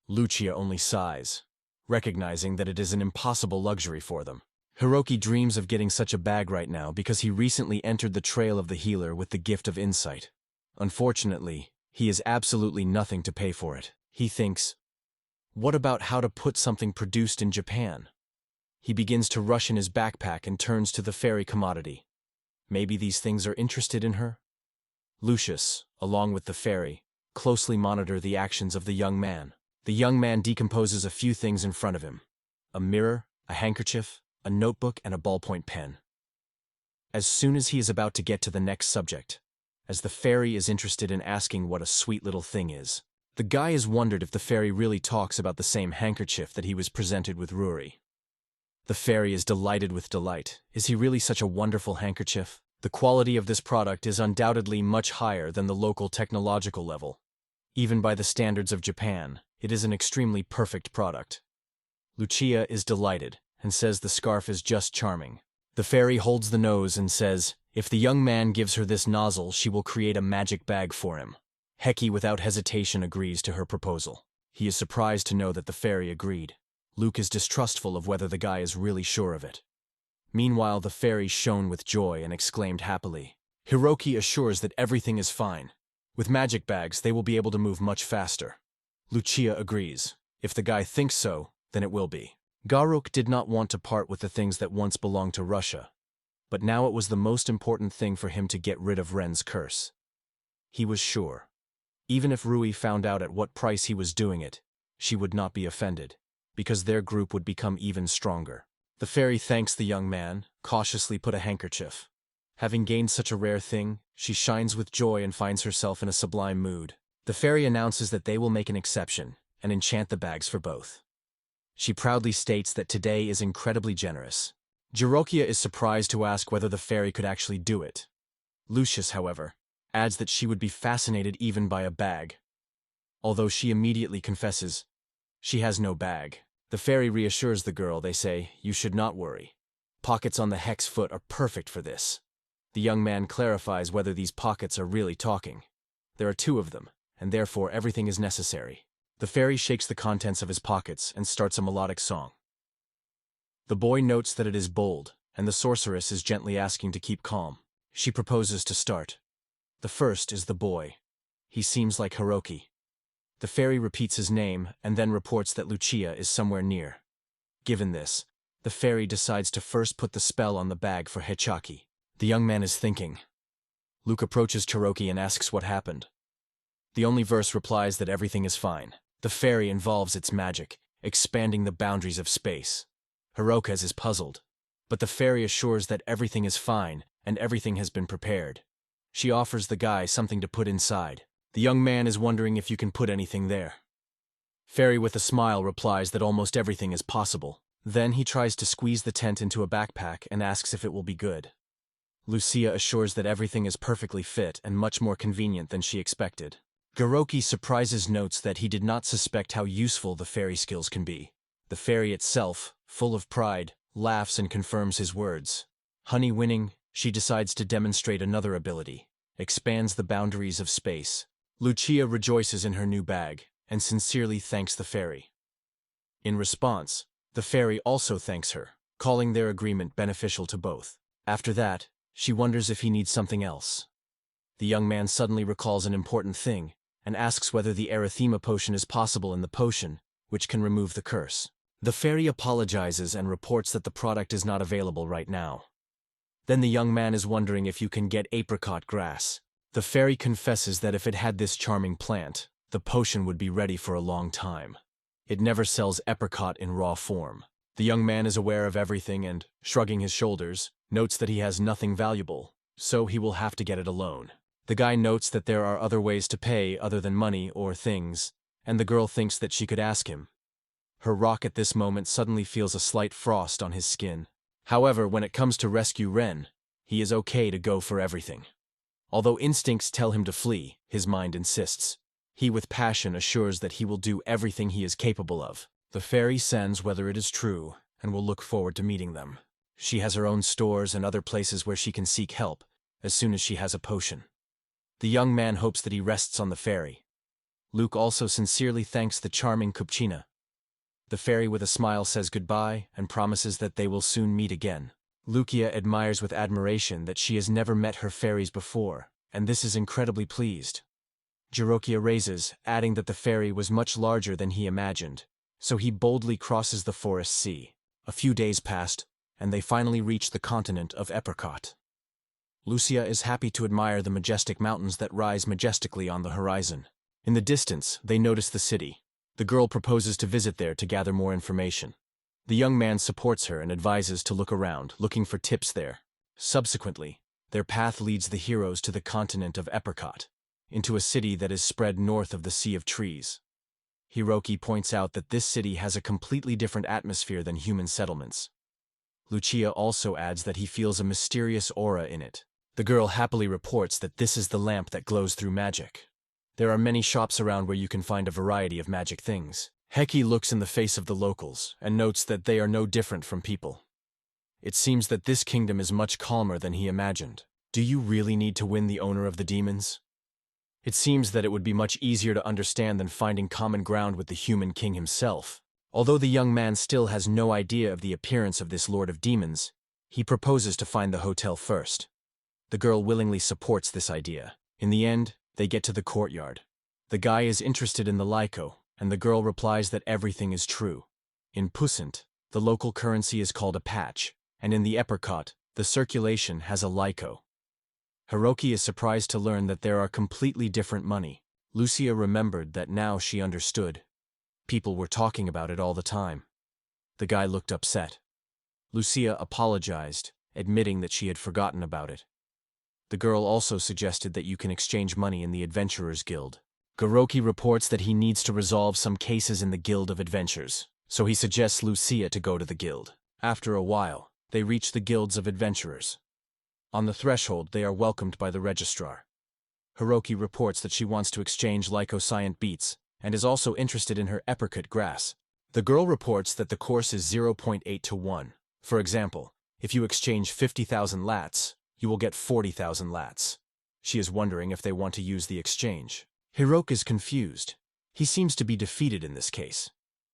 Lucia only sighs, recognizing that it is an impossible luxury for them. Hiroki dreams of getting such a bag right now because he recently entered the trail of the healer with the gift of insight. Unfortunately, he has absolutely nothing to pay for it. He thinks, what about how to put something produced in Japan? He begins to rush in his backpack and turns to the fairy commodity. Maybe these things are interested in her? Lucius, along with the fairy, closely monitor the actions of the young man. The young man decomposes a few things in front of him. A mirror, a handkerchief, a notebook, and a ballpoint pen. As soon as he is about to get to the next subject, as the fairy is interested in asking what a sweet little thing is, the guy has wondered if the fairy really talks about the same handkerchief that he was presented with Ruri. The fairy is delighted with delight. Is he really such a wonderful handkerchief? The quality of this product is undoubtedly much higher than the local technological level. Even by the standards of Japan, it is an extremely perfect product. Lucia is delighted and says the scarf is just charming. The fairy holds the nose and says, if the young man gives her this nozzle, she will create a magic bag for him. Heki without hesitation agrees to her proposal. He is surprised to know that the fairy agreed. Luke is distrustful of whether the guy is really sure of it. Meanwhile, the fairy shone with joy and exclaimed happily. Hiroki assures that everything is fine. With magic bags, they will be able to move much faster. Lucia agrees. If the guy thinks so, then it will be. Garuk did not want to part with the things that once belonged to Russia, but now it was the most important thing for him to get rid of Ren's curse. He was sure. Even if Rui found out at what price he was doing it, she would not be offended, because their group would become even stronger. The fairy thanks the young man, cautiously put a handkerchief. Having gained such a rare thing, she shines with joy and finds herself in a sublime mood. The fairy announces that they will make an exception and enchant the bags for both. She proudly states that today is incredibly generous. Jirokia is surprised to ask whether the fairy could actually do it. Lucius, however, adds that she would be fascinated even by a bag. Although she immediately confesses she has no bag. The fairy reassures the girl. They say, you should not worry. Pockets on the hex foot are perfect for this. The young man clarifies whether these pockets are really talking. There are 2 of them, and therefore everything is necessary. The fairy shakes the contents of his pockets and starts a melodic song. The boy notes that it is bold, and the sorceress is gently asking to keep calm. She proposes to start. The first is the boy. He seems like Hiroki. The fairy repeats his name and then reports that Lucia is somewhere near. Given this, the fairy decides to first put the spell on the bag for Hichaki. The young man is thinking. Luke approaches Hiroki and asks what happened. The only verse replies that everything is fine. The fairy involves its magic, expanding the boundaries of space. Hiroki is puzzled, but the fairy assures that everything is fine and everything has been prepared. She offers the guy something to put inside. The young man is wondering if you can put anything there. Fairy with a smile replies that almost everything is possible. Then he tries to squeeze the tent into a backpack and asks if it will be good. Lucia assures that everything is perfectly fit and much more convenient than she expected. Hiroki surprises notes that he did not suspect how useful the fairy skills can be. The fairy itself, full of pride, laughs and confirms his words. Honey winning, she decides to demonstrate another ability, expands the boundaries of space. Lucia rejoices in her new bag and sincerely thanks the fairy. In response, the fairy also thanks her, calling their agreement beneficial to both. After that, she wonders if he needs something else. The young man suddenly recalls an important thing and asks whether the erythema potion is possible in the potion, which can remove the curse. The fairy apologizes and reports that the product is not available right now. Then the young man is wondering if you can get apricot grass. The fairy confesses that if it had this charming plant, the potion would be ready for a long time. It never sells apricot in raw form. The young man is aware of everything and, shrugging his shoulders, notes that he has nothing valuable, so he will have to get it alone. The guy notes that there are other ways to pay other than money or things, and the girl thinks that she could ask him. Her rock at this moment suddenly feels a slight frost on his skin. However, when it comes to rescue Ren, he is okay to go for everything. Although instincts tell him to flee, his mind insists. He with passion assures that he will do everything he is capable of. The fairy sends whether it is true, and will look forward to meeting them. She has her own stores and other places where she can seek help, as soon as she has a potion. The young man hopes that he rests on the fairy. Luke also sincerely thanks the charming Kupchina. The fairy with a smile says goodbye and promises that they will soon meet again. Lucia admires with admiration that she has never met her fairies before, and this is incredibly pleased. Jirokia raises, adding that the fairy was much larger than he imagined, so he boldly crosses the forest sea. A few days passed, and they finally reach the continent of Apricot. Lucia is happy to admire the majestic mountains that rise majestically on the horizon. In the distance, they notice the city. The girl proposes to visit there to gather more information. The young man supports her and advises to look around, looking for tips there. Subsequently, their path leads the heroes to the continent of Apricot, into a city that is spread north of the Sea of Trees. Hiroki points out that this city has a completely different atmosphere than human settlements. Lucia also adds that he feels a mysterious aura in it. The girl happily reports that this is the lamp that glows through magic. There are many shops around where you can find a variety of magic things. Heki looks in the face of the locals and notes that they are no different from people. It seems that this kingdom is much calmer than he imagined. Do you really need to win the owner of the demons? It seems that it would be much easier to understand than finding common ground with the human king himself. Although the young man still has no idea of the appearance of this lord of demons, he proposes to find the hotel first. The girl willingly supports this idea. In the end, they get to the courtyard. The guy is interested in the Lyco, and the girl replies that everything is true. In Pussant, the local currency is called a patch, and in the Apricot, the circulation has a Lyco. Hiroki is surprised to learn that there are completely different money. Lucia remembered that now she understood. People were talking about it all the time. The guy looked upset. Lucia apologized, admitting that she had forgotten about it. The girl also suggested that you can exchange money in the Adventurers Guild. Hiroki reports that he needs to resolve some cases in the Guild of Adventures, so he suggests Lucia to go to the guild. After a while, they reach the Guilds of Adventurers. On the threshold, they are welcomed by the registrar. Hiroki reports that she wants to exchange lycoscient beets, and is also interested in her apricot grass. The girl reports that the course is 0.8 to 1. For example, if you exchange 50,000 lats, you will get 40,000 lats. She is wondering if they want to use the exchange. Hiroki is confused. He seems to be defeated in this case.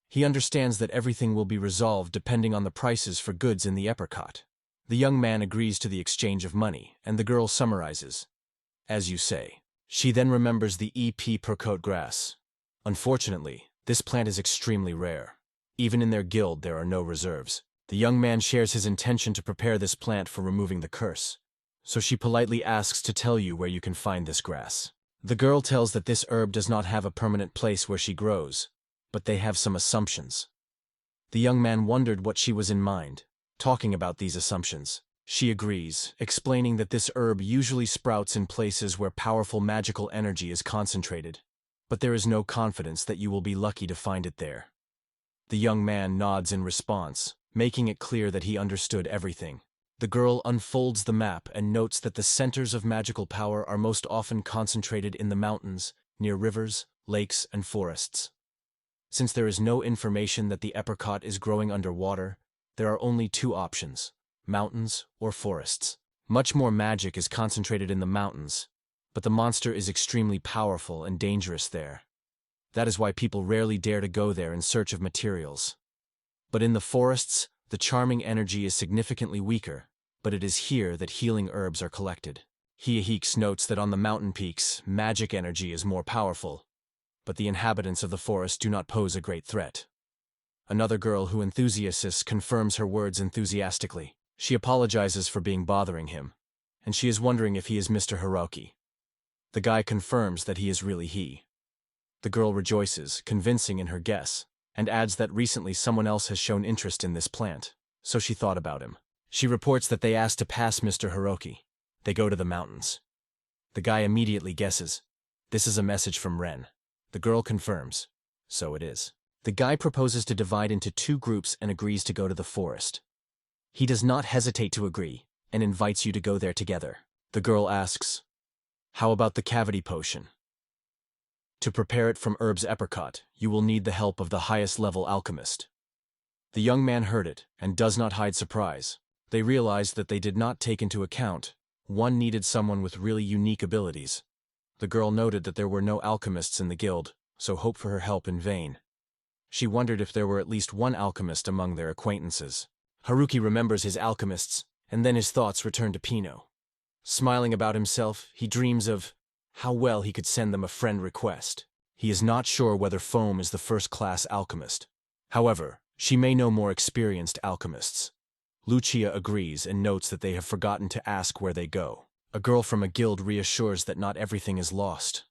He understands that everything will be resolved depending on the prices for goods in the apricot. The young man agrees to the exchange of money, and the girl summarizes, "As you say." She then remembers the apricot grass. Unfortunately, this plant is extremely rare. Even in their guild, there are no reserves. The young man shares his intention to prepare this plant for removing the curse. So she politely asks to tell you where you can find this grass. The girl tells that this herb does not have a permanent place where she grows, but they have some assumptions. The young man wondered what she was in mind, talking about these assumptions. She agrees, explaining that this herb usually sprouts in places where powerful magical energy is concentrated, but there is no confidence that you will be lucky to find it there. The young man nods in response, making it clear that he understood everything. The girl unfolds the map and notes that the centers of magical power are most often concentrated in the mountains, near rivers, lakes, and forests. Since there is no information that the apricot is growing underwater, there are only two options: mountains or forests. Much more magic is concentrated in the mountains, but the monster is extremely powerful and dangerous there. That is why people rarely dare to go there in search of materials. But in the forests, the charming energy is significantly weaker, but it is here that healing herbs are collected. Heeks notes that on the mountain peaks, magic energy is more powerful, but the inhabitants of the forest do not pose a great threat. Another girl who enthusiasts confirms her words enthusiastically. She apologizes for being bothering him, and she is wondering if he is Mr. Hiroki. The guy confirms that he is really he. The girl rejoices, convincing in her guess, and adds that recently someone else has shown interest in this plant, so she thought about him. She reports that they asked to pass Mr. Hiroki. They go to the mountains. The guy immediately guesses. This is a message from Ren. The girl confirms. So it is. The guy proposes to divide into two groups and agrees to go to the forest. He does not hesitate to agree, and invites you to go there together. The girl asks, "How about the cavity potion?" To prepare it from herbs apricot, you will need the help of the highest level alchemist. The young man heard it, and does not hide surprise. They realized that they did not take into account one needed someone with really unique abilities. The girl noted that there were no alchemists in the guild, so hoped for her help in vain. She wondered if there were at least one alchemist among their acquaintances. Haruki remembers his alchemists, and then his thoughts return to Pino. Smiling about himself, he dreams of how well he could send them a friend request. He is not sure whether Foam is the first-class alchemist. However, she may know more experienced alchemists. Lucia agrees and notes that they have forgotten to ask where they go. A girl from a guild reassures that not everything is lost.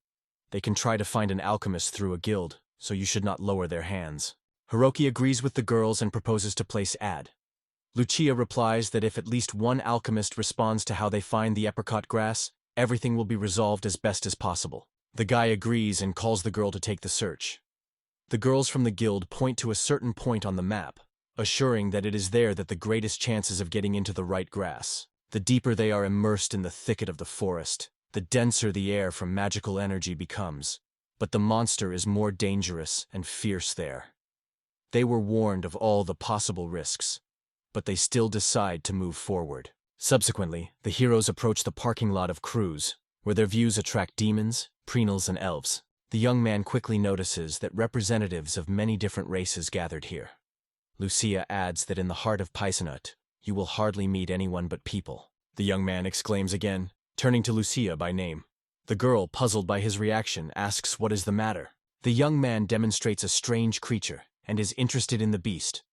They can try to find an alchemist through a guild, so you should not lower their hands. Hiroki agrees with the girls and proposes to place ad. Lucia replies that if at least one alchemist responds to how they find the apricot grass, everything will be resolved as best as possible. The guy agrees and calls the girl to take the search. The girls from the guild point to a certain point on the map, assuring that it is there that the greatest chances of getting into the right grass. The deeper they are immersed in the thicket of the forest, the denser the air from magical energy becomes, but the monster is more dangerous and fierce there. They were warned of all the possible risks, but they still decide to move forward. Subsequently, the heroes approach the parking lot of Cruz, where their views attract demons, prenals, and elves. The young man quickly notices that representatives of many different races gathered here. Lucia adds that in the heart of Paisanut, you will hardly meet anyone but people. The young man exclaims again, turning to Lucia by name. The girl, puzzled by his reaction, asks what is the matter. The young man demonstrates a strange creature and is interested in the beast.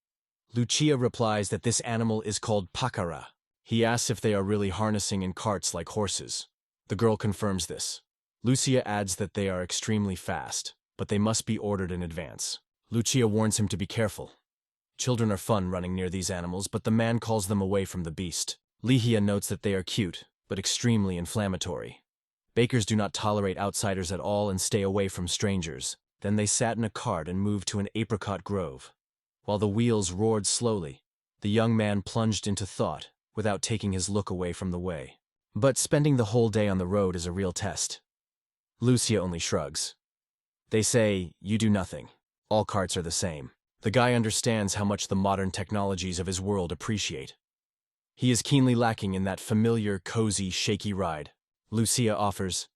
Lucia replies that this animal is called Pakara. He asks if they are really harnessing in carts like horses. The girl confirms this. Lucia adds that they are extremely fast, but they must be ordered in advance. Lucia warns him to be careful. Children are fun running near these animals, but the man calls them away from the beast. Lihia notes that they are cute, but extremely inflammatory. Bakers do not tolerate outsiders at all and stay away from strangers. Then they sat in a cart and moved to an apricot grove. While the wheels roared slowly, the young man plunged into thought, without taking his look away from the way. But spending the whole day on the road is a real test. Lucia only shrugs. They say, you do nothing. All carts are the same. The guy understands how much the modern technologies of his world appreciate. He is keenly lacking in that familiar, cozy, shaky ride. Lucia offers,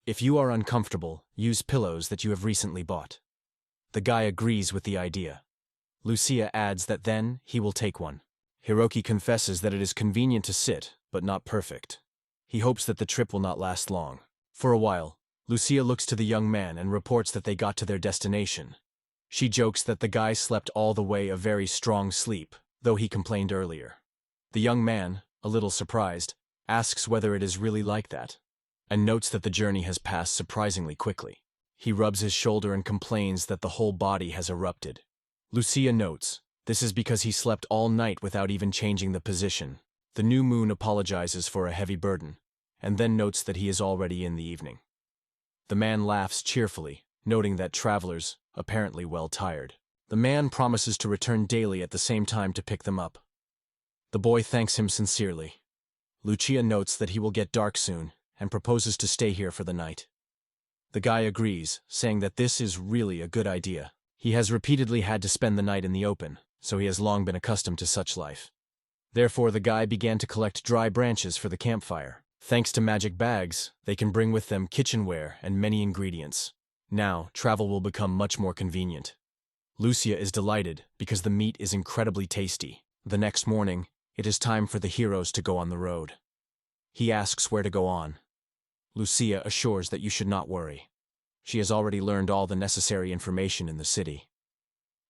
if you are uncomfortable, use pillows that you have recently bought. The guy agrees with the idea. Lucia adds that then he will take one. Hiroki confesses that it is convenient to sit, but not perfect. He hopes that the trip will not last long. For a while, Lucia looks to the young man and reports that they got to their destination. She jokes that the guy slept all the way a very strong sleep, though he complained earlier. The young man, a little surprised, asks whether it is really like that, and notes that the journey has passed surprisingly quickly. He rubs his shoulder and complains that the whole body has erupted. Lucia notes, this is because he slept all night without even changing the position. The new moon apologizes for a heavy burden, and then notes that he is already in the evening. The man laughs cheerfully, noting that travelers, apparently well tired. The man promises to return daily at the same time to pick them up. The boy thanks him sincerely. Lucia notes that he will get dark soon, and proposes to stay here for the night. The guy agrees, saying that this is really a good idea. He has repeatedly had to spend the night in the open, so he has long been accustomed to such life. Therefore, the guy began to collect dry branches for the campfire. Thanks to magic bags, they can bring with them kitchenware and many ingredients. Now, travel will become much more convenient. Lucia is delighted because the meat is incredibly tasty. The next morning, it is time for the heroes to go on the road. He asks where to go on. Lucia assures that you should not worry. She has already learned all the necessary information in the city.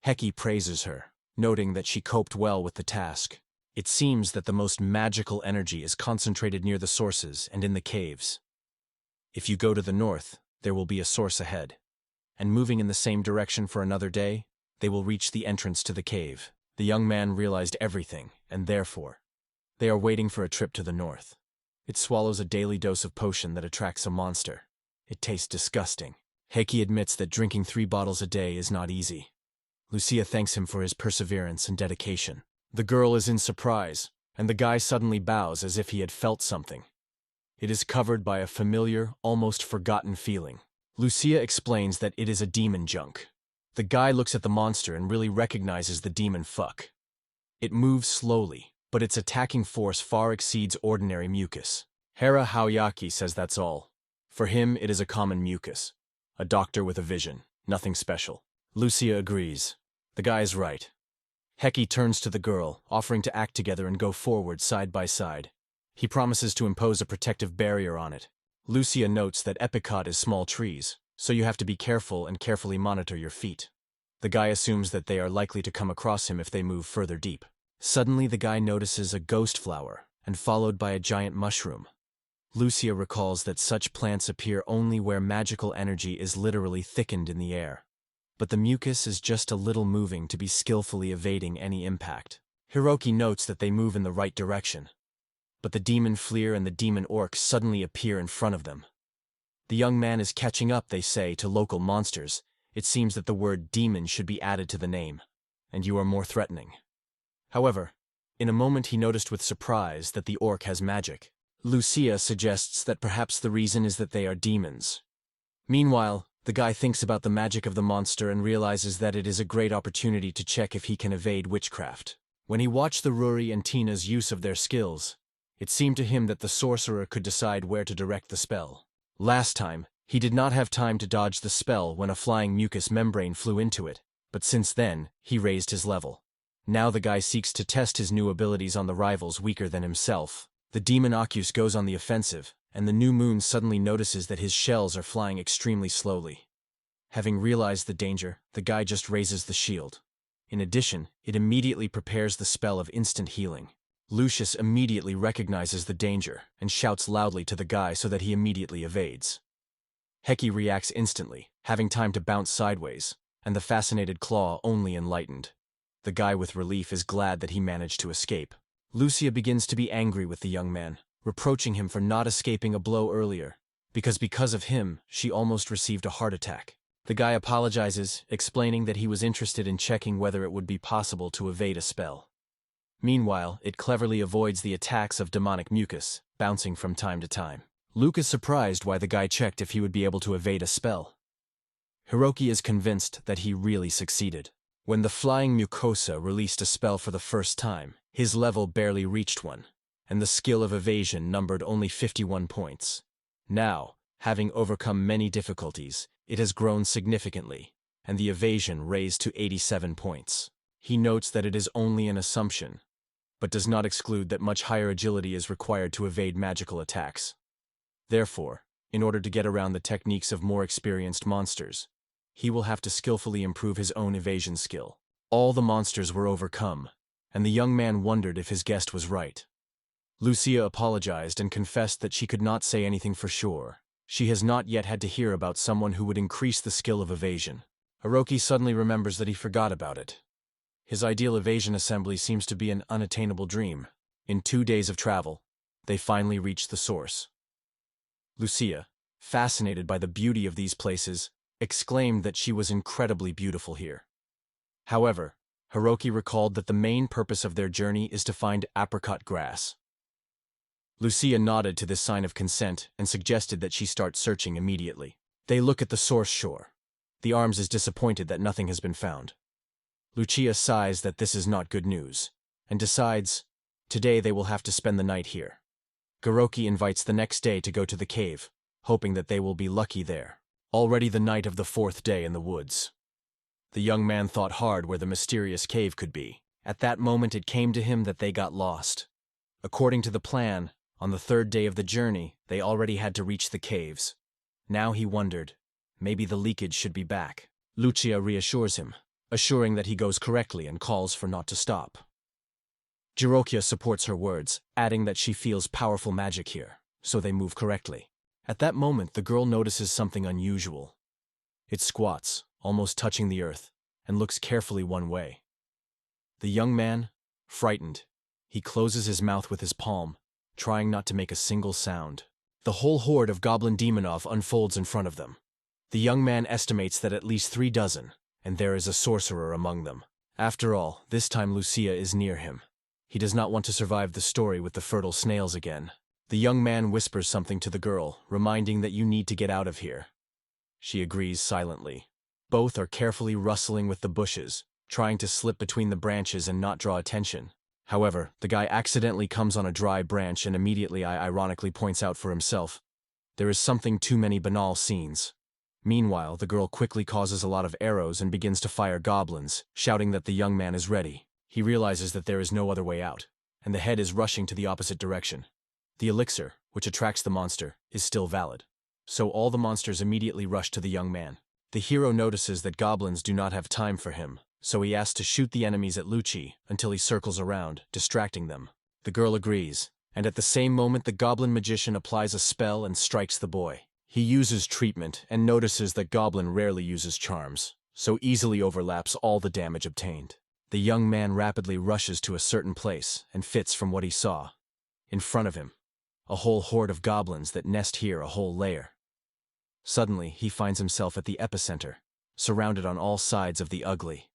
Heki praises her, noting that she coped well with the task. It seems that the most magical energy is concentrated near the sources and in the caves. If you go to the north, there will be a source ahead. And moving in the same direction for another day, they will reach the entrance to the cave. The young man realized everything, and therefore, they are waiting for a trip to the north. It swallows a daily dose of potion that attracts a monster. It tastes disgusting. Heki admits that drinking 3 bottles a day is not easy. Lucia thanks him for his perseverance and dedication. The girl is in surprise, and the guy suddenly bows as if he had felt something. It is covered by a familiar, almost forgotten feeling. Lucia explains that it is a demon junk. The guy looks at the monster and really recognizes the demon fuck. It moves slowly, but its attacking force far exceeds ordinary mucus. Hera Haoyaki says that's all. For him, it is a common mucus. A doctor with a vision, nothing special. Lucia agrees. The guy is right. Heki turns to the girl, offering to act together and go forward side by side. He promises to impose a protective barrier on it. Lucia notes that epicot is small trees, so you have to be careful and carefully monitor your feet. The guy assumes that they are likely to come across him if they move further deep. Suddenly the guy notices a ghost flower, and followed by a giant mushroom. Lucia recalls that such plants appear only where magical energy is literally thickened in the air. But the mucus is just a little moving to be skillfully evading any impact. Hiroki notes that they move in the right direction. But the demon Fleer and the demon orc suddenly appear in front of them. The young man is catching up, they say, to local monsters. It seems that the word demon should be added to the name, and you are more threatening. However, in a moment he noticed with surprise that the orc has magic. Lucia suggests that perhaps the reason is that they are demons. Meanwhile, the guy thinks about the magic of the monster and realizes that it is a great opportunity to check if he can evade witchcraft. When he watched the Ruri and Tina's use of their skills, it seemed to him that the sorcerer could decide where to direct the spell. Last time, he did not have time to dodge the spell when a flying mucus membrane flew into it, but since then, he raised his level. Now the guy seeks to test his new abilities on the rivals weaker than himself. The demon Oculus goes on the offensive, and the new moon suddenly notices that his shells are flying extremely slowly. Having realized the danger, the guy just raises the shield. In addition, it immediately prepares the spell of instant healing. Lucius immediately recognizes the danger and shouts loudly to the guy so that he immediately evades. Heki reacts instantly, having time to bounce sideways, and the fascinated claw only enlightened. The guy with relief is glad that he managed to escape. Lucia begins to be angry with the young man, reproaching him for not escaping a blow earlier, because of him, she almost received a heart attack. The guy apologizes, explaining that he was interested in checking whether it would be possible to evade a spell. Meanwhile, it cleverly avoids the attacks of demonic mucus, bouncing from time to time. Luke is surprised why the guy checked if he would be able to evade a spell. Hiroki is convinced that he really succeeded. When the flying mucosa released a spell for the first time, his level barely reached one, and the skill of evasion numbered only 51 points. Now, having overcome many difficulties, it has grown significantly. and the evasion raised to 87 points. He notes that it is only an assumption, but does not exclude that much higher agility is required to evade magical attacks. Therefore, in order to get around the techniques of more experienced monsters, he will have to skillfully improve his own evasion skill. All the monsters were overcome, and the young man wondered if his guest was right. Lucia apologized and confessed that she could not say anything for sure. She has not yet had to hear about someone who would increase the skill of evasion. Hiroki suddenly remembers that he forgot about it. His ideal evasion assembly seems to be an unattainable dream. In 2 days of travel, they finally reach the source. Lucia, fascinated by the beauty of these places, exclaimed that she was incredibly beautiful here. However, Hiroki recalled that the main purpose of their journey is to find apricot grass. Lucia nodded to this sign of consent and suggested that she start searching immediately. They look at the source shore. The arms is disappointed that nothing has been found. Lucia sighs that this is not good news, and decides, today they will have to spend the night here. Hiroki invites the next day to go to the cave, hoping that they will be lucky there. Already the night of the 4th day in the woods. The young man thought hard where the mysterious cave could be. At that moment it came to him that they got lost. According to the plan, on the 3rd day of the journey, they already had to reach the caves. Now he wondered, maybe the leakage should be back. Lucia reassures him, assuring that he goes correctly and calls for not to stop. Jirokia supports her words, adding that she feels powerful magic here, so they move correctly. At that moment, the girl notices something unusual. It squats, almost touching the earth, and looks carefully one way. The young man, frightened, he closes his mouth with his palm, trying not to make a single sound. The whole horde of goblin demonov unfolds in front of them. The young man estimates that at least 3 dozen, and there is a sorcerer among them. After all, this time Lucia is near him. He does not want to survive the story with the fertile snails again. The young man whispers something to the girl, reminding that you need to get out of here. She agrees silently. Both are carefully rustling with the bushes, trying to slip between the branches and not draw attention. However, the guy accidentally comes on a dry branch and immediately ironically points out for himself. There is something too many banal scenes. Meanwhile, the girl quickly causes a lot of arrows and begins to fire goblins, shouting that the young man is ready. He realizes that there is no other way out, and the head is rushing to the opposite direction. The elixir, which attracts the monster, is still valid. So all the monsters immediately rush to the young man. The hero notices that goblins do not have time for him, so he asks to shoot the enemies at Lucci until he circles around, distracting them. The girl agrees, and at the same moment the goblin magician applies a spell and strikes the boy. He uses treatment and notices that goblin rarely uses charms, so easily overlaps all the damage obtained. The young man rapidly rushes to a certain place and fits from what he saw. In front of him, a whole horde of goblins that nest here a whole layer. Suddenly, he finds himself at the epicenter, surrounded on all sides of the ugly,